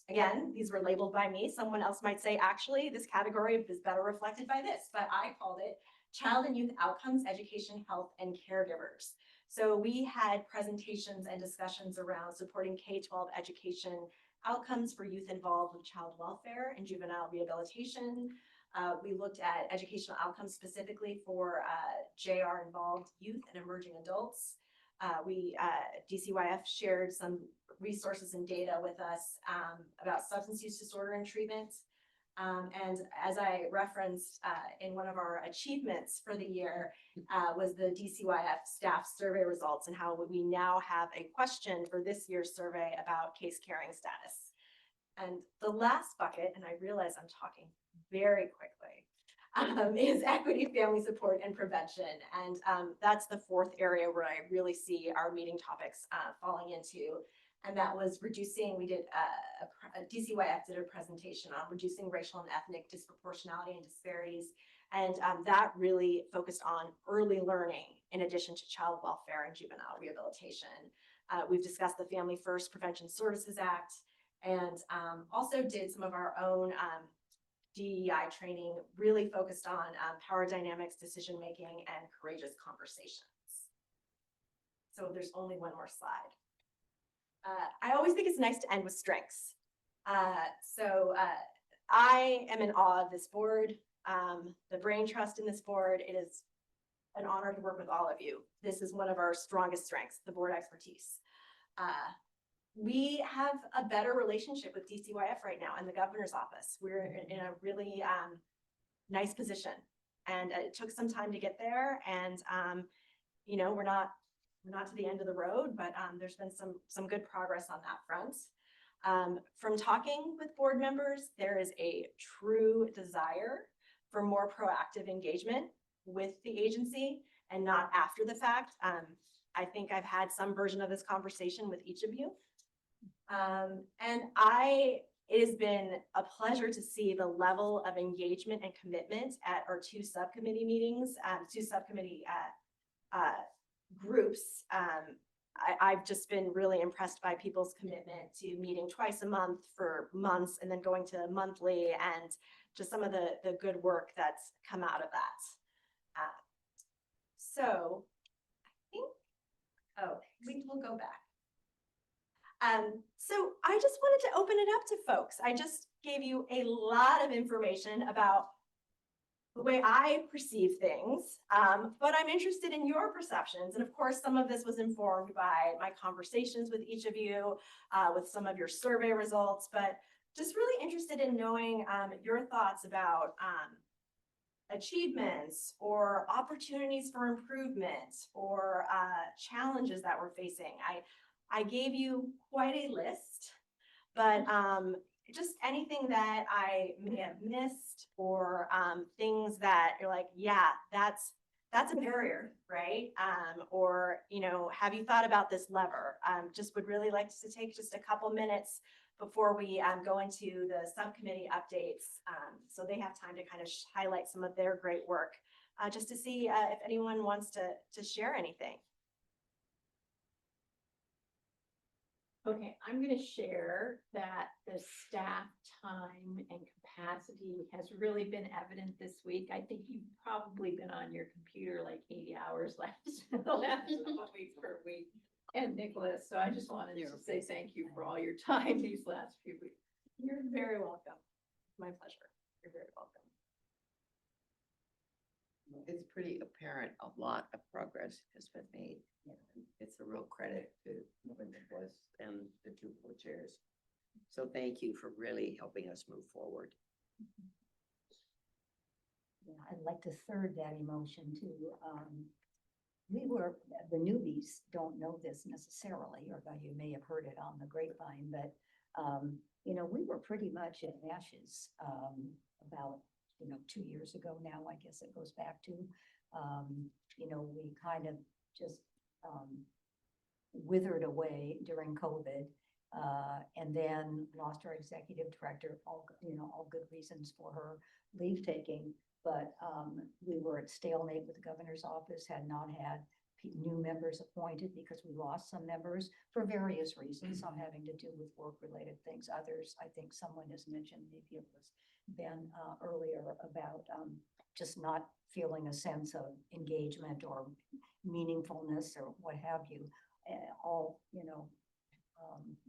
[SPEAKER 2] again, these were labeled by me. Someone else might say, actually, this category is better reflected by this, but I called it child and youth outcomes, education, health, and caregivers. So we had presentations and discussions around supporting K-12 education outcomes for youth involved with child welfare and juvenile rehabilitation. We looked at educational outcomes specifically for JR involved youth and emerging adults. DCYF shared some resources and data with us about substance use disorder and treatment. And as I referenced in one of our achievements for the year was the DCYF staff survey results and how we now have a question for this year's survey about case carrying status. And the last bucket, and I realize I'm talking very quickly, is equity, family support, and prevention. And that's the 4th area where I really see our meeting topics falling into. And that was reducing, we did DCYF did a presentation on reducing racial and ethnic disproportionality and disparities. And that really focused on early learning in addition to child welfare and juvenile rehabilitation. We've discussed the Family First Prevention Services Act, and also did some of our own DEI training, really focused on power dynamics, decision-making, and courageous conversations. So there's only one more slide. I always think it's nice to end with strengths. I am in awe of this board, the brain trust in this board. It is an honor to work with all of you. This is one of our strongest strengths, the board expertise. We have a better relationship with DCYF right now in the governor's office. We're in a really nice position, and it took some time to get there. And you know, we're not to the end of the road, but there's been some good progress on that front. From talking with board members, there is a true desire for more proactive engagement with the agency and not after the fact. I think I've had some version of this conversation with each of you. It has been a pleasure to see the level of engagement and commitment at our two subcommittee meetings, two subcommittee groups. I've just been really impressed by people's commitment to meeting twice a month for months and then going to monthly, and just some of the good work that's come out of that. So I think, we will go back. So I just wanted to open it up to folks. I just gave you a lot of information about the way I perceive things, but I'm interested in your perceptions. And of course, some of this was informed by my conversations with each of you, with some of your survey results, but just really interested in knowing your thoughts about achievements or opportunities for improvement or challenges that we're facing. I gave you quite a list, but just anything that I may have missed, or things that you're like, yeah, that's a barrier, right? Or, you know, have you thought about this lever? Just would really like to take just a couple minutes before we go into the subcommittee updates, so they have time to kind of highlight some of their great work, just to see if anyone wants to share anything.
[SPEAKER 3] Okay, I'm going to share that the staff time and capacity has really been evident this week. I think you've probably been on your computer like 80 hours the last couple weeks per week. And Nicholas, so I just wanted to say thank you for all your time these last few weeks. You're very welcome. My pleasure. You're very welcome.
[SPEAKER 15] It's pretty apparent a lot of progress has been made. It's a real credit to Nicholas and the two co-chairs. So thank you for really helping us move forward.
[SPEAKER 7] Yeah, I'd like to third that emotion too. The newbies don't know this necessarily, or you may have heard it on the grapevine, but you know, we were pretty much at ashes about 2 years ago now, I guess it goes back to. You know, we kind of just withered away during COVID, and then lost our executive director, all good reasons for her leave taking. But we were at stalemate with the governor's office, had not had new members appointed because we lost some members for various reasons, some having to do with work-related things. Others, I think someone has mentioned, maybe it was Ben earlier, about just not feeling a sense of engagement or meaningfulness or what have you, all,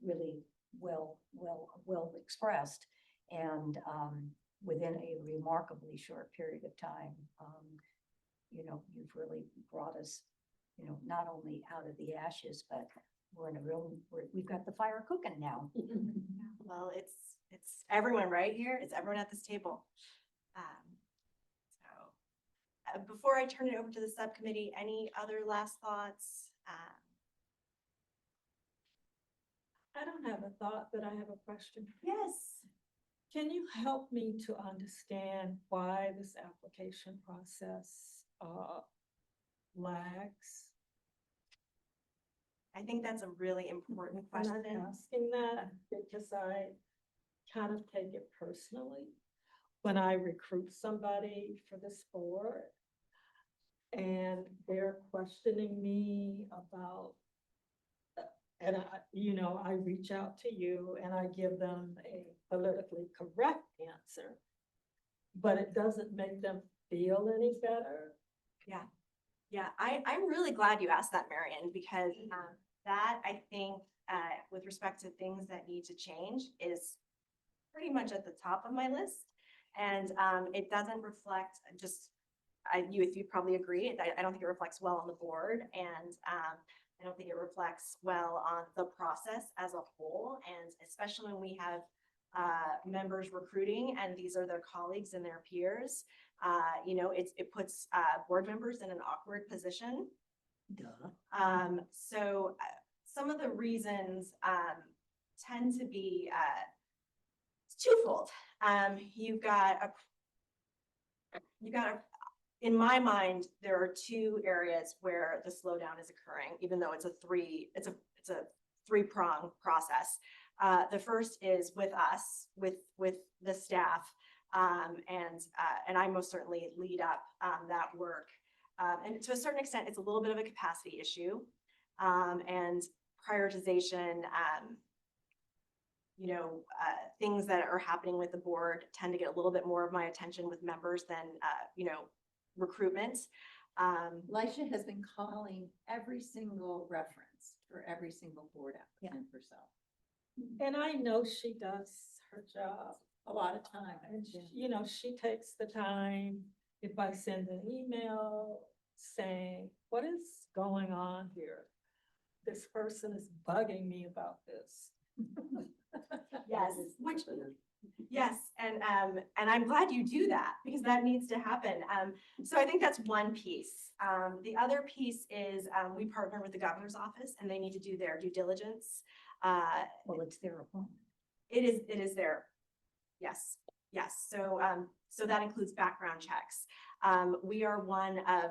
[SPEAKER 7] really well expressed. And within a remarkably short period of time, you've really brought us, not only out of the ashes, but we've got the fire cooking now.
[SPEAKER 2] Well, it's everyone right here. It's everyone at this table. Before I turn it over to the subcommittee, any other last thoughts?
[SPEAKER 10] I don't have a thought, but I have a question.
[SPEAKER 2] Yes.
[SPEAKER 10] Can you help me to understand why this application process lags?
[SPEAKER 2] I think that's a really important
[SPEAKER 10] I'm
[SPEAKER 2] question.
[SPEAKER 10] asking that because I kind of take it personally when I recruit somebody for this board and they're questioning me about, and I reach out to you and I give them a politically correct answer, but it doesn't make them feel any better.
[SPEAKER 2] Yeah. Yeah, I'm really glad you asked that, Marion, because that I think with respect to things that need to change is pretty much at the top of my list. And it doesn't reflect just, if you probably agree, I don't think it reflects well on the board, and I don't think it reflects well on the process as a whole. And especially when we have members recruiting and these are their colleagues and their peers, it puts board members in an awkward position. So some of the reasons tend to be twofold. In my mind, there are two areas where the slowdown is occurring, even though it's a three-prong process. The first is with us, with the staff, and I most certainly lead up that work. And to a certain extent, it's a little bit of a capacity issue, and prioritization. Things that are happening with the board tend to get a little bit more of my attention with members than recruitment.
[SPEAKER 3] Lisha has been calling every single reference for every single board applicant herself.
[SPEAKER 10] And I know she does her job
[SPEAKER 3] A lot of time.
[SPEAKER 10] and she takes the time. If I send an email saying, what is going on here? This person is bugging me about this.
[SPEAKER 2] Yes, and I'm glad you do that because that needs to happen. So I think that's one piece. The other piece is we partner with the governor's office and they need to do their due diligence.
[SPEAKER 7] Well, it's their appointment.
[SPEAKER 2] It is their, yes. So that includes background checks. We are one of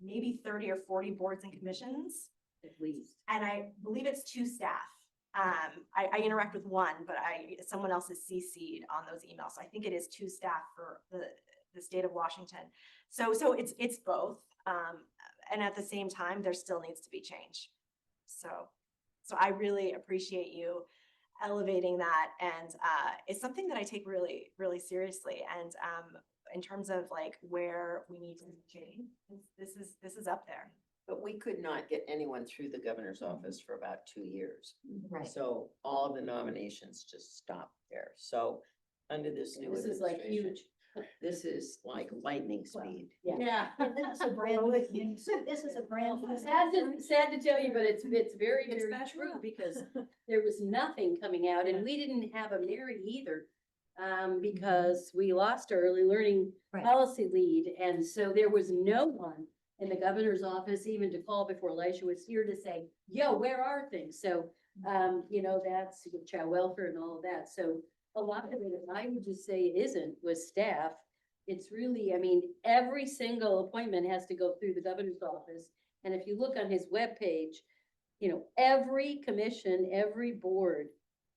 [SPEAKER 2] maybe 30 or 40 boards and commissions.
[SPEAKER 6] At least.
[SPEAKER 2] And I believe it's 2 staff. I interact with one, but someone else is CC'd on those emails. So I think it is 2 staff for the state of Washington. So it's both. And at the same time, there still needs to be change. So I really appreciate you elevating that. And it's something that I take really, really seriously. And in terms of like where we need to change, this is up there.
[SPEAKER 15] But we could not get anyone through the governor's office for about 2 years.
[SPEAKER 7] Right.
[SPEAKER 15] So all of the nominations just stopped there. So under this new
[SPEAKER 6] This is like
[SPEAKER 15] administration,
[SPEAKER 6] huge.
[SPEAKER 15] this is like lightning speed.
[SPEAKER 6] Yeah.
[SPEAKER 7] And this is a brand new, this is a brand new.
[SPEAKER 1] Sad to tell you, but it's very,
[SPEAKER 10] It's
[SPEAKER 1] very
[SPEAKER 10] that
[SPEAKER 1] true
[SPEAKER 10] rough.
[SPEAKER 1] because there was nothing coming out and we didn't have a Mary either. Because we lost our early learning
[SPEAKER 7] Right.
[SPEAKER 1] policy lead. And so there was no one in the governor's office even to call before Elisha was here to say, yo, where are things? So, that's with child welfare and all of that. So a lot of it, I would just say isn't with staff. It's really, every single appointment has to go through the governor's office. And if you look on his webpage, every commission, every board,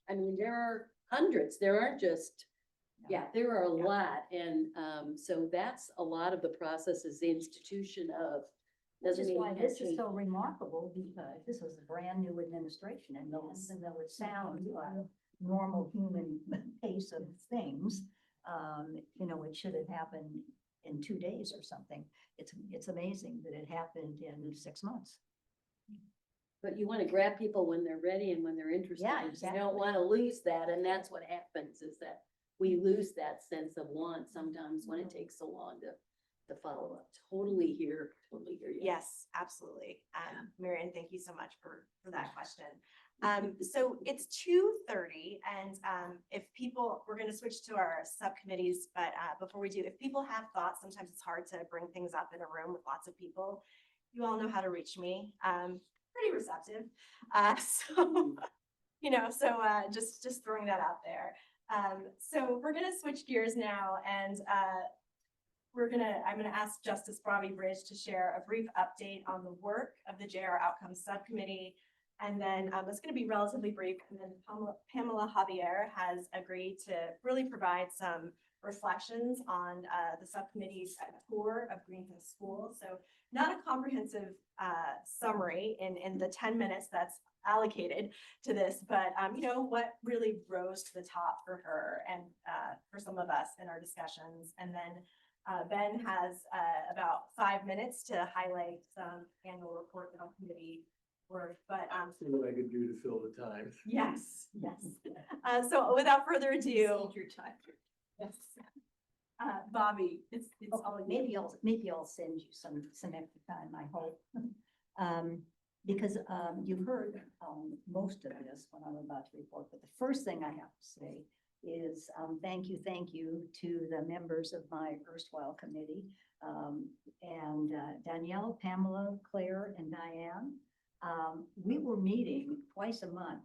[SPEAKER 1] there are hundreds. There aren't just, there are a lot. And so that's a lot of the process is the institution of.
[SPEAKER 7] Which
[SPEAKER 1] doesn't
[SPEAKER 7] is
[SPEAKER 1] mean
[SPEAKER 7] why
[SPEAKER 1] it
[SPEAKER 7] this
[SPEAKER 1] can't
[SPEAKER 7] is
[SPEAKER 1] change.
[SPEAKER 7] so remarkable because this is a brand new administration and even though it sounds like normal human pace of things, it should have happened in 2 days or something. It's amazing that it happened in 6 months.
[SPEAKER 1] But you want to grab people when they're ready and when they're interested.
[SPEAKER 7] Yeah,
[SPEAKER 1] You
[SPEAKER 7] exactly.
[SPEAKER 1] don't want to lose that. And that's what happens is that we lose that sense of want sometimes when it takes so long to follow up. Totally hear you.
[SPEAKER 2] Yes, absolutely. Marion, thank you so much for that question. So it's 2:30 and we're going to switch to our subcommittees, but before we do, if people have thoughts, sometimes it's hard to bring things up in a room with lots of people. You all know how to reach me. Pretty receptive. Just throwing that out there. So we're going to switch gears now and I'm gonna ask Justice Bobby Bridge to share a brief update on the work of the JR Outcomes Subcommittee. And then it's gonna be relatively brief, and then Pamela Javier has agreed to really provide some reflections on the subcommittee's tour of Green Hill School. So not a comprehensive summary in the 10 minutes that's allocated to this, but you know, what really rose to the top for her and for some of us in our discussions. And then Ben has about 5 minutes to highlight some annual report that our committee work, but
[SPEAKER 5] See what I could do to fill the time.
[SPEAKER 2] yes. So without further ado,
[SPEAKER 3] Your time.
[SPEAKER 2] yes. Bobby, it's all you.
[SPEAKER 7] Maybe I'll send you some extra time, I hope. Because you've heard most of this when I'm about to report, but the first thing I have to say is thank you to the members of my erstwhile committee, and Danielle, Pamela, Claire, and Diane. We were meeting twice a month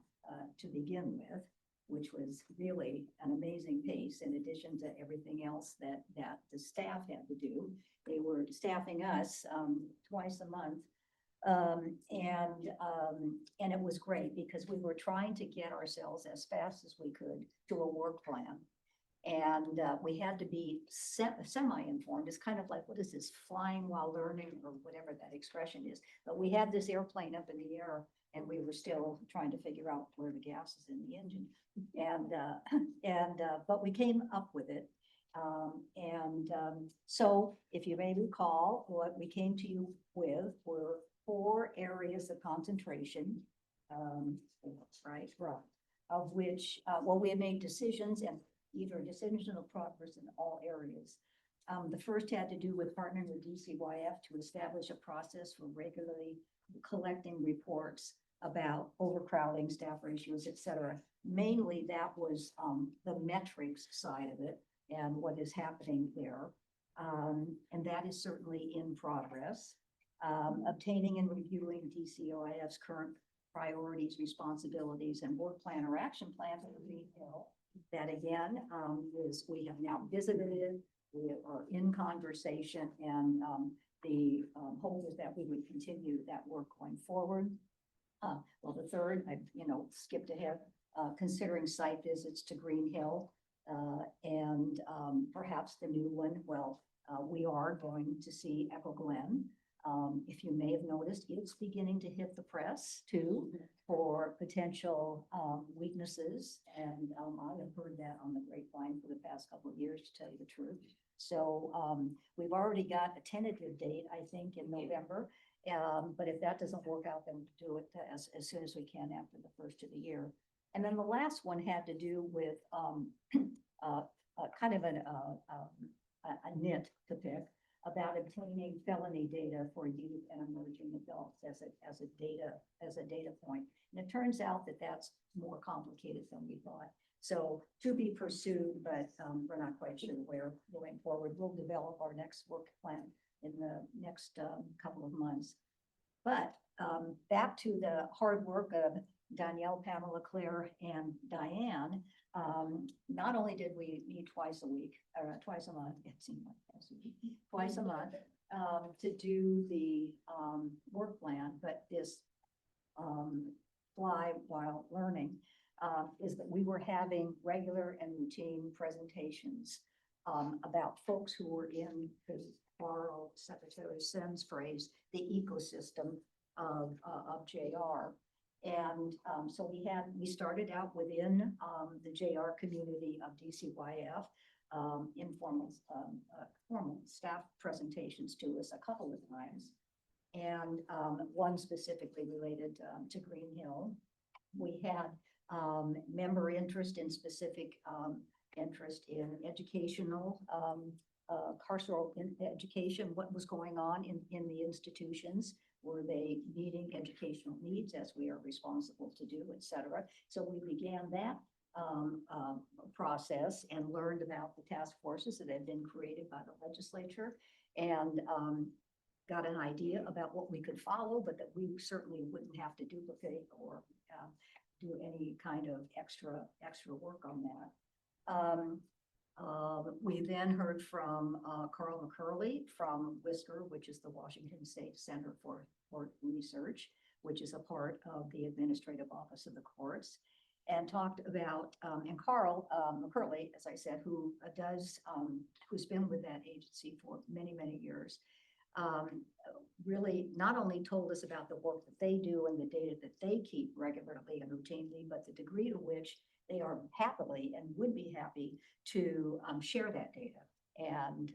[SPEAKER 7] to begin with, which was really an amazing pace in addition to everything else that the staff had to do. They were staffing us twice a month. And it was great because we were trying to get ourselves as fast as we could to a work plan. And we had to be semi-informed. It's kind of like, what is this, flying while learning, or whatever that expression is. But we had this airplane up in the air and we were still trying to figure out where the gas is in the engine. But we came up with it. So if you may recall, what we came to you with were 4 areas of concentration, right? Of which, well, we had made decisions, and either decisions or progress in all areas. The first had to do with partnering with DCYF to establish a process for regularly collecting reports about overcrowding, staff ratios, et cetera. Mainly that was the metrics side of it and what is happening there. And that is certainly in progress. Obtaining and reviewing DCYF's current priorities, responsibilities, and work plan or action plan for Green Hill. That again is, we have now visited it, we are in conversation, and the hope is that we would continue that work going forward. Well, the third, I skipped ahead, considering site visits to Green Hill, and perhaps the new one. Well, we are going to see Echo Glen. If you may have noticed, it's beginning to hit the press too for potential weaknesses. And I have heard that on the grapevine for the past couple of years, to tell you the truth. So we've already got a tentative date, I think, in November. But if that doesn't work out, then we'll do it as soon as we can after the first of the year. And then the last one had to do with kind of a nit to pick about obtaining felony data for youth and emerging adults as a data point. And it turns out that that's more complicated than we thought. So to be pursued, but we're not quite sure where going forward. We'll develop our next work plan in the next couple of months. But back to the hard work of Danielle, Pamela, Claire, and Diane. Not only did we meet twice a month, it seemed like twice a month, to do the work plan, but this fly while learning is that we were having regular and routine presentations about folks who were in, to borrow Secretary Sen's phrase, the ecosystem of JR. And so we started out within the JR community of DCYF, informal, formal staff presentations to us a couple of times. And one specifically related to Green Hill. We had member interest in specific interest in educational, carceral education, what was going on in the institutions. Were they meeting educational needs as we are responsible to do, et cetera? So we began that process and learned about the task forces that had been created by the legislature, and got an idea about what we could follow, but that we certainly wouldn't have to duplicate or do any kind of extra work on that. We then heard from Carl McCurley from Whisker, which is the Washington State Center for Court Research, which is a part of the Administrative Office of the Courts, and talked about, and Carl McCurley, as I said, who's been with that agency for many, many years, really not only told us about the work that they do and the data that they keep regularly and routinely, but the degree to which they are happily and would be happy to share that data and,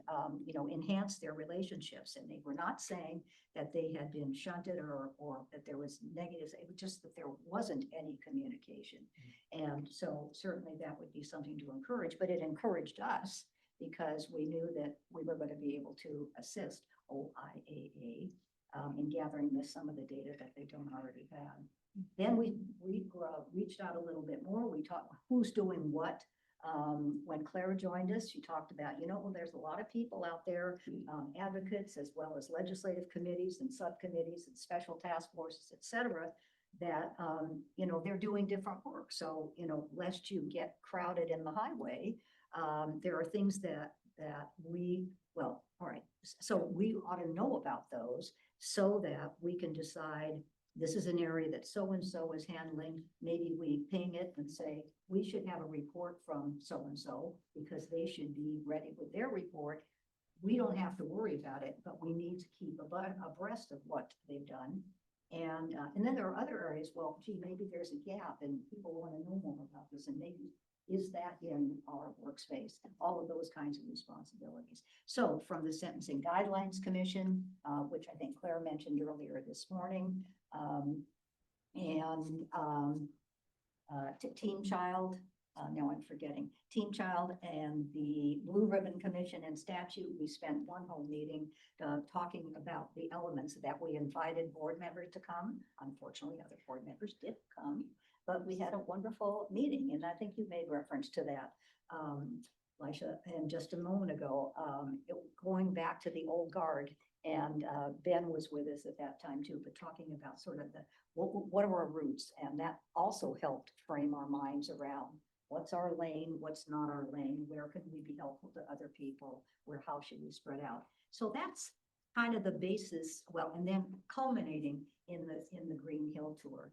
[SPEAKER 7] enhance their relationships. And they were not saying that they had been shunted or that there was negatives. It was just that there wasn't any communication. And so certainly that would be something to encourage, but it encouraged us because we knew that we were going to be able to assist OIAA in gathering some of the data that they don't already have. Then we reached out a little bit more. We talked who's doing what. When Clara joined us, she talked about, there's a lot of people out there, advocates, as well as legislative committees and subcommittees and special task forces, et cetera, that, they're doing different work. So, lest you get crowded in the highway, there are things that all right. So we ought to know about those so that we can decide this is an area that so-and-so is handling. Maybe we ping it and say, we should have a report from so-and-so because they should be ready with their report. We don't have to worry about it, but we need to keep abreast of what they've done. And then there are other areas, well, gee, maybe there's a gap and people want to know more about this, and maybe is that in our workspace? All of those kinds of responsibilities. So from the Sentencing Guidelines Commission, which I think Claire mentioned earlier this morning, Team Child, now I'm forgetting, Team Child and the Blue Ribbon Commission and Statute, we spent one whole meeting talking about the elements that we invited board members to come. Unfortunately, other board members did come, but we had a wonderful meeting, and I think you made reference to that, Lisha, and just a moment ago, going back to the old guard, and Ben was with us at that time too, but talking about sort of what are our roots, and that also helped frame our minds around what's our lane, what's not our lane, where can we be helpful to other people, how should we spread out. So that's kind of the basis, and then culminating in the Green Hill tour.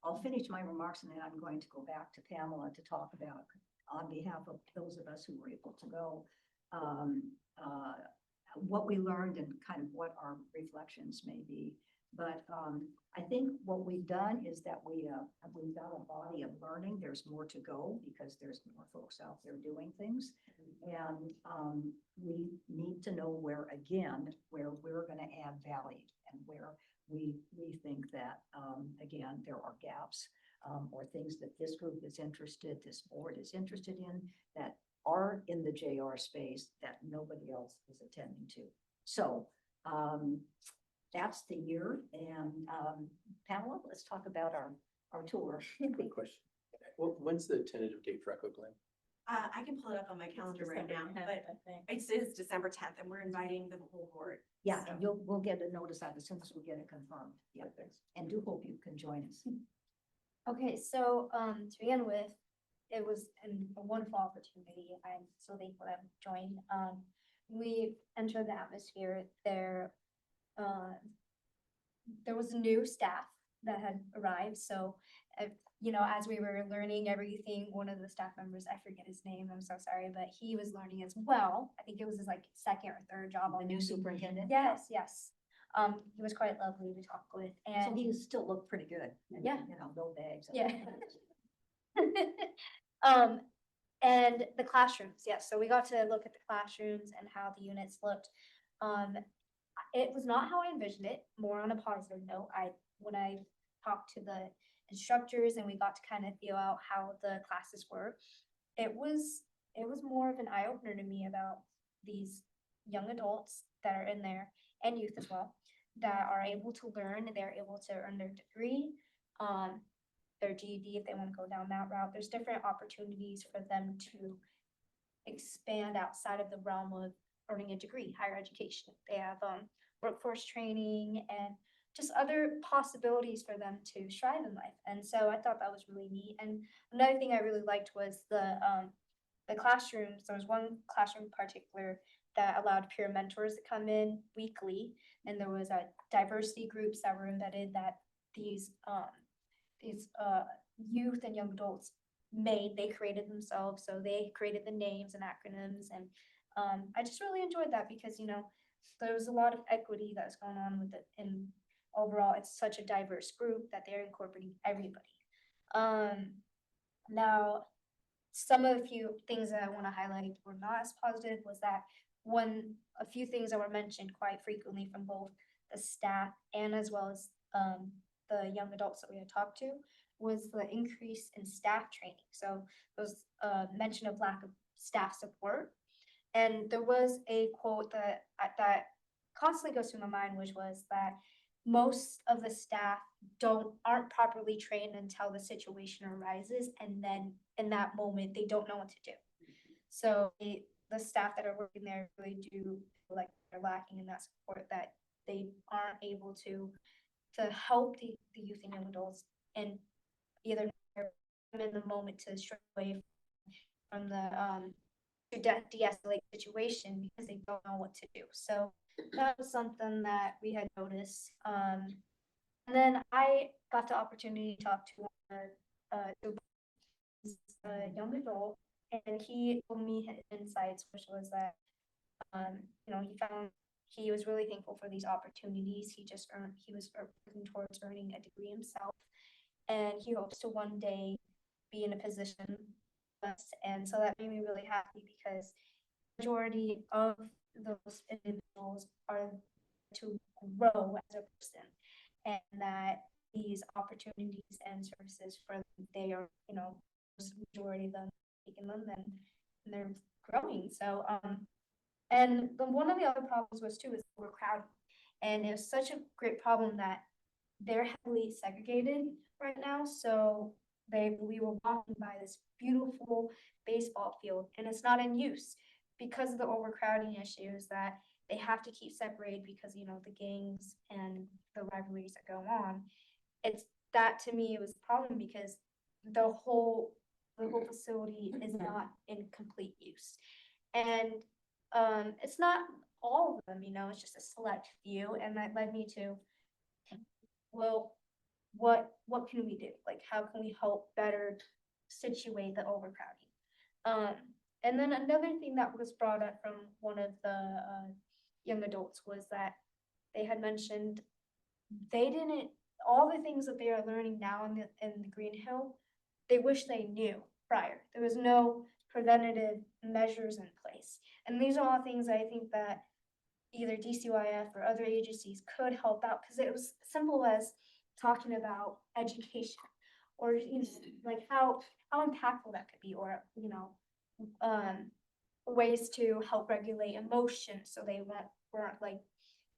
[SPEAKER 7] I'll finish my remarks and then I'm going to go back to Pamela to talk about, on behalf of those of us who were able to go, what we learned and kind of what our reflections may be. But I think what we've done is that we've got a body of learning. There's more to go because there's more folks out there doing things. And we need to know where we're going to add value and where we think that, again, there are gaps or things that this group is interested, this board is interested in, that are in the JR space that nobody else is attending to. So that's the year. And Pamela, let's talk about our tour.
[SPEAKER 14] Quick question. Well, when's the tentative date for Echo Glen?
[SPEAKER 2] I can pull it up on my calendar right now, but it is December 10th and we're inviting the whole board.
[SPEAKER 7] Yeah,
[SPEAKER 2] So-
[SPEAKER 7] we'll get a notice out as soon as we get it confirmed. Yeah,
[SPEAKER 14] Thanks.
[SPEAKER 7] and do hope you can join us.
[SPEAKER 11] Okay, so to begin with, it was a wonderful opportunity. I'm so thankful that I joined. We entered the atmosphere there. There was new staff that had arrived. So, as we were learning everything, one of the staff members, I forget his name, I'm so sorry, but he was learning as well. I think it was his second or third job.
[SPEAKER 7] The new superintendent?
[SPEAKER 11] Yes. He was quite lovely to talk with,
[SPEAKER 7] So
[SPEAKER 11] and
[SPEAKER 7] he still looked pretty good. And,
[SPEAKER 11] Yeah.
[SPEAKER 7] No bags.
[SPEAKER 11] Yeah. And the classrooms, yes. So we got to look at the classrooms and how the units looked. It was not how I envisioned it, more on a positive note. When I talked to the instructors and we got to kind of feel out how the classes were, it was more of an eye-opener to me about these young adults that are in there, and youth as well, that are able to learn, they're able to earn their degree, their GED if they want to go down that route. There's different opportunities for them to expand outside of the realm of earning a degree, higher education. They have workforce training and just other possibilities for them to strive in life. And so I thought that was really neat. And another thing I really liked was the the classrooms, there was one classroom in particular that allowed peer mentors to come in weekly, and there was diversity groups that were embedded that these youth and young adults they created themselves, so they created the names and acronyms, and I just really enjoyed that because there was a lot of equity that's going on with it, and overall it's such a diverse group that they're incorporating everybody. Now some of the few things that I want to highlight were not as positive was that a few things that were mentioned quite frequently from both the staff and as well as the young adults that we had talked to was the increase in staff training. So there was mention of lack of staff support. And there was a quote that constantly goes through my mind, which was that most of the staff aren't properly trained until the situation arises, and then in that moment they don't know what to do. So the staff that are working there really do feel like they're lacking in that support, that they aren't able to help the youth and young adults, and either in the moment to stray away from the to de-escalate situation because they don't know what to do. So that was something that we had noticed. And then I got the opportunity to talk to a young adult, and he told me his insights, which was that he was really thankful for these opportunities. He was working towards earning a degree himself, and he hopes to one day be in a position. And so that made me really happy because the majority of those individuals are to grow as a person, and that these opportunities and services for them, they are, majority of them taking them and they're growing. So, and one of the other problems was too is overcrowding, and it was such a great problem that they're heavily segregated right now. So we were walking by this beautiful baseball field, and it's not in use because of the overcrowding issues that they have to keep separated because the gangs and the rivalries that go on. That to me was a problem because the whole facility is not in complete use, and it's not all of them. It's just a select few, and that led me to, well, what can we do? Like, how can we help better situate the overcrowding? And then another thing that was brought up from one of the young adults was that they had mentioned all the things that they are learning now in the Green Hill, they wish they knew prior. There was no preventative measures in place. And these are all things I think that either DCYF or other agencies could help out, because it was simple as talking about education, or like how impactful that could be, or ways to help regulate emotion so they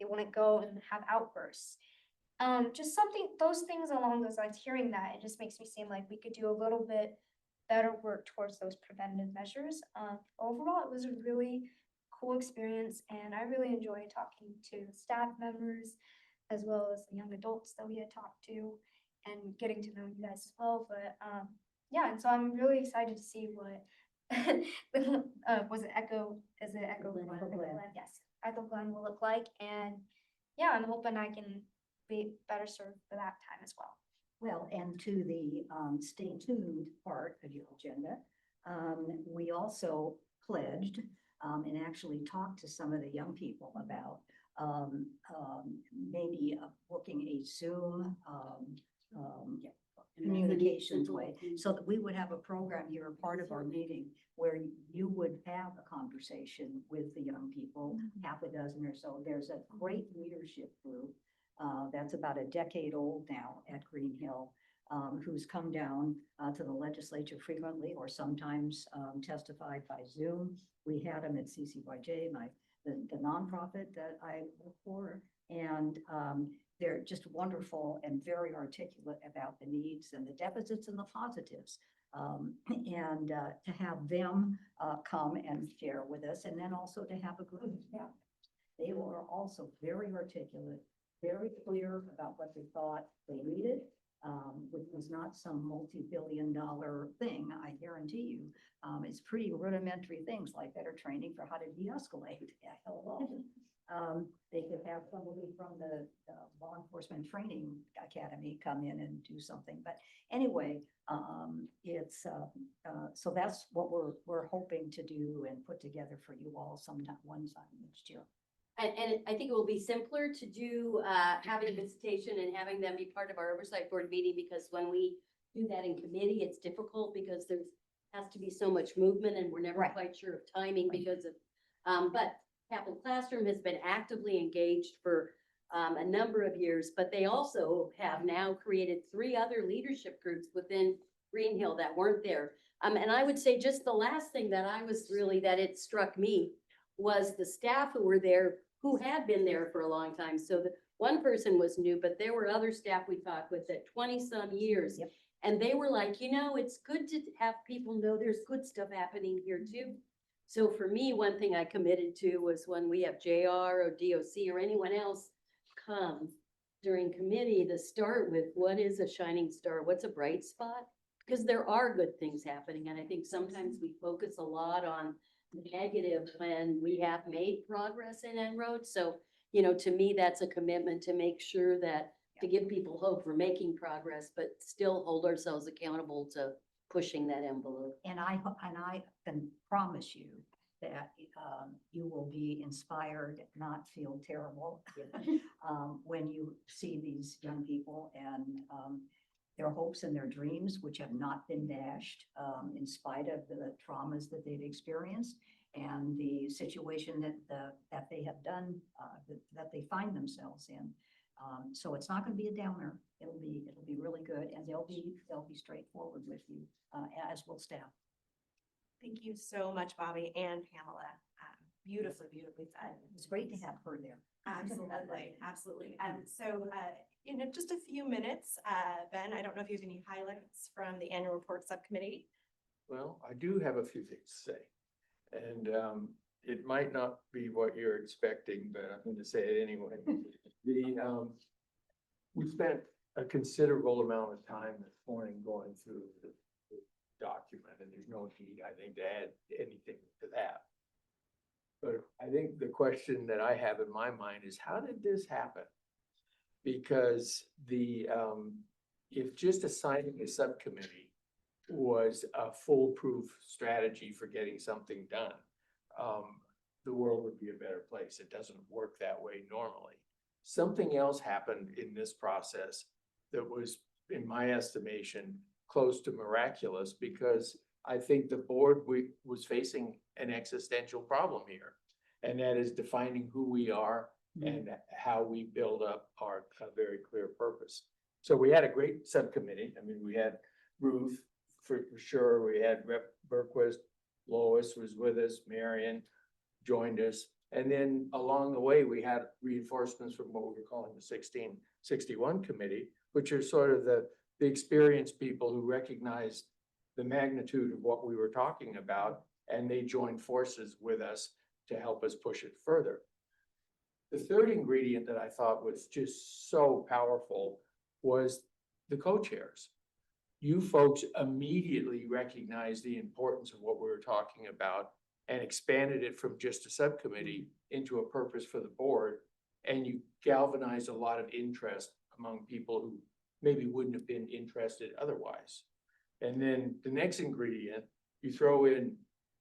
[SPEAKER 11] wouldn't go and have outbursts. Just those things along those lines. Hearing that, it just makes me seem like we could do a little bit better work towards those preventative measures. Overall, it was a really cool experience, and I really enjoyed talking to staff members as well as the young adults that we had talked to, and getting to know you guys as well. But yeah, and so I'm really excited to see what was it Echo? Is it Echo Glen? Yes, Echo Glen will look like, and yeah, I'm hoping I can be better served for that time as well.
[SPEAKER 7] Well, and to the stay tuned part of your agenda, we also pledged and actually talked to some of the young people about maybe booking a Zoom communications way, so that we would have a program here, a part of our meeting, where you would have a conversation with the young people, half a dozen or so. There's a great leadership group that's about a decade old now at Green Hill, who's come down to the legislature frequently, or sometimes testified by Zoom. We had them at CCYJ, the nonprofit that I work for, and they're just wonderful and very articulate about the needs and the deficits and the positives. And to have them come and share with us, and then also to have a group. Yeah, they were also very articulate, very clear about what they thought they needed, with was not some multi-billion-dollar thing, I guarantee you. It's pretty rudimentary things like better training for how to de-escalate. Yeah, hello. They could have somebody from the law enforcement training academy come in and do something. But anyway, it's so that's what we're hoping to do and put together for you all one time next year.
[SPEAKER 1] And I think it will be simpler to do, having visitation and having them be part of our oversight board meeting, because when we do that in committee, it's difficult because there has to be so much movement and we're never quite sure of timing because of, but Capital Classroom has been actively engaged for a number of years, but they also have now created 3 other leadership groups within Green Hill that weren't there. And I would say just the last thing that that it struck me was the staff who were there, who had been there for a long time. So the one person was new, but there were other staff we talked with that 20-some years.
[SPEAKER 7] Yep.
[SPEAKER 1] And they were like, it's good to have people know there's good stuff happening here too. So for me, one thing I committed to was when we have JR or DOC or anyone else come during committee, to start with what is a shining star? What's a bright spot? Because there are good things happening. And I think sometimes we focus a lot on the negative when we have made progress in En-ROADS. So, to me, that's a commitment to make sure that to give people hope for making progress, but still hold ourselves accountable to pushing that envelope.
[SPEAKER 7] And I can promise you that you will be inspired, not feel terrible when you see these young people and their hopes and their dreams, which have not been dashed in spite of the traumas that they've experienced and the situation that they have done, that they find themselves in. So it's not going to be a downer. It'll be really good, and they'll be straightforward with you, as will staff.
[SPEAKER 2] Thank you so much, Bobby and Pamela. Beautifully said.
[SPEAKER 7] It's great to have her there.
[SPEAKER 2] Absolutely, absolutely. So, in just a few minutes, Ben, I don't know if you have any highlights from the annual report subcommittee.
[SPEAKER 5] Well, I do have a few things to say. And it might not be what you're expecting, but I'm going to say it anyway. We spent a considerable amount of time this morning going through the document, and there's no need, I think, to add anything to that. But I think the question that I have in my mind is, how did this happen? Because if just assigning a subcommittee was a foolproof strategy for getting something done, the world would be a better place. It doesn't work that way normally. Something else happened in this process that was, in my estimation, close to miraculous, because I think the board was facing an existential problem here. And that is defining who we are and how we build up our very clear purpose. So we had a great subcommittee. I mean, we had Ruth for sure. We had Rep. Berquist, Lois was with us, Marion joined us. And then along the way, we had reinforcements from what we were calling the 1661 committee, which are sort of the experienced people who recognized the magnitude of what we were talking about, and they joined forces with us to help us push it further. The third ingredient that I thought was just so powerful was the co-chairs. You folks immediately recognized the importance of what we were talking about and expanded it from just a subcommittee into a purpose for the board. And you galvanized a lot of interest among people who maybe wouldn't have been interested otherwise. And then the next ingredient, you throw in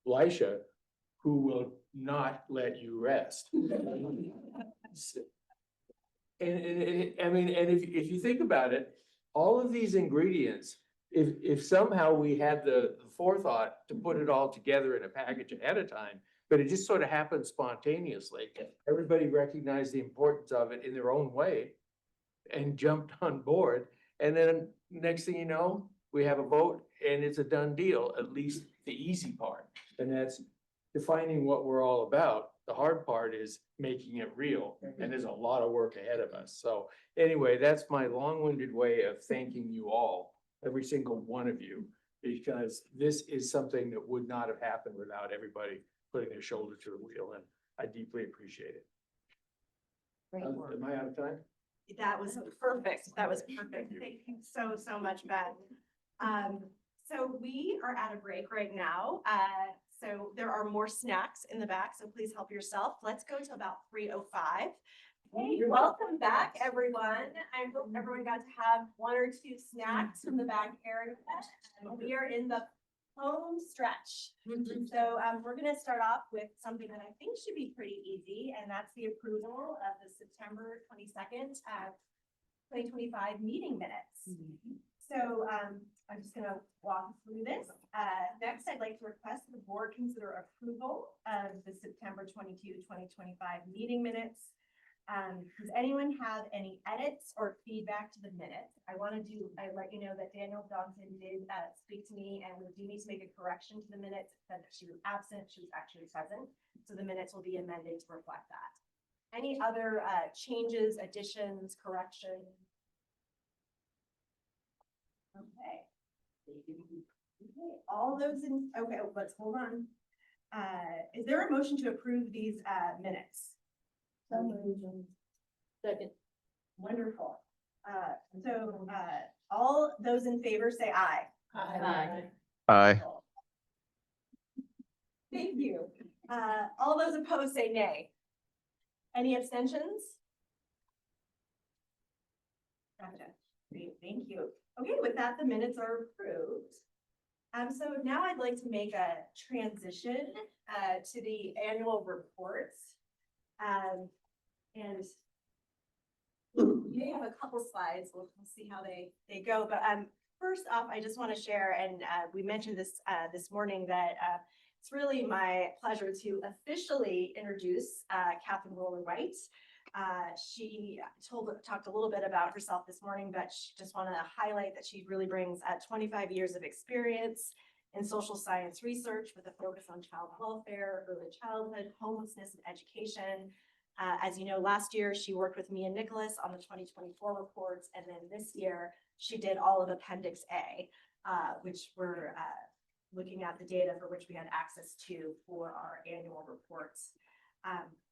[SPEAKER 5] Lisha, who will not let you rest. And if you think about it, all of these ingredients, if somehow we had the forethought to put it all together in a package ahead of time, but it just sort of happened spontaneously. Everybody recognized the importance of it in their own way and jumped on board. And then next thing you know, we have a vote and it's a done deal, at least the easy part. And that's defining what we're all about. The hard part is making it real. And there's a lot of work ahead of us. So anyway, that's my long-winded way of thanking you all, every single one of you, because this is something that would not have happened without everybody putting their shoulder to the wheel. And I deeply appreciate it.
[SPEAKER 7] Great work.
[SPEAKER 5] Am I out of time?
[SPEAKER 2] That was perfect. That was perfect. Thank you so, so much, Ben. So we are at a break right now. So there are more snacks in the back, so please help yourself. Let's go to about 3:05. Hey, welcome back, everyone. I hope everyone got to have 1 or 2 snacks from the back area. And we are in the home stretch. So we're gonna start off with something that I think should be pretty easy, and that's the approval of the September 22nd, 2025 meeting minutes. So I'm just gonna walk through this. Next, I'd like to request that the board consider approval of the September 22, 2025 meeting minutes. Does anyone have any edits or feedback to the minutes? I let you know that Daniel Johnson did speak to me, and we do need to make a correction to the minutes. It said that she was absent, she was actually present. So the minutes will be amended to reflect that. Any other changes, additions, corrections? Okay. All those in, okay, let's hold on. Is there a motion to approve these minutes?
[SPEAKER 6] Second.
[SPEAKER 2] Wonderful. All those in favor say aye.
[SPEAKER 6] Aye.
[SPEAKER 8] Aye.
[SPEAKER 2] Thank you. All those opposed say nay. Any abstentions? Gotcha. Great, thank you. Okay, with that, the minutes are approved. So now I'd like to make a transition to the annual reports. And we have a couple slides. We'll see how they go. But first off, I just want to share, and we mentioned this this morning, that it's really my pleasure to officially introduce Catherine Roller-White. She talked a little bit about herself this morning, but she just want to highlight that she really brings 25 years of experience in social science research with a focus on child welfare, early childhood, homelessness, and education. As you know, last year she worked with me and Nicholas on the 2024 reports, and then this year she did all of Appendix A, which we're looking at the data for which we had access to for our annual reports.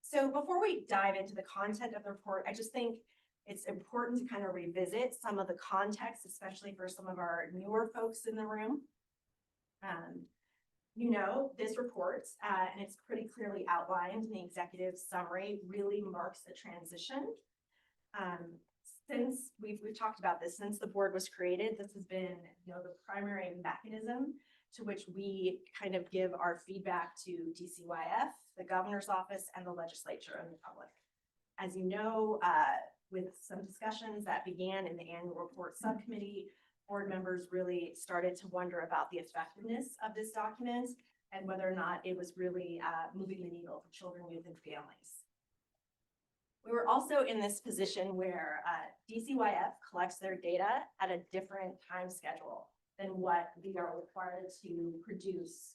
[SPEAKER 2] So before we dive into the content of the report, I just think it's important to kind of revisit some of the context, especially for some of our newer folks in the room. You know, this report, and it's pretty clearly outlined in the executive summary, really marks a transition. Since we've talked about this, since the board was created, this has been, you know, the primary mechanism to which we kind of give our feedback to DCYF, the governor's office, and the legislature and the public. As you know, with some discussions that began in the annual report subcommittee, board members really started to wonder about the effectiveness of this document and whether or not it was really moving the needle for children, youth, and families. We were also in this position where DCYF collects their data at a different time schedule than what we are required to produce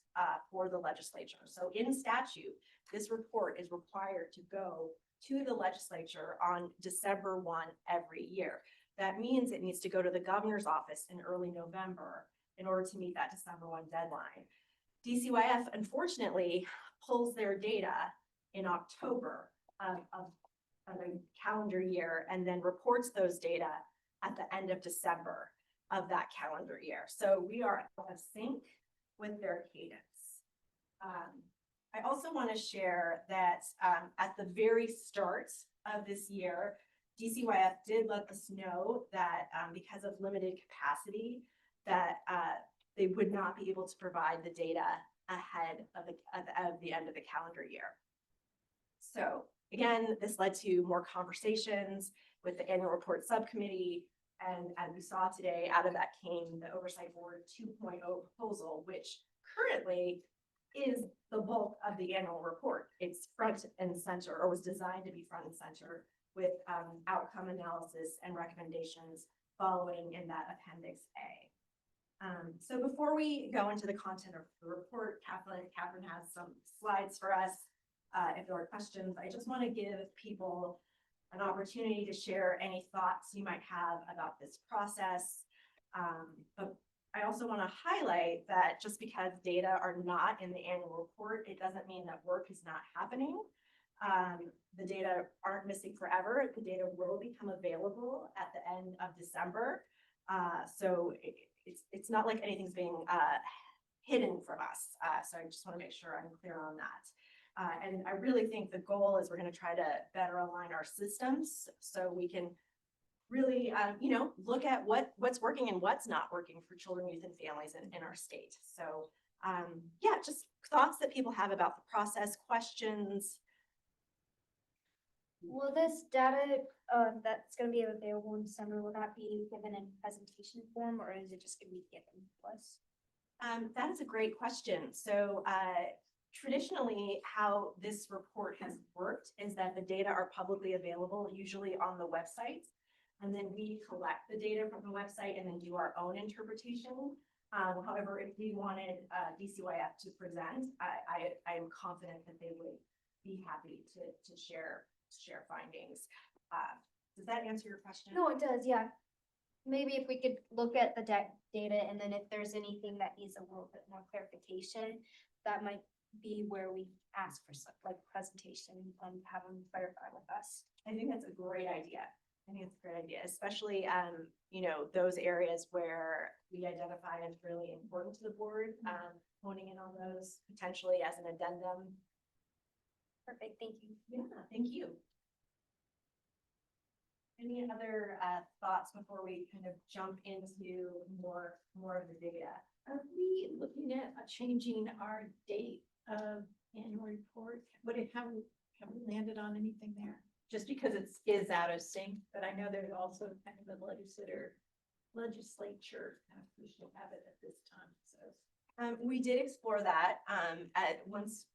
[SPEAKER 2] for the legislature. So in statute, this report is required to go to the legislature on December 1 every year. That means it needs to go to the governor's office in early November in order to meet that December 1 deadline. DCYF, unfortunately, pulls their data in October of a calendar year and then reports those data at the end of December of that calendar year. So we are out of sync with their cadence. I also want to share that at the very start of this year, DCYF did let us know that because of limited capacity, that they would not be able to provide the data ahead of the end of the calendar year. So again, this led to more conversations with the annual report subcommittee. And as we saw today, out of that came the Oversight Board 2.0 proposal, which currently is the bulk of the annual report. It's front and center, or was designed to be front and center, with outcome analysis and recommendations following in that Appendix A. So before we go into the content of the report, Catherine has some slides for us. If there are questions, I just want to give people an opportunity to share any thoughts you might have about this process. But I also want to highlight that just because data are not in the annual report, it doesn't mean that work is not happening. The data aren't missing forever. The data will become available at the end of December. So it's not like anything's being hidden from us. So I just want to make sure I'm clear on that. And I really think the goal is we're going to try to better align our systems so we can really, look at what's working and what's not working for children, youth, and families in our state. So, yeah, just thoughts that people have about the process, questions.
[SPEAKER 11] Will this data, that's gonna be available in December, will that be given in presentation form, or is it just gonna be given to us?
[SPEAKER 2] That is a great question. So, traditionally, how this report has worked is that the data are publicly available, usually on the website. And then we collect the data from the website and then do our own interpretation. However, if we wanted DCYF to present, I am confident that they would be happy to share findings. Does that answer your question?
[SPEAKER 11] No, it does, yeah. Maybe if we could look at the data, and then if there's anything that needs a little bit more clarification, that might be where we ask for some, like, presentation and have them clarify with us.
[SPEAKER 2] I think that's a great idea. Especially, those areas where we identify as really important to the board, honing in on those potentially as an addendum.
[SPEAKER 11] Perfect, thank you.
[SPEAKER 2] Yeah, thank you. Any other thoughts before we kind of jump into more of the data?
[SPEAKER 3] Are we looking at changing our date of annual report? Have we landed on anything there? Just because it is out of sync, but I know there's also kind of a legislature kind of push to have it at this time, so.
[SPEAKER 2] We did explore that once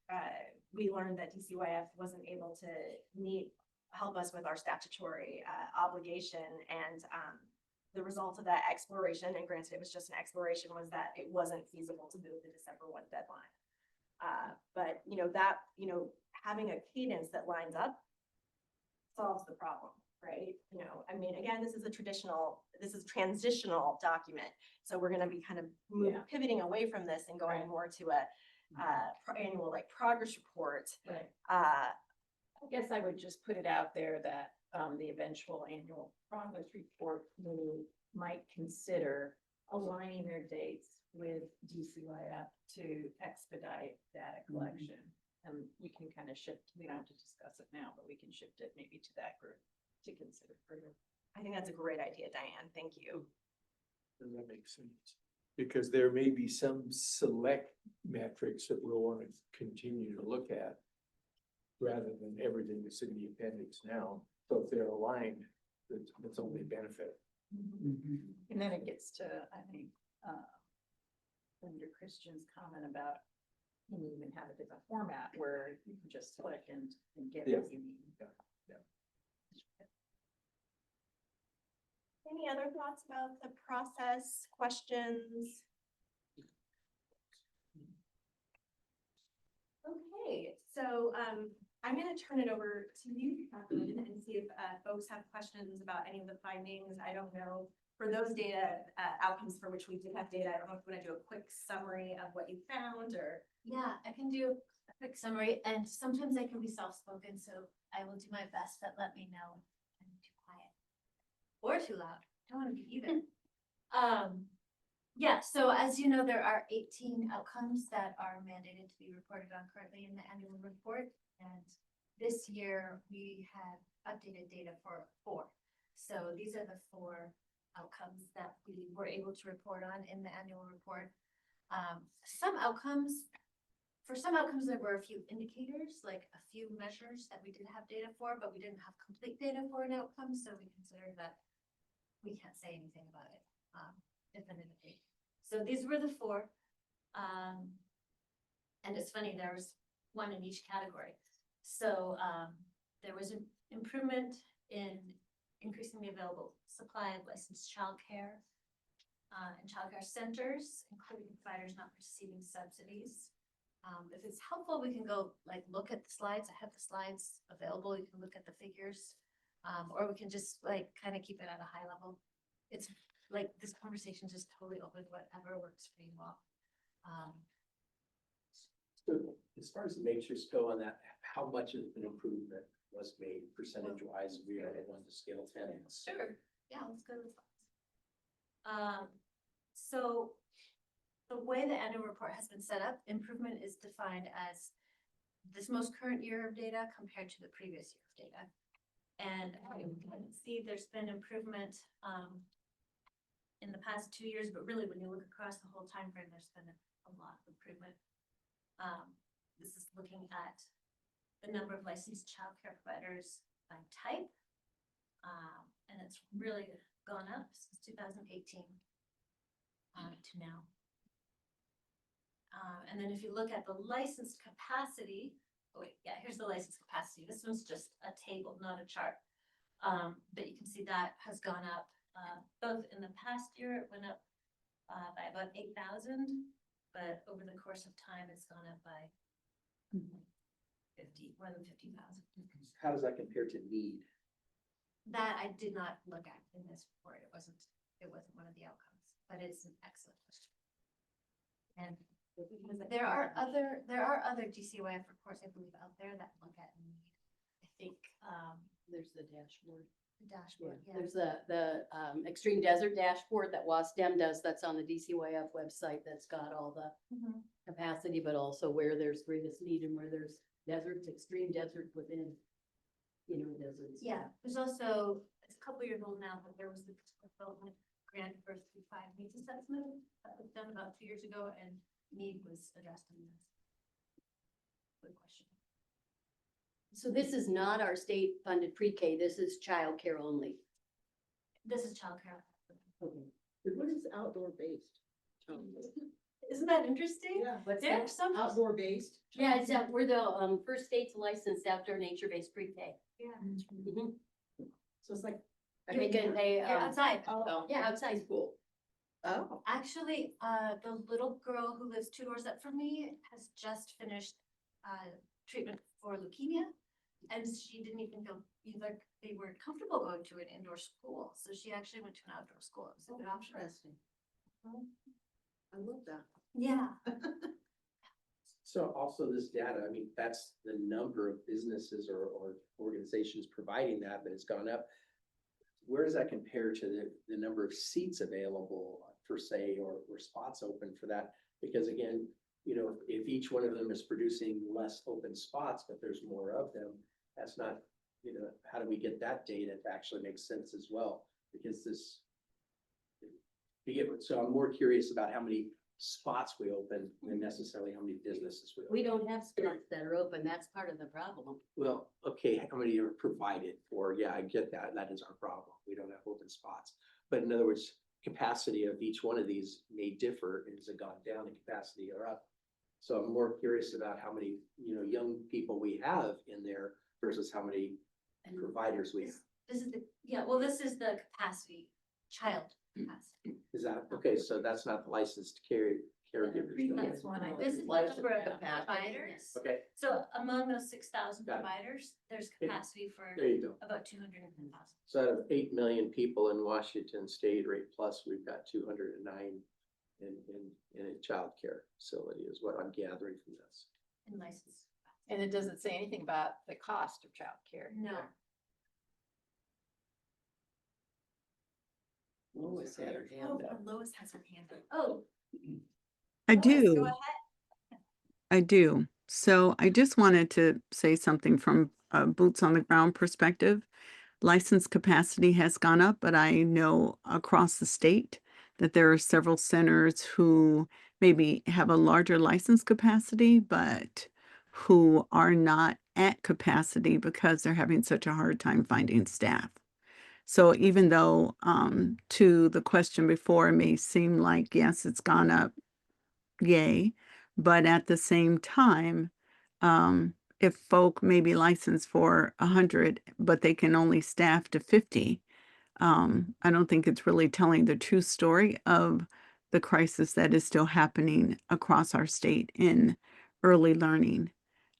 [SPEAKER 2] we learned that DCYF wasn't able to help us with our statutory obligation, and the result of that exploration, and granted it was just an exploration, was that it wasn't feasible to move the December 1 deadline. But having a cadence that lines up solves the problem, right? Again, this is a transitional document. So we're going to be kind of pivoting away from this and going more to a annual progress report.
[SPEAKER 3] Right. I guess I would just put it out there that the eventual annual progress report might consider aligning their dates with DCYF to expedite data collection. And we can kind of shift, we don't have to discuss it now, but we can shift it maybe to that group to consider further.
[SPEAKER 2] I think that's a great idea, Diane. Thank you.
[SPEAKER 5] Does that make sense? Because there may be some select metrics that we'll want to continue to look at rather than everything that's in the appendix now. So if they're aligned, that's only a benefit.
[SPEAKER 3] And then it gets to, I think, Senator Christian's comment about you even have a different format where you can just click and get what you need.
[SPEAKER 2] Any other thoughts about the process, questions? Okay, so I'm going to turn it over to you, Kathleen, and see if folks have questions about any of the findings. I don't know. For those data outcomes for which we did have data, I don't know if you want to do a quick summary of what you found, or.
[SPEAKER 20] Yeah, I can do a quick summary, and sometimes I can be soft-spoken, so I will do my best, but let me know if I'm too quiet or too loud. I don't want to be either. Yeah, so as you know, there are 18 outcomes that are mandated to be reported on currently in the annual report, and this year we have updated data for 4. So these are the 4 outcomes that we were able to report on in the annual report. For some outcomes, there were a few indicators, like a few measures that we did have data for, but we didn't have complete data for an outcome. So we considered that we can't say anything about it definitively. So these were the 4. And it's funny, there was 1 in each category. So there was an improvement in increasing the available supply of licensed childcare in childcare centers, including providers not receiving subsidies. If it's helpful, we can go look at the slides. I have the slides available. You can look at the figures, or we can just kind of keep it at a high level. It's this conversation just totally open, whatever works for you all.
[SPEAKER 14] So as far as the matrix go on that, how much of an improvement was made percentage wise? We are at 1 to scale 10.
[SPEAKER 20] Sure, yeah, let's go to the slides. So the way the annual report has been set up, improvement is defined as this most current year of data compared to the previous year of data. And you can see there's been improvement in the past 2 years, but really when you look across the whole time frame, there's been a lot of improvement. This is looking at the number of licensed childcare providers by type. And it's really gone up since 2018 to now. And then if you look at the licensed capacity, oh wait, yeah, here's the licensed capacity. This one's just a table, not a chart. But you can see that has gone up, both in the past year, it went up by about 8,000, but over the course of time, it's gone up by more than 50,000.
[SPEAKER 14] How does that compare to need?
[SPEAKER 20] That I did not look at in this report. It wasn't one of the outcomes, but it's an excellent question. And there are other DCYF reports, I believe, out there that look at need. I think,
[SPEAKER 6] There's the dashboard.
[SPEAKER 20] the dashboard, yeah.
[SPEAKER 1] There's the extreme desert dashboard that WASDEM does, that's on the DCYF website, that's got all the
[SPEAKER 20] Mhm.
[SPEAKER 1] capacity, but also where there's greatest need and where there's deserts, extreme deserts within, deserts.
[SPEAKER 20] Yeah, there's also, it's a couple years old now, but there was the development grant for 3.5 needs assessment that was done about 2 years ago, and need was addressed in this. Good question.
[SPEAKER 1] So this is not our state funded pre-K, this is childcare only.
[SPEAKER 20] This is childcare.
[SPEAKER 16] What is outdoor based?
[SPEAKER 20] Isn't that interesting?
[SPEAKER 16] Yeah.
[SPEAKER 20] There's some.
[SPEAKER 16] Outdoor based?
[SPEAKER 1] Yeah, it's, we're the first state to license outdoor nature-based pre-K.
[SPEAKER 20] Yeah.
[SPEAKER 1] Mhm.
[SPEAKER 16] So it's like.
[SPEAKER 1] They can, they,
[SPEAKER 20] You're outside.
[SPEAKER 1] yeah, outside school.
[SPEAKER 16] Oh.
[SPEAKER 20] Actually, the little girl who lives 2 doors up from me has just finished treatment for leukemia. And she didn't even feel either they weren't comfortable going to an indoor school. So she actually went to an outdoor school. It was a good option.
[SPEAKER 16] Interesting. I love that.
[SPEAKER 20] Yeah.
[SPEAKER 14] So also this data, I mean, that's the number of businesses or organizations providing that, but it's gone up. Where does that compare to the number of seats available per se, or spots open for that? Because again, if each one of them is producing less open spots, but there's more of them, that's not, how do we get that data to actually make sense as well? Because so I'm more curious about how many spots we open than necessarily how many businesses we open.
[SPEAKER 1] We don't have spots that are open, that's part of the problem.
[SPEAKER 14] Well, okay, how many are provided for? Yeah, I get that. That is our problem. We don't have open spots. But in other words, capacity of each one of these may differ. Has it gone down in capacity or up? So I'm more curious about how many, young people we have in there versus how many providers we have.
[SPEAKER 20] This is this is the capacity, child capacity.
[SPEAKER 14] Is that, okay, so that's not the licensed caregivers.
[SPEAKER 20] That's one. This is the number of providers.
[SPEAKER 14] Okay,
[SPEAKER 20] So among those 6,000
[SPEAKER 14] Got it.
[SPEAKER 20] providers, there's capacity for
[SPEAKER 14] there you go.
[SPEAKER 20] about 210,000.
[SPEAKER 14] So out of 8 million people in Washington State, rate plus, we've got 209 in a childcare facility is what I'm gathering from this.
[SPEAKER 20] In license.
[SPEAKER 3] And it doesn't say anything about the cost of childcare.
[SPEAKER 20] No.
[SPEAKER 15] Lois had her hand up.
[SPEAKER 20] Lois has her hand up. Oh.
[SPEAKER 19] I
[SPEAKER 20] Lois,
[SPEAKER 19] do.
[SPEAKER 20] Go ahead.
[SPEAKER 19] I do. So I just wanted to say something from a boots on the ground perspective. License capacity has gone up, but I know across the state that there are several centers who maybe have a larger license capacity, but who are not at capacity because they're having such a hard time finding staff. So even though to the question before, it may seem like, yes, it's gone up, yay, but at the same time, if folk may be licensed for 100, but they can only staff to 50, I don't think it's really telling the true story of the crisis that is still happening across our state in early learning.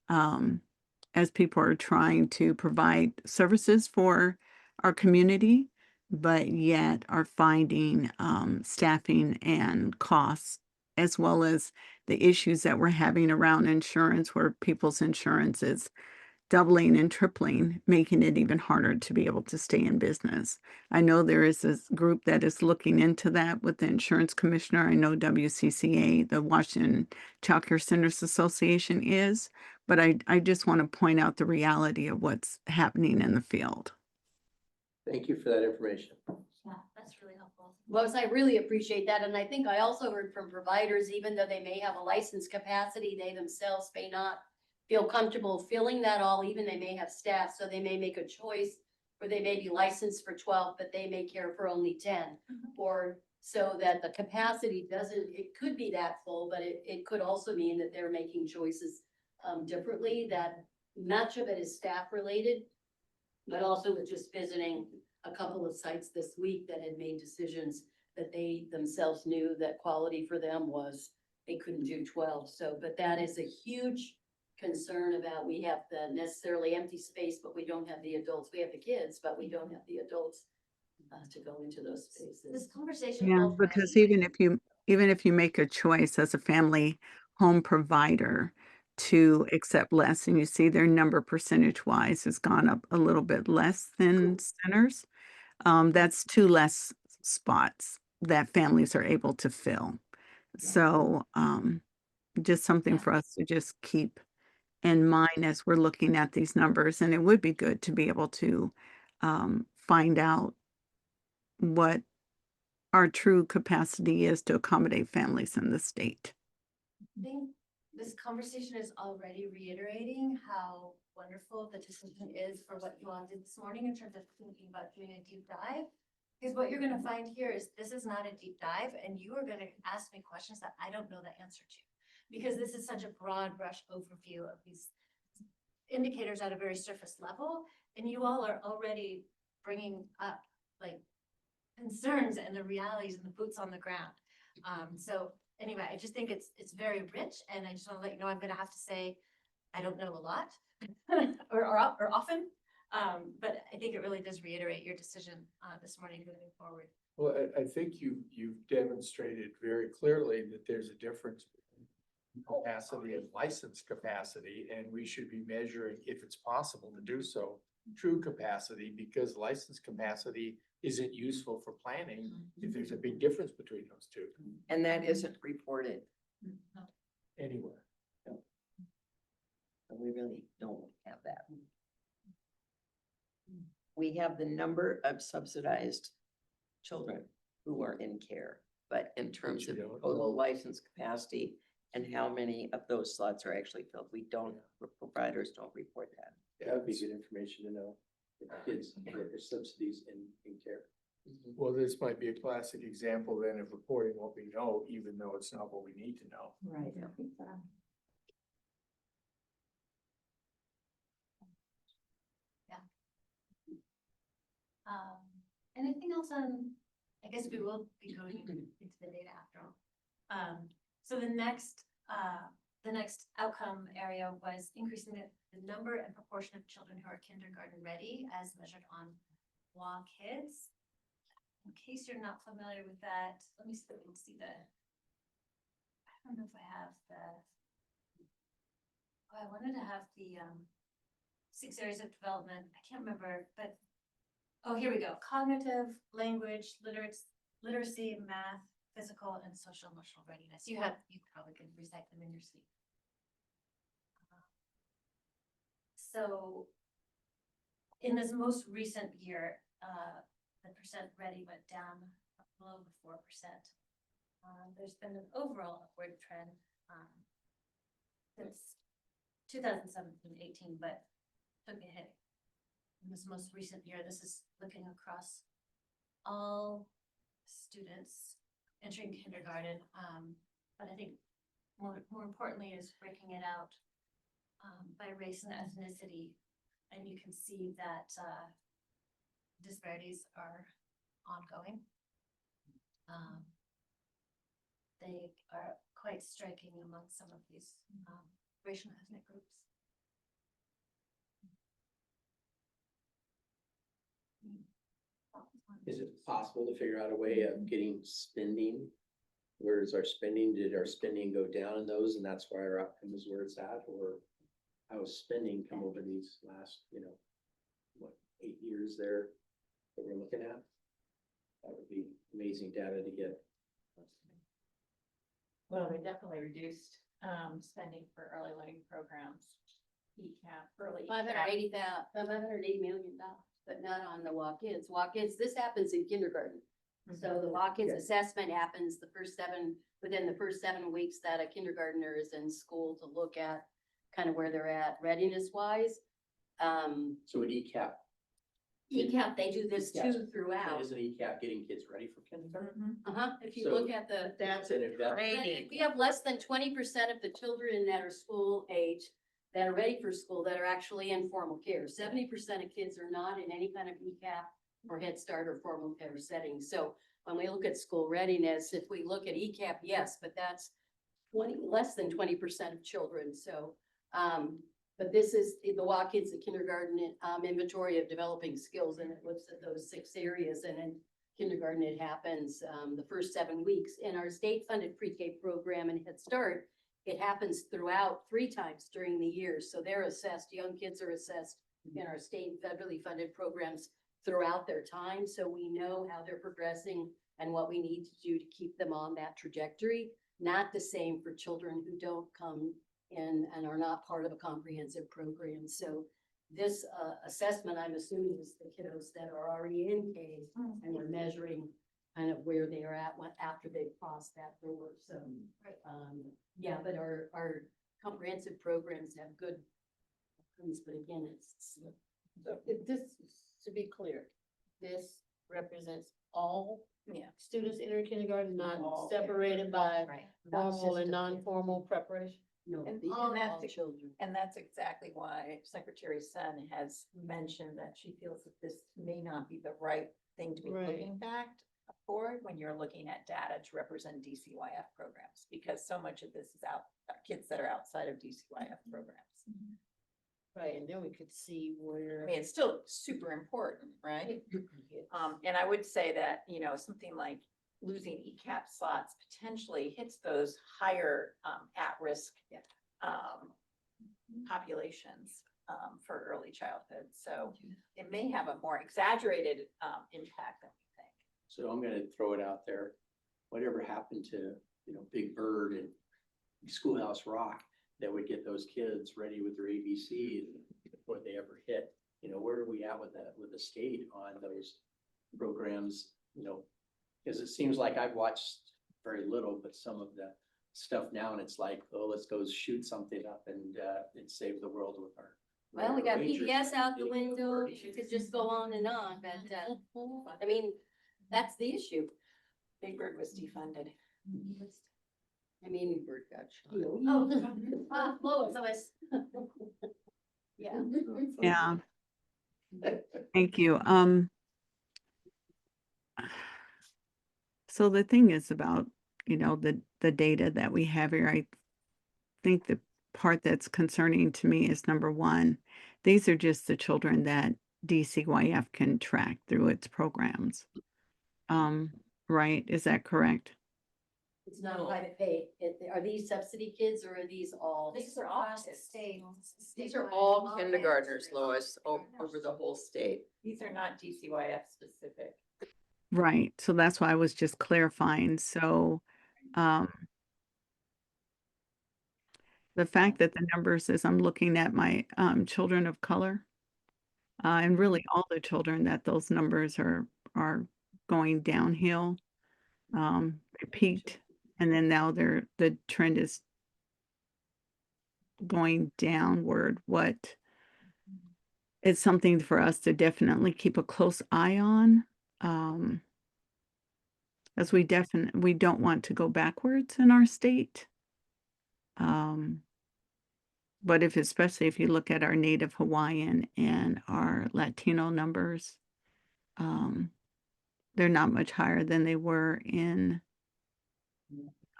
[SPEAKER 19] As people are trying to provide services for our community, but yet are finding staffing and costs as well as the issues that we're having around insurance, where people's insurance is doubling and tripling, making it even harder to be able to stay in business. I know there is this group that is looking into that with the insurance commissioner. I know WCCA, the Washington Child Care Centers Association is, but I just want to point out the reality of what's happening in the field.
[SPEAKER 14] Thank you for that information.
[SPEAKER 1] Yeah, that's really helpful. Well, I really appreciate that. And I think I also heard from providers, even though they may have a licensed capacity, they themselves may not feel comfortable filling that all, even they may have staff, so they may make a choice where they may be licensed for 12, but they may care for only 10. Or so that the capacity doesn't, it could be that full, but it could also mean that they're making choices differently, that much of it is staff related, but also with just visiting a couple of sites this week that had made decisions that they themselves knew that quality for them was, they couldn't do 12. So, but that is a huge concern about, we have the necessarily empty space, but we don't have the adults. We have the kids, but we don't have the adults to go into those spaces.
[SPEAKER 20] This conversation.
[SPEAKER 19] Yeah, because even if you make a choice as a family home provider to accept less, and you see their number percentage wise has gone up a little bit less than centers, that's 2 less spots that families are able to fill. So, just something for us to just keep in mind as we're looking at these numbers. And it would be good to be able to find out what our true capacity is to accommodate families in the state.
[SPEAKER 20] I think this conversation is already reiterating how wonderful the decision is for what you all did this morning in terms of thinking about doing a deep dive. Because what you're gonna find here is this is not a deep dive, and you are gonna ask me questions that I don't know the answer to. Because this is such a broad brush overview of these indicators at a very surface level, and you all are already bringing up like concerns and the realities and the boots on the ground. So anyway, I just think it's very rich, and I just want to let you know I'm going to have to say I don't know a lot or often, but I think it really does reiterate your decision this morning moving forward.
[SPEAKER 5] Well, I think you've demonstrated very clearly that there's a difference between capacity and licensed capacity, and we should be measuring, if it's possible to do so, true capacity, because licensed capacity isn't useful for planning if there's a big difference between those two
[SPEAKER 15] And that isn't reported.
[SPEAKER 5] anywhere.
[SPEAKER 15] And we really don't have that. We have the number of subsidized children who are in care, but in terms of total license capacity and how many of those slots are actually filled, we don't, providers don't report that.
[SPEAKER 14] That would be good information to know. If kids get their subsidies in care.
[SPEAKER 5] Well, this might be a classic example then of reporting what we know, even though it's not what we need to know.
[SPEAKER 7] Right.
[SPEAKER 20] Anything else on, I guess we will be going into the data after all. So the next outcome area was increasing the number and proportion of children who are kindergarten ready as measured on WA Kids. In case you're not familiar with that, let me see the, I don't know if I have the, oh, I wanted to have the 6 areas of development. I can't remember, but oh, here we go. Cognitive, language, literacy, math, physical, and social emotional readiness. You probably can recite them in your sleep. So in this most recent year, the percent ready went down below 4%. There's been an overall upward trend since 2017-18, but took a hit in this most recent year. This is looking across all students entering kindergarten, but I think more importantly is breaking it out by race and ethnicity, and you can see that disparities are ongoing. They are quite striking among some of these racial and ethnic groups.
[SPEAKER 14] Is it possible to figure out a way of getting spending where where's our spending? Did our spending go down in those and that's why our outcome is where it's at? Or how is spending come over these last, what, 8 years there that we're looking at? That would be amazing data to get.
[SPEAKER 3] Well, they definitely reduced, spending for early learning programs. ECAP, early.
[SPEAKER 1] $580 million, but not on the walk-ins. Walk-ins, this happens in kindergarten. So the walk-ins assessment happens within the first 7 weeks that a kindergartner is in school to look at kind of where they're at readiness wise.
[SPEAKER 14] So at ECAP.
[SPEAKER 1] ECAP, they do this too throughout.
[SPEAKER 14] Isn't ECAP getting kids ready for kindergarten?
[SPEAKER 1] If you
[SPEAKER 14] So
[SPEAKER 1] look at the.
[SPEAKER 14] That's an
[SPEAKER 1] If we have less than 20% of the children that are school age, that are ready for school, that are actually in formal care. 70% of kids are not in any kind of ECAP or Head Start or formal care setting. So when we look at school readiness, if we look at ECAP, yes, but that's less than 20% of children. So, but this is the walk-ins, the kindergarten inventory of developing skills, and it looks at those 6 areas. And in kindergarten, it happens the first 7 weeks. In our state-funded pre-K program and Head Start, it happens throughout 3 times during the year. So they're assessed, young kids are assessed in our state and federally funded programs throughout their time. So we know how they're progressing and what we need to do to keep them on that trajectory. Not the same for children who don't come in and are not part of a comprehensive program. So this assessment, I'm assuming, is the kiddos that are already in K, and we're measuring kind of where they are at after they've crossed that door. So, yeah, but our comprehensive programs have good outcomes, but again, it's.
[SPEAKER 6] So this, to be clear, this represents all students entering kindergarten, not separated by formal and non-formal preparation.
[SPEAKER 1] No,
[SPEAKER 3] And
[SPEAKER 1] these
[SPEAKER 3] all
[SPEAKER 1] are all
[SPEAKER 3] that's-
[SPEAKER 1] children.
[SPEAKER 3] And that's exactly why Secretary Sun has mentioned that she feels that this may not be the right thing to be
[SPEAKER 6] Right.
[SPEAKER 3] looking back for when you're looking at data to represent DCYF programs, because so much of this is kids that are outside of DCYF programs.
[SPEAKER 6] Right, and then we could see where.
[SPEAKER 3] I mean, it's still super important, right? And I would say that, something like losing ECAP slots potentially hits those higher at-risk populations for early childhood. So it may have a more exaggerated impact than we think.
[SPEAKER 14] So I'm gonna throw it out there. Whatever happened to, Big Bird and Schoolhouse Rock that would get those kids ready with their ABC before they ever hit? Where are we at with that, with the state on those programs? Because it seems like I've watched very little, but some of the stuff now, and it's like, oh, let's go shoot something up and save the world with our.
[SPEAKER 1] Well, we got
[SPEAKER 14] Rangers.
[SPEAKER 1] PBS out the window. You could just go on and on, but I mean, that's the issue.
[SPEAKER 3] Big Bird was defunded.
[SPEAKER 1] I mean, Bird got shot.
[SPEAKER 11] Oh,
[SPEAKER 1] Lois. Yeah.
[SPEAKER 19] Yeah. Thank you. So the thing is about, the data that we have here, I think the part that's concerning to me is number one, these are just the children that DCYF can track through its programs. Right? Is that correct?
[SPEAKER 1] It's not private pay. Are these subsidy kids or are these all?
[SPEAKER 11] These are all state.
[SPEAKER 15] These are all kindergartners, Lois, over the whole state.
[SPEAKER 3] These are not DCYF specific.
[SPEAKER 19] Right. So that's why I was just clarifying. So, the fact that the numbers, as I'm looking at my children of color, and really all the children, that those numbers are going downhill. They peaked, and then now the trend is going downward. It's something for us to definitely keep a close eye on. As we don't want to go backwards in our state. But especially if you look at our Native Hawaiian and our Latino numbers, they're not much higher than they were in,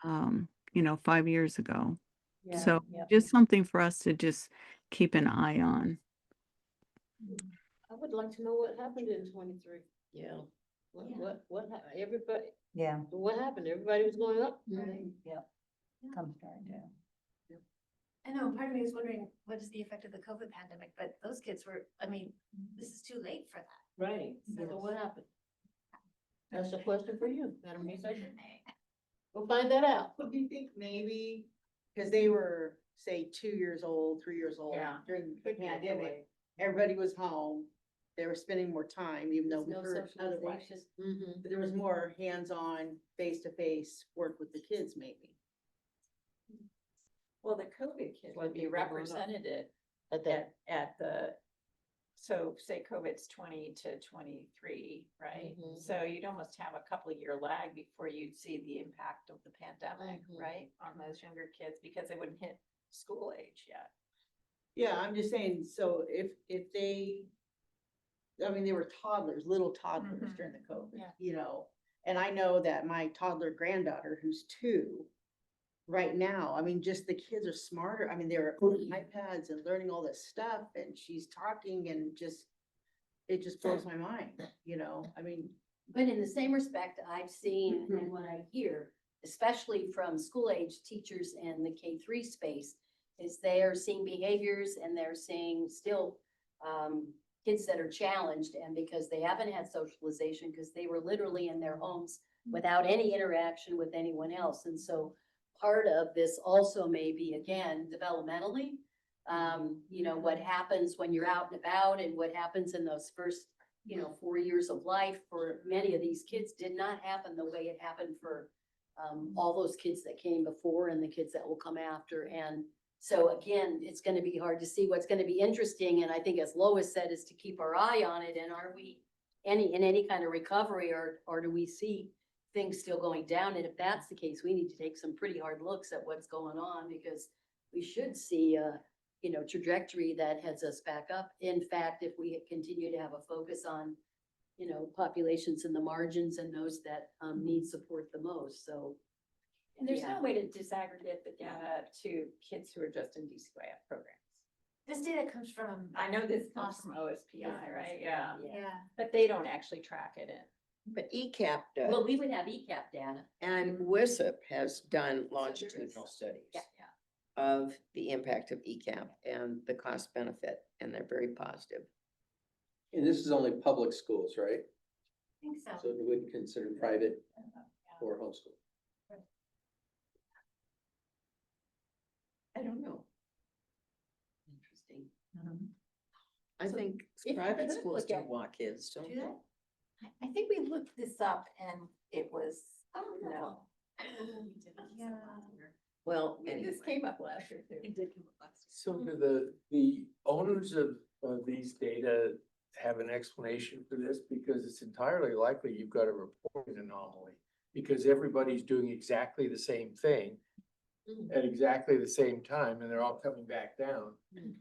[SPEAKER 19] 5 years ago.
[SPEAKER 1] Yeah,
[SPEAKER 19] So
[SPEAKER 1] yep.
[SPEAKER 19] just something for us to just keep an eye on.
[SPEAKER 6] I would like to know what happened in 23.
[SPEAKER 1] Yeah.
[SPEAKER 6] What happened? Everybody,
[SPEAKER 7] Yeah.
[SPEAKER 6] what happened? Everybody was going up?
[SPEAKER 7] Yep. Comes down down.
[SPEAKER 20] I know, part of me was wondering, what is the effect of the COVID pandemic, but those kids were, I mean, this is too late for that.
[SPEAKER 6] Right, so what happened? That's a question for you, Madam Researcher. We'll find that out.
[SPEAKER 16] But do you think maybe, because they were, say, 2 years old, 3 years old
[SPEAKER 3] Yeah.
[SPEAKER 16] during the pandemic, everybody was home. They were spending more time, even though we
[SPEAKER 6] No
[SPEAKER 16] heard otherwise.
[SPEAKER 6] socialization. Mhm.
[SPEAKER 16] But there was more hands-on, face-to-face work with the kids, maybe.
[SPEAKER 3] Well, the COVID kids would be
[SPEAKER 6] Like, they're going up.
[SPEAKER 3] represented
[SPEAKER 6] At that,
[SPEAKER 3] at the, so say COVID's 20 to 23, right?
[SPEAKER 6] Mhm.
[SPEAKER 3] So you'd almost have a couple of year lag before you'd see the impact of the pandemic,
[SPEAKER 6] Mhm.
[SPEAKER 3] right? On those younger kids, because they wouldn't hit school age yet.
[SPEAKER 16] Yeah, I'm just saying, so if they, I mean, they were toddlers, little toddlers
[SPEAKER 3] Mhm.
[SPEAKER 16] during the COVID,
[SPEAKER 3] Yeah.
[SPEAKER 16] you know? And I know that my toddler granddaughter, who's 2, right now, I mean, just the kids are smarter. I mean, they're on iPads and learning all this stuff, and she's talking and just, it just blows my mind, you know? I mean,
[SPEAKER 1] But in the same respect, I've seen and what I hear, especially from school age teachers in the K3 space, is they are seeing behaviors and they're seeing still kids that are challenged, and because they haven't had socialization, because they were literally in their homes without any interaction with anyone else. And so part of this also may be, again, developmentally, you know, what happens when you're out and about and what happens in those first, 4 years of life for many of these kids did not happen the way it happened for all those kids that came before and the kids that will come after. And so again, it's gonna be hard to see. What's gonna be interesting, and I think as Lois said, is to keep our eye on it. And are we in any kind of recovery, or do we see things still going down? And if that's the case, we need to take some pretty hard looks at what's going on, because we should see a, trajectory that heads us back up. In fact, if we continue to have a focus on, populations in the margins and those that need support the most, so.
[SPEAKER 3] And there's
[SPEAKER 1] Yeah.
[SPEAKER 3] no way to disaggregate the data to kids who are just in DCYF programs.
[SPEAKER 20] This data comes from.
[SPEAKER 3] I know this comes from OSPI, right? Yeah.
[SPEAKER 20] Yeah.
[SPEAKER 3] But they don't actually track it in.
[SPEAKER 15] But ECAP does.
[SPEAKER 1] Well, we would have ECAP data.
[SPEAKER 15] And WISIP has done longitudinal studies
[SPEAKER 3] Yeah.
[SPEAKER 15] of the impact of ECAP and the cost benefit, and they're very positive.
[SPEAKER 14] And this is only public schools, right?
[SPEAKER 20] I think so.
[SPEAKER 14] So you wouldn't consider private or homeschool.
[SPEAKER 15] I don't know. Interesting. I
[SPEAKER 3] So
[SPEAKER 15] think
[SPEAKER 3] if
[SPEAKER 15] private
[SPEAKER 3] you
[SPEAKER 15] schools
[SPEAKER 3] look
[SPEAKER 15] do
[SPEAKER 3] at-
[SPEAKER 15] want kids, don't
[SPEAKER 20] Do
[SPEAKER 15] they?
[SPEAKER 20] that?
[SPEAKER 3] I think we looked this up and it was,
[SPEAKER 20] Oh,
[SPEAKER 3] no.
[SPEAKER 20] Yeah.
[SPEAKER 15] Well,
[SPEAKER 3] This
[SPEAKER 15] anyway.
[SPEAKER 3] came up last year too.
[SPEAKER 20] It did come up last
[SPEAKER 5] So do the owners of these data have an explanation for this? Because it's entirely likely you've got a reporting anomaly, because everybody's doing exactly the same thing at exactly the same time, and they're all coming back down.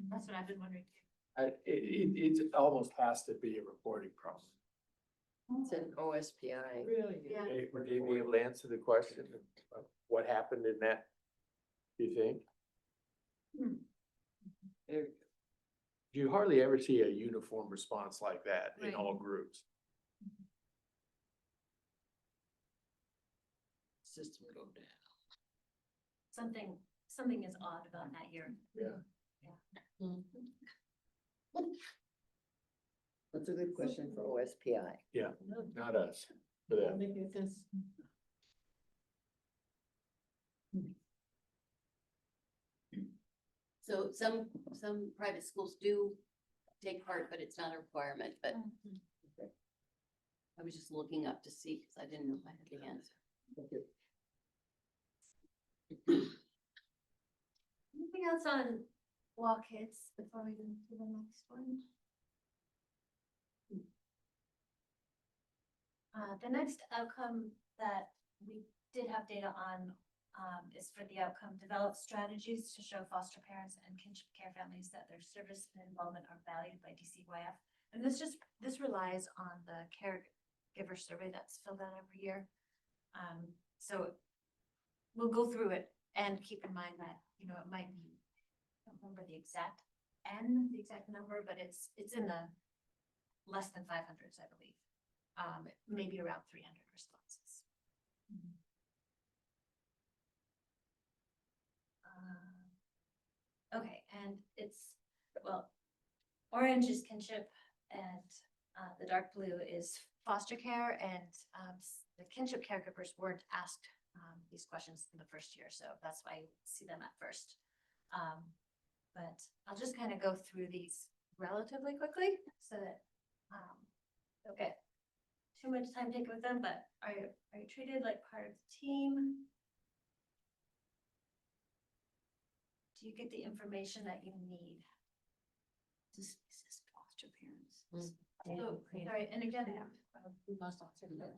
[SPEAKER 20] That's what I've been wondering.
[SPEAKER 5] It almost has to be a reporting problem.
[SPEAKER 15] It's an OSPI.
[SPEAKER 3] Really?
[SPEAKER 20] Yeah.
[SPEAKER 5] Would they be able to answer the question of what happened in that, do you think? You hardly ever see a uniform response like that in
[SPEAKER 20] Right.
[SPEAKER 5] all groups.
[SPEAKER 6] system go down.
[SPEAKER 20] Something is odd about that year.
[SPEAKER 5] Yeah.
[SPEAKER 15] That's a good question for OSPI.
[SPEAKER 5] Yeah, not us, for them.
[SPEAKER 6] Making sense.
[SPEAKER 1] So some private schools do take part, but it's not a requirement, but I was just looking up to see, because I didn't know if I had the answer.
[SPEAKER 20] Anything else on walk hits before we move to the next one? The next outcome that we did have data on is for the outcome, develop strategies to show foster parents and kinship care families that their service and involvement are valued by DCYF. And this relies on the caregiver survey that's filled out every year. So we'll go through it and keep in mind that, it might be, I don't remember the exact number, but it's in the less than 500s, I believe.
[SPEAKER 11] maybe around 300 responses. Okay, and it's, well, orange is kinship and the dark blue is foster care, and the kinship caregivers weren't asked these questions in the first year, so that's why you see them at first. But I'll just kind of go through these relatively quickly so that don't get too much time taken with them, but are you treated like part of the team? Do you get the information that you need?
[SPEAKER 6] This is foster parents.
[SPEAKER 11] Oh, sorry, and again,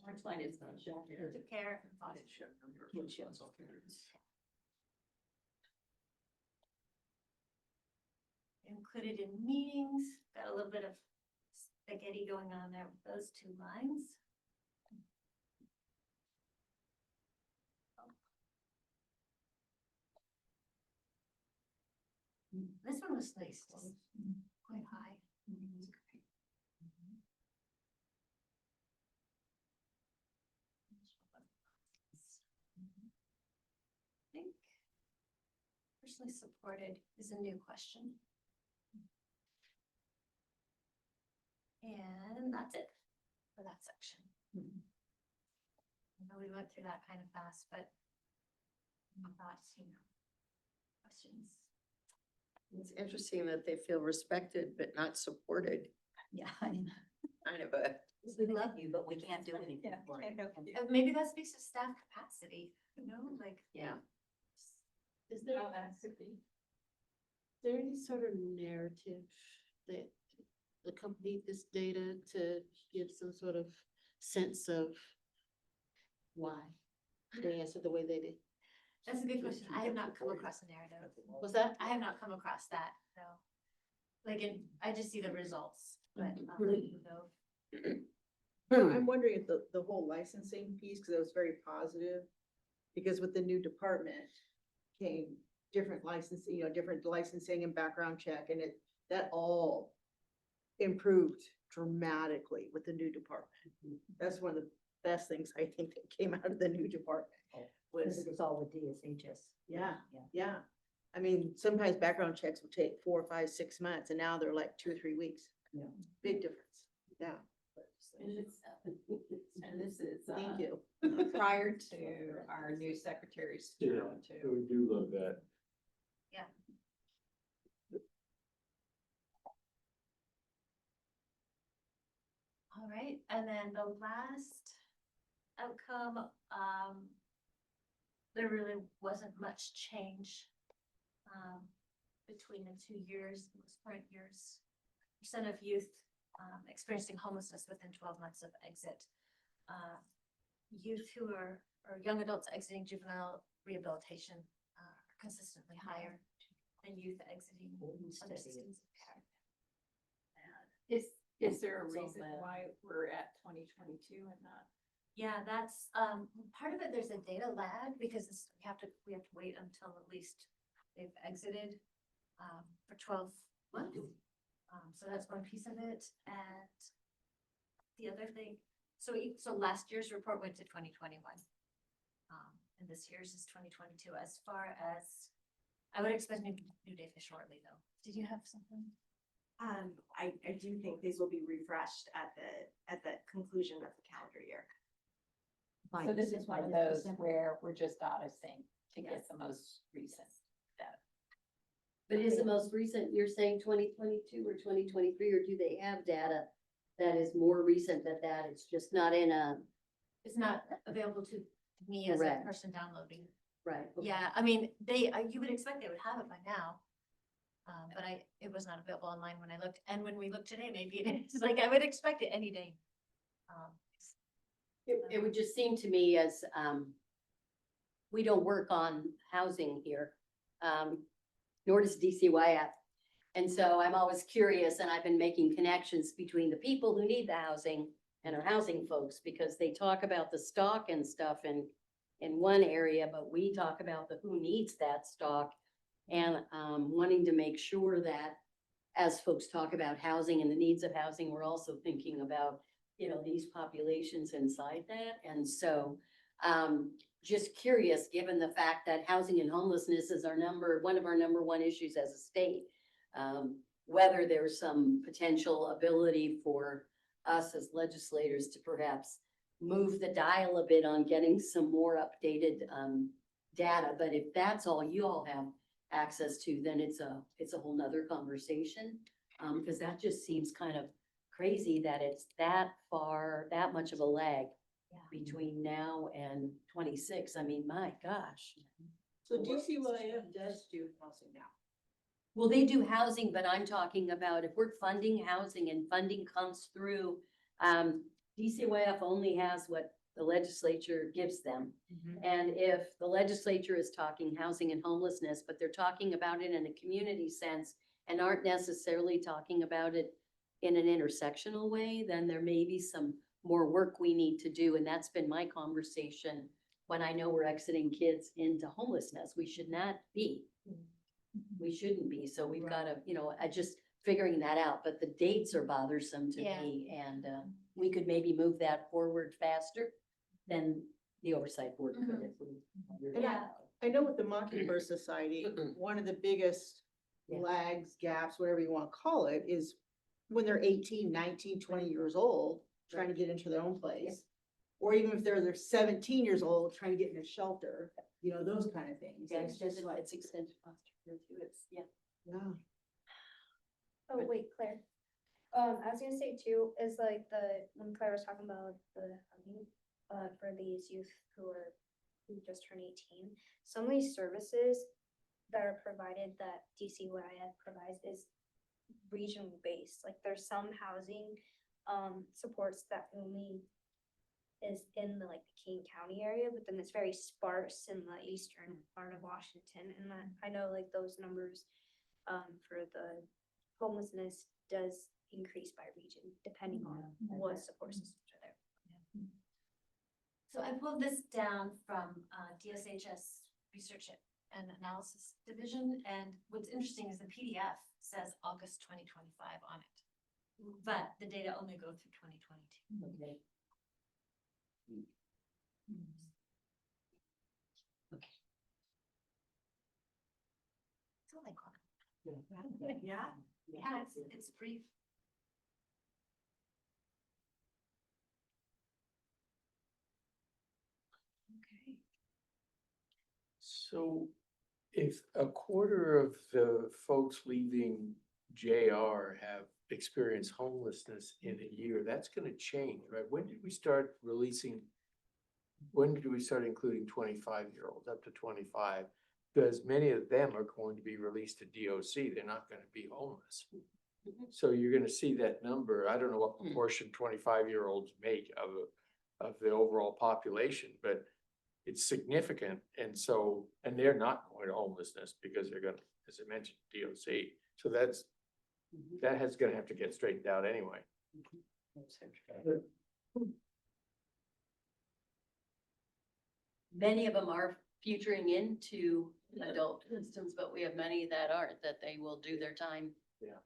[SPEAKER 1] Orange line is not shelter.
[SPEAKER 11] kinship care and foster. Included in meetings, got a little bit of spaghetti going on there with those two lines. This one was nice, quite high. I think personally supported is a new question. And that's it for that section. I know we went through that kind of fast, but thoughts, questions.
[SPEAKER 15] It's interesting that they feel respected but not supported.
[SPEAKER 7] Yeah, I mean,
[SPEAKER 15] Kind of a,
[SPEAKER 7] we love you, but we can't do anything for you.
[SPEAKER 11] Maybe that speaks to staff capacity, like.
[SPEAKER 15] yeah.
[SPEAKER 6] Is there, there any sort of narrative that accompanied this data to give some sort of sense of why they answered the way they did?
[SPEAKER 11] That's a good question. I have not come across a narrative.
[SPEAKER 6] Was that?
[SPEAKER 11] I have not come across that, no. Like, I just see the results, but,
[SPEAKER 16] I'm wondering if the whole licensing piece, because it was very positive, because with the new department came different licensing, different licensing and background check, and that all improved dramatically with the new department. That's one of the best things I think that came out of the new department.
[SPEAKER 7] Because it was all with DSHS.
[SPEAKER 16] Yeah, yeah. I mean, sometimes background checks will take 4, 5, 6 months, and now they're like 2 or 3 weeks.
[SPEAKER 7] Yeah.
[SPEAKER 16] Big difference. Yeah.
[SPEAKER 3] And this is.
[SPEAKER 16] Thank you.
[SPEAKER 3] Prior to our new secretary's term too.
[SPEAKER 5] We do love that.
[SPEAKER 11] Yeah. All right, and then the last outcome, there really wasn't much change between the 2 years, most current years. Percent of youth experiencing homelessness within 12 months of exit. Youth who are, or young adults exiting juvenile rehabilitation are consistently higher than youth exiting other systems of care.
[SPEAKER 3] Is there a reason why we're at 2022 and not?
[SPEAKER 11] Yeah, that's part of it. There's a data lag because we have to wait until at least they've exited for 12 months. So that's one piece of it. And the other thing, so last year's report went to 2021. And this year's is 2022. As far as, I would expect new data shortly though. Did you have something?
[SPEAKER 2] I do think these will be refreshed at the conclusion of the calendar year.
[SPEAKER 3] So this is one of those where we're just auditing to get the most recent data.
[SPEAKER 1] But is the most recent, you're saying 2022 or 2023, or do they have data that is more recent than that? It's just not in a.
[SPEAKER 11] It's not available to me as a
[SPEAKER 1] Correct.
[SPEAKER 11] person downloading.
[SPEAKER 1] Right. okay.
[SPEAKER 11] Yeah, I mean, you would expect they would have it by now. But it was not available online when I looked, and when we looked today, maybe it is, like, I would expect it any day.
[SPEAKER 1] It would just seem to me as, we don't work on housing here, nor does DCYF. And so I'm always curious, and I've been making connections between the people who need the housing and our housing folks, because they talk about the stock and stuff in one area, but we talk about the who needs that stock. And wanting to make sure that as folks talk about housing and the needs of housing, we're also thinking about you know, these populations inside that. And so, just curious, given the fact that housing and homelessness is one of our number one issues as a state, whether there's some potential ability for us as legislators to perhaps move the dial a bit on getting some more updated, data. But if that's all you all have access to, then it's a whole nother conversation. Because that just seems kind of crazy that it's that much of a lag between now and 26. I mean, my gosh.
[SPEAKER 16] So DCYF does do housing now.
[SPEAKER 1] Well, they do housing, but I'm talking about if we're funding housing and funding comes through, DCYF only has what the legislature gives them. And if the legislature is talking housing and homelessness, but they're talking about it in a community sense and aren't necessarily talking about it in an intersectional way, then there may be some more work we need to do. And that's been my conversation when I know we're exiting kids into homelessness. We should not be. We shouldn't be. So we've got to, you know, just figuring that out. But the dates are bothersome to me. And we could maybe move that forward faster than the Oversight Board could if we.
[SPEAKER 16] And I know with the Mockingbird Society, one of the biggest lags, gaps, whatever you want to call it, is when they're 18, 19, 20 years old, trying to get into their own place. Or even if they're 17 years old, trying to get in a shelter, you know, those kind of things.
[SPEAKER 1] Yeah,
[SPEAKER 16] It's just like,
[SPEAKER 1] it's extended foster care too. It's, yeah.
[SPEAKER 11] Oh, wait, Claire. I was gonna say too, is like when Claire was talking about the housing, for these youth who just turned 18, some of these services that are provided that DCYF provides is regional based. Like there's some housing, supports that only is in the King County area, but then it's very sparse in the eastern part of Washington. And I know like those numbers, for the homelessness does increase by region, depending on what support systems are there.
[SPEAKER 20] So I pulled this down from DSHS Research and Analysis Division, and what's interesting is the PDF says August 2025 on it, but the data only go through 2022.
[SPEAKER 1] Okay.
[SPEAKER 20] That's all I got. Yeah, it's brief.
[SPEAKER 4] Okay.
[SPEAKER 5] So if a quarter of the folks leaving JR have experienced homelessness in a year, that's gonna change, right? When did we start including 25-year-olds up to 25? Because many of them are going to be released to DOC. They're not gonna be homeless. So you're gonna see that number. I don't know what proportion 25-year-olds make of the overall population, but it's significant. And so, and they're not going to homelessness because they're gonna, as I mentioned, DOC. So that gonna have to get straightened out anyway.
[SPEAKER 1] Many of them are futuring into adult systems, but we have many that aren't, that they will do their time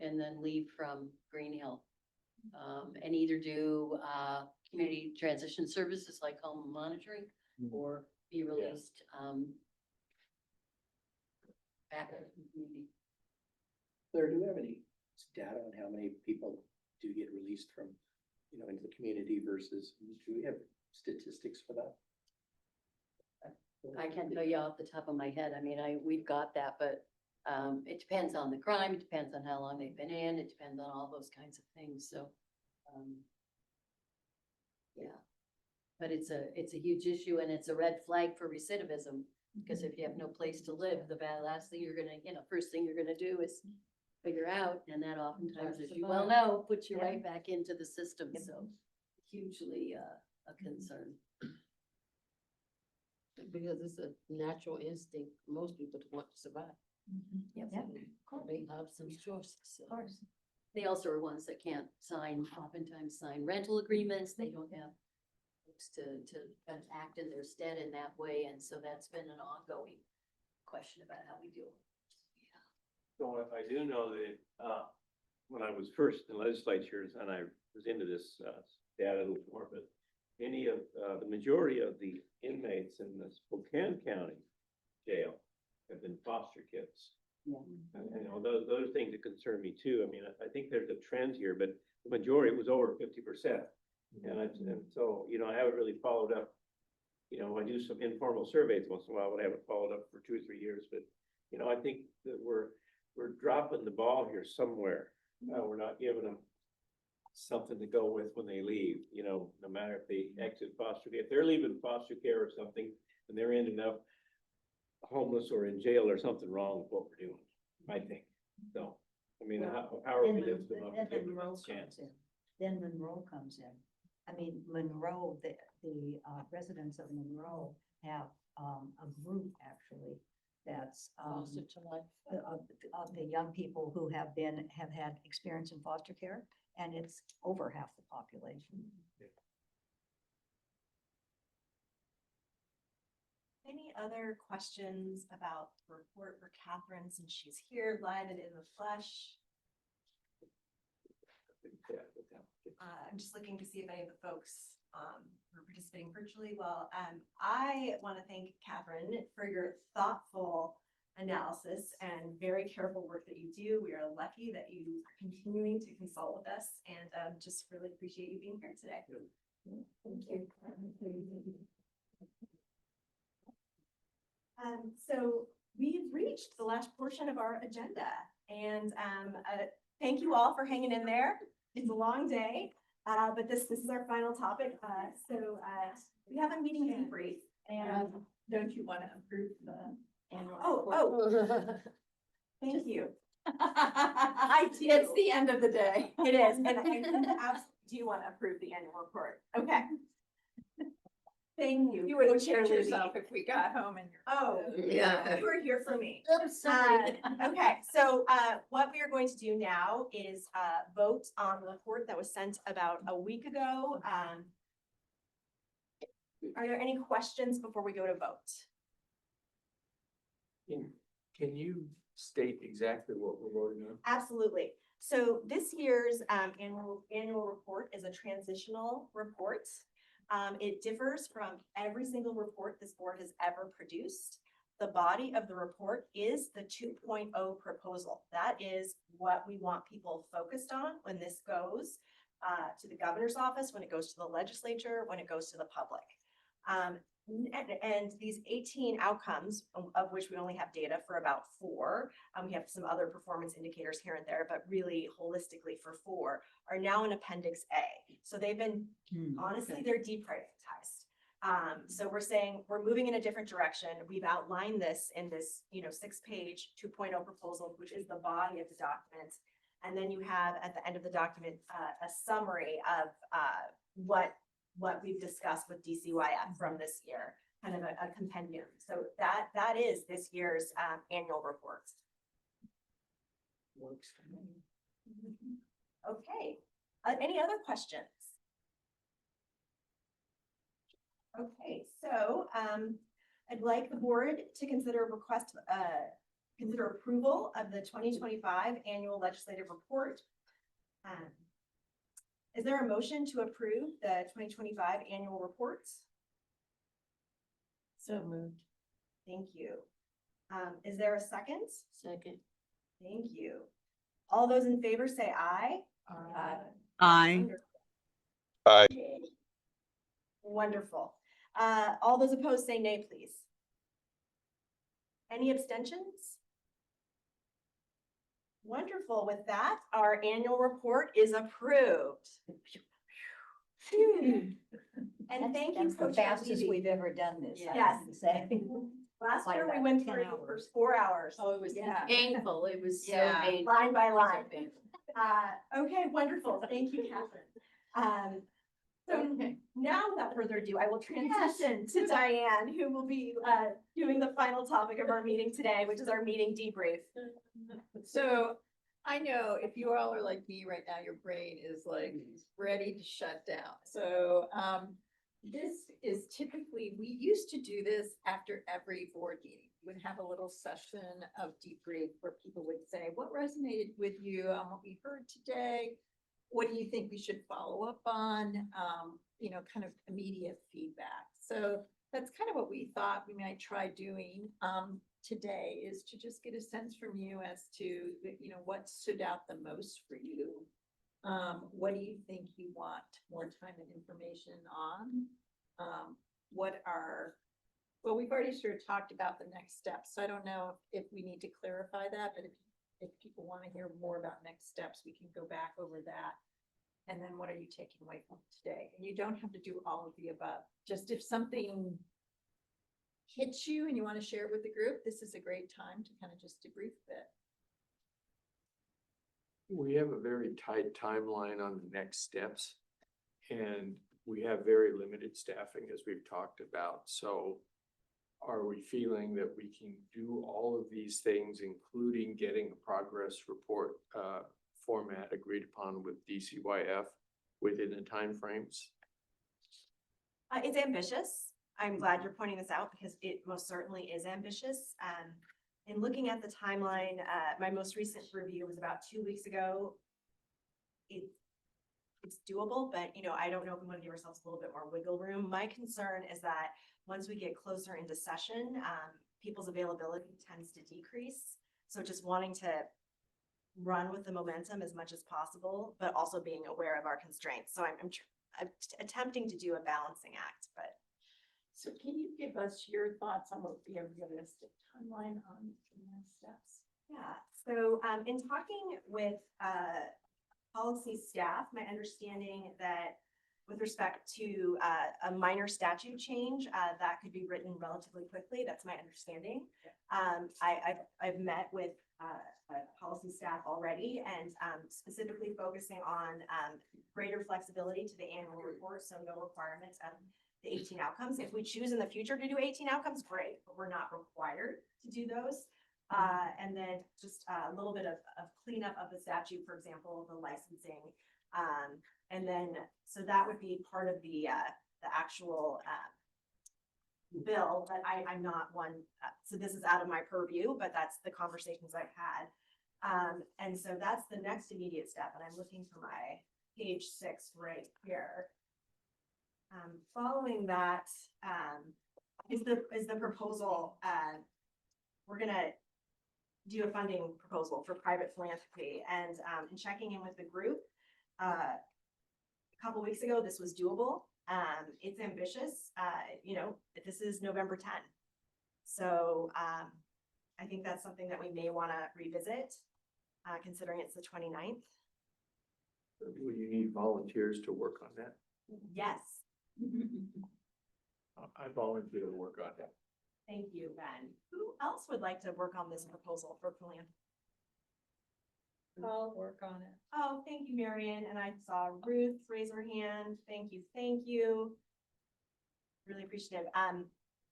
[SPEAKER 1] and then leave from Green Hill. And either do community transition services like home monitoring or be released back to the community.
[SPEAKER 14] Claire, do you have any data on how many people do get released from, into the community versus, do we have statistics for that?
[SPEAKER 1] I can't tell you off the top of my head. I mean, we've got that, but it depends on the crime, it depends on how long they've been in, it depends on all those kinds of things, so. Yeah, but it's a huge issue and it's a red flag for recidivism, because if you have no place to live, last thing you're gonna, first thing you're gonna do is figure out, and that oftentimes, as you well know, puts you right back into the system, so hugely a concern.
[SPEAKER 6] Because it's a natural instinct for most people to want to survive.
[SPEAKER 1] Yep.
[SPEAKER 6] They have some choices.
[SPEAKER 1] Of course. They also are ones that can't oftentimes sign rental agreements. They don't have folks to kind of act in their stead in that way. And so that's been an ongoing question about how we deal with it.
[SPEAKER 13] So I do know that, when I was first in legislatures and I was into this, data a little more, but any of, the majority of the inmates in the Spokane County jail have been foster kids.
[SPEAKER 7] Yeah.
[SPEAKER 13] And those are things that concern me too. I mean, I think there's a trend here, but the majority was over 50%. And so, you know, I haven't really followed up. You know, I do some informal surveys once in a while, but I haven't followed up for 2 or 3 years. But, you know, I think that we're dropping the ball here somewhere. We're not giving them something to go with when they leave, you know, no matter if they exit foster care. If they're leaving foster care or something, and they're ending up homeless or in jail, or something wrong with what we're doing, I think. So, I mean, how are we
[SPEAKER 7] Then
[SPEAKER 13] lifting them up? and
[SPEAKER 7] then
[SPEAKER 13] giving them
[SPEAKER 7] Monroe
[SPEAKER 13] a chance?
[SPEAKER 7] comes in. Then Monroe comes in. I mean, Monroe, the residents of Monroe have a group actually that's
[SPEAKER 6] Foster to life.
[SPEAKER 7] of the young people who have had experience in foster care, and it's over half the population.
[SPEAKER 2] Any other questions about the report for Catherine, since she's here live and in the flesh? I'm just looking to see if any of the folks who are participating virtually. Well, I want to thank Catherine for your thoughtful analysis and very careful work that you do. We are lucky that you are continuing to consult with us, and just really appreciate you being here today. Thank you. So we've reached the last portion of our agenda, and thank you all for hanging in there. It's a long day, but this is our final topic. So we have a meeting debrief, and
[SPEAKER 3] Don't you want to approve the annual?
[SPEAKER 2] oh, thank you. I do.
[SPEAKER 3] It's the end of the day.
[SPEAKER 2] It is, and I absolutely do want to approve the annual report. Okay. Thank you.
[SPEAKER 3] You would
[SPEAKER 2] Co-Chair
[SPEAKER 3] cheer
[SPEAKER 2] Libby.
[SPEAKER 3] yourself if we got home and you're.
[SPEAKER 2] Oh,
[SPEAKER 15] Yeah.
[SPEAKER 2] you were here for me.
[SPEAKER 6] Oops, sorry.
[SPEAKER 2] Okay, so what we are going to do now is vote on the report that was sent about a week ago. Are there any questions before we go to vote?
[SPEAKER 5] Can you state exactly what we're voting on?
[SPEAKER 2] Absolutely. So this year's annual report is a transitional report. It differs from every single report this board has ever produced. The body of the report is the 2.0 proposal. That is what we want people focused on when this goes to the governor's office, when it goes to the legislature, when it goes to the public. And these 18 outcomes, of which we only have data for about 4, we have some other performance indicators here and there, but really holistically for 4, are now in Appendix A. So they've been, honestly, they're deprioritized. So we're saying we're moving in a different direction. We've outlined this in this, 6-page 2.0 proposal, which is the body of the document. And then you have at the end of the document a summary of what we've discussed with DCYF from this year, kind of a compendium. So that is this year's annual report.
[SPEAKER 5] Works for me.
[SPEAKER 2] Okay, any other questions? Okay, so I'd like the board to consider consider approval of the 2025 annual legislative report. Is there a motion to approve the 2025 annual reports?
[SPEAKER 6] So moved.
[SPEAKER 2] Thank you. Is there a second?
[SPEAKER 6] Second.
[SPEAKER 2] Thank you. All those in favor say aye.
[SPEAKER 19] Aye.
[SPEAKER 8] Aye.
[SPEAKER 2] Wonderful. All those opposed say nay, please. Any abstentions? Wonderful. With that, our annual report is approved. And thank you
[SPEAKER 7] That's the
[SPEAKER 2] so
[SPEAKER 7] fastest we've ever done this. I
[SPEAKER 2] Yes.
[SPEAKER 7] have to say.
[SPEAKER 2] Last
[SPEAKER 7] By
[SPEAKER 2] year we
[SPEAKER 7] about
[SPEAKER 2] went
[SPEAKER 7] 10
[SPEAKER 2] through for
[SPEAKER 7] hours.
[SPEAKER 2] 4 hours.
[SPEAKER 1] Oh, it was
[SPEAKER 2] Yeah.
[SPEAKER 1] painful. It was so
[SPEAKER 2] Yeah,
[SPEAKER 1] painful.
[SPEAKER 2] line by
[SPEAKER 1] So
[SPEAKER 2] line.
[SPEAKER 1] painful.
[SPEAKER 2] Okay, wonderful. Thank you, Catherine. So now without further ado, I will transition to Diane, who will be doing the final topic of our meeting today, which is our meeting debrief.
[SPEAKER 3] So I know if you all are like me right now, your brain is like ready to shut down. So this is typically, we used to do this after every board meeting. We would have a little session of debrief where people would say, what resonated with you on what we heard today? what do you think we should follow up on? You know, kind of immediate feedback. So that's kind of what we thought we might try doing today, is to just get a sense from you as to, you know, what stood out the most for you. What do you think you want more time and information on? Well, we've already sort of talked about the next steps, so I don't know if we need to clarify that, but if people want to hear more about next steps, we can go back over that. And then what are you taking away from today? And you don't have to do all of the above. Just if something hits you and you want to share it with the group, this is a great time to kind of just debrief a bit.
[SPEAKER 5] We have a very tight timeline on the next steps. And we have very limited staffing, as we've talked about. So are we feeling that we can do all of these things, including getting a progress report format agreed upon with DCYF within the timeframes?
[SPEAKER 2] It's ambitious. I'm glad you're pointing this out because it most certainly is ambitious. In looking at the timeline, my most recent review was about 2 weeks ago. It's doable, but you know, I don't know if we want to give ourselves a little bit more wiggle room. My concern is that once we get closer into session, people's availability tends to decrease. So just wanting to run with the momentum as much as possible, but also being aware of our constraints. So I'm attempting to do a balancing act, but.
[SPEAKER 3] So can you give us your thoughts on what would be a realistic timeline on the next steps?
[SPEAKER 2] Yeah, so in talking with policy staff, my understanding that with respect to a minor statute change, that could be written relatively quickly. That's my understanding. I've met with policy staff already and specifically focusing on greater flexibility to the annual report, so no requirements of the 18 outcomes. If we choose in the future to do 18 outcomes, great, but we're not required to do those. And then just a little bit of cleanup of the statute, for example, the licensing. And then, so that would be part of the actual bill, but I'm not one, so this is out of my purview, but that's the conversations I've had. And so that's the next immediate step, and I'm looking for my page 6 right here. Following that is the proposal. We're gonna do a funding proposal for private philanthropy, and in checking in with the group, a couple weeks ago, this was doable. It's ambitious. You know, this is November 10. So I think that's something that we may want to revisit, considering it's the 29th.
[SPEAKER 5] Will you need volunteers to work on that?
[SPEAKER 2] Yes.
[SPEAKER 5] I volunteer to work on that.
[SPEAKER 2] Thank you, Ben. Who else would like to work on this proposal for philanthropy?
[SPEAKER 3] I'll work on it.
[SPEAKER 2] Oh, thank you, Marion. And I saw Ruth raise her hand. Thank you. Thank you. Really appreciative.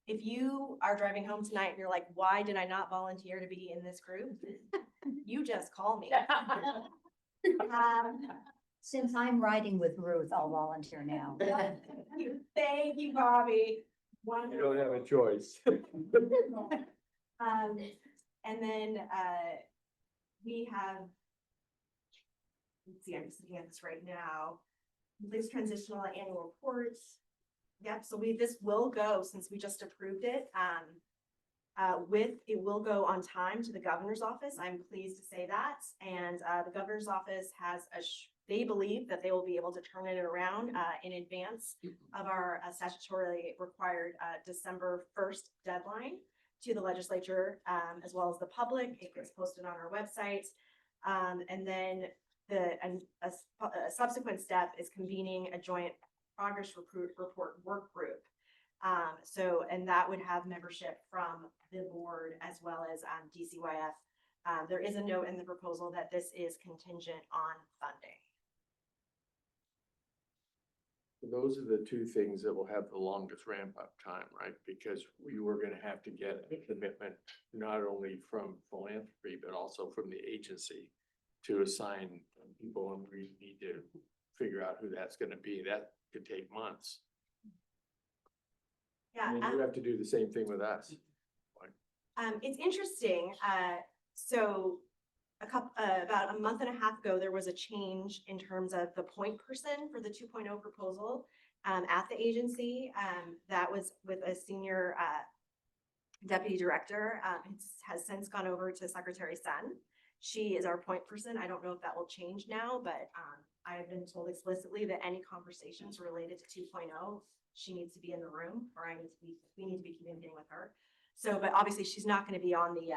[SPEAKER 2] If you are driving home tonight and you're like, why did I not volunteer to be in this group? You just call me.
[SPEAKER 7] Since I'm riding with Ruth, I'll volunteer now.
[SPEAKER 2] Thank you, Bobby.
[SPEAKER 5] You don't have a choice.
[SPEAKER 2] And then we have, let's see, I'm just looking at this right now. This transitional annual reports. Yep, so this will go, since we just approved it, it will go on time to the governor's office. I'm pleased to say that. And the governor's office has they believe that they will be able to turn it around in advance of our statutorily required December 1st deadline to the legislature, as well as the public. It gets posted on our website. And then a subsequent step is convening a joint progress report work group. And that would have membership from the board as well as DCYF. There is a note in the proposal that this is contingent on funding.
[SPEAKER 5] Those are the two things that will have the longest ramp up time, right? Because we were going to have to get a commitment not only from philanthropy, but also from the agency to assign people, and we need to figure out who that's going to be. That could take months.
[SPEAKER 2] Yeah,
[SPEAKER 5] and you have to do the same thing with us.
[SPEAKER 2] it's interesting. So about a month and a half ago, there was a change in terms of the point person for the 2.0 proposal at the agency. That was with a senior deputy director. Has since gone over to Secretary Sun. She is our point person. I don't know if that will change now, but I have been told explicitly that any conversations related to 2.0, she needs to be in the room, or we need to be communicating with her. So, but obviously she's not going to be on the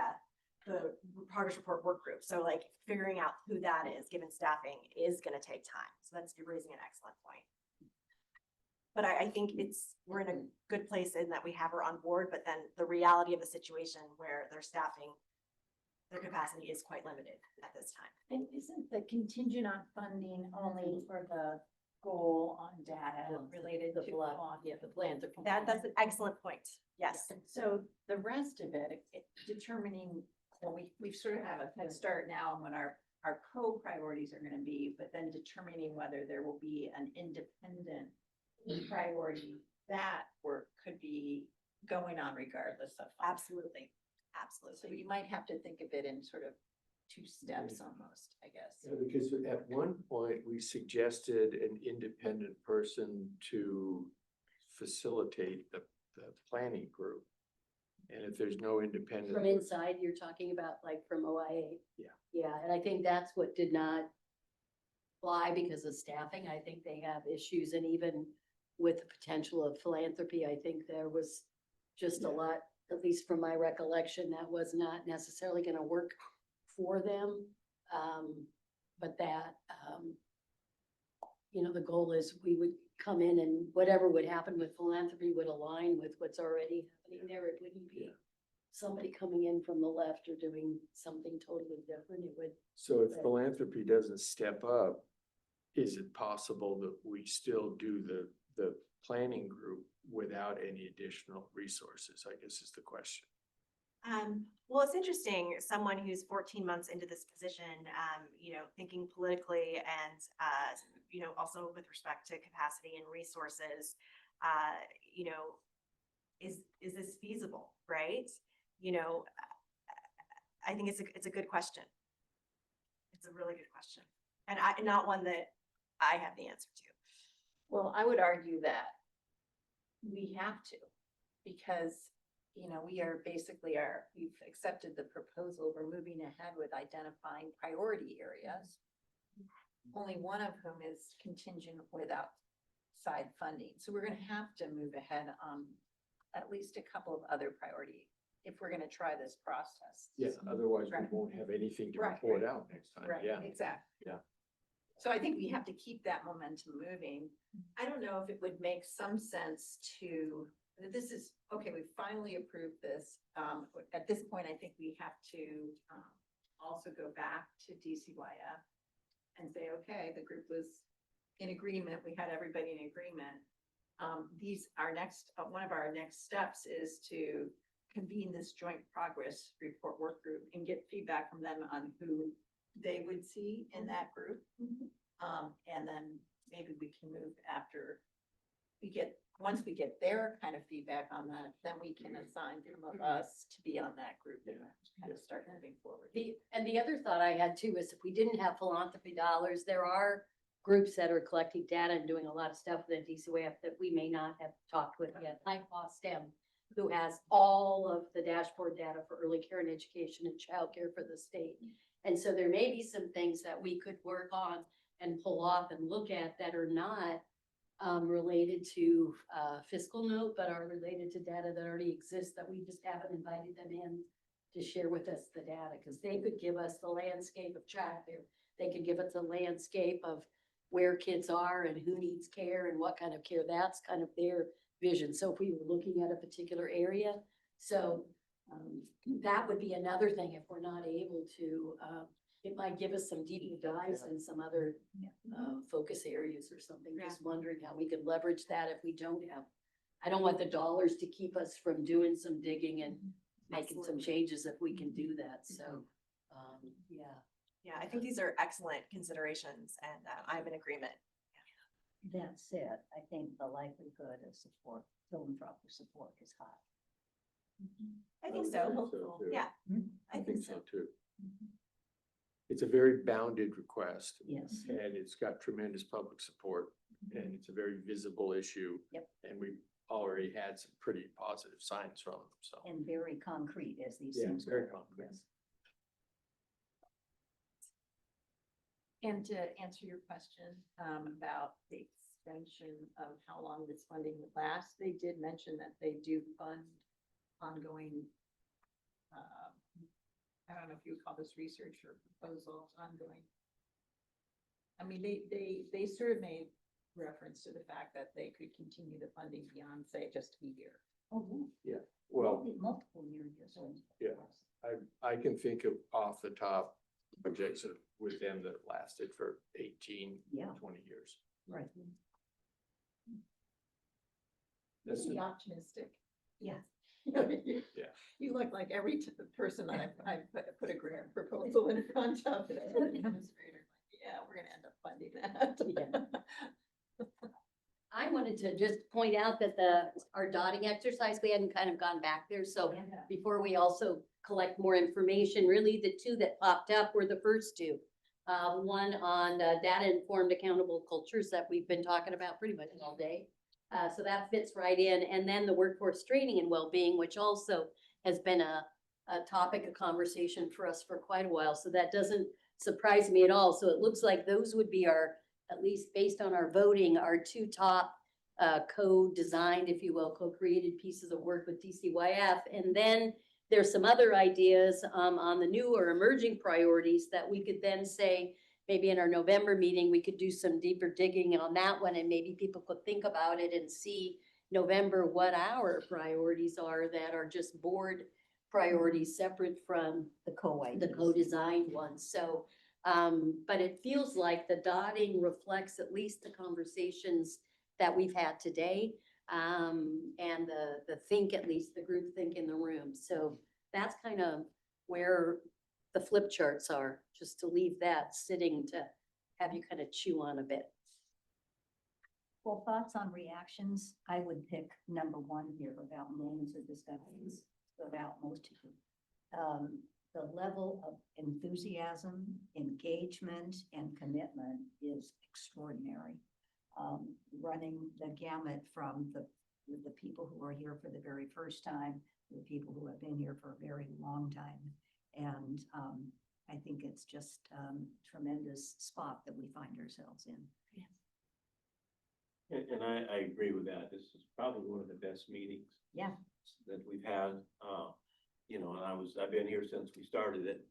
[SPEAKER 2] progress report work group. So like figuring out who that is, given staffing, is going to take time. So that's, you're raising an excellent point. But I think we're in a good place in that we have her on board, but then the reality of the situation where their staffing, their capacity is quite limited at this time.
[SPEAKER 3] And isn't the contingent on funding only for the goal on data related to?
[SPEAKER 1] The plans are.
[SPEAKER 2] That's an excellent point. Yes.
[SPEAKER 3] So the rest of it, determining, well, we sort of have a head start now on what our co-priorities are gonna be, but then determining whether there will be an independent priority, that work could be going on regardless of.
[SPEAKER 2] Absolutely.
[SPEAKER 3] So you might have to think of it in sort of two steps almost, I guess.
[SPEAKER 5] Yeah, because at one point, we suggested an independent person to facilitate the planning group. And if there's no independent.
[SPEAKER 1] From inside, you're talking about like from OIA?
[SPEAKER 5] Yeah.
[SPEAKER 1] Yeah, and I think that's what did not fly because of staffing. I think they have issues, and even with the potential of philanthropy, I think there was just a lot, at least from my recollection, that was not necessarily gonna work for them. But that, the goal is we would come in and whatever would happen with philanthropy would align with what's already happening there. It wouldn't be somebody coming in from the left or doing something totally different. It would.
[SPEAKER 5] So if philanthropy doesn't step up, is it possible that we still do the planning group without any additional resources, I guess is the question.
[SPEAKER 2] Well, it's interesting, someone who's 14 months into this position, thinking politically and, also with respect to capacity and resources, is this feasible, right? I think it's a good question. It's a really good question. And not one that I have the answer to.
[SPEAKER 3] Well, I would argue that we have to, because, we are basically we've accepted the proposal. We're moving ahead with identifying priority areas. Only one of whom is contingent with outside funding. So we're gonna have to move ahead on at least a couple of other priority if we're gonna try this process.
[SPEAKER 5] Yeah, otherwise
[SPEAKER 3] Right.
[SPEAKER 5] we won't have anything to
[SPEAKER 3] Right.
[SPEAKER 5] report out next time.
[SPEAKER 3] Right,
[SPEAKER 5] Yeah.
[SPEAKER 3] exactly.
[SPEAKER 5] Yeah.
[SPEAKER 3] So I think we have to keep that momentum moving. I don't know if it would make some sense to, this is, okay, we finally approved this. At this point, I think we have to also go back to DCYF and say, okay, the group was in agreement. We had everybody in agreement. One of our next steps is to convene this joint progress report work group and get feedback from them on who they would see in that group. And then maybe we can move after once we get their kind of feedback on that, then we can assign some of us to be on that group and kind of start moving forward.
[SPEAKER 1] The other thought I had too is if we didn't have philanthropy dollars, there are groups that are collecting data and doing a lot of stuff with DCYF that we may not have talked with yet, like STEM, who has all of the dashboard data for early care and education and childcare for the state. And so there may be some things that we could work on and pull off and look at that are not related to fiscal note, but are related to data that already exists that we just haven't invited them in to share with us the data, because they could give us the landscape of childcare. They could give us a landscape of where kids are and who needs care and what kind of care. That's kind of their vision. So if we were looking at a particular area, that would be another thing if we're not able to, it might give us some deep dives in some other focus areas or something. Just wondering how we could leverage that if we don't have, I don't want the dollars to keep us from doing some digging and making some changes if we can do that. So,
[SPEAKER 2] Yeah, I think these are excellent considerations and I'm in agreement.
[SPEAKER 7] That said, I think the likelihood of support, philanthropic support is high.
[SPEAKER 2] I think so.
[SPEAKER 5] too.
[SPEAKER 2] Yeah,
[SPEAKER 5] I think so too. it's a very bounded request.
[SPEAKER 7] Yes.
[SPEAKER 5] And it's got tremendous public support, and it's a very visible issue.
[SPEAKER 7] Yep.
[SPEAKER 5] And we've already had some pretty positive signs from them, so.
[SPEAKER 7] And very concrete as these
[SPEAKER 5] Yeah,
[SPEAKER 7] things.
[SPEAKER 5] very
[SPEAKER 7] go.
[SPEAKER 5] concrete.
[SPEAKER 7] Yes.
[SPEAKER 3] And to answer your question, about the extension of how long this funding would last, they did mention that they do fund ongoing, I don't know if you would call this research or proposals, ongoing. I mean, they sort of made reference to the fact that they could continue the funding beyond, say, just a year.
[SPEAKER 7] Oh,
[SPEAKER 5] Yeah, well,
[SPEAKER 7] multiple years.
[SPEAKER 5] yeah, I can think of off the top projects with them that lasted for 18,
[SPEAKER 7] Yeah.
[SPEAKER 5] 20 years.
[SPEAKER 7] Right.
[SPEAKER 5] That's
[SPEAKER 3] Be optimistic.
[SPEAKER 7] Yeah.
[SPEAKER 5] Yeah.
[SPEAKER 3] You look like every person that I've put a grant proposal in front of. It. Yeah, we're gonna end up funding that.
[SPEAKER 1] I wanted to just point out that our dotting exercise, we hadn't kind of gone back there, so before we also collect more information, really the two that popped up were the first two. One on data-informed accountable cultures that we've been talking about pretty much all day. So that fits right in, and then the workforce training and well-being, which also has been a topic of conversation for us for quite a while, so that doesn't surprise me at all. So it looks like those would be our, at least based on our voting, our two top co-designed, if you will, co-created pieces of work with DCYF. And then there's some other ideas on the new or emerging priorities that we could then say, maybe in our November meeting, we could do some deeper digging on that one, and maybe people could think about it and see November what our priorities are that are just board priorities separate from the co-designed ones. So but it feels like the dotting reflects at least the conversations that we've had today, and the think, at least the group think in the room. So that's kind of where the flip charts are, just to leave that sitting to have you kind of chew on a bit.
[SPEAKER 7] Well, thoughts on reactions, I would pick number one here about moments of discussions, about most of you. The level of enthusiasm, engagement, and commitment is extraordinary. Running the gamut from the people who are here for the very first time, to the people who have been here for a very long time. And I think it's just tremendous spot that we find ourselves in.
[SPEAKER 13] And I agree with that. This is probably one of the best meetings.
[SPEAKER 7] Yeah.
[SPEAKER 13] That we've had, you know, and I've been here since we started it.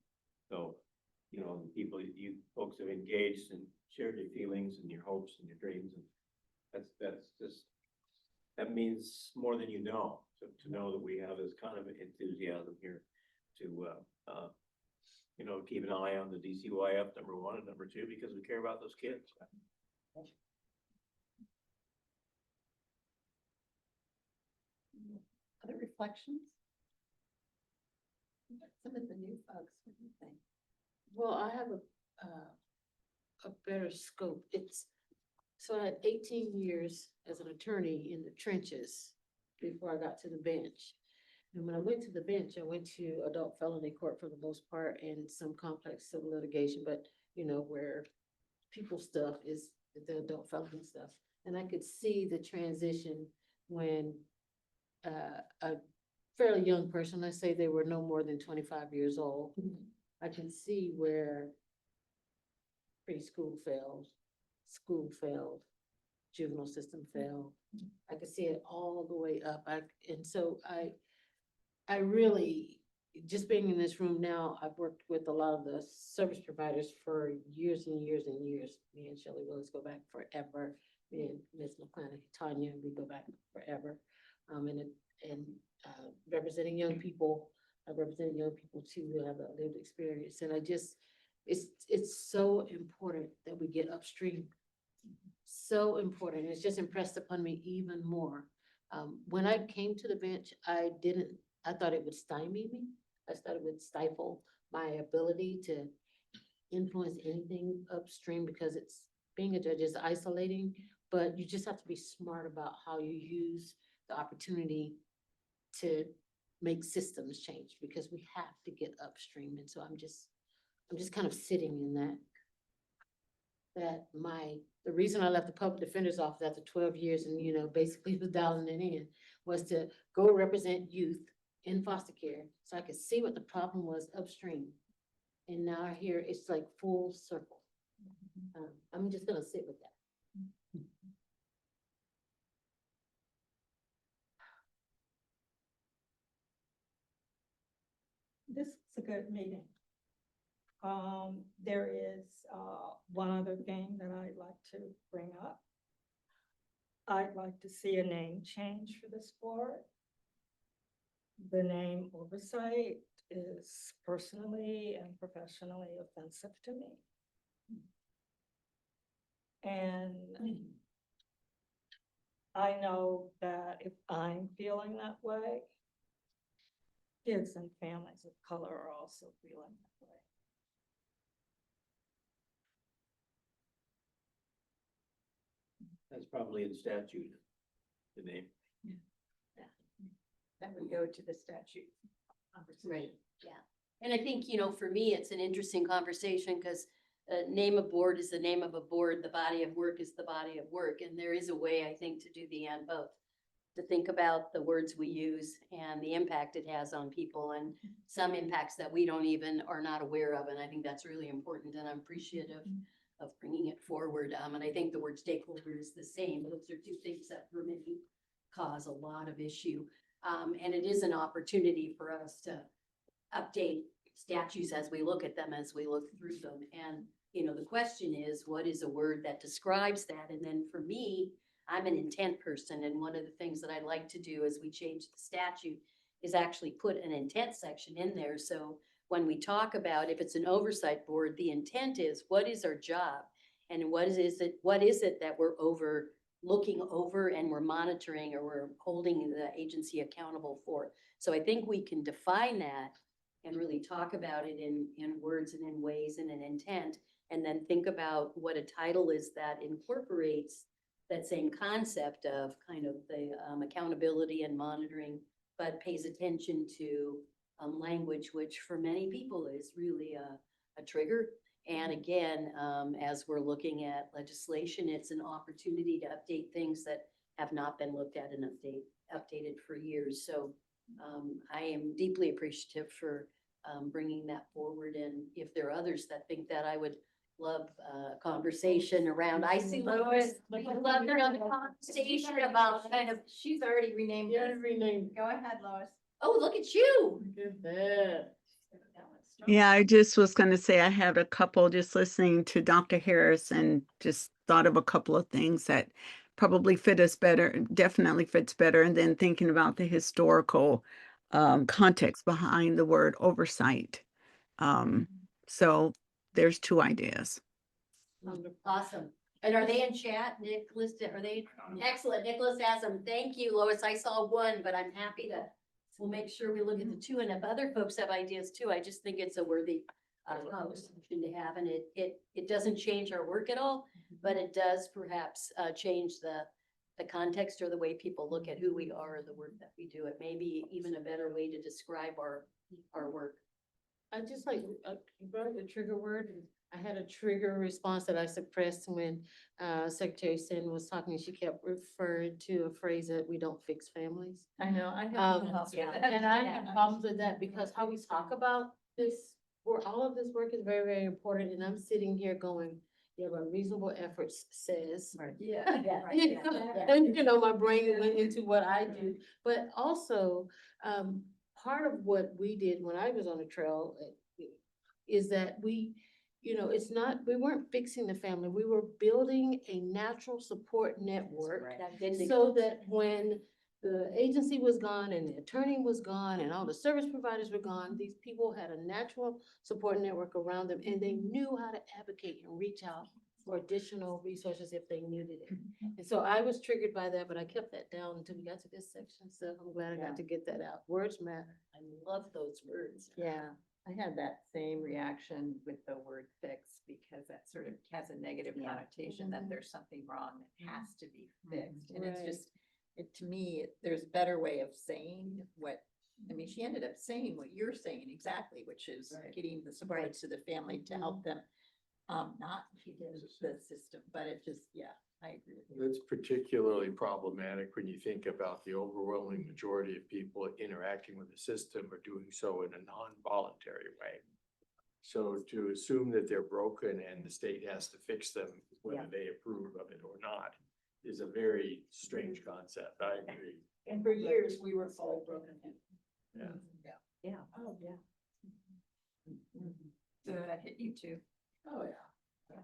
[SPEAKER 13] So, you know, you folks have engaged and shared your feelings and your hopes and your dreams. And that's just, that means more than you know, to know that we have this kind of enthusiasm here to, you know, keep an eye on the DCYF number one and number two, because we care about those kids.
[SPEAKER 3] Other reflections? Some of the new folks, what do you think?
[SPEAKER 6] Well, I have a better scope. So I had 18 years as an attorney in the trenches before I got to the bench. And when I went to the bench, I went to adult felony court for the most part and some complex civil litigation, but you know, where people stuff is the adult felony stuff. And I could see the transition when a fairly young person, let's say they were no more than 25 years old, I can see where preschool failed, school failed, juvenile system failed. I could see it all the way up. And so I really, just being in this room now, I've worked with a lot of the service providers for years and years and years. Me and Shelley Willis go back forever. Me and Ms. McClanahan, Tanya, we go back forever. And representing young people, I represent young people too who have a lived experience. And I just, it's so important that we get upstream. So important. It's just impressed upon me even more. When I came to the bench, I thought it would stymie me. I thought it would stifle my ability to influence anything upstream, because it's, being a judge is isolating, but you just have to be smart about how you use the opportunity to make systems change, because we have to get upstream. And so I'm just kind of sitting in that. The reason I left the public defender's office after 12 years and, basically was dialing it in, was to go represent youth in foster care, so I could see what the problem was upstream. And now here, it's like full circle. I'm just gonna sit with that.
[SPEAKER 10] This is a good meeting. There is, one other thing that I'd like to bring up. I'd like to see a name change for this board. The name Oversight is personally and professionally offensive to me. And I know that if I'm feeling that way, kids and families of color are also feeling that way.
[SPEAKER 13] That's probably in statute, the name.
[SPEAKER 3] That would go to the statute.
[SPEAKER 1] Right, yeah. And I think, for me, it's an interesting conversation because name of board is the name of a board, the body of work is the body of work. And there is a way, I think, to do the and both. To think about the words we use and the impact it has on people and some impacts that we don't even are not aware of. And I think that's really important and I'm appreciative of bringing it forward. And I think the word stakeholder is the same. Those are two things that for many cause a lot of issue. And it is an opportunity for us to update statutes as we look at them, as we look through them. And, the question is, what is a word that describes that? And then for me, I'm an intent person. And one of the things that I'd like to do as we change the statute is actually put an intent section in there. So when we talk about if it's an oversight board, the intent is what is our job? And what is it that we're looking over and we're monitoring or we're holding the agency accountable for? So I think we can define that and really talk about it in words and in ways and in intent, and then think about what a title is that incorporates that same concept of kind of the accountability and monitoring, but pays attention to language, which for many people is really a trigger. And again, as we're looking at legislation, it's an opportunity to update things that have not been looked at and updated for years. So I am deeply appreciative for bringing that forward. And if there are others that think that, I would love a conversation around. I see Lois, we would love to have a conversation about kind of.
[SPEAKER 3] She's already renamed it.
[SPEAKER 6] Renamed.
[SPEAKER 3] Go ahead, Lois.
[SPEAKER 1] Oh, look at you.
[SPEAKER 6] Look at that.
[SPEAKER 19] Yeah, I just was going to say I had a couple just listening to Dr. Harris and just thought of a couple of things that probably fit us better, definitely fits better. And then thinking about the historical context behind the word oversight. So there's two ideas.
[SPEAKER 1] Awesome. And are they in chat, Nicholas? Are they? Excellent. Nicholas has them. Thank you, Lois. I saw one, but I'm happy to. We'll make sure we look at the two, and if other folks have ideas too, I just think it's a worthy conversation to have, and it doesn't change our work at all, but it does perhaps change the context or the way people look at who we are or the work that we do. It may be even a better way to describe our work.
[SPEAKER 6] I just like, you brought up the trigger word, and I had a trigger response that I suppressed when Secretary Sin was talking. She kept referring to a phrase that we don't fix families.
[SPEAKER 3] I know, I
[SPEAKER 6] Um,
[SPEAKER 3] have.
[SPEAKER 6] And I have problems with that because how we talk about this, where all of this work is very, very important. And I'm sitting here going, yeah, but reasonable efforts says.
[SPEAKER 3] Yeah.
[SPEAKER 6] And my brain went into what I do, but also, part of what we did when I was on the trail is that we weren't fixing the family. We were building a natural support network so that when the agency was gone and the attorney was gone and all the service providers were gone, these people had a natural support network around them and they knew how to advocate and reach out for additional resources if they needed it. And so I was triggered by that, but I kept that down until we got to this section. So I'm glad I got to get that out. Words matter.
[SPEAKER 1] I love those words.
[SPEAKER 3] Yeah, I had that same reaction with the word fix because that sort of has a negative connotation that there's something wrong that has to be fixed. And it's
[SPEAKER 6] Right.
[SPEAKER 3] just, to me, there's a better way of saying what I mean, she ended up saying what you're saying exactly, which is getting the support to the family to help them. Not the system, but it just, yeah, I agree with you.
[SPEAKER 5] That's particularly problematic when you think about the overwhelming majority of people interacting with the system are doing so in a non-voluntary way. So to assume that they're broken and the state has to fix them, whether they approve of it or not, is a very strange concept. I agree.
[SPEAKER 3] And for years, we were all broken.
[SPEAKER 5] Yeah.
[SPEAKER 7] Yeah.
[SPEAKER 3] Oh, yeah. So that hit you too. Oh, yeah.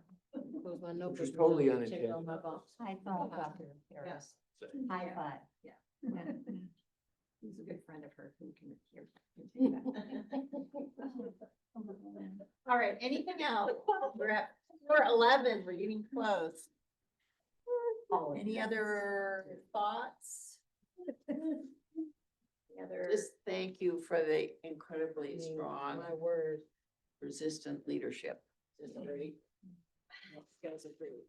[SPEAKER 6] Close my
[SPEAKER 5] Which
[SPEAKER 6] notebook.
[SPEAKER 5] was totally
[SPEAKER 6] check
[SPEAKER 5] unintentional.
[SPEAKER 6] all my boxes.
[SPEAKER 7] High five out there, Paris. High five.
[SPEAKER 3] He's a good friend of hers who can hear. can take that. All right, anything else? We're at 4:11, we're getting close. Any other thoughts? Any other?
[SPEAKER 15] Just thank you for the incredibly strong,
[SPEAKER 6] My word.
[SPEAKER 15] resistant leadership.
[SPEAKER 3] Just agree. Skills agree.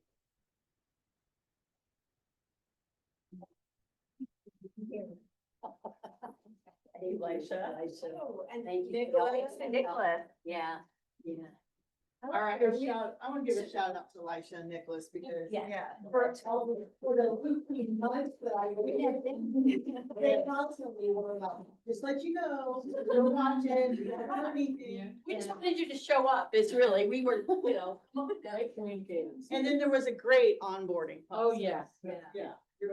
[SPEAKER 3] Elisha.
[SPEAKER 2] Oh, and
[SPEAKER 1] Thank you.
[SPEAKER 2] Nicholas, Nicholas.
[SPEAKER 1] Yeah.
[SPEAKER 3] All right, I want to give a shout out to Elisha and Nicholas because,
[SPEAKER 2] Yeah.
[SPEAKER 3] for the weekly months that I they constantly were like, just let you know, we're watching, we don't have anything.
[SPEAKER 1] We just wanted you to show up. It's really, we were, you know, communicating.
[SPEAKER 16] And then there was a great onboarding.
[SPEAKER 6] Oh,
[SPEAKER 16] process.
[SPEAKER 6] yeah.
[SPEAKER 16] Yeah.